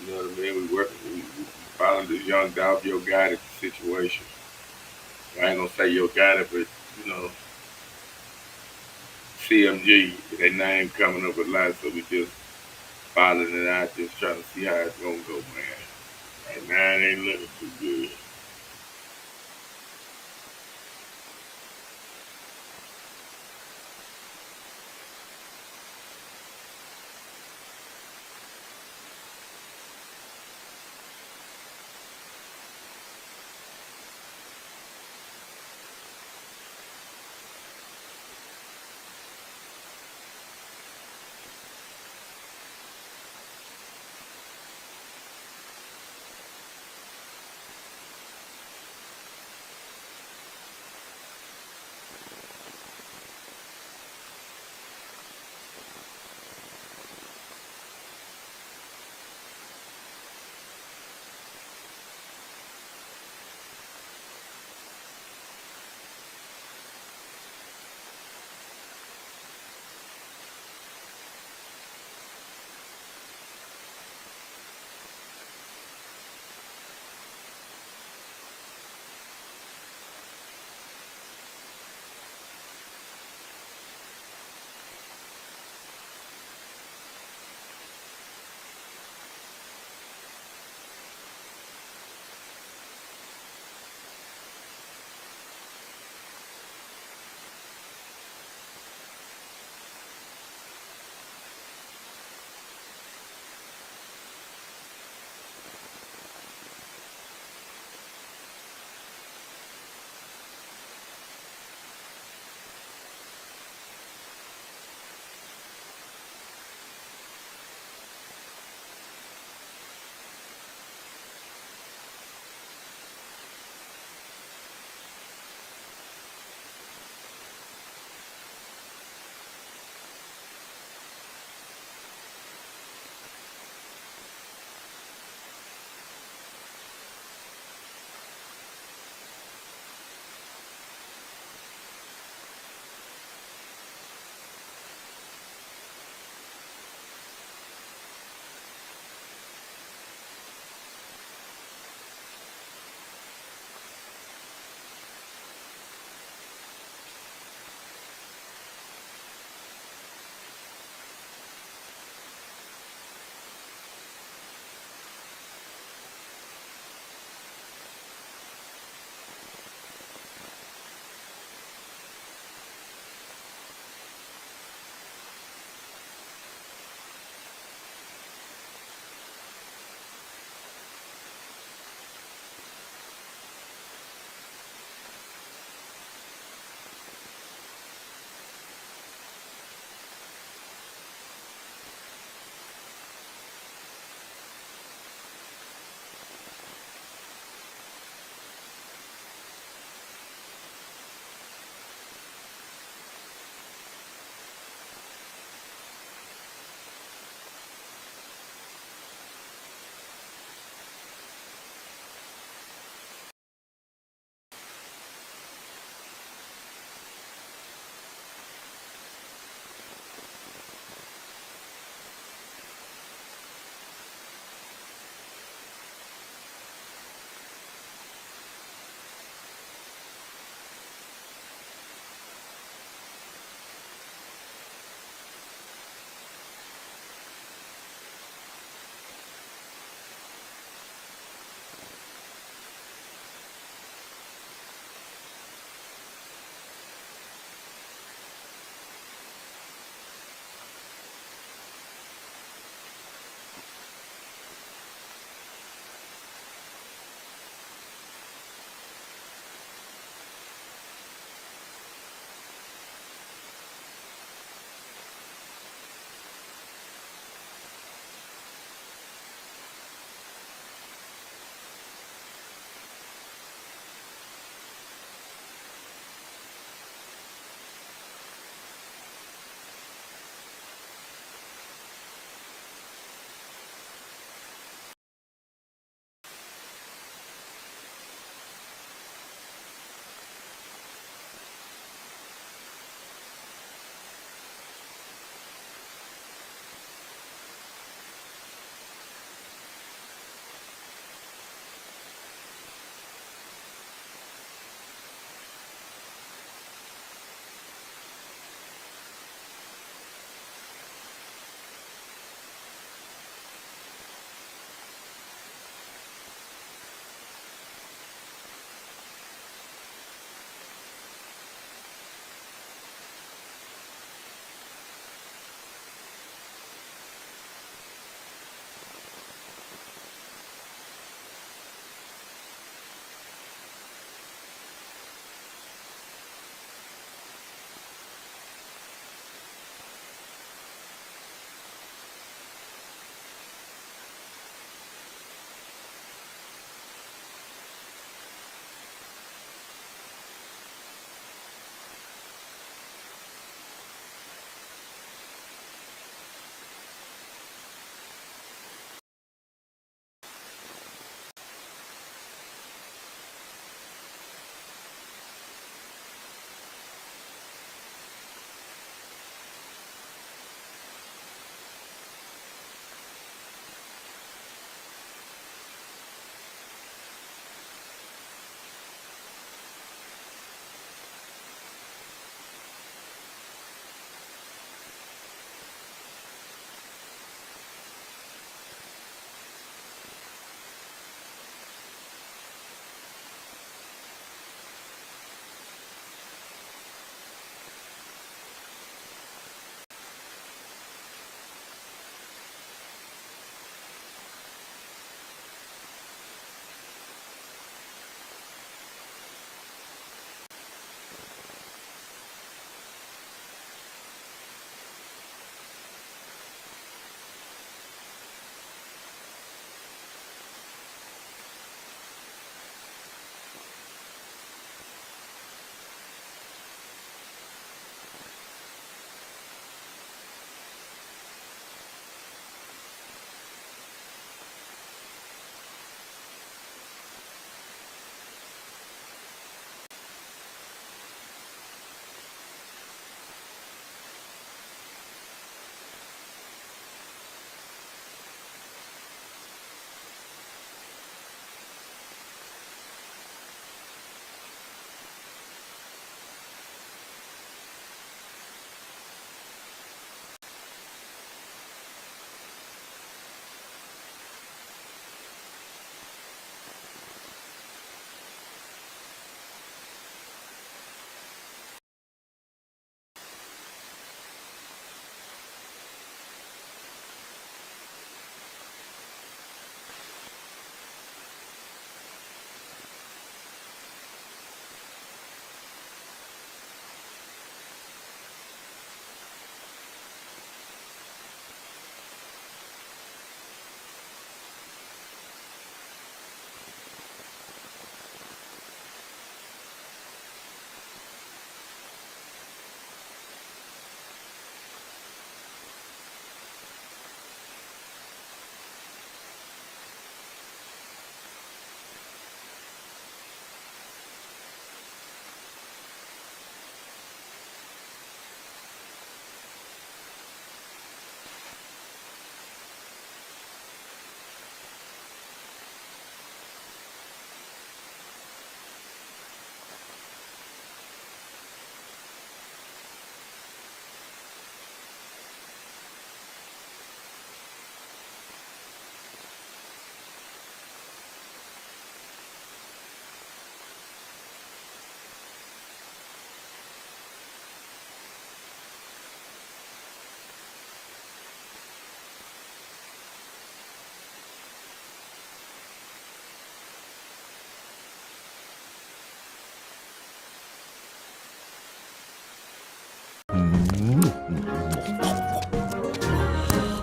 You know what I mean? We following this young Dolph, your guy at the situation. I ain't gonna say your guy, but you know, CMG, that name coming up a lot, so we just following it out, just trying to see how it's gonna go, man. Right now, it ain't looking too good.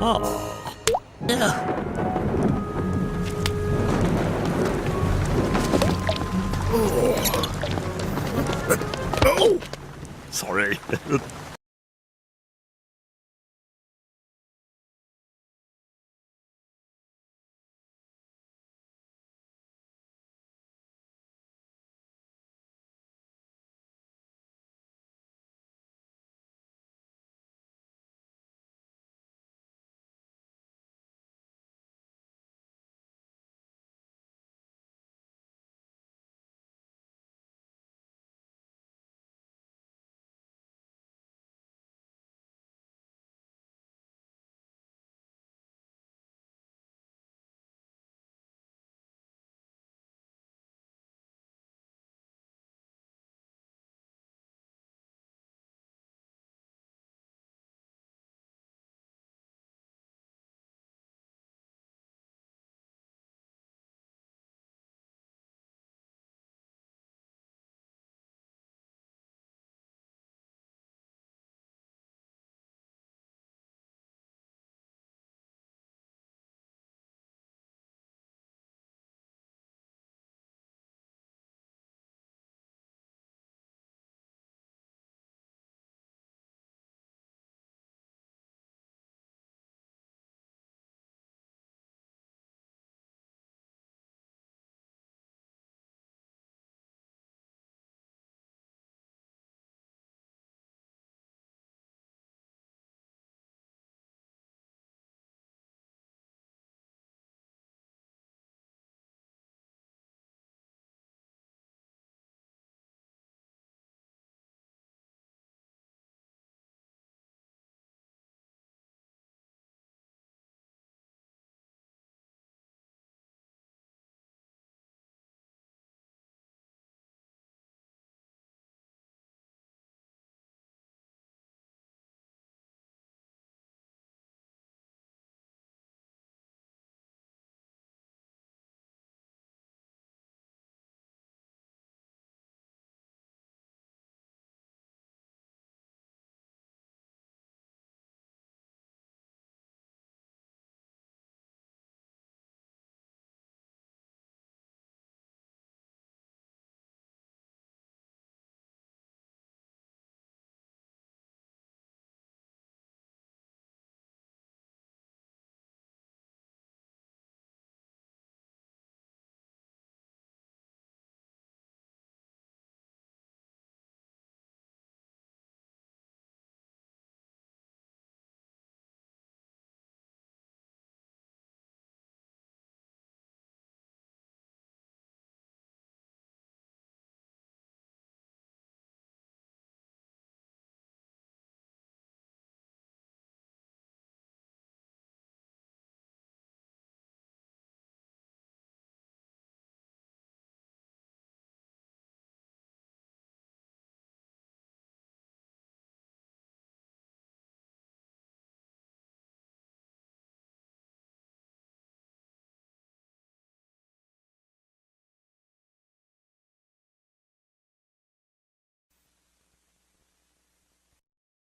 Oh, sorry.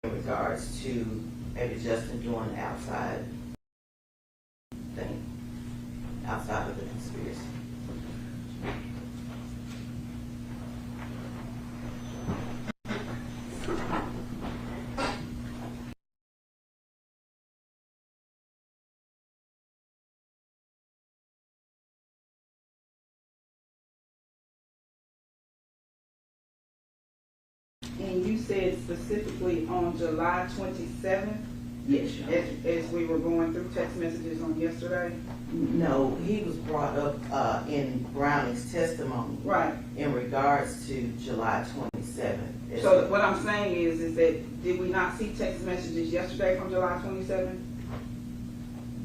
In regards to maybe Justin doing the outside thing, outside of the conspiracy. And you said specifically on July 27th, Yes, Your Honor. as we were going through text messages on yesterday? No, he was brought up in Browning's testimony. Right. In regards to July 27th. So what I'm saying is that did we not see text messages yesterday from July 27th?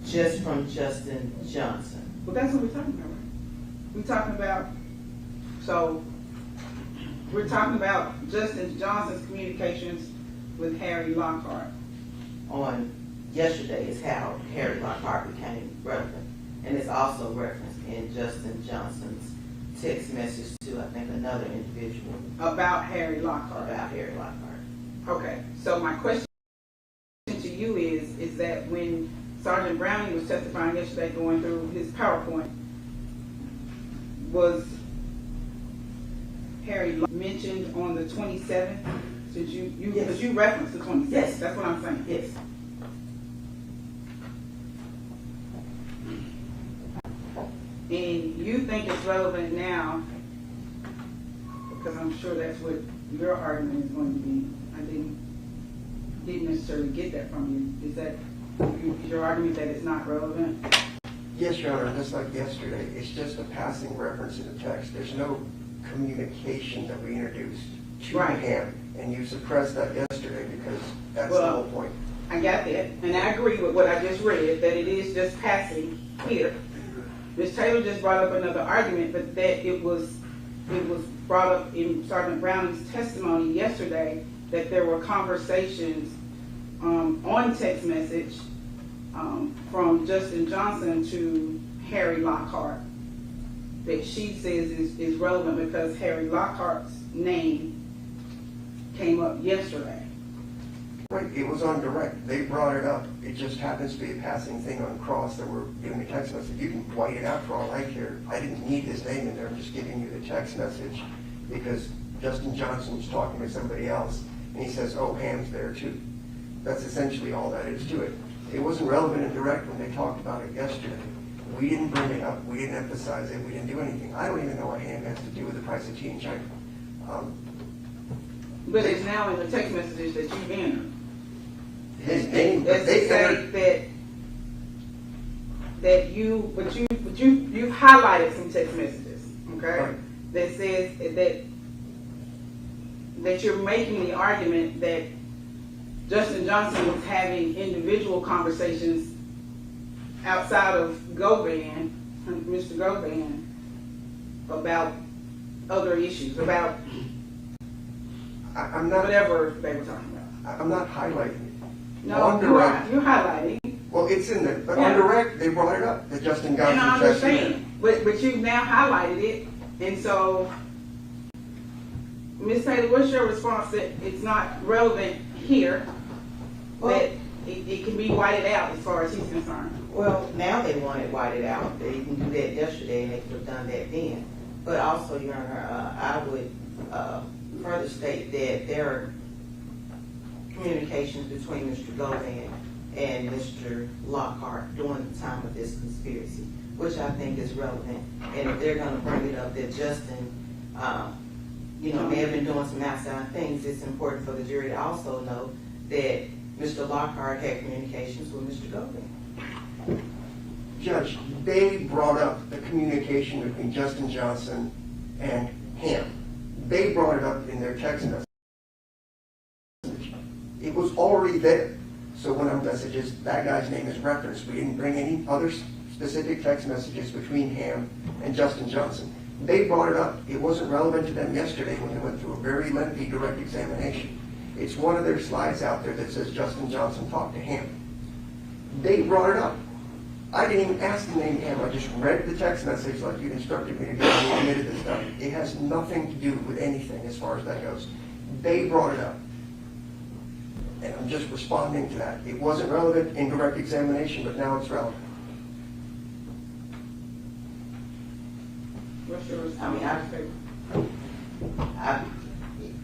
Just from Justin Johnson. Well, that's what we're talking about, right? We're talking about, so we're talking about Justin Johnson's communications with Harry Lockhart. On yesterday is how Harry Lockhart became relevant. And it's also referenced in Justin Johnson's text message to, I think, another individual. About Harry Lockhart. About Harry Lockhart. Okay, so my question to you is that when Sergeant Browning was testifying yesterday, going through his PowerPoint. Was Harry mentioned on the 27th? Since because you referenced the 27th. Yes. That's what I'm saying. Yes. And you think it's relevant now, because I'm sure that's what your argument is going to be. I didn't necessarily get that from you. Is that your argument that it's not relevant? Yes, Your Honor, just like yesterday, it's just a passing reference in the text. There's no communication that we introduced to him, and you suppressed that yesterday because that's the whole point. I got that, and I agree with what I just read, that it is just passing here. Ms. Taylor just brought up another argument, but that it was brought up in Sergeant Browning's testimony yesterday that there were conversations on text message from Justin Johnson to Harry Lockhart that she says is relevant because Harry Lockhart's name came up yesterday. Right, it was on direct. They brought it up. It just happens to be a passing thing on cross that we're giving a text message. You can white it out for all I care. I didn't need his name in there. I'm just giving you the text message because Justin Johnson was talking to somebody else and he says, oh, Ham's there too. That's essentially all that is to it. It wasn't relevant and direct when they talked about it yesterday. We didn't bring it up. We didn't emphasize it. We didn't do anything. I don't even know what Ham has to do with the price of tea in China. But it's now in the text messages that you've entered. His name, As they say that you've highlighted some text messages, okay? Right. That says that you're making the argument that Justin Johnson was having individual conversations outside of Govan, Mr. Govan, about other issues, about I'm not, whatever they were talking about. I'm not highlighting it. No, On direct, you're highlighting. well, it's in there, but Yeah. on direct, they brought it up, that Justin And Johnson. I understand, but you've now highlighted it, and so, Ms. Taylor, what's your response that it's not relevant here, that it can be whited out as far as he's concerned? Well, now they want it whited out. They didn't do that yesterday, and they could have done that then. But also, Your Honor, I would further state that there are communications between Mr. Govan and Mr. Lockhart during the time of this conspiracy, which I think is relevant. And if they're going to bring it up that Justin, may have been doing some outside things, it's important for the jury to also know that Mr. Lockhart had communications with Mr. Govan. Judge, they brought up the communication between Justin Johnson and him. They brought it up in their text message. It was already there. So when our messages, that guy's name is referenced. We didn't bring any other specific text messages between him and Justin Johnson. They brought it up. It wasn't relevant to them yesterday when they went through a very lengthy direct examination. It's one of their slides out there that says Justin Johnson talked to him. They brought it up. I didn't even ask the name Ham. I just read the text message like you instructed me to do and admitted this stuff. It has nothing to do with anything as far as that goes. They brought it up. And I'm just responding to that. It wasn't relevant in direct examination, but now it's relevant. What's your response? I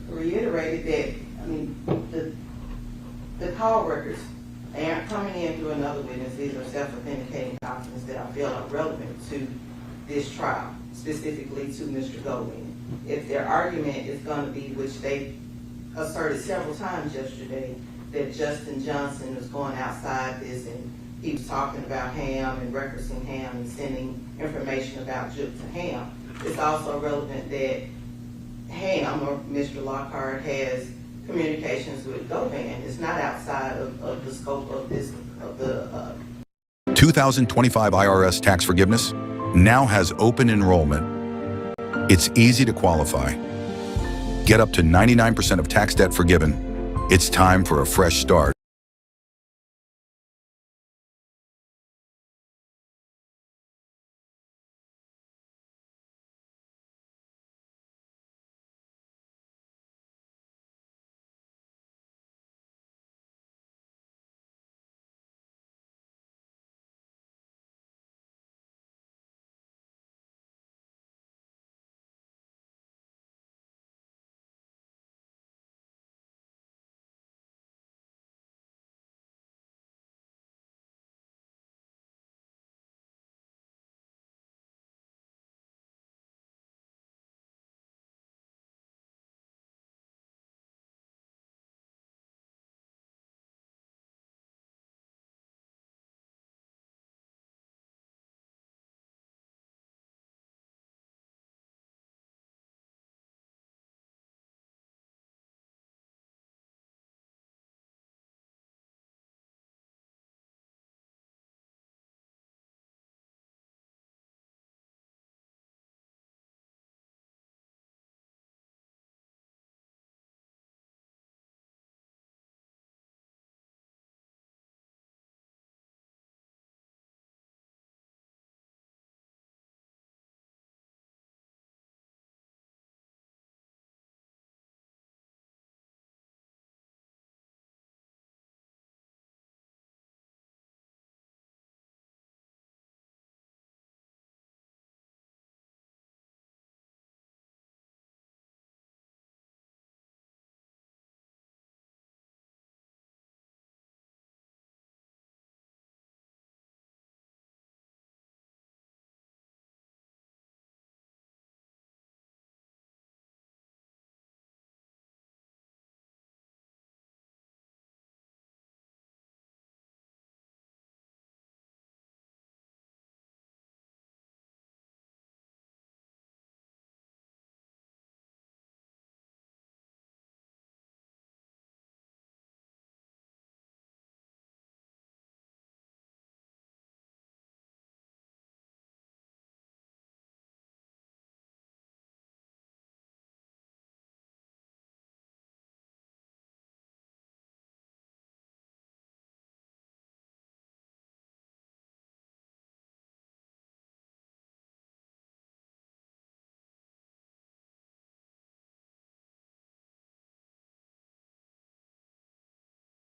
reiterated that, the call records aren't coming in through another witness. These are self-authenticating documents that I feel are relevant to this trial, specifically to Mr. Goldwyn. If their argument is going to be, which they asserted several times yesterday, that Justin Johnson was going outside this and he was talking about Ham and referencing Ham and sending information about Juke to Ham, it's also relevant that Ham, or Mr. Lockhart, has communications with Govan. It's not outside of the scope of this, of the 2025 IRS tax forgiveness now has open enrollment. It's easy to qualify. Get up to 99% of tax debt forgiven. It's time for a fresh start.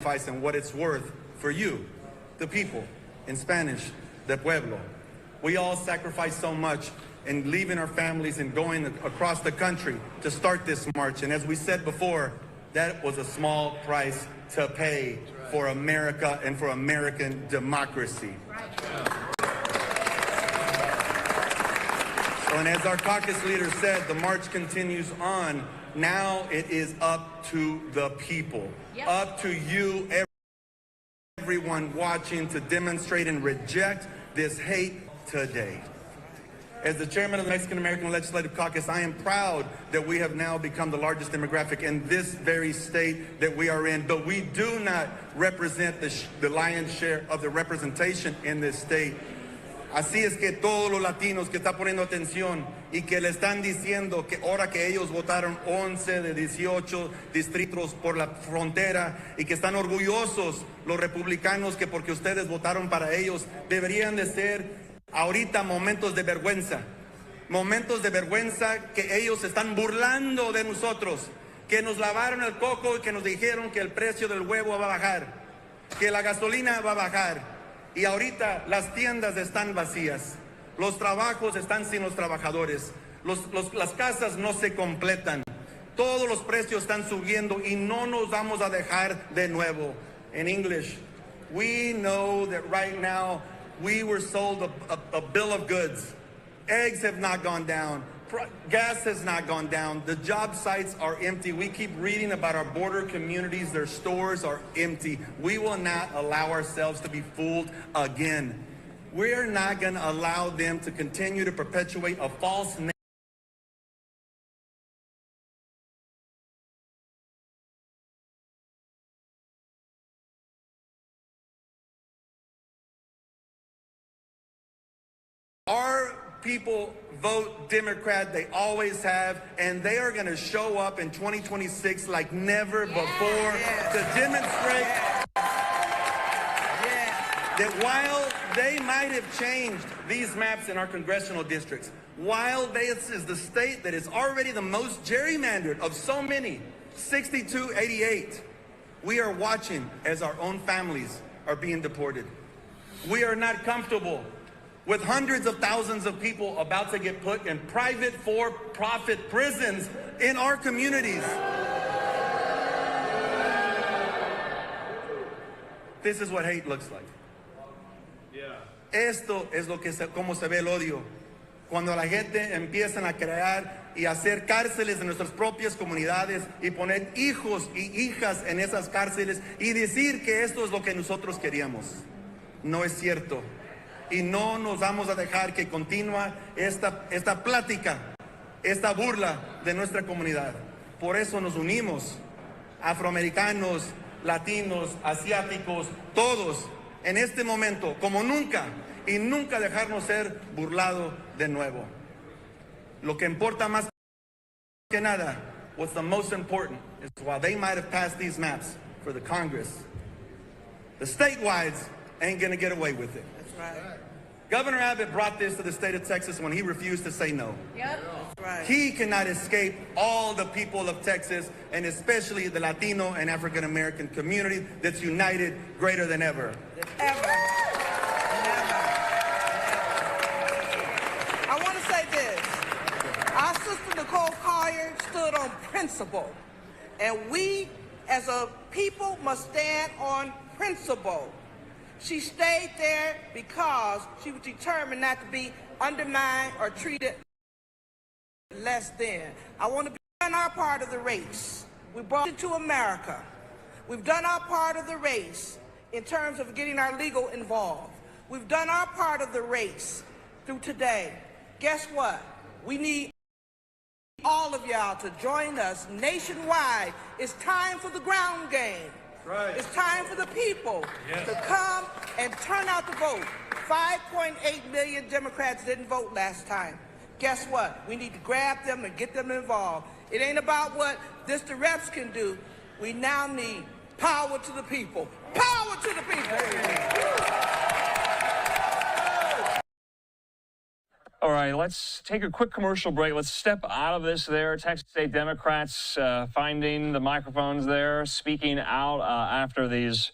and what it's worth for you, the people, in Spanish, the pueblo. We all sacrificed so much in leaving our families and going across the country to start this march. And as we said before, that was a small price to pay for America and for American democracy. So, and as our caucus leader said, the march continues on. Now it is up to the people, up to you, everyone watching, to demonstrate and reject this hate today. As the chairman of the Mexican American Legislative Caucus, I am proud that we have now become the largest demographic in this very state that we are in, but we do not represent the lion's share of the representation in this state. Así es que todos los latinos que están poniendo atención y que le están diciendo que ahora que ellos votaron 11 de 18 distritos por la frontera y que están orgullosos los republicanos que porque ustedes votaron para ellos, deberían de ser ahorita momentos de vergüenza que ellos están burlando de nosotros, que nos lavaron el coco y que nos dijeron que el precio del huevo va a bajar, que la gasolina va a bajar. Y ahorita las tiendas están vacías, los trabajos están sin los trabajadores, las casas no se completan, todos los precios están subiendo y no nos vamos a dejar de nuevo. In English, we know that right now we were sold a bill of goods. Eggs have not gone down. Gas has not gone down. The job sites are empty. We keep reading about our border communities. Their stores are empty. We will not allow ourselves to be fooled again. We're not going to allow them to continue to perpetuate a false narrative. Our people vote Democrat, they always have, and they are going to show up in 2026 like never before to demonstrate that while they might have changed these maps in our congressional districts, while this is the state that is already the most gerrymandered of so many, 62-88, we are watching as our own families are being deported. We are not comfortable with hundreds of thousands of people about to get put in private for-profit prisons in our communities. This is what hate looks like. Esto es como se ve el odio. Cuando la gente empiezan a crear y hacer cárceles en nuestras propias comunidades y poner hijos y hijas en esas cárceles y decir que esto es lo que nosotros queríamos. No es cierto. Y no nos vamos a dejar que continúe esta plática, esta burla de nuestra comunidad. Por eso nos unimos, afroamericanos, latinos, asiáticos, todos, en este momento, como nunca, y nunca dejarnos ser burlados de nuevo. Lo que importa más que nada, what's the most important, is while they might have passed these maps for the Congress, the statewide ain't gonna get away with it. Governor Abbott brought this to the state of Texas when he refused to say no. He cannot escape all the people of Texas, and especially the Latino and African American community that's united greater than ever. I want to say this. Our sister Nicole Collier stood on principle, and we as a people must stand on principle. She stayed there because she was determined not to be undermined or treated less than. I want to be done our part of the race. We brought it to America. We've done our part of the race in terms of getting our legal involved. We've done our part of the race through today. Guess what? We need all of y'all to join us nationwide. It's time for the ground game. It's time for the people to come and turn out to vote. 5.8 million Democrats didn't vote last time. Guess what? We need to grab them and get them involved. It ain't about what district reps can do. We now need power to the people. Power to the people. All right, let's take a quick commercial break. Let's step out of this there. Texas State Democrats finding the microphones there, speaking out after these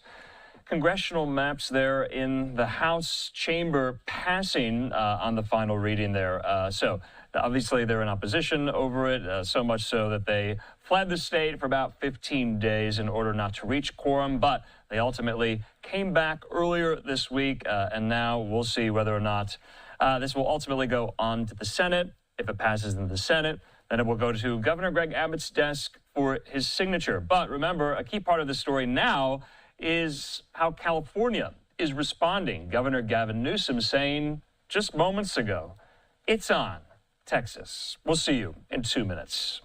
congressional maps there in the House chamber passing on the final reading there. So obviously they're in opposition over it, so much so that they fled the state for about 15 days in order not to reach quorum, but they ultimately came back earlier this week, and now we'll see whether or not this will ultimately go on to the Senate. If it passes in the Senate, then it will go to Governor Greg Abbott's desk for his signature. But remember, a key part of the story now is how California is responding. Governor Gavin Newsom saying just moments ago, it's on, Texas. We'll see you in 2 minutes.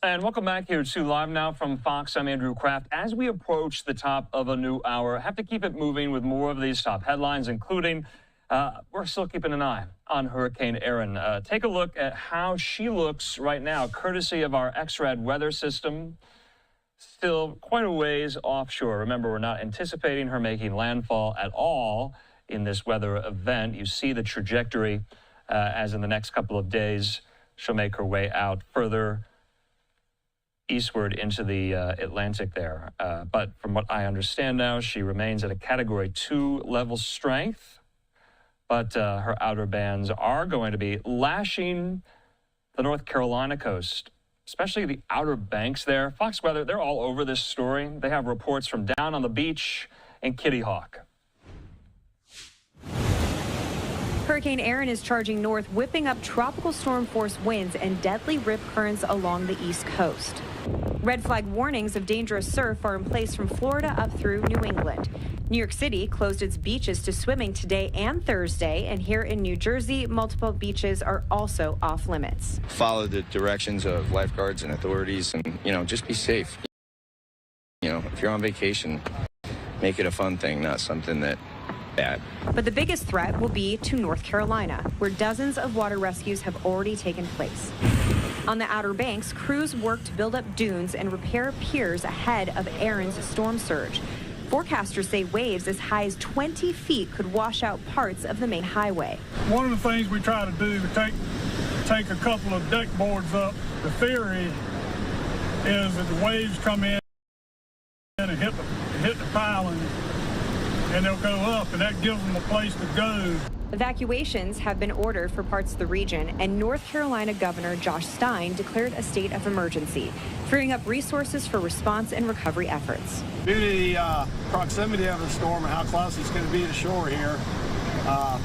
And welcome back here to Live Now from Fox. I'm Andrew Kraft. As we approach the top of a new hour, I have to keep it moving with more of these top headlines, including we're still keeping an eye on Hurricane Erin. Take a look at how she looks right now, courtesy of our X-RAD weather system. Still quite a ways offshore. Remember, we're not anticipating her making landfall at all in this weather event. You see the trajectory as in the next couple of days, she'll make her way out further eastward into the Atlantic there. But from what I understand now, she remains at a Category 2 level strength. But her outer bands are going to be lashing the North Carolina coast, especially the Outer Banks there. Fox Weather, they're all over this story. They have reports from down on the beach in Kitty Hawk. Hurricane Erin is charging north, whipping up tropical storm force winds and deadly rip currents along the east coast. Red flag warnings of dangerous surf are in place from Florida up through New England. New York City closed its beaches to swimming today and Thursday, and here in New Jersey, multiple beaches are also off limits. Follow the directions of lifeguards and authorities and, just be safe. If you're on vacation, make it a fun thing, not something that bad. But the biggest threat will be to North Carolina, where dozens of water rescues have already taken place. On the Outer Banks, crews work to build up dunes and repair piers ahead of Erin's storm surge. Forecasters say waves as high as 20 feet could wash out parts of the main highway. One of the things we try to do is take a couple of deck boards up. The theory is that the waves come in and hit the piling and they'll go up, and that gives them a place to go. Evacuations have been ordered for parts of the region, and North Carolina Governor Josh Stein declared a state of emergency, freeing up resources for response and recovery efforts. Due to the proximity of the storm and how close it's going to be to shore here, I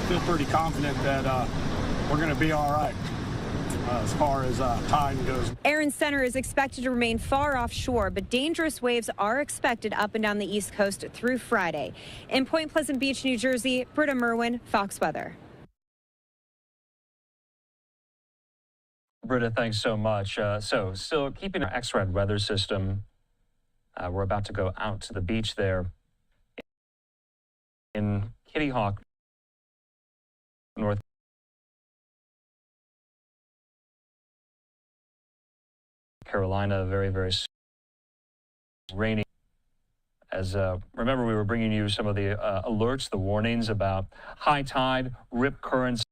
feel pretty confident that we're going to be all right as far as time goes. Aaron Center is expected to remain far offshore, but dangerous waves are expected up and down the East Coast through Friday. In Point Pleasant Beach, New Jersey, Britta Merwin, Fox Weather. Britta, thanks so much. So still keeping our X-ray weather system, we're about to go out to the beach there in Kitty Hawk, North Carolina. Very, very rainy. As remember, we were bringing you some of the alerts, the warnings about high tide, rip currents,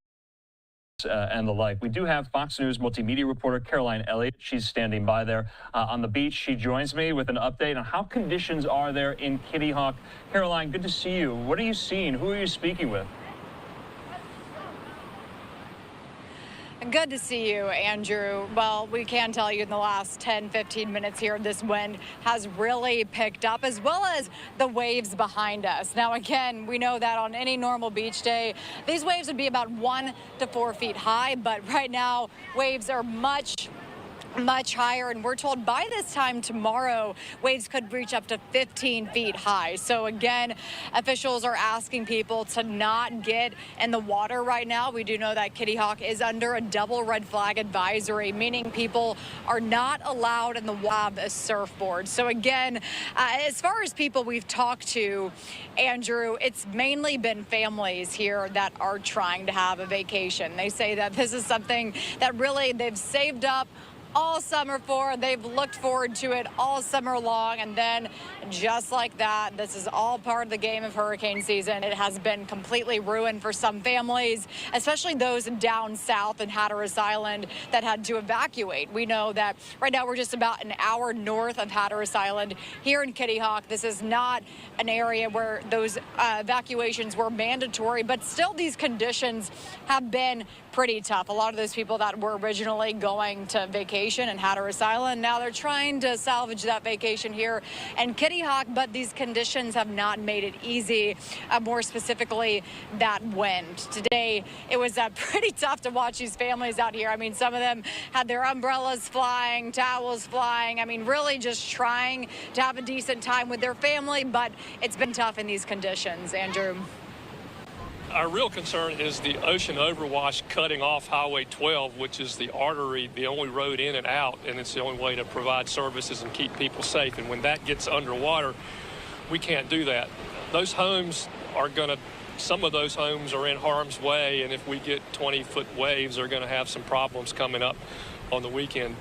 and the like. We do have Fox News multimedia reporter Caroline Elliott. She's standing by there on the beach. She joins me with an update on how conditions are there in Kitty Hawk. Caroline, good to see you. What are you seeing? Who are you speaking with? Good to see you, Andrew. Well, we can tell you in the last 10, 15 minutes here, this wind has really picked up, as well as the waves behind us. Now, again, we know that on any normal beach day, these waves would be about 1 to 4 feet high, but right now, waves are much higher, and we're told by this time tomorrow waves could reach up to 15 feet high. So again, officials are asking people to not get in the water right now. We do know that Kitty Hawk is under a double red flag advisory, meaning people are not allowed in the water a surfboard. So again, as far as people we've talked to, Andrew, it's mainly been families here that are trying to have a vacation. They say that this is something that really they've saved up all summer for. They've looked forward to it all summer long, and then just like that, this is all part of the game of hurricane season. It has been completely ruined for some families, especially those down south in Hatteras Island that had to evacuate. We know that right now we're just about an hour north of Hatteras Island here in Kitty Hawk. This is not an area where those evacuations were mandatory, but still these conditions have been pretty tough. A lot of those people that were originally going to vacation in Hatteras Island, now they're trying to salvage that vacation here in Kitty Hawk, but these conditions have not made it easy, more specifically that wind. Today, it was pretty tough to watch these families out here. I mean, some of them had their umbrellas flying, towels flying. I mean, really just trying to have a decent time with their family, but it's been tough in these conditions. Andrew. Our real concern is the ocean overwash cutting off Highway 12, which is the artery, the only road in and out, and it's the only way to provide services and keep people safe. And when that gets underwater, we can't do that. Those homes are some of those homes are in harm's way, and if we get 20-foot waves, they're going to have some problems coming up on the weekend.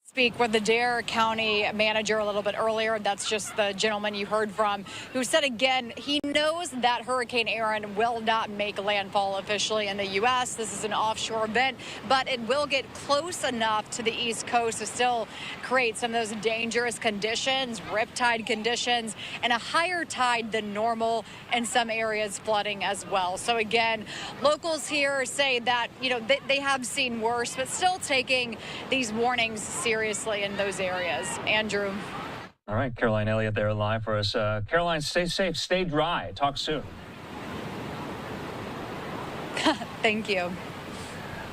Speak with the Dare County manager a little bit earlier. That's just the gentleman you heard from, who said again he knows that Hurricane Aaron will not make landfall officially in the U.S. This is an offshore event, but it will get close enough to the East Coast to still create some of those dangerous conditions, riptide conditions, and a higher tide than normal, in some areas flooding as well. So again, locals here say that, you know, they have seen worse, but still taking these warnings seriously in those areas. Andrew. All right, Caroline Elliott there live for us. Caroline, stay safe, stay dry. Talk soon. Thank you.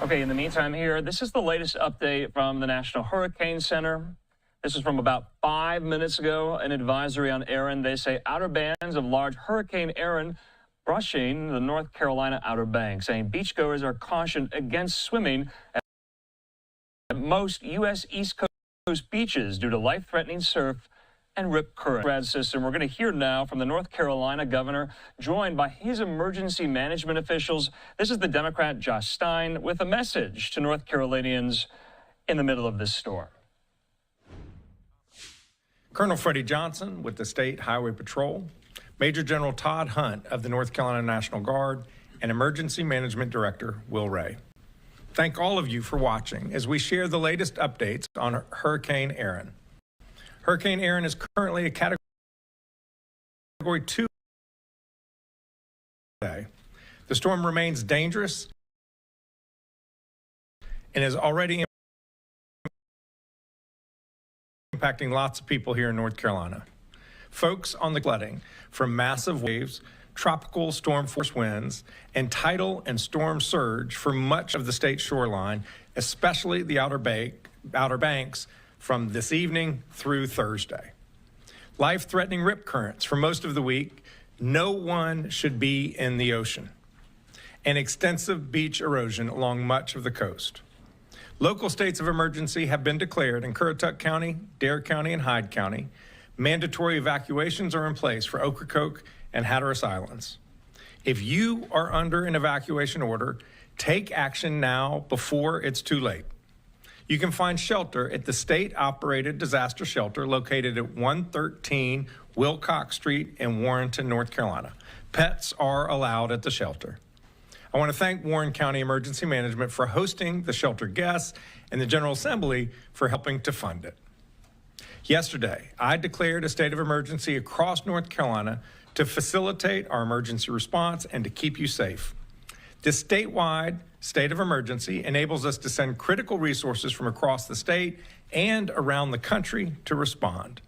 Okay, in the meantime here, this is the latest update from the National Hurricane Center. This is from about 5 minutes ago, an advisory on Aaron. They say outer bands of large Hurricane Aaron brushing the North Carolina Outer Banks, saying beachgoers are cautioned against swimming at most U.S. East Coast beaches due to life-threatening surf and rip current system. We're going to hear now from the North Carolina governor, joined by his emergency management officials. This is the Democrat Josh Stein with a message to North Carolinians in the middle of this storm. Colonel Freddie Johnson with the State Highway Patrol, Major General Todd Hunt of the North Carolina National Guard, and Emergency Management Director Will Ray. Thank all of you for watching as we share the latest updates on Hurricane Aaron. Hurricane Aaron is currently a Category 2 today. The storm remains dangerous and is already impacting lots of people here in North Carolina. Folks on the flooding from massive waves, tropical storm force winds, and tidal and storm surge for much of the state shoreline, especially the Outer Banks from this evening through Thursday. Life-threatening rip currents for most of the week. No one should be in the ocean. And extensive beach erosion along much of the coast. Local states of emergency have been declared in Currituck County, Dare County, and Hyde County. Mandatory evacuations are in place for Ocracoke and Hatteras Islands. If you are under an evacuation order, take action now before it's too late. You can find shelter at the state-operated disaster shelter located at 113 Wilcox Street in Warrenton, North Carolina. Pets are allowed at the shelter. I want to thank Warren County Emergency Management for hosting the shelter guests and the General Assembly for helping to fund it. Yesterday, I declared a state of emergency across North Carolina to facilitate our emergency response and to keep you safe. This statewide state of emergency enables us to send critical resources from across the state and around the country to respond.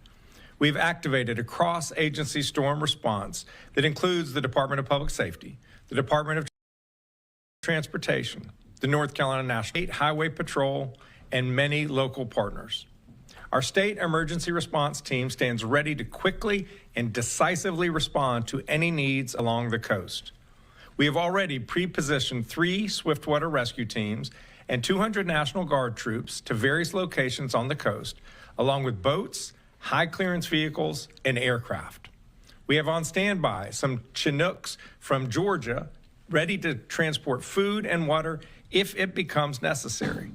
We've activated a cross-agency storm response that includes the Department of Public Safety, the Department of Transportation, the North Carolina National Highway Patrol, and many local partners. Our state emergency response team stands ready to quickly and decisively respond to any needs along the coast. We have already pre-positioned 3 swiftwater rescue teams and 200 National Guard troops to various locations on the coast, along with boats, high-clearance vehicles, and aircraft. We have on standby some Chinooks from Georgia ready to transport food and water if it becomes necessary.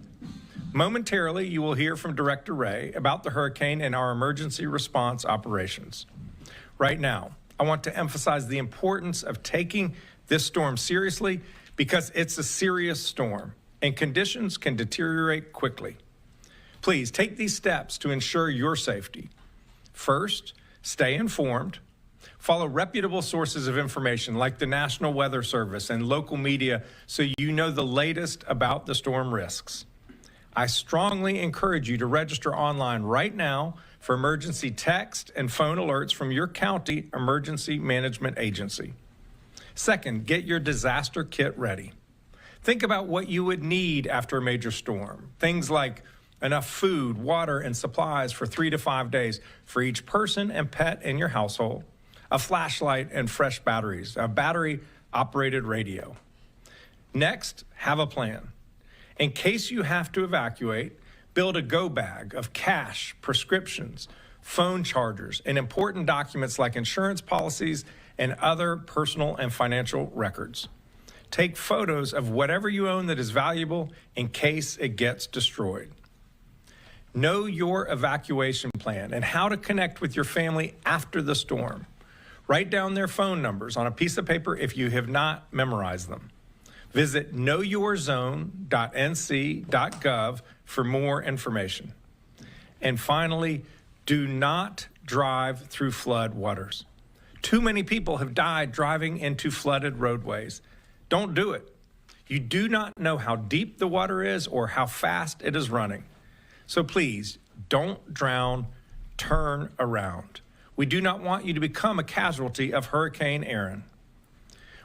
Momentarily, you will hear from Director Ray about the hurricane and our emergency response operations. Right now, I want to emphasize the importance of taking this storm seriously because it's a serious storm and conditions can deteriorate quickly. Please take these steps to ensure your safety. First, stay informed. Follow reputable sources of information like the National Weather Service and local media so you know the latest about the storm risks. I strongly encourage you to register online right now for emergency text and phone alerts from your county emergency management agency. Second, get your disaster kit ready. Think about what you would need after a major storm. Things like enough food, water, and supplies for 3 to 5 days for each person and pet in your household, a flashlight and fresh batteries, a battery-operated radio. Next, have a plan. In case you have to evacuate, build a go bag of cash, prescriptions, phone chargers, and important documents like insurance policies and other personal and financial records. Take photos of whatever you own that is valuable in case it gets destroyed. Know your evacuation plan and how to connect with your family after the storm. Write down their phone numbers on a piece of paper if you have not memorized them. Visit knowyourzone.nc.gov for more information. And finally, do not drive through flood waters. Too many people have died driving into flooded roadways. Don't do it. You do not know how deep the water is or how fast it is running. So please, don't drown, turn around. We do not want you to become a casualty of Hurricane Aaron.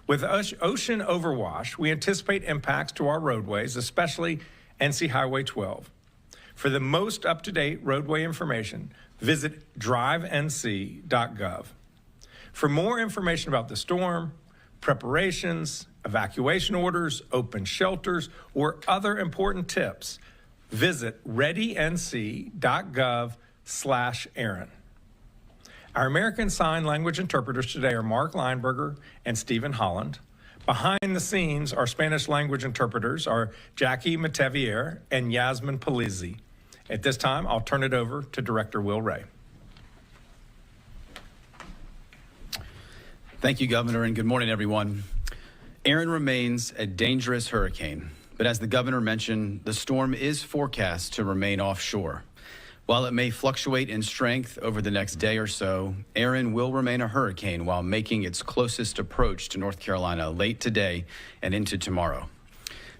With ocean overwash, we anticipate impacts to our roadways, especially NC Highway 12. For the most up-to-date roadway information, visit drivenc.gov. For more information about the storm, preparations, evacuation orders, open shelters, or other important tips, visit readync.gov/Aaron. Our American Sign Language interpreters today are Mark Lineberger and Stephen Holland. Behind the scenes, our Spanish language interpreters are Jackie Matevier and Yasmin Palizzi. At this time, I'll turn it over to Director Will Ray. Thank you, Governor, and good morning, everyone. Aaron remains a dangerous hurricane, but as the governor mentioned, the storm is forecast to remain offshore. While it may fluctuate in strength over the next day or so, Erin will remain a hurricane while making its closest approach to North Carolina late today and into tomorrow.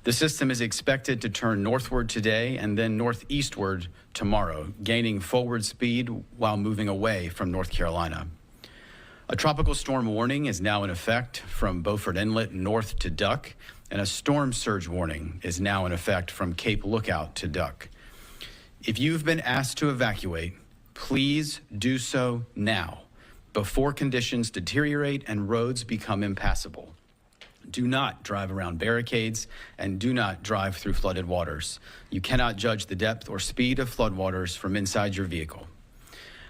The system is expected to turn northward today and then northeastward tomorrow, gaining forward speed while moving away from North Carolina. A tropical storm warning is now in effect from Beaufort Inlet north to Duck, and a storm surge warning is now in effect from Cape Lookout to Duck. If you've been asked to evacuate, please do so now, before conditions deteriorate and roads become impassable. Do not drive around barricades and do not drive through flooded waters. You cannot judge the depth or speed of floodwaters from inside your vehicle.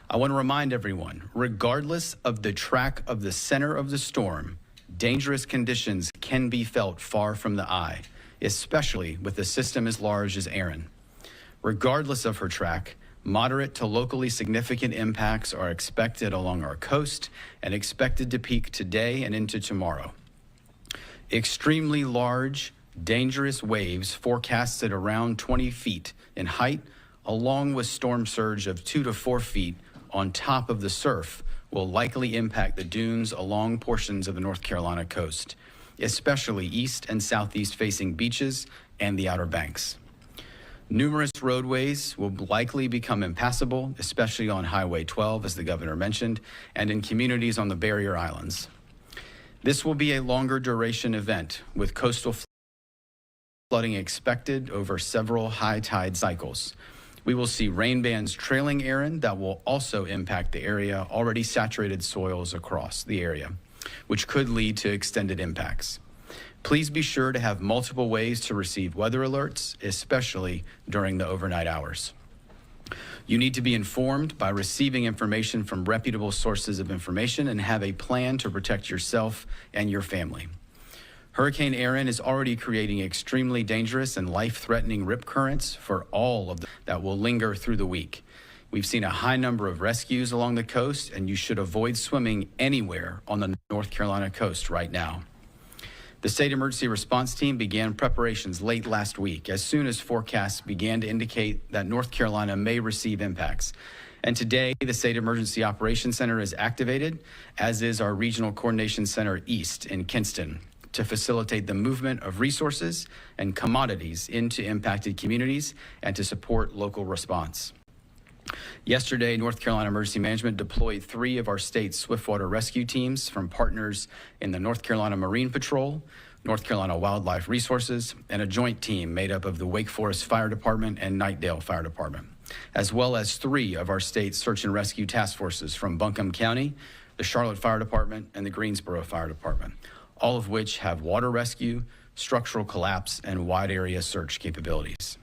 I want to remind everyone, regardless of the track of the center of the storm, dangerous conditions can be felt far from the eye, especially with a system as large as Erin. Regardless of her track, moderate to locally significant impacts are expected along our coast and expected to peak today and into tomorrow. Extremely large, dangerous waves forecasted around 20 feet in height, along with storm surge of 2 to 4 feet on top of the surf, will likely impact the dunes along portions of the North Carolina coast, especially east and southeast facing beaches and the Outer Banks. Numerous roadways will likely become impassable, especially on Highway 12, as the governor mentioned, and in communities on the barrier islands. This will be a longer duration event with coastal flooding expected over several high tide cycles. We will see rain bands trailing Erin that will also impact the area, already saturated soils across the area, which could lead to extended impacts. Please be sure to have multiple ways to receive weather alerts, especially during the overnight hours. You need to be informed by receiving information from reputable sources of information and have a plan to protect yourself and your family. Hurricane Erin is already creating extremely dangerous and life-threatening rip currents for all of them that will linger through the week. We've seen a high number of rescues along the coast, and you should avoid swimming anywhere on the North Carolina coast right now. The State Emergency Response Team began preparations late last week as soon as forecasts began to indicate that North Carolina may receive impacts. And today, the State Emergency Operations Center is activated, as is our Regional Coordination Center East in Kinston, to facilitate the movement of resources and commodities into impacted communities and to support local response. Yesterday, North Carolina Emergency Management deployed 3 of our state's swiftwater rescue teams from partners in the North Carolina Marine Patrol, North Carolina Wildlife Resources, and a joint team made up of the Wake Forest Fire Department and Knightdale Fire Department, as well as 3 of our state's search and rescue task forces from Buncombe County, the Charlotte Fire Department, and the Greensboro Fire Department, all of which have water rescue, structural collapse, and wide area search capabilities.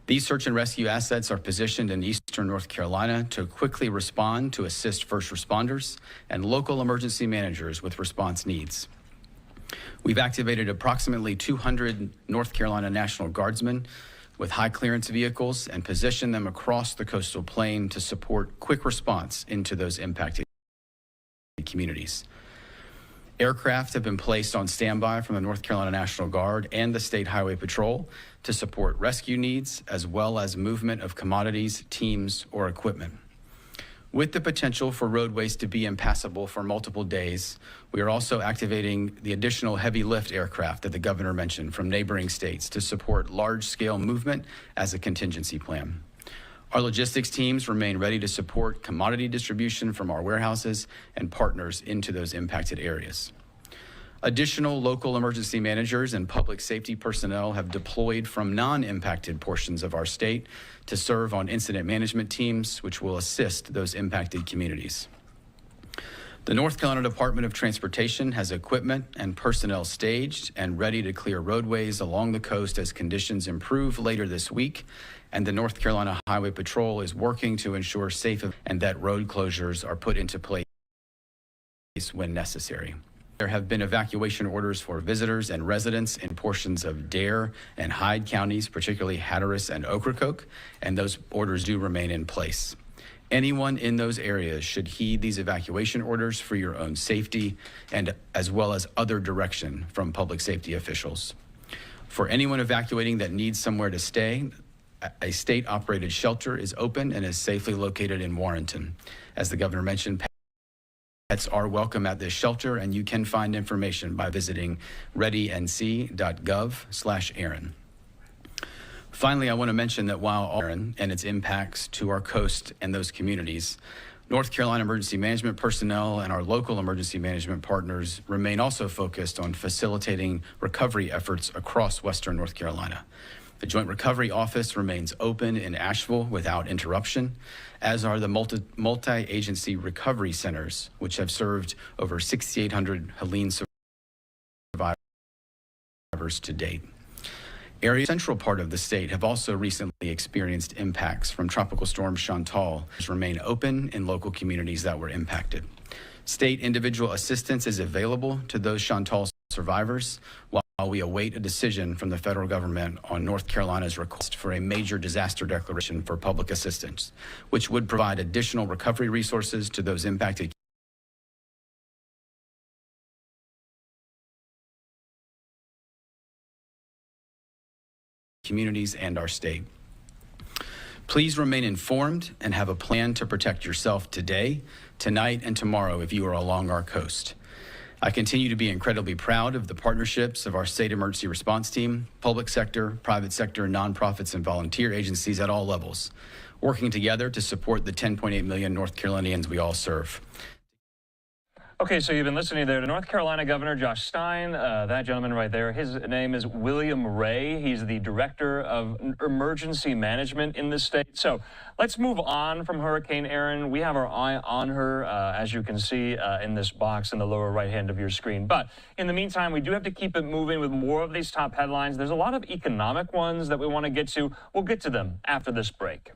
These search and rescue assets are positioned in eastern North Carolina to quickly respond to assist first responders and local emergency managers with response needs. We've activated approximately 200 North Carolina National Guardsmen with high clearance vehicles and positioned them across the coastal plain to support quick response into those impacted communities. Aircraft have been placed on standby from the North Carolina National Guard and the State Highway Patrol to support rescue needs as well as movement of commodities, teams, or equipment. With the potential for roadways to be impassable for multiple days, we are also activating the additional heavy lift aircraft that the governor mentioned from neighboring states to support large-scale movement as a contingency plan. Our logistics teams remain ready to support commodity distribution from our warehouses and partners into those impacted areas. Additional local emergency managers and public safety personnel have deployed from non-impacted portions of our state to serve on incident management teams, which will assist those impacted communities. The North Carolina Department of Transportation has equipment and personnel staged and ready to clear roadways along the coast as conditions improve later this week, and the North Carolina Highway Patrol is working to ensure safe and that road closures are put into place when necessary. There have been evacuation orders for visitors and residents in portions of Dare and Hyde counties, particularly Hatteras and Ocracoke, and those orders do remain in place. Anyone in those areas should heed these evacuation orders for your own safety and as well as other direction from public safety officials. For anyone evacuating that needs somewhere to stay, a state-operated shelter is open and is safely located in Warrenton. As the governor mentioned, pets are welcome at this shelter, and you can find information by visiting readync.gov/Aaron. Finally, I want to mention that while Aaron and its impacts to our coast and those communities, North Carolina emergency management personnel and our local emergency management partners remain also focused on facilitating recovery efforts across Western North Carolina. The Joint Recovery Office remains open in Asheville without interruption, as are the multi-agency recovery centers, which have served over 6,800 Helene survivors to date. Areas central part of the state have also recently experienced impacts from Tropical Storm Chantal, which remain open in local communities that were impacted. State individual assistance is available to those Chantal survivors while we await a decision from the federal government on North Carolina's request for a major disaster declaration for public assistance, which would provide additional recovery resources to those impacted communities and our state. Please remain informed and have a plan to protect yourself today, tonight, and tomorrow if you are along our coast. I continue to be incredibly proud of the partnerships of our state emergency response team, public sector, private sector, nonprofits, and volunteer agencies at all levels, working together to support the 10.8 million North Carolinians we all serve. Okay, so you've been listening there to North Carolina Governor Josh Stein, that gentleman right there. His name is William Ray. He's the Director of Emergency Management in the state. So let's move on from Hurricane Erin. We have our eye on her, as you can see in this box in the lower right hand of your screen. But in the meantime, we do have to keep it moving with more of these top headlines. There's a lot of economic ones that we want to get to. We'll get to them after this break.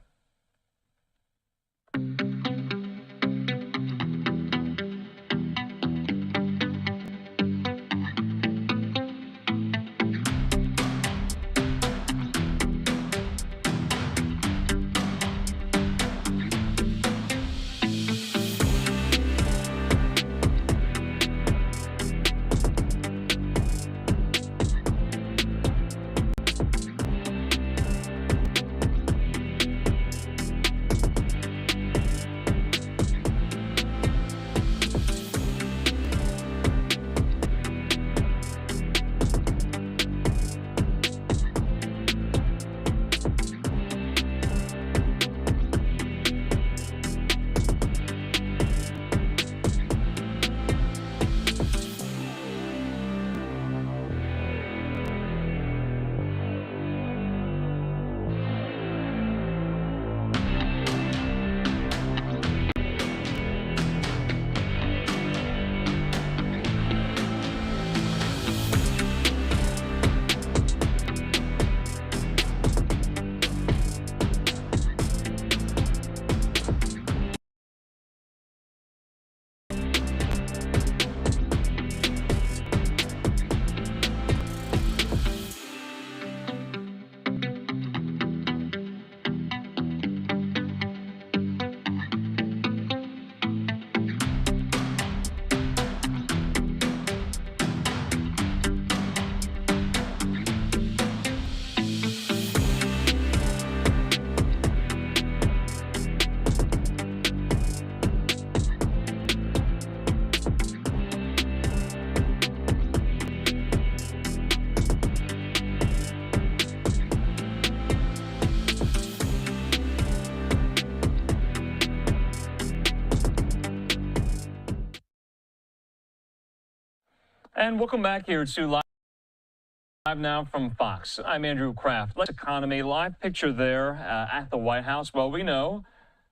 And welcome back here to Live now from Fox. I'm Andrew Kraft. Let's economy live picture there at the White House. Well, we know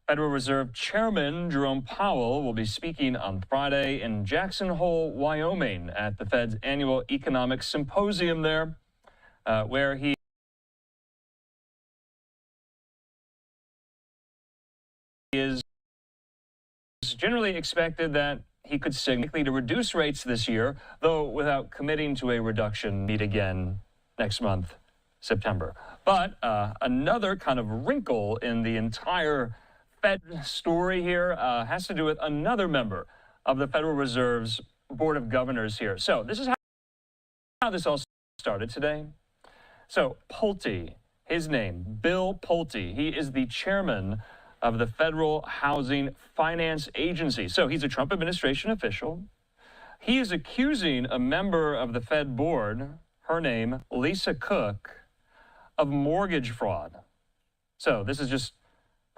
Federal Reserve Chairman Jerome Powell will be speaking on Friday in Jackson Hole, Wyoming at the Fed's annual economic symposium there, where he is generally expected that he could significantly to reduce rates this year, though without committing to a reduction meet again next month, September. But another kind of wrinkle in the entire Fed story here has to do with another member of the Federal Reserve's Board of Governors here. So this is how this all started today. So Pulte, his name, Bill Pulte. He is the chairman of the Federal Housing Finance Agency. So he's a Trump administration official. He is accusing a member of the Fed board, her name, Lisa Cook, of mortgage fraud. So this is just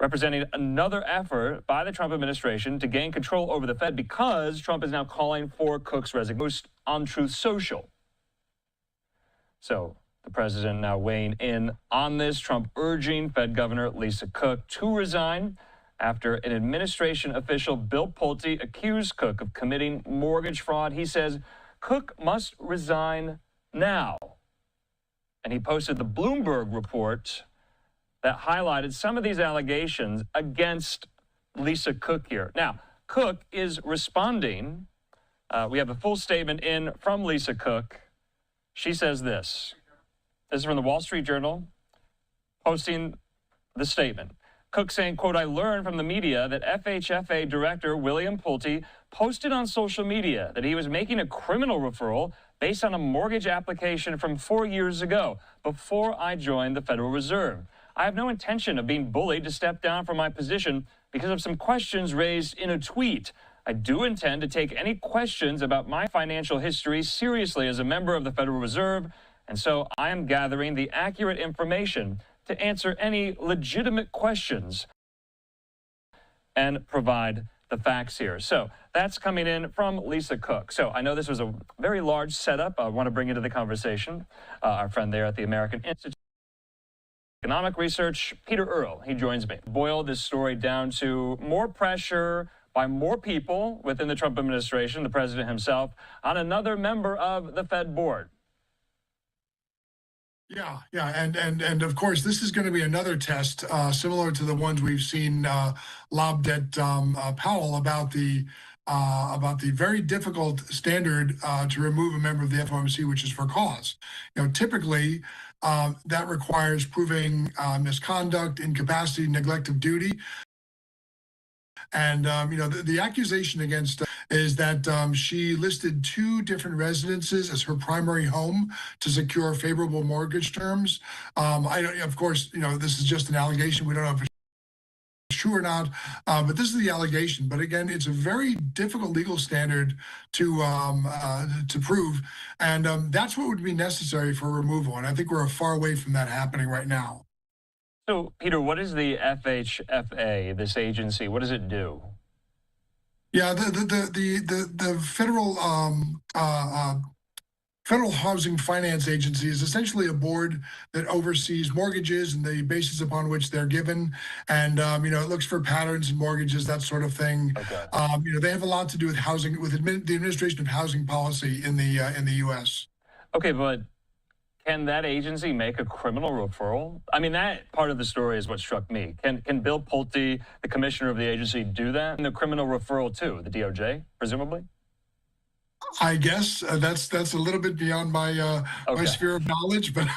representing another effort by the Trump administration to gain control over the Fed because Trump is now calling for Cook's resignation on Truth Social. So the president now weighing in on this, Trump urging Fed Governor Lisa Cook to resign after an administration official, Bill Pulte, accused Cook of committing mortgage fraud. He says Cook must resign now. And he posted the Bloomberg report that highlighted some of these allegations against Lisa Cook here. Now, Cook is responding. We have a full statement in from Lisa Cook. She says this. This is from the Wall Street Journal, posting the statement. Cook saying, quote, I learned from the media that FHFA Director William Pulte posted on social media that he was making a criminal referral based on a mortgage application from 4 years ago, before I joined the Federal Reserve. I have no intention of being bullied to step down from my position because of some questions raised in a tweet. I do intend to take any questions about my financial history seriously as a member of the Federal Reserve, and so I am gathering the accurate information to answer any legitimate questions and provide the facts here. So that's coming in from Lisa Cook. So I know this was a very large setup. I want to bring into the conversation our friend there at the American Institute of Economic Research, Peter Earle. He joins me. Boil this story down to more pressure by more people within the Trump administration, the president himself, on another member of the Fed board. Yeah, and of course, this is going to be another test similar to the ones we've seen lobbed at Powell about the very difficult standard to remove a member of the FOMC, which is for cause. Typically that requires proving misconduct, incapacity, neglect of duty. And, the accusation against is that she listed 2 different residences as her primary home to secure favorable mortgage terms. Of course, this is just an allegation. We don't know if it's true or not, but this is the allegation. But again, it's a very difficult legal standard to prove. And that's what would be necessary for removal. And I think we're far away from that happening right now. So, Peter, what is the FHFA, this agency? What does it do? Yeah, the Federal Housing Finance Agency is essentially a board that oversees mortgages and the basis upon which they're given, and it looks for patterns in mortgages, that sort of thing. Okay. They have a lot to do with housing, with the administration of housing policy in the U.S. Okay, but can that agency make a criminal referral? I mean, that part of the story is what struck me. Can Bill Pulte, the commissioner of the agency, do that? And the criminal referral too, the DOJ, presumably? I guess that's a little bit beyond my my sphere of knowledge, but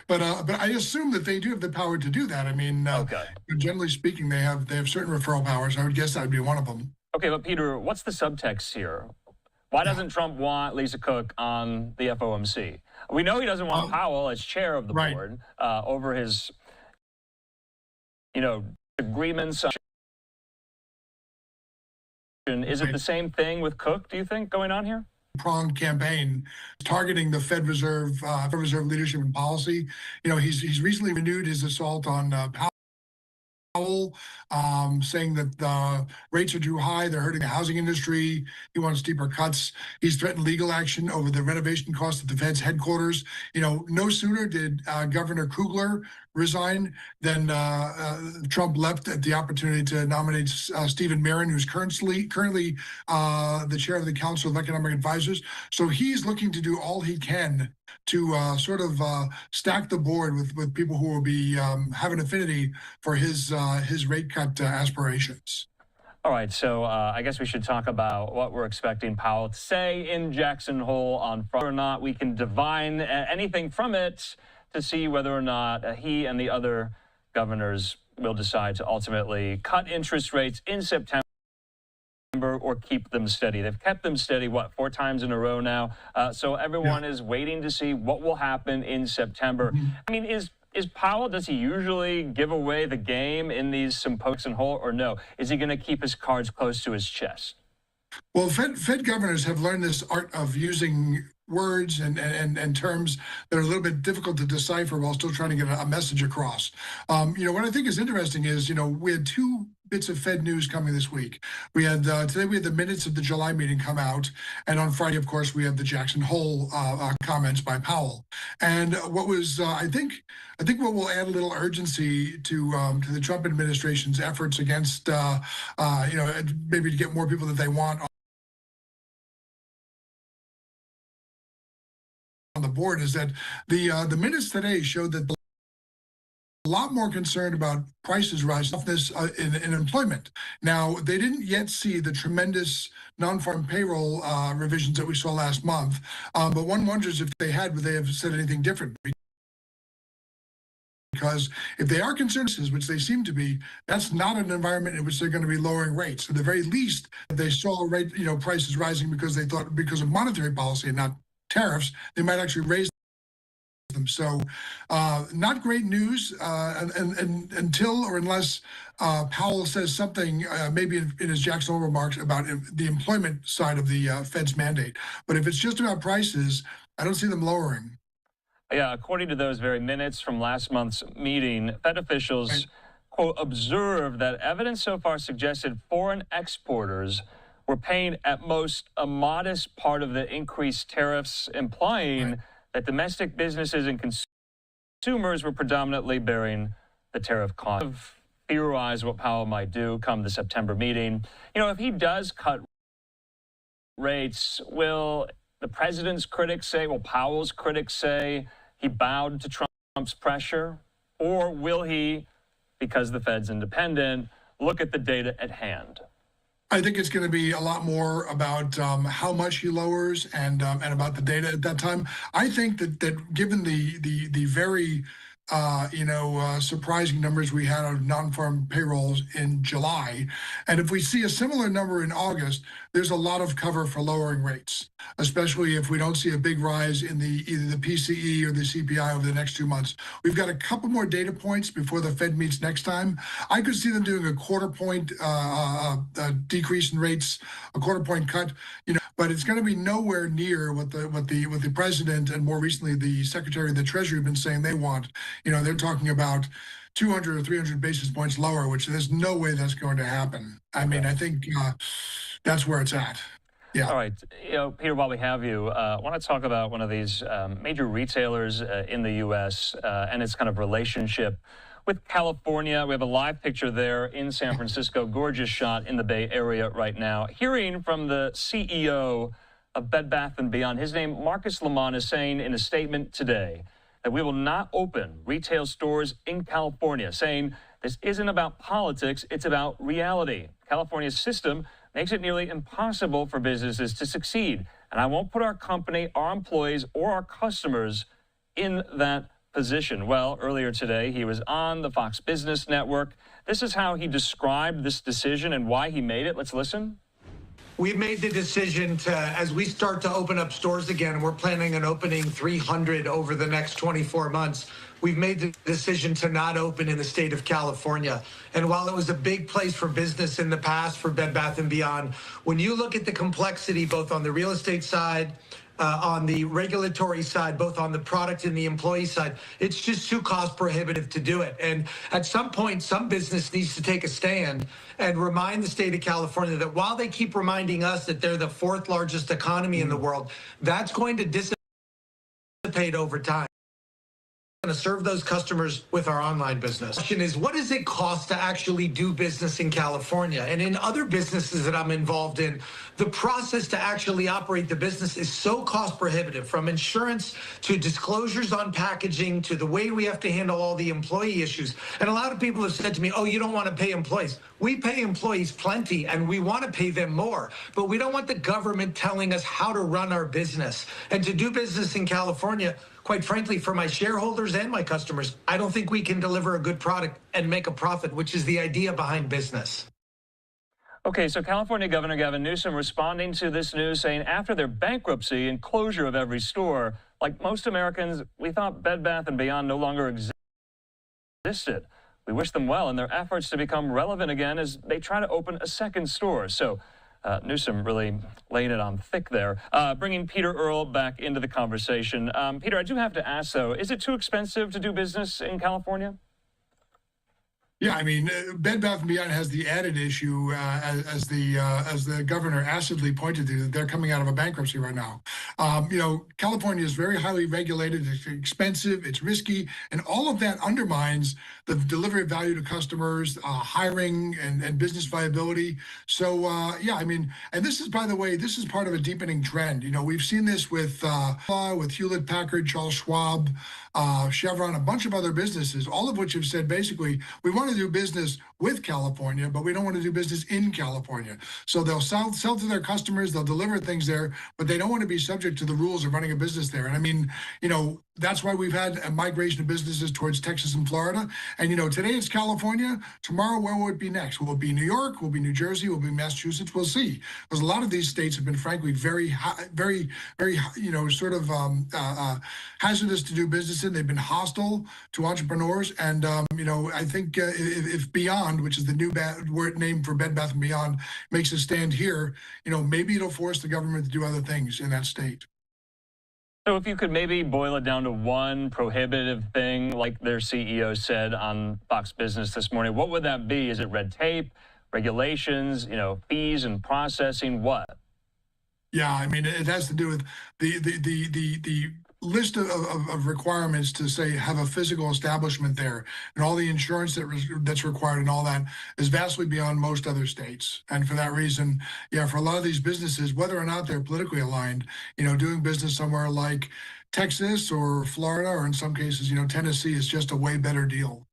but I assume that they do have the power to do that. I mean, generally speaking, they have certain referral powers. I would guess that would be one of them. Okay, but Peter, what's the subtext here? Why doesn't Trump want Lisa Cook on the FOMC? We know he doesn't want Powell as chair of the board over his, agreements. Is it the same thing with Cook, do you think, going on here? Pronged campaign targeting the Fed Reserve leadership and policy. He's recently renewed his assault on Powell, saying that the rates are too high, they're hurting the housing industry. He wants deeper cuts. He's threatened legal action over the renovation costs at the Fed's headquarters. No sooner did Governor Kugler resign than Trump leapt at the opportunity to nominate Stephen Barron, who's currently the chair of the Council of Economic Advisors. So he's looking to do all he can to sort of stack the board with people who will be have an affinity for his rate cut aspirations. All right, so I guess we should talk about what we're expecting Powell to say in Jackson Hole on Friday, or not we can divine anything from it to see whether or not he and the other governors will decide to ultimately cut interest rates in September or keep them steady. They've kept them steady, 4 times in a row now. So everyone is waiting to see what will happen in September. I mean, is Is Powell, does he usually give away the game in these some pokes and hole, or no? Is he going to keep his cards close to his chest? Well, Fed governors have learned this art of using words and terms that are a little bit difficult to decipher while still trying to get a message across. What I think is interesting is, we had two bits of Fed news coming this week. We had today we had the minutes of the July meeting come out, and on Friday, of course, we had the Jackson Hole comments by Powell. And what was I think what will add a little urgency to the Trump administration's efforts against maybe to get more people that they want on the board is that the minutes today showed that a lot more concerned about prices rising in employment. Now, they didn't yet see the tremendous non-farm payroll revisions that we saw last month, but one wonders if they had, would they have said anything different? Because if they are concerned, which they seem to be, that's not an environment in which they're going to be lowering rates. At the very least, if they saw prices rising because they thought because of monetary policy and not tariffs, they might actually raise them. So not great news until or unless Powell says something, maybe in his Jackson Hole remarks about the employment side of the Fed's mandate. But if it's just about prices, I don't see them lowering. Yeah, according to those very minutes from last month's meeting, Fed officials, quote, observed that evidence so far suggested foreign exporters were paying at most a modest part of the increased tariffs, implying that domestic businesses and consumers were predominantly bearing the tariff cost. Theorize what Powell might do come the September meeting. If he does cut rates, will the president's critics say, will Powell's critics say he bowed to Trump's pressure? Or will he, because the Fed's independent, look at the data at hand? I think it's going to be a lot more about how much he lowers and about the data at that time. I think that given the very surprising numbers we had of non-farm payrolls in July, and if we see a similar number in August, there's a lot of cover for lowering rates, especially if we don't see a big rise in either the PCE or the CPI over the next 2 months. We've got a couple more data points before the Fed meets next time. I could see them doing a quarter-point decrease in rates, a quarter-point cut, but it's going to be nowhere near what the president and more recently the Secretary of the Treasury have been saying they want. They're talking about 200 or 300 basis points lower, which there's no way that's going to happen. I mean, I think that's where it's at. Yeah. All right. Peter, while we have you, I want to talk about one of these major retailers in the U.S. And its kind of relationship with California. We have a live picture there in San Francisco, gorgeous shot in the Bay Area right now. Hearing from the CEO of Bed Bath & Beyond, his name, Marcus Lamont, is saying in a statement today that we will not open retail stores in California, saying this isn't about politics, it's about reality. California's system makes it nearly impossible for businesses to succeed. And I won't put our company, our employees, or our customers in that position. Well, earlier today, he was on the Fox Business Network. This is how he described this decision and why he made it. Let's listen. We've made the decision to, as we start to open up stores again, we're planning on opening 300 over the next 24 months. We've made the decision to not open in the state of California. And while it was a big place for business in the past for Bed Bath & Beyond, when you look at the complexity, both on the real estate side, on the regulatory side, both on the product and the employee side, it's just too cost prohibitive to do it. And at some point, some business needs to take a stand and remind the state of California that while they keep reminding us that they're the fourth largest economy in the world, that's going to dissipate over time. Going to serve those customers with our online business. The question is, what does it cost to actually do business in California? And in other businesses that I'm involved in, the process to actually operate the business is so cost prohibitive, from insurance to disclosures on packaging to the way we have to handle all the employee issues. And a lot of people have said to me, oh, you don't want to pay employees. We pay employees plenty and we want to pay them more, but we don't want the government telling us how to run our business. And to do business in California, quite frankly, for my shareholders and my customers, I don't think we can deliver a good product and make a profit, which is the idea behind business. Okay, so California Governor Gavin Newsom responding to this news, saying after their bankruptcy and closure of every store, like most Americans, we thought Bed Bath & Beyond no longer existed. resisted. We wish them well in their efforts to become relevant again as they try to open a second store. So Newsom really laying it on thick there. Bringing Peter Earl back into the conversation. Peter, I do have to ask, though, is it too expensive to do business in California? Yeah, I mean, Bed Bath & Beyond has the added issue, as the governor acidly pointed to, that they're coming out of a bankruptcy right now. California is very highly regulated, it's expensive, it's risky, and all of that undermines the delivery of value to customers, hiring, and business viability. So, yeah, I mean, and this is, by the way, this is part of a deepening trend. We've seen this with Hewlett-Packard, Charles Schwab, Chevron, a bunch of other businesses, all of which have said basically, we want to do business with California, but we don't want to do business in California. So they'll sell to their customers, they'll deliver things there, but they don't want to be subject to the rules of running a business there. And I mean, that's why we've had a migration of businesses towards Texas and Florida. And, today it's California. Tomorrow, where will it be next? Will it be New York? Will it be New Jersey? Will it be Massachusetts? We'll see. Because a lot of these states have been, frankly, very, very, sort of hazardous to do business in. They've been hostile to entrepreneurs. And, I think if Beyond, which is the new word name for Bed Bath & Beyond, makes a stand here, maybe it'll force the government to do other things in that state. So if you could maybe boil it down to one prohibitive thing, like their CEO said on Fox Business this morning, what would that be? Is it red tape, regulations, fees and processing, what? Yeah, I mean, it has to do with the list of requirements to say have a physical establishment there, and all the insurance that's required and all that is vastly beyond most other states. And for that reason, yeah, for a lot of these businesses, whether or not they're politically aligned, doing business somewhere like Texas or Florida, or in some cases, Tennessee, is just a way better deal.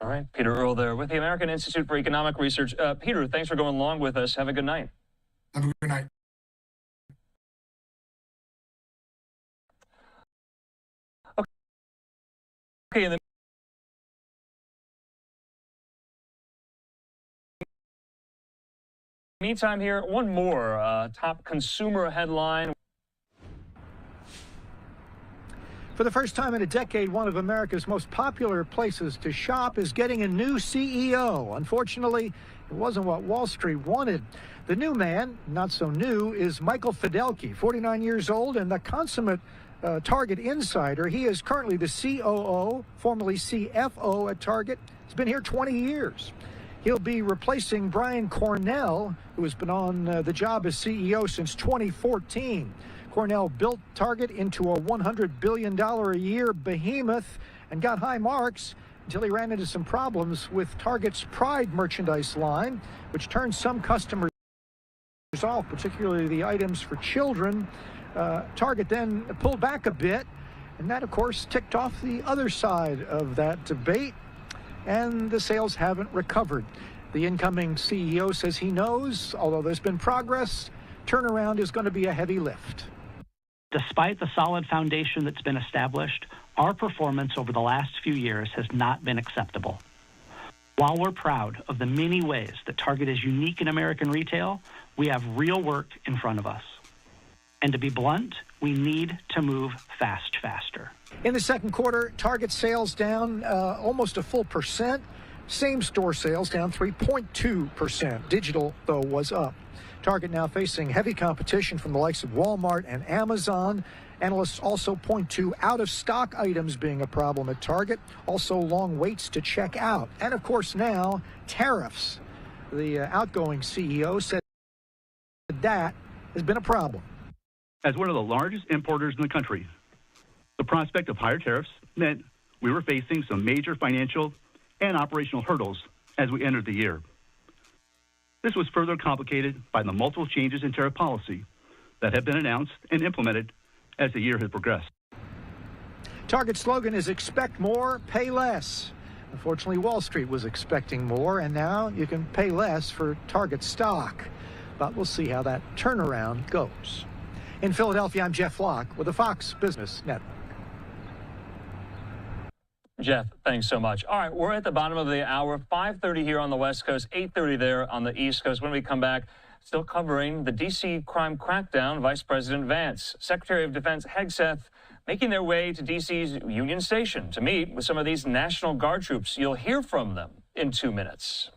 All right, Peter Earl there with the American Institute for Economic Research. Peter, thanks for going along with us. Have a good night. Have a good night. Okay, in the meantime here, one more top consumer headline. For the first time in a decade, one of America's most popular places to shop is getting a new CEO. Unfortunately, it wasn't what Wall Street wanted. The new man, not so new, is Michael Fidelki, 49 years old and the consummate Target insider. He is currently the COO, formerly CFO at Target. He's been here 20 years. He'll be replacing Brian Cornell, who has been on the job as CEO since 2014. Cornell built Target into a $100 billion a year behemoth and got high marks until he ran into some problems with Target's Pride merchandise line, which turned some customers off, particularly the items for children. Target then pulled back a bit, and that, of course, ticked off the other side of that debate, and the sales haven't recovered. The incoming CEO says he knows, although there's been progress, turnaround is going to be a heavy lift. Despite the solid foundation that's been established, our performance over the last few years has not been acceptable. While we're proud of the many ways that Target is unique in American retail, we have real work in front of us. And to be blunt, we need to move faster. In the second quarter, Target sales down almost a full percent. Same-store sales down 3.2%. Digital, though, was up. Target now facing heavy competition from the likes of Walmart and Amazon. Analysts also point to out-of-stock items being a problem at Target, also long waits to check out. And, of course, now, tariffs. The outgoing CEO said that has been a problem. As one of the largest importers in the country, the prospect of higher tariffs meant we were facing some major financial and operational hurdles as we entered the year. This was further complicated by the multiple changes in tariff policy that have been announced and implemented as the year has progressed. Target's slogan is expect more, pay less. Unfortunately, Wall Street was expecting more, and now you can pay less for Target stock. But we'll see how that turnaround goes. In Philadelphia, I'm Jeff Flock with the Fox Business Network. Jeff, thanks so much. All right, we're at the bottom of the hour, 5:30 here on the West Coast, 8:30 there on the East Coast. When we come back, still covering the D.C. crime crackdown, Vice President Vance, Secretary of Defense Hegseth making their way to D.C.'s Union Station to meet with some of these National Guard troops. You'll hear from them in 2 minutes.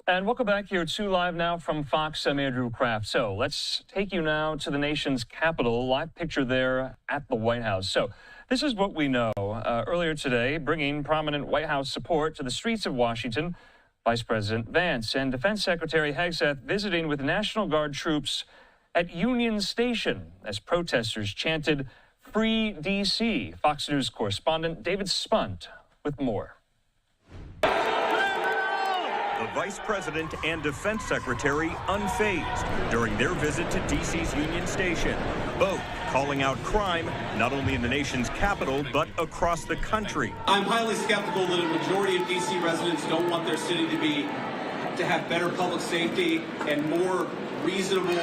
And welcome back here to Live Now from Fox. I'm Andrew Kraft. So let's take you now to the nation's capital. Live picture there at the White House. So this is what we know. Earlier today, bringing prominent White House support to the streets of Washington, Vice President Vance and Defense Secretary Hegseth visiting with National Guard troops at Union Station as protesters chanted, "Free D.C." Fox News correspondent David Spunt with more. The Vice President and Defense Secretary unfazed during their visit to D.C.'s Union Station, both calling out crime not only in the nation's capital but across the country. I'm highly skeptical that a majority of D.C. residents don't want their city to have better public safety and more reasonable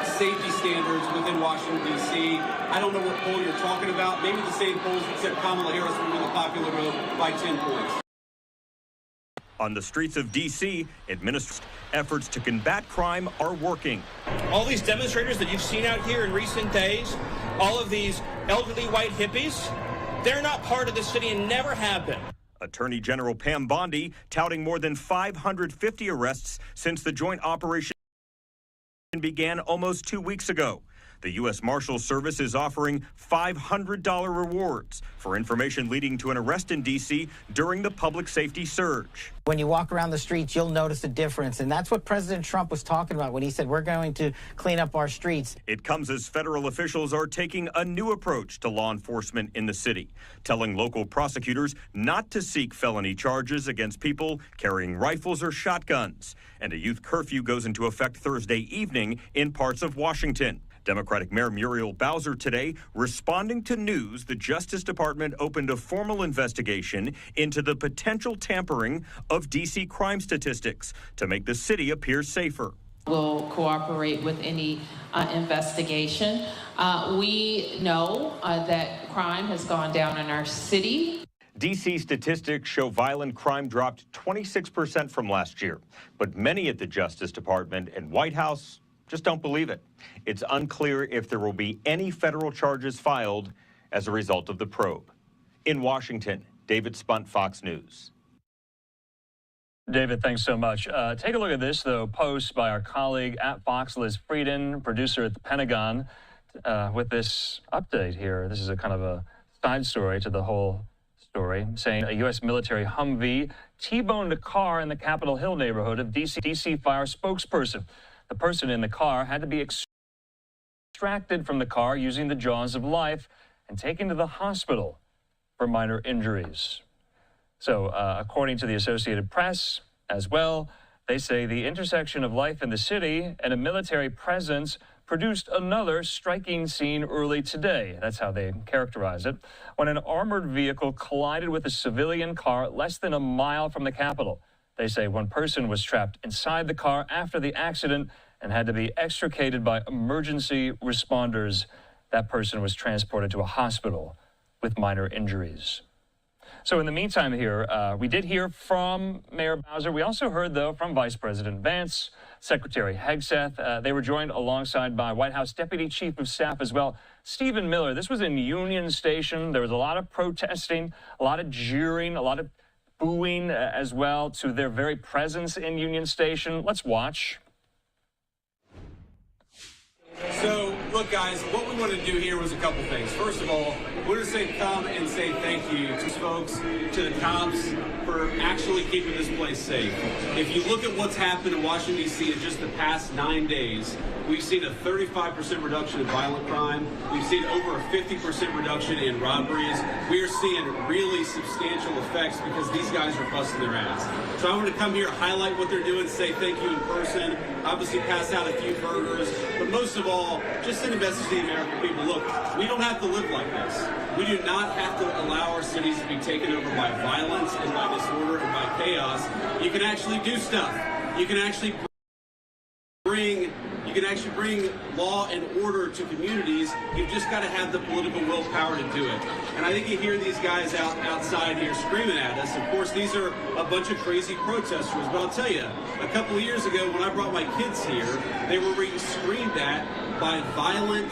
safety standards within Washington, D.C. I don't know what poll you're talking about. Maybe the same polls that said Kamala Harris will win the popular vote by 10 points. On the streets of D.C., administrative efforts to combat crime are working. All these demonstrators that you've seen out here in recent days, all of these elderly white hippies, they're not part of the city and never have been. Attorney General Pam Bondi touting more than 550 arrests since the joint operation began almost 2 weeks ago. The U.S. Marshals Service is offering $500 rewards for information leading to an arrest in D.C. during the public safety surge. When you walk around the streets, you'll notice a difference. And that's what President Trump was talking about when he said, we're going to clean up our streets. It comes as federal officials are taking a new approach to law enforcement in the city, telling local prosecutors not to seek felony charges against people carrying rifles or shotguns. And a youth curfew goes into effect Thursday evening in parts of Washington. Democratic Mayor Muriel Bowser today responding to news the Justice Department opened a formal investigation into the potential tampering of D.C. crime statistics to make the city appear safer. We'll cooperate with any investigation. We know that crime has gone down in our city. D.C. statistics show violent crime dropped 26% from last year, but many at the Justice Department and White House just don't believe it. It's unclear if there will be any federal charges filed as a result of the probe. In Washington, David Spunt, Fox News. David, thanks so much. Take a look at this, though, post by our colleague at Fox, Liz Frieden, producer at the Pentagon, with this update here. This is a kind of a side story to the whole story, saying a U.S. military Humvee T-boned a car in the Capitol Hill neighborhood of D.C. Fire spokesperson. The person in the car had to be extracted from the car using the jaws of life and taken to the hospital for minor injuries. So, according to the Associated Press as well, they say the intersection of life in the city and a military presence produced another striking scene early today. That's how they characterize it. When an armored vehicle collided with a civilian car less than a mile from the Capitol. They say one person was trapped inside the car after the accident and had to be extricated by emergency responders. That person was transported to a hospital with minor injuries. So in the meantime here, we did hear from Mayor Bowser. We also heard, though, from Vice President Vance, Secretary Hegseth. They were joined alongside by White House Deputy Chief of Staff as well, Stephen Miller. This was in Union Station. There was a lot of protesting, a lot of jeering, a lot of booing as well to their very presence in Union Station. Let's watch. So, look, guys, what we wanted to do here was a couple things. First of all, we want to say come and say thank you to folks, to the cops, for actually keeping this place safe. If you look at what's happened in Washington, D.C. in just the past 9 days, we've seen a 35% reduction in violent crime. We've seen over a 50% reduction in robberies. We are seeing really substantial effects because these guys are busting their ass. So I want to come here, highlight what they're doing, say thank you in person, obviously pass out a few burgers, but most of all, just send a message to the American people. Look, we don't have to live like this. We do not have to allow our cities to be taken over by violence and by disorder and by chaos. You can actually do stuff. You can actually bring law and order to communities. You've just got to have the political willpower to do it. And I think you hear these guys outside here screaming at us. Of course, these are a bunch of crazy protesters. But I'll tell you, a couple of years ago when I brought my kids here, they were being screamed at by violent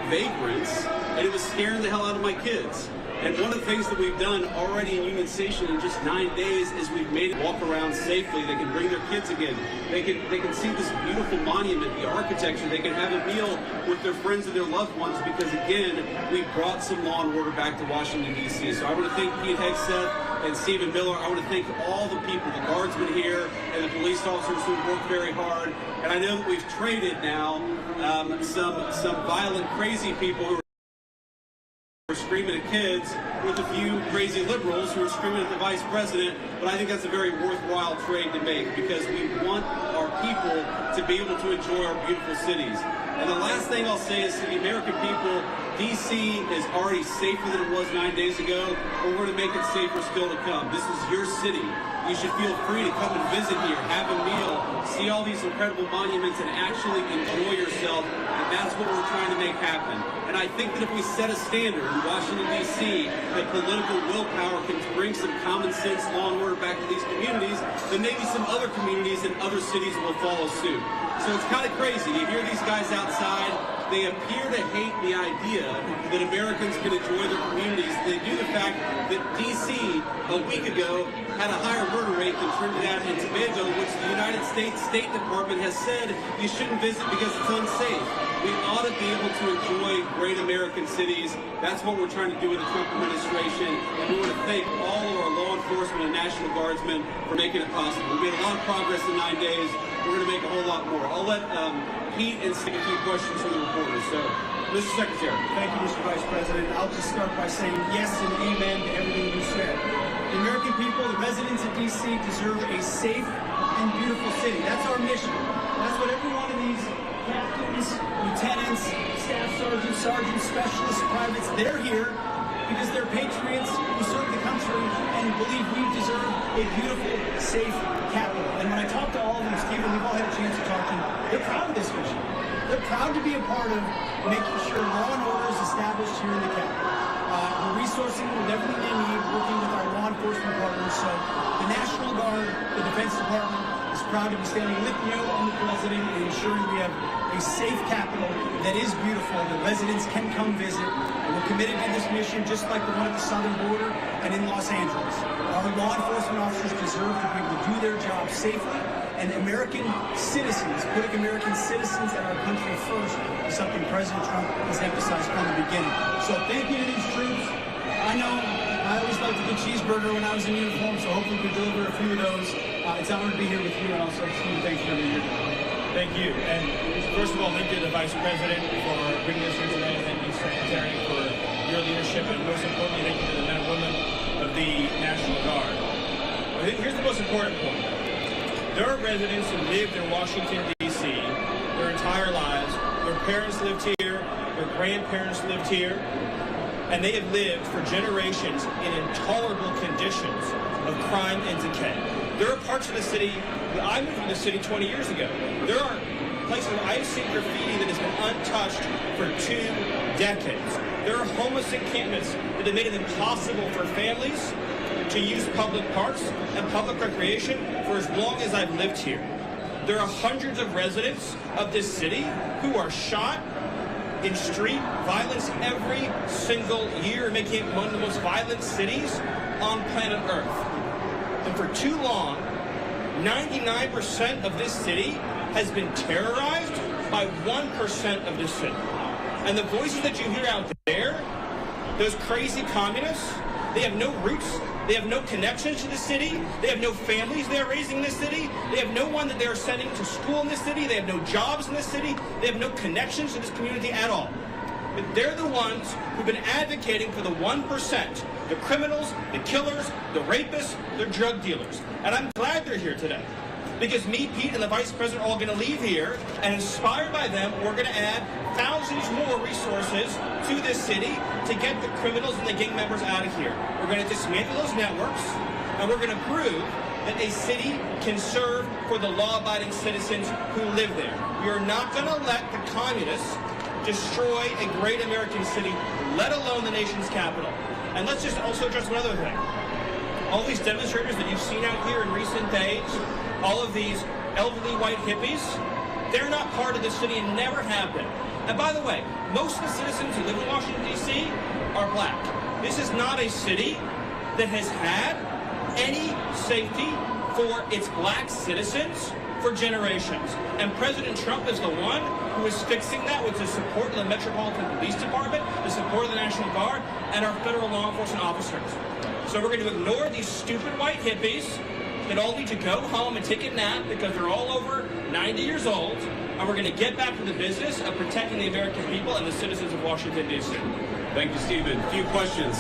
vagrants, and it was scaring the hell out of my kids. And one of the things that we've done already in Union Station in just 9 days is we've made it walk around safely. They can bring their kids again. They can see this beautiful monument, the architecture. They can have a meal with their friends and their loved ones because, again, we brought some law and order back to Washington, D.C. So I want to thank Pete Hegseth and Stephen Miller. I want to thank all the people, the guardsmen here and the police officers who worked very hard. And I know that we've traded now some violent, crazy people who are screaming at kids with a few crazy liberals who are screaming at the vice president, but I think that's a very worthwhile trade to make because we want our people to be able to enjoy our beautiful cities. And the last thing I'll say is to the American people, D.C. is already safer than it was 9 days ago, but we're going to make it safer still to come. This is your city. You should feel free to come and visit here, have a meal, see all these incredible monuments, and actually enjoy yourself. And that's what we're trying to make happen. And I think that if we set a standard in Washington, D.C., that political willpower can bring some common sense law and order back to these communities, then maybe some other communities and other cities will follow suit. So it's kind of crazy. You hear these guys outside. They appear to hate the idea that Americans can enjoy their communities. They do the fact that D.C. a week ago had a higher murder rate than Trinidad and Tobago, which the United States State Department has said you shouldn't visit because it's unsafe. We ought to be able to enjoy great American cities. That's what we're trying to do with the Trump administration. And we want to thank all of our law enforcement and National Guardsmen for making it possible. We made a lot of progress in 9 days. We're going to make a whole lot more. I'll let Pete and take a few questions from the reporters. So, Mr. Secretary. Thank you, Mr. Vice President. I'll just start by saying yes and amen to everything you said. The American people, the residents of D.C. deserve a safe and beautiful city. That's our mission. That's what every one of these captains, lieutenants, staff sergeants, specialists, privates, they're here because they're patriots who serve the country and believe we deserve a beautiful, safe capital. And when I talk to all of them, Stephen, we've all had a chance to talk to them, they're proud of this mission. They're proud to be a part of making sure law and order is established here in the capital. We're resourcing with everything they need, working with our law enforcement partners. So the National Guard, the Defense Department, is proud to be standing with you and the President and ensuring we have a safe capital that is beautiful, that residents can come visit. And we're committed to this mission just like the one at the southern border and in Los Angeles. Our law enforcement officers deserve to be able to do their job safely, and American citizens, putting American citizens and our country first, is something President Trump has emphasized from the beginning. So thank you to these troops. I know I always like to Mexican cheeseburger when I was in uniform, so hopefully we deliver a few of those. It's an honor to be here with you, and also Steve, thank you for being here. Thank you. And first of all, thank you to the Vice President for bringing us here today. Thank you, Secretary, for your leadership. And most importantly, thank you to the men and women of the National Guard. Here's the most important point. There are residents who lived in Washington, D.C. their entire lives. Their parents lived here. Their grandparents lived here. And they have lived for generations in intolerable conditions of crime and decay. There are parts of the city, I moved from the city 20 years ago. There are places where I've seen graffiti that has been untouched for 2 decades. There are homeless encampments that have made it impossible for families to use public parks and public recreation for as long as I've lived here. There are hundreds of residents of this city who are shot in street violence every single year, making it one of the most violent cities on planet Earth. And for too long, 99% of this city has been terrorized by 1% of this city. And the voices that you hear out there, those crazy communists, they have no roots, they have no connections to the city, they have no families they're raising in this city, they have no one that they're sending to school in this city, they have no jobs in this city, they have no connections to this community at all. But they're the ones who've been advocating for the 1%, the criminals, the killers, the rapists, the drug dealers. And I'm glad they're here today. Because me, Pete, and the Vice President are all going to leave here, and inspired by them, we're going to add thousands more resources to this city to get the criminals and the gang members out of here. We're going to dismantle those networks, and we're going to prove that a city can serve for the law-abiding citizens who live there. We are not going to let the communists destroy a great American city, let alone the nation's capital. And let's just also address one other thing. All these demonstrators that you've seen out here in recent days, all of these elderly white hippies, they're not part of the city and never have been. And by the way, most of the citizens who live in Washington, D.C. are black. This is not a city that has had any safety for its black citizens for generations. And President Trump is the one who is fixing that with the support of the Metropolitan Police Department, the support of the National Guard, and our federal law enforcement officers. So we're going to ignore these stupid white hippies that all need to go home and take a nap because they're all over 90 years old, and we're going to get back to the business of protecting the American people and the citizens of Washington, D.C. Thank you, Stephen. A few questions.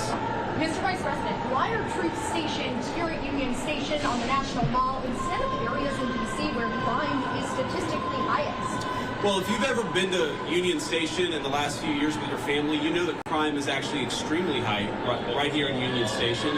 Mr. Vice President, why are troops stationed here at Union Station on the National Mall instead of areas in D.C. where crime is statistically highest? Well, if you've ever been to Union Station in the last few years with your family, you know that crime is actually extremely high right here in Union Station.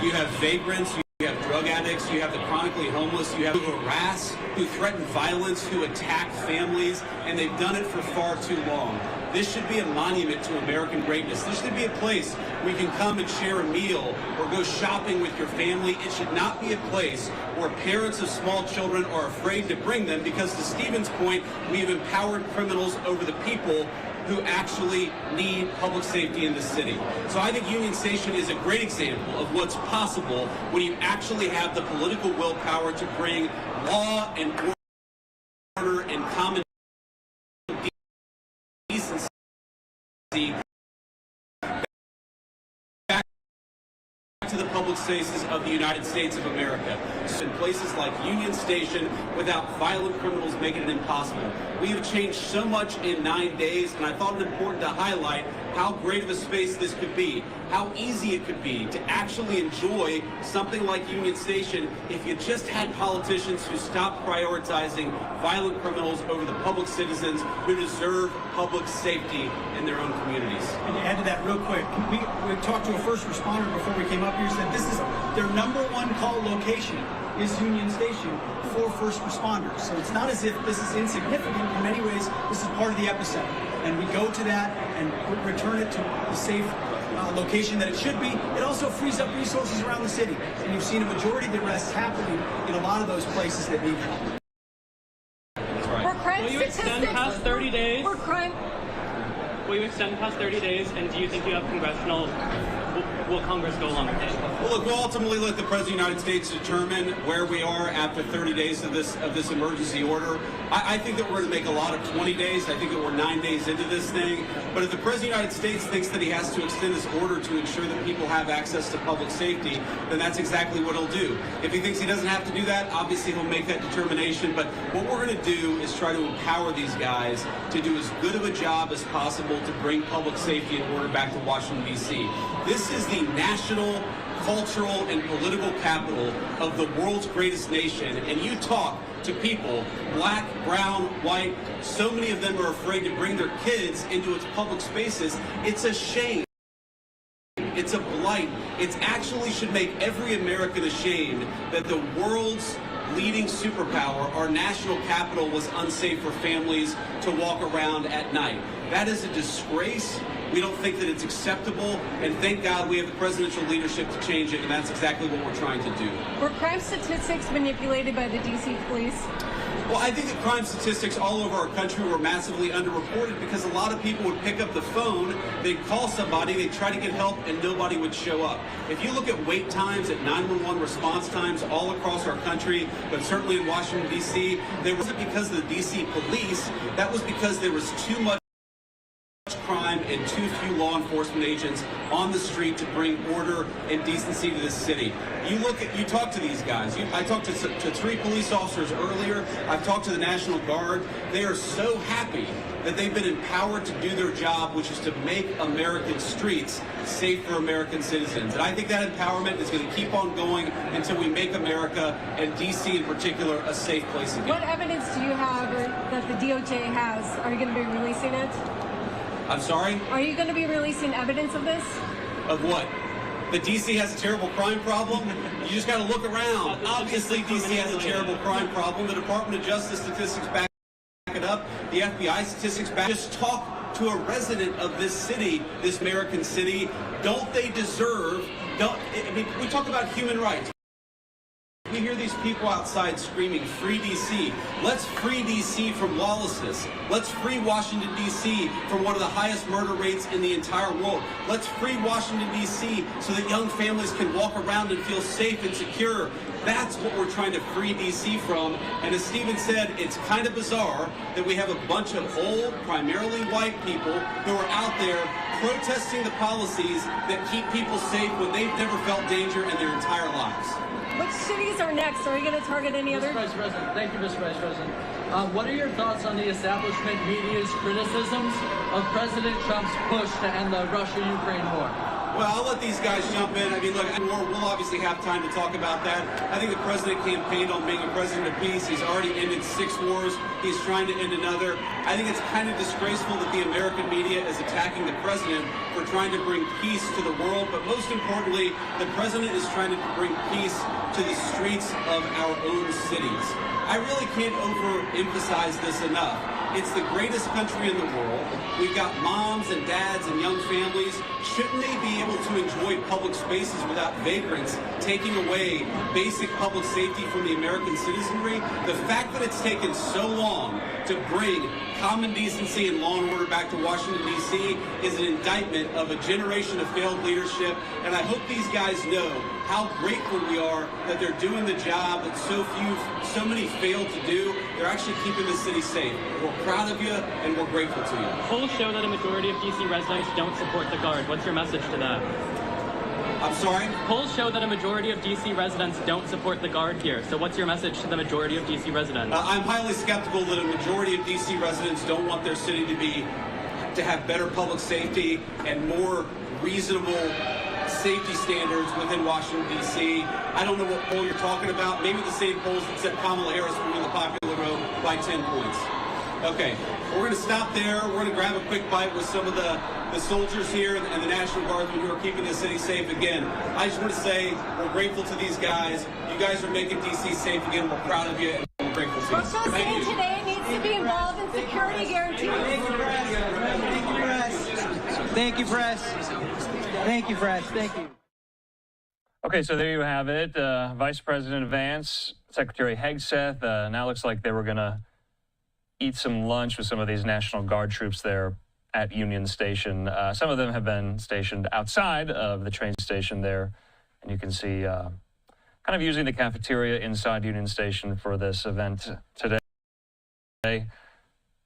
You have vagrants, you have drug addicts, you have the chronically homeless, you have who harass, who threaten violence, who attack families, and they've done it for far too long. This should be a monument to American greatness. This should be a place where you can come and share a meal or go shopping with your family. It should not be a place where parents of small children are afraid to bring them because, to Stephen's point, we have empowered criminals over the people who actually need public safety in the city. So I think Union Station is a great example of what's possible when you actually have the political willpower to bring law and order and common decency back to the public spaces of the United States of America. In places like Union Station, without violent criminals making it impossible. We have changed so much in 9 days, and I thought it important to highlight how great of a space this could be, how easy it could be to actually enjoy something like Union Station if you just had politicians who stopped prioritizing violent criminals over the public citizens who deserve public safety in their own communities. And to add to that real quick, we talked to a first responder before we came up here, said this is their #1 call location is Union Station for first responders. So it's not as if this is insignificant. In many ways, this is part of the epicenter. And we go to that and return it to the safe location that it should be. It also frees up resources around the city. And you've seen a majority of the arrests happening in a lot of those places that need help. That's right. Were crime Will you extend past 30 days? Were crime... Will you extend past 30 days, and do you think you have congressional, will Congress go along with it? Well, look, we'll ultimately let the President of the United States determine where we are after 30 days of this emergency order. I think that we're going to make a lot of 20 days. I think that we're 9 days into this thing. But if the President of the United States thinks that he has to extend this order to ensure that people have access to public safety, then that's exactly what he'll do. If he thinks he doesn't have to do that, obviously he'll make that determination. But what we're going to do is try to empower these guys to do as good of a job as possible to bring public safety and order back to Washington, D.C. This is the national, cultural, and political capital of the world's greatest nation. And you talk to people, black, brown, white, so many of them are afraid to bring their kids into its public spaces. It's a shame. It's a blight. It actually should make every American ashamed that the world's leading superpower, our national capital, was unsafe for families to walk around at night. That is a disgrace. We don't think that it's acceptable, and thank God we have the presidential leadership to change it, and that's exactly what we're trying to do. Were crime statistics manipulated by the D.C. police? Well, I think that crime statistics all over our country were massively underreported because a lot of people would pick up the phone, they'd call somebody, they'd try to get help, and nobody would show up. If you look at wait times, at 911 response times all across our country, but certainly in Washington, D.C., there wasn't because of the D.C. police, that was because there was too much crime and too few law enforcement agents on the street to bring order and decency to this city. You talk to these guys. I talked to 3 police officers earlier. I've talked to the National Guard. They are so happy that they've been empowered to do their job, which is to make American streets safe for American citizens. And I think that empowerment is going to keep on going until we make America, and D.C. in particular, a safe place again. What evidence do you have that the DOJ has? Are you going to be releasing it? I'm sorry? Are you going to be releasing evidence of this? Of what? That D.C. has a terrible crime problem? You just got to look around. Obviously, D.C. has a terrible crime problem. The Department of Justice statistics back it up. The FBI statistics back. Just talk to a resident of this city, this American city. Don't they deserve? I mean, we talk about human rights. We hear these people outside screaming, "Free D.C." Let's free D.C. from lawlessness. Let's free Washington, D.C. from one of the highest murder rates in the entire world. Let's free Washington, D.C. so that young families can walk around and feel safe and secure. That's what we're trying to free D.C. from. And as Stephen said, it's kind of bizarre that we have a bunch of old, primarily white people who are out there protesting the policies that keep people safe when they've never felt danger in their entire lives. Which cities are next? Are you going to target any other? Mr. Vice President, thank you, Mr. Vice President. What are your thoughts on the establishment media's criticisms of President Trump's push to end the Russia-Ukraine war? Well, I'll let these guys jump in. I mean, look, we'll obviously have time to talk about that. I think the president campaigned on being a president of peace. He's already ended 6 wars. He's trying to end another. I think it's kind of disgraceful that the American media is attacking the president for trying to bring peace to the world. But most importantly, the president is trying to bring peace to the streets of our own cities. I really can't overemphasize this enough. It's the greatest country in the world. We've got moms and dads and young families. Shouldn't they be able to enjoy public spaces without vagrants taking away basic public safety from the American citizenry? The fact that it's taken so long to bring common decency and law and order back to Washington, D.C. is an indictment of a generation of failed leadership. And I hope these guys know how grateful we are that they're doing the job that so many failed to do. They're actually keeping the city safe. We're proud of you, and we're grateful to you. Polls show that a majority of D.C. residents don't support the Guard. What's your message to that? I'm sorry? Polls show that a majority of D.C. residents don't support the Guard here. So what's your message to the majority of D.C. residents? I'm highly skeptical that a majority of D.C. residents don't want their city to have better public safety and more reasonable safety standards within Washington, D.C. I don't know what poll you're talking about. Maybe the same polls that said Kamala Harris would win the popular vote by 10 points. Okay, we're going to stop there. We're going to grab a quick bite with some of the soldiers here and the National Guardsmen who are keeping the city safe again. I just want to say we're grateful to these guys. You guys are making D.C. safe again. We're proud of you, and we're grateful to you. Russell City today needs to be involved in security guarantees. Thank you, press. Thank you, press. Thank you. Okay, so there you have it. Vice President Vance, Secretary Hegseth, now looks like they were going to eat some lunch with some of these National Guard troops there at Union Station. Some of them have been stationed outside of the train station there, and you can see kind of using the cafeteria inside Union Station for this event today,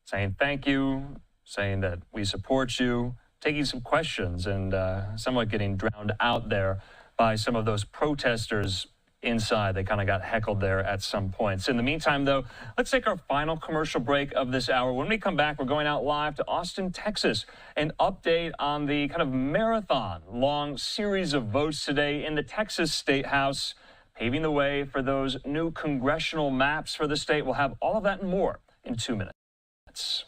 saying thank you, saying that we support you, taking some questions, and somewhat getting drowned out there by some of those protesters inside. They kind of got heckled there at some points. In the meantime, though, let's take our final commercial break of this hour. When we come back, we're going out live to Austin, Texas. An update on the kind of marathon-long series of votes today in the Texas State House, paving the way for those new congressional maps for the state. We'll have all of that and more in 2 minutes.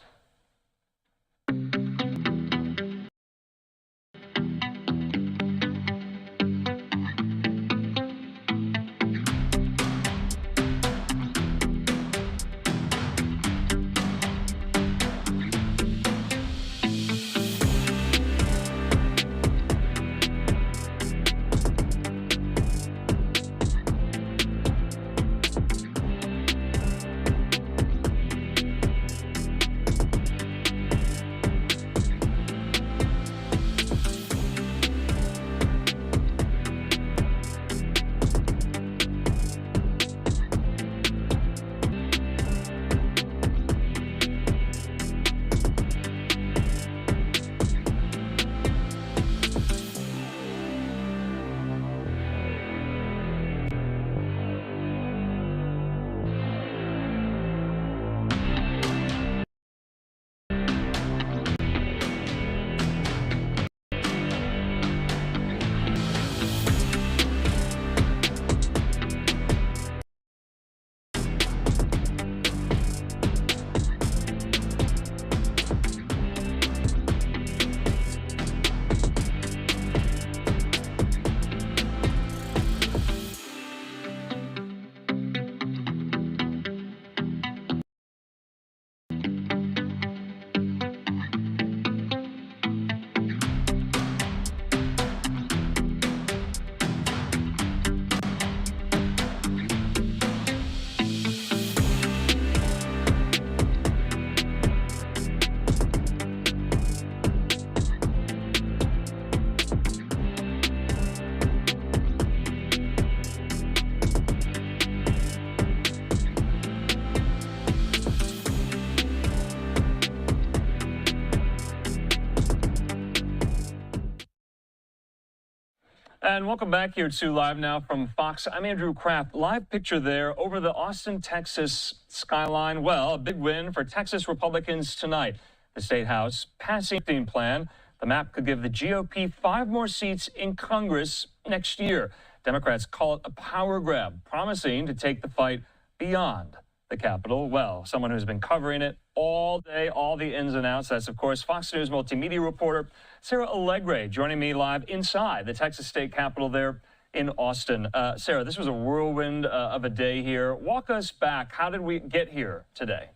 And welcome back here to Live Now from Fox. I'm Andrew Kraft. Live picture there over the Austin, Texas skyline. Well, a big win for Texas Republicans tonight. The State House passing a plan. The map could give the GOP 5 more seats in Congress next year. Democrats call it a power grab, promising to take the fight beyond the Capitol. Well, someone who's been covering it all day, all the ins and outs. That's, of course, Fox News multimedia reporter Sarah Allegre joining me live inside the Texas State Capitol there in Austin. Sarah, this was a whirlwind of a day here. Walk us back. How did we get here today?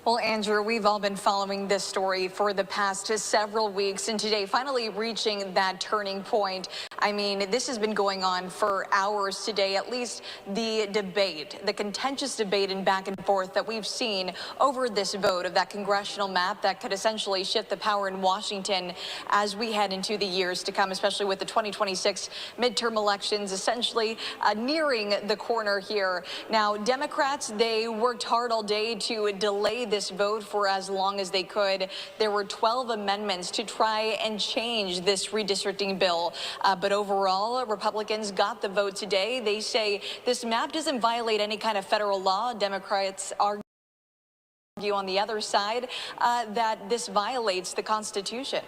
Well, Andrew, we've all been following this story for the past several weeks, and today finally reaching that turning point. I mean, this has been going on for hours today, at least the debate, the contentious debate and back and forth that we've seen over this vote of that congressional map that could essentially shift the power in Washington as we head into the years to come, especially with the 2026 midterm elections essentially nearing the corner here. Now, Democrats, they worked hard all day to delay this vote for as long as they could. There were 12 amendments to try and change this redistricting bill. But overall, Republicans got the vote today. They say this map doesn't violate any kind of federal law. Democrats argue on the other side that this violates the Constitution.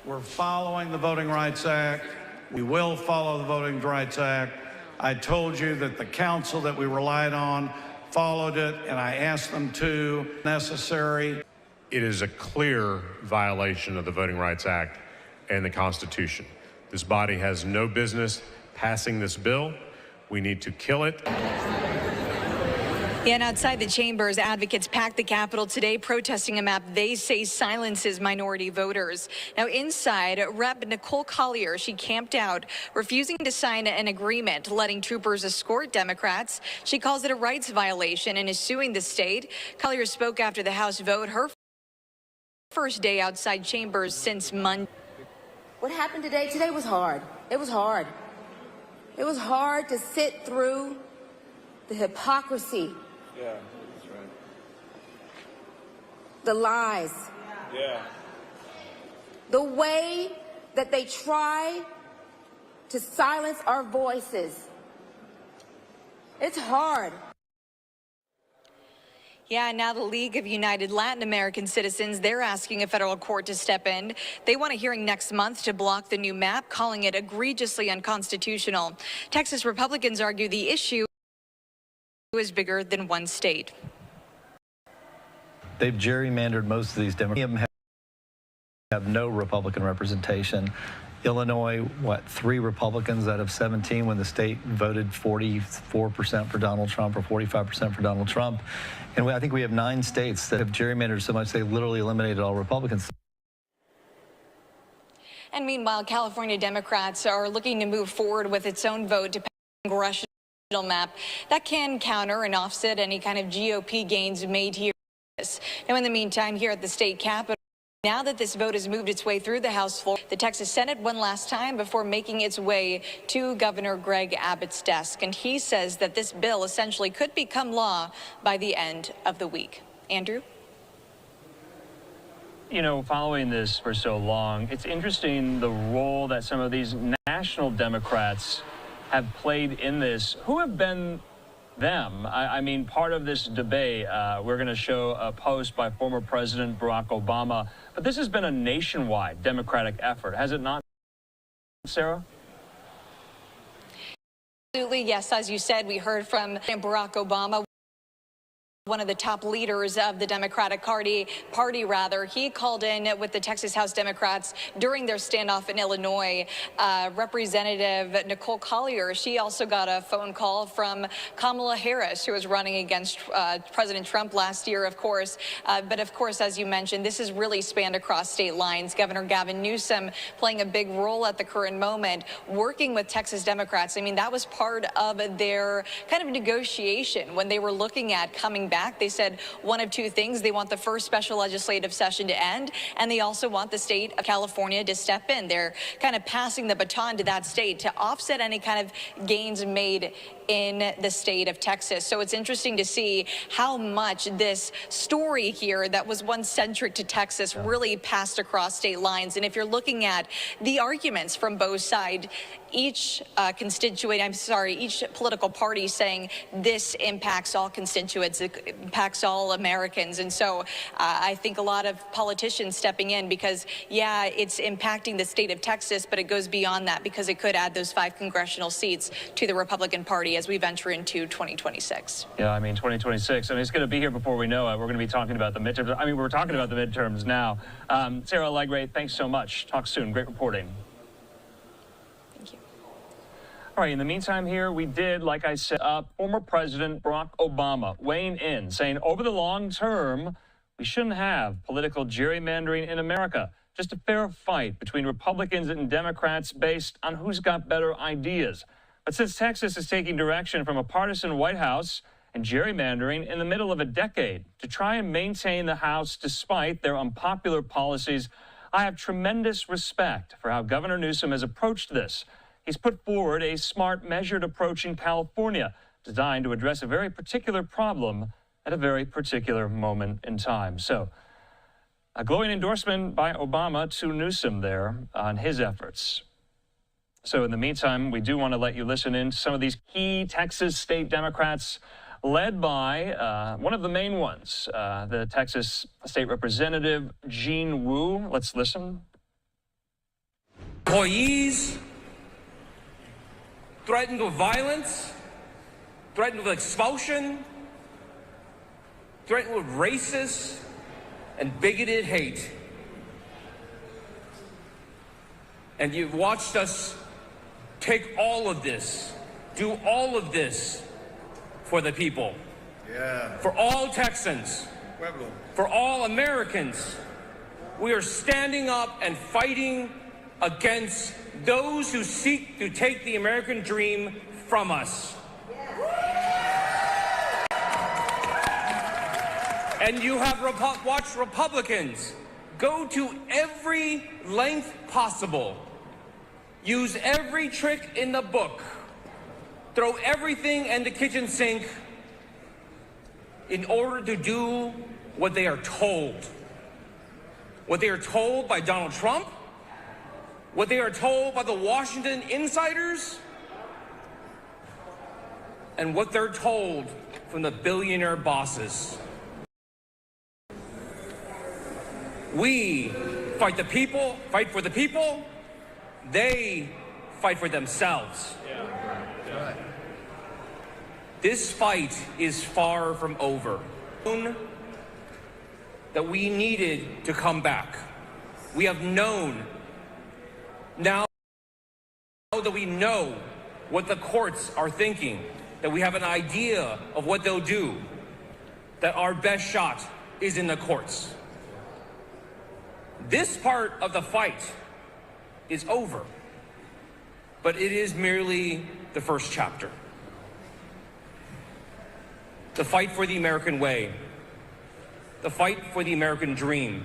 We're following the Voting Rights Act. We will follow the Voting Rights Act. I told you that the council that we relied on followed it, and I asked them to, necessary. It is a clear violation of the Voting Rights Act and the Constitution. This body has no business passing this bill. We need to kill it. And outside the chambers, advocates packed the Capitol today protesting a map they say silences minority voters. Now inside, Rep. Nicole Collier, she camped out, refusing to sign an agreement letting troopers escort Democrats. She calls it a rights violation and is suing the state. Collier spoke after the House vote, her first day outside chambers since Monday. What happened today? Today was hard. It was hard. It was hard to sit through the hypocrisy. Yeah, that's right. The lies. Yeah. The way that they try to silence our voices. It's hard. Yeah, now the League of United Latin American Citizens, they're asking a federal court to step in. They want a hearing next month to block the new map, calling it egregiously unconstitutional. Texas Republicans argue the issue is bigger than one state. They've gerrymandered most of these Democrats. Have no Republican representation. Illinois, what, 3 Republicans out of 17 when the state voted 44% for Donald Trump or 45% for Donald Trump. And I think we have 9 states that have gerrymandered so much they literally eliminated all Republicans. And meanwhile, California Democrats are looking to move forward with its own vote to pass a congressional map that can counter and offset any kind of GOP gains made here. Now, in the meantime, here at the state capitol, now that this vote has moved its way through the House floor, the Texas Senate one last time before making its way to Governor Greg Abbott's desk. And he says that this bill essentially could become law by the end of the week. Andrew? You know, following this for so long, it's interesting the role that some of these national Democrats have played in this. Who have been them? I mean, part of this debate, we're going to show a post by former President Barack Obama, but this has been a nationwide Democratic effort, has it not, Sarah? Absolutely, yes. As you said, we heard from Barack Obama, one of the top leaders of the Democratic Party. He called in with the Texas House Democrats during their standoff in Illinois. Representative Nicole Collier, she also got a phone call from Kamala Harris, who was running against President Trump last year, of course. But of course, as you mentioned, this has really spanned across state lines. Governor Gavin Newsom playing a big role at the current moment, working with Texas Democrats. I mean, that was part of their kind of negotiation when they were looking at coming back. They said one of 2 things. They want the first special legislative session to end, and they also want the state of California to step in. They're kind of passing the baton to that state to offset any kind of gains made in the state of Texas. So it's interesting to see how much this story here that was once centric to Texas really passed across state lines. And if you're looking at the arguments from both sides, each each political party saying this impacts all constituents, it impacts all Americans. And so I think a lot of politicians stepping in because, yeah, it's impacting the state of Texas, but it goes beyond that because it could add those 5 congressional seats to the Republican Party as we venture into 2026. Yeah, I mean, 2026. I mean, it's going to be here before we know it. We're going to be talking about the midterms. I mean, we're talking about the midterms now. Sarah Allegre, thanks so much. Talk soon. Great reporting. Thank you. All right, in the meantime here, we did, like I said, former President Barack Obama weighing in, saying over the long term, we shouldn't have political gerrymandering in America. Just a fair fight between Republicans and Democrats based on who's got better ideas. But since Texas is taking direction from a partisan White House and gerrymandering in the middle of a decade to try and maintain the House despite their unpopular policies, I have tremendous respect for how Governor Newsom has approached this. He's put forward a smart, measured approach in California designed to address a very particular problem at a very particular moment in time. So, a glowing endorsement by Obama to Newsom there on his efforts. So in the meantime, we do want to let you listen in to some of these key Texas state Democrats led by one of the main ones, the Texas State Representative Gene Wu. Let's listen. Employees threatened with violence, threatened with expulsion, threatened with racist and bigoted hate. And you've watched us take all of this, do all of this for the people. Yeah. For all Texans, Pueblo. for all Americans, we are standing up and fighting against those who seek to take the American dream from us. And you have watched Republicans go to every length possible, use every trick in the book, throw everything in the kitchen sink in order to do what they are told. What they are told by Donald Trump, what they are told by the Washington insiders, and what they're told from the billionaire bosses. We fight the people, fight for the people. They fight for themselves. This fight is far from over. That we needed to come back. We have known. Now that we know what the courts are thinking, that we have an idea of what they'll do, that our best shot is in the courts. This part of the fight is over, but it is merely the first chapter. The fight for the American way, the fight for the American dream,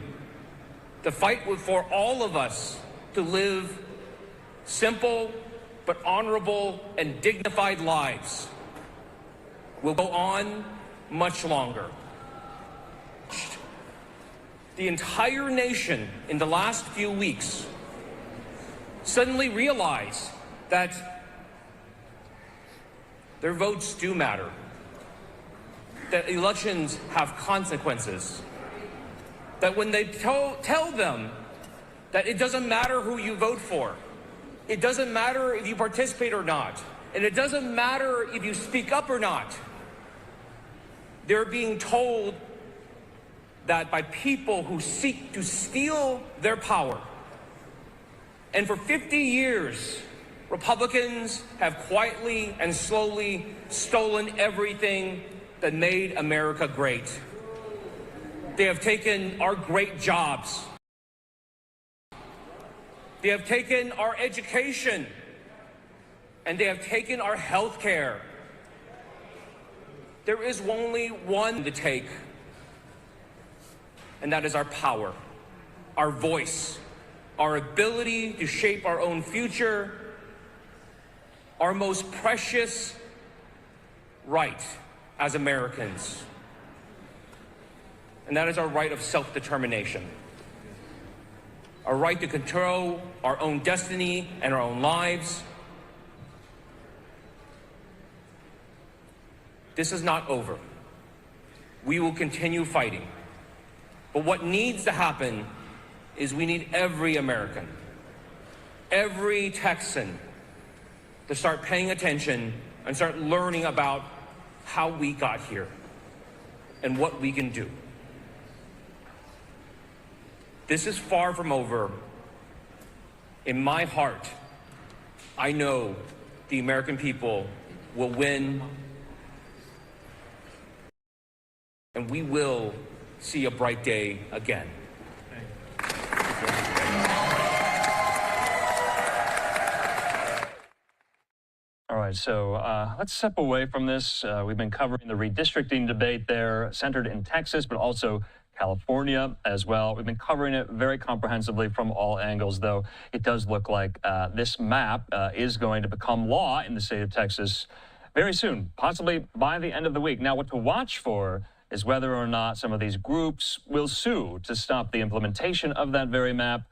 the fight for all of us to live simple but honorable and dignified lives will go on much longer. The entire nation in the last few weeks suddenly realized that their votes do matter, that elections have consequences, that when they tell them that it doesn't matter who you vote for, it doesn't matter if you participate or not, and it doesn't matter if you speak up or not, they're being told that by people who seek to steal their power. And for 50 years, Republicans have quietly and slowly stolen everything that made America great. They have taken our great jobs. They have taken our education. And they have taken our health care. There is only one to take, and that is our power, our voice, our ability to shape our own future, our most precious right as Americans. And that is our right of self-determination, our right to control our own destiny and our own lives. This is not over. We will continue fighting. But what needs to happen is we need every American, every Texan to start paying attention and start learning about how we got here and what we can do. This is far from over. In my heart, I know the American people will win, and we will see a bright day again. All right, so let's step away from this. We've been covering the redistricting debate there, centered in Texas, but also California as well. We've been covering it very comprehensively from all angles, though it does look like this map is going to become law in the state of Texas very soon, possibly by the end of the week. Now, what to watch for is whether or not some of these groups will sue to stop the implementation of that very map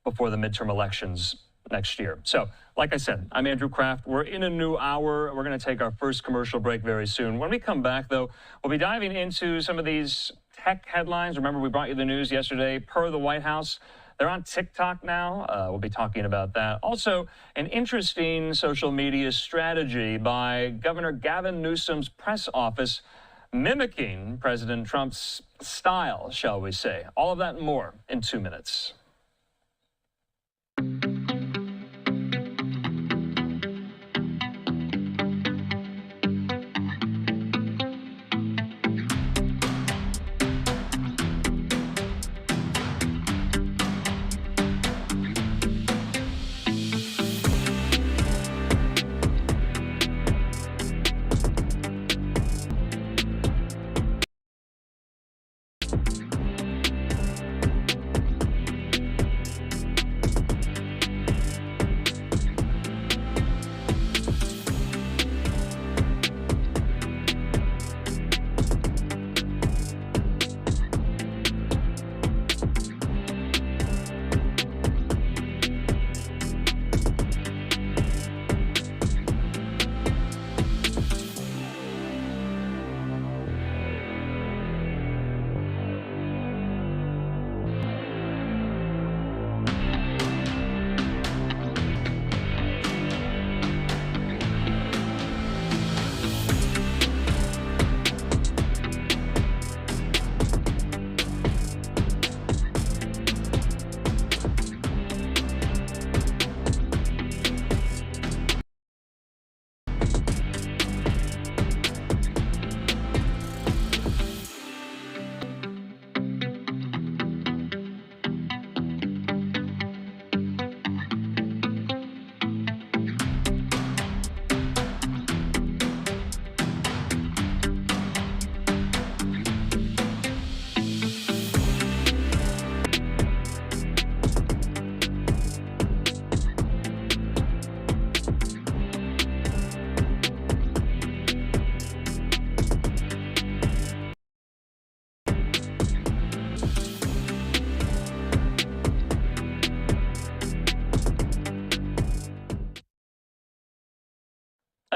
before the midterm elections next year. So, like I said, I'm Andrew Kraft. We're in a new hour. We're going to take our first commercial break very soon. When we come back, though, we'll be diving into some of these tech headlines. Remember, we brought you the news yesterday. Per the White House, they're on TikTok now. We'll be talking about that. Also, an interesting social media strategy by Governor Gavin Newsom's press office, mimicking President Trump's style, shall we say. All of that and more in 2 minutes.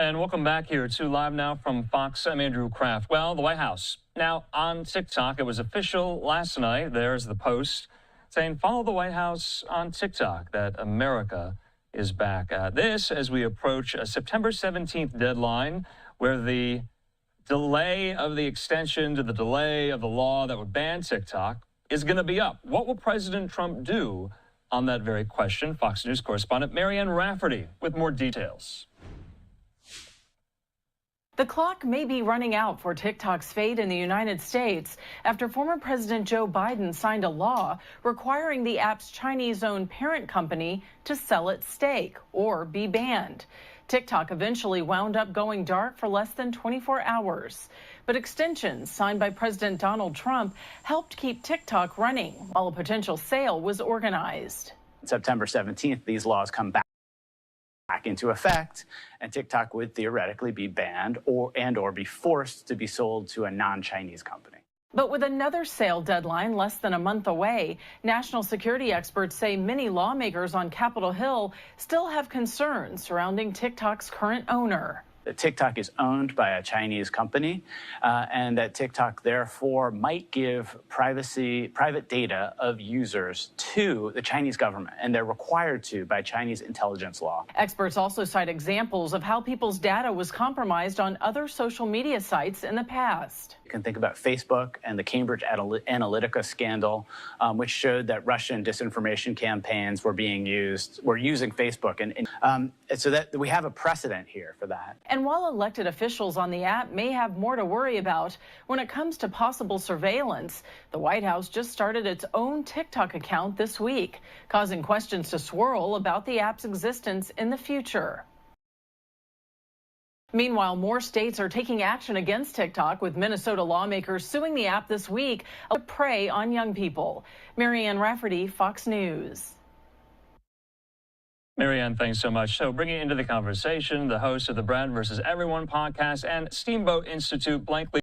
And welcome back here to Live Now from Fox. I'm Andrew Kraft. Well, the White House now on TikTok. It was official last night. There's the post saying, follow the White House on TikTok, that America is back. This as we approach a September 17th deadline where the delay of the extension to the delay of the law that would ban TikTok is going to be up. What will President Trump do on that very question? Fox News correspondent Marianne Rafferty with more details. The clock may be running out for TikTok's fate in the United States after former President Joe Biden signed a law requiring the app's Chinese-owned parent company to sell its stake or be banned. TikTok eventually wound up going dark for less than 24 hours. But extensions signed by President Donald Trump helped keep TikTok running while a potential sale was organized. September 17th, these laws come back into effect, and TikTok would theoretically be banned or be forced to be sold to a non-Chinese company. But with another sale deadline less than a month away, national security experts say many lawmakers on Capitol Hill still have concerns surrounding TikTok's current owner. That TikTok is owned by a Chinese company, and that TikTok therefore might give private data of users to the Chinese government, and they're required to by Chinese intelligence law. Experts also cite examples of how people's data was compromised on other social media sites in the past. You can think about Facebook and the Cambridge Analytica scandal, which showed that Russian disinformation campaigns were using Facebook, and so that we have a precedent here for that. And while elected officials on the app may have more to worry about when it comes to possible surveillance, the White House just started its own TikTok account this week, causing questions to swirl about the app's existence in the future. Meanwhile, more states are taking action against TikTok, with Minnesota lawmakers suing the app this week to prey on young people. Marianne Rafferty, Fox News. Marianne, thanks so much. So bringing into the conversation, the host of the Brad versus Everyone podcast and Steamboat Institute Blankly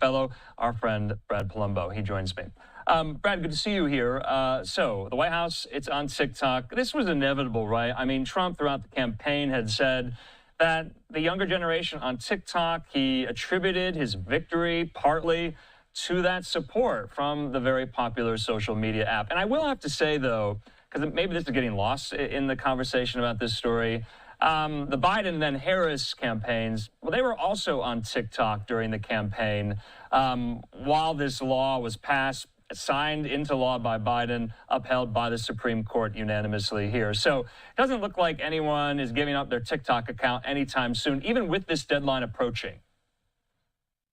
fellow, our friend Brad Palumbo. He joins me. Brad, good to see you here. So the White House, it's on TikTok. This was inevitable, right? I mean, Trump throughout the campaign had said that the younger generation on TikTok, he attributed his victory partly to that support from the very popular social media app. And I will have to say, though, because maybe this is getting lost in the conversation about this story, the Biden and then Harris campaigns, well, they were also on TikTok during the campaign while this law was passed, signed into law by Biden, upheld by the Supreme Court unanimously here. So it doesn't look like anyone is giving up their TikTok account anytime soon, even with this deadline approaching.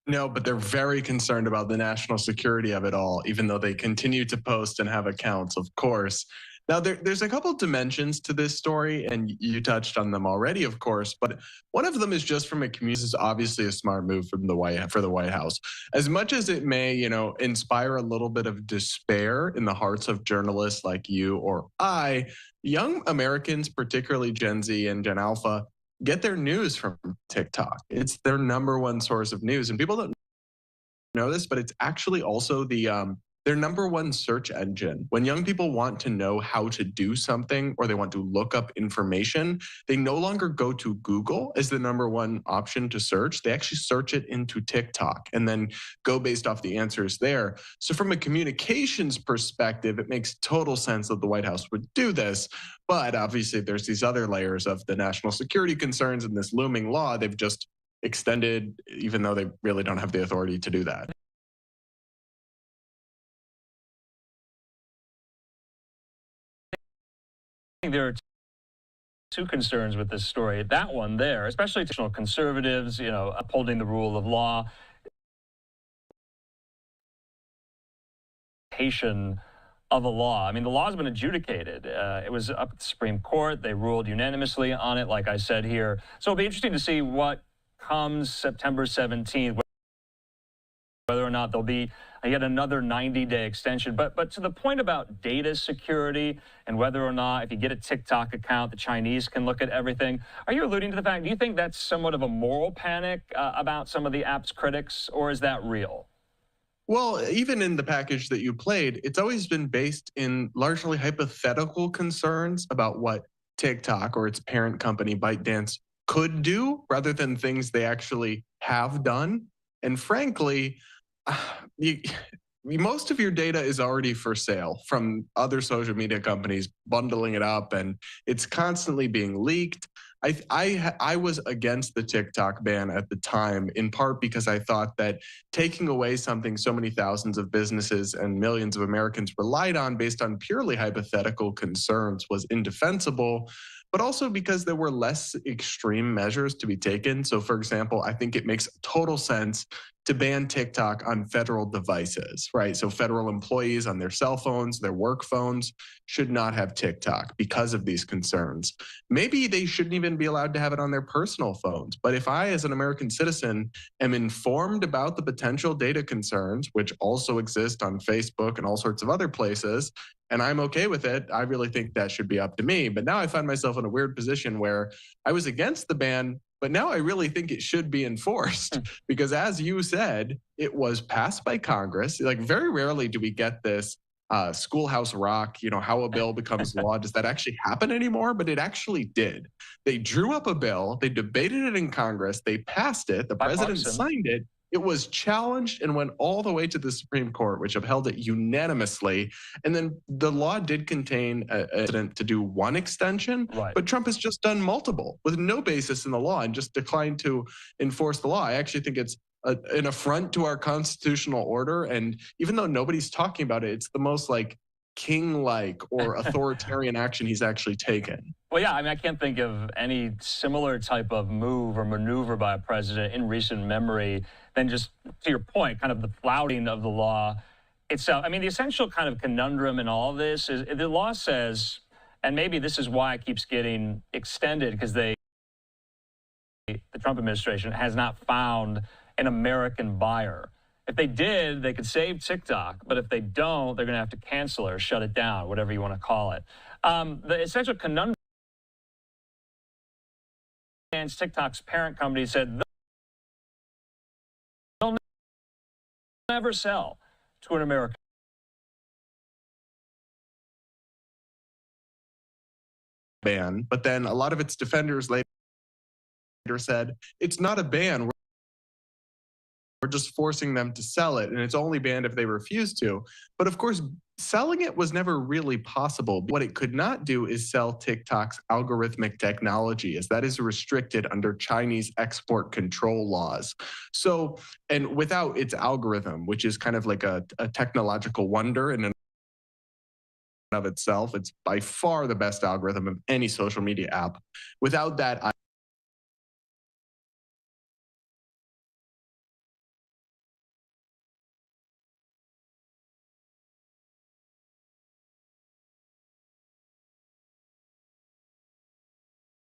No, but they're very concerned about the national security of it all, even though they continue to post and have accounts, of course. Now, there's a couple dimensions to this story, and you touched on them already, of course, but one of them is just from a community. This is obviously a smart move from the White House. As much as it may, inspire a little bit of despair in the hearts of journalists like you or I, young Americans, particularly Gen Z and Gen Alpha, get their news from TikTok. It's their number one source of news, and people don't know this, but it's actually also their number one search engine. When young people want to know how to do something or they want to look up information, they no longer go to Google as the number one option to search. They actually search it into TikTok and then go based off the answers there. So from a communications perspective, it makes total sense that the White House would do this. But obviously there's these other layers of the national security concerns and this looming law they've just extended, even though they really don't have the authority to do that. There are two concerns with this story. That one there, especially traditional conservatives, upholding the rule of law, of a law. I mean, the law has been adjudicated. It was up at the Supreme Court. They ruled unanimously on it, like I said here. So it'll be interesting to see what comes September 17th, whether or not there'll be yet another 90-day extension. But to the point about data security and whether or not if you get a TikTok account, the Chinese can look at everything, are you alluding to the fact, do you think that's somewhat of a moral panic about some of the app's critics, or is that real? Well, even in the package that you played, it's always been based in largely hypothetical concerns about what TikTok or its parent company ByteDance could do rather than things they actually have done. And frankly, you, most of your data is already for sale from other social media companies bundling it up, and it's constantly being leaked. I was against the TikTok ban at the time, in part because I thought that taking away something so many thousands of businesses and millions of Americans relied on based on purely hypothetical concerns was indefensible, but also because there were less extreme measures to be taken. So, for example, I think it makes total sense to ban TikTok on federal devices, right? So federal employees on their cell phones, their work phones should not have TikTok because of these concerns. Maybe they shouldn't even be allowed to have it on their personal phones. But if I, as an American citizen, am informed about the potential data concerns, which also exist on Facebook and all sorts of other places, and I'm okay with it, I really think that should be up to me. But now I find myself in a weird position where I was against the ban, but now I really think it should be enforced because, as you said, it was passed by Congress. Like, very rarely do we get this schoolhouse rock, how a bill becomes law. Does that actually happen anymore? But it actually did. They drew up a bill, they debated it in Congress, they passed it, the president signed it. It was challenged and went all the way to the Supreme Court, which upheld it unanimously. And then the law did contain a precedent to do one extension, but Trump has just done multiple with no basis in the law and just declined to enforce the law. I actually think it's an affront to our constitutional order. And even though nobody's talking about it, it's the most king-like or authoritarian action he's actually taken. Well, yeah, I mean, I can't think of any similar type of move or maneuver by a president in recent memory than, just to your point, kind of the flouting of the law itself. I mean, the essential kind of conundrum in all of this is the law says, and maybe this is why it keeps getting extended, because the Trump administration has not found an American buyer. If they did, they could save TikTok, but if they don't, they're going to have to cancel it or shut it down, whatever you want to call it. The essential conundrum, TikTok's parent company said they'll never sell to an American. Ban, but then a lot of its defenders later said it's not a ban. We're just forcing them to sell it, and it's only banned if they refuse to. But of course, selling it was never really possible. What it could not do is sell TikTok's algorithmic technology, as that is restricted under Chinese export control laws. So, and without its algorithm, which is kind of like a technological wonder in and of itself, it's by far the best algorithm of any social media app. Without that,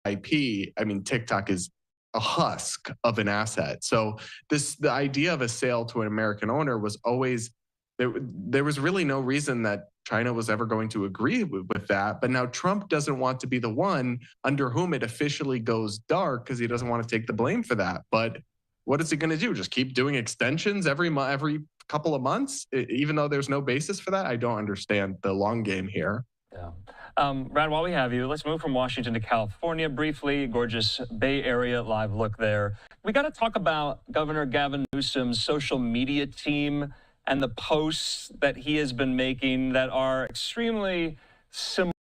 IP, I mean, TikTok is a husk of an asset. So the idea of a sale to an American owner was always, there was really no reason that China was ever going to agree with that. But now Trump doesn't want to be the one under whom it officially goes dark because he doesn't want to take the blame for that. But what is he going to do? Just keep doing extensions every couple of months, even though there's no basis for that? I don't understand the long game here. Yeah. Brad, while we have you, let's move from Washington to California briefly. Gorgeous Bay Area live look there. We got to talk about Governor Gavin Newsom's social media team and the posts that he has been making that are extremely similar.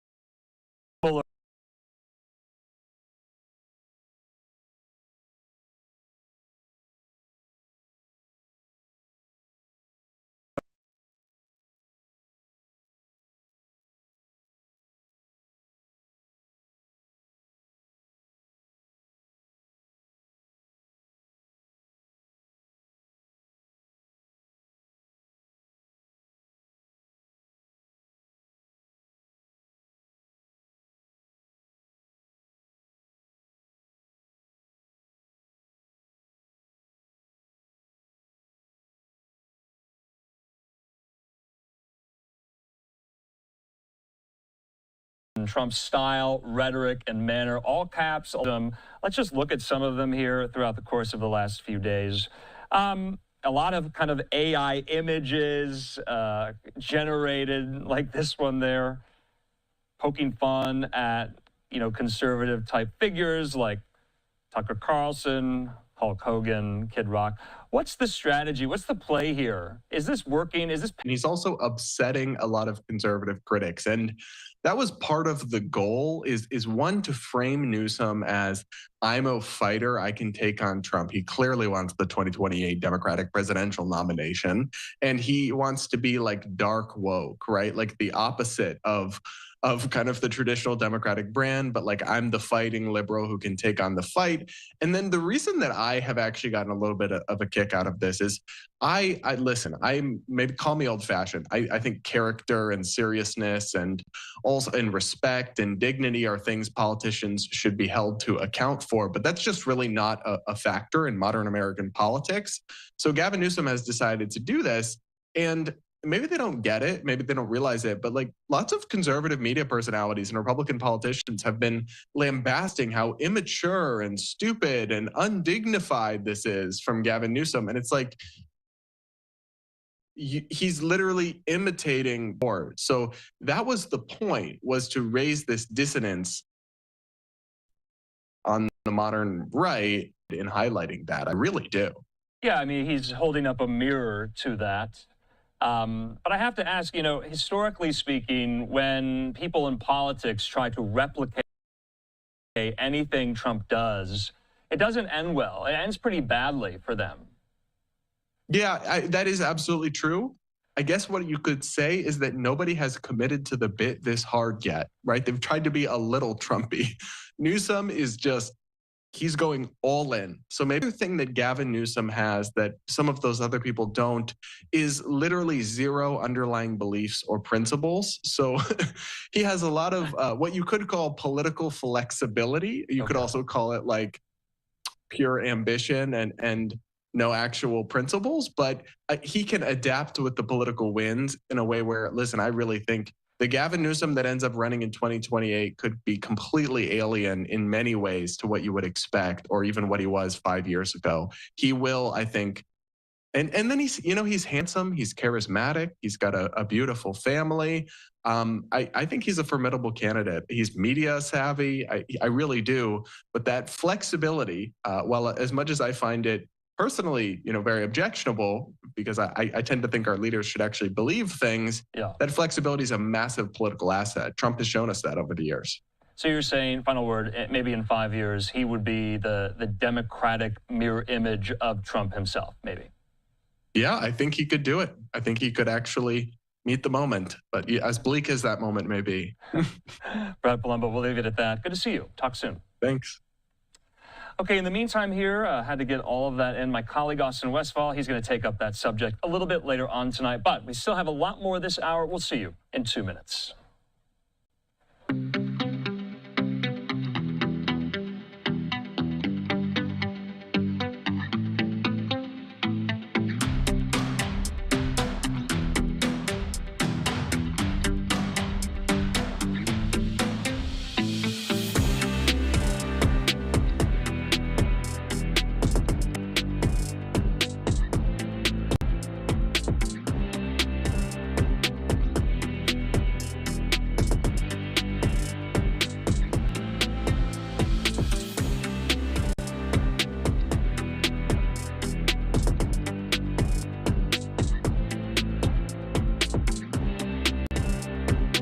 Trump's style, rhetoric, and manner, all caps. Let's just look at some of them here throughout the course of the last few days. A lot of kind of AI images generated, like this one there, poking fun at, conservative type figures like Tucker Carlson, Hulk Hogan, Kid Rock. What's the strategy? What's the play here? Is this working? Is this... And he's also upsetting a lot of conservative critics. And that was part of the goal is one, to frame Newsom as, I'm a fighter, I can take on Trump. He clearly wants the 2028 Democratic presidential nomination. And he wants to be like dark woke, right? Like the opposite of kind of the traditional Democratic brand, but like, I'm the fighting liberal who can take on the fight. And then the reason that I have actually gotten a little bit of a kick out of this is I listen, maybe call me old fashioned. I think character and seriousness and also in respect and dignity are things politicians should be held to account for, but that's just really not a factor in modern American politics. So Gavin Newsom has decided to do this, and maybe they don't get it, maybe they don't realize it, but like lots of conservative media personalities and Republican politicians have been lambasting how immature and stupid and undignified this is from Gavin Newsom. And it's like, he's literally imitating more. So that was the point, was to raise this dissonance on the modern right in highlighting that. I really do. Yeah, I mean, he's holding up a mirror to that. But I have to ask, you know, historically speaking, when people in politics try to replicate anything Trump does, it doesn't end well. It ends pretty badly for them. Yeah, that is absolutely true. I guess what you could say is that nobody has committed to the bit this hard yet, right? They've tried to be a little Trumpy. Newsom is just, he's going all in. So maybe the thing that Gavin Newsom has that some of those other people don't is literally zero underlying beliefs or principles. So he has a lot of what you could call political flexibility. You could also call it like pure ambition and no actual principles, but he can adapt with the political winds in a way where, listen, I really think the Gavin Newsom that ends up running in 2028 could be completely alien in many ways to what you would expect, or even what he was 5 years ago. He will, I think, and then he's, you know, he's handsome, he's charismatic, he's got a beautiful family. I think he's a formidable candidate. He's media savvy, I really do. But that flexibility, well, as much as I find it personally, you know, very objectionable, because I tend to think our leaders should actually believe things. Yeah. That flexibility is a massive political asset. Trump has shown us that over the years. So you're saying, final word, maybe in 5 years, he would be the Democratic mirror image of Trump himself, maybe? Yeah, I think he could do it. I think he could actually meet the moment, but as bleak as that moment may be. Brad Palumbo, we'll leave it at that. Good to see you. Talk soon. Thanks. Okay, in the meantime here, had to get all of that in. My colleague Austin Westfall, he's going to take up that subject a little bit later on tonight, but we still have a lot more this hour. We'll see you in 2 minutes.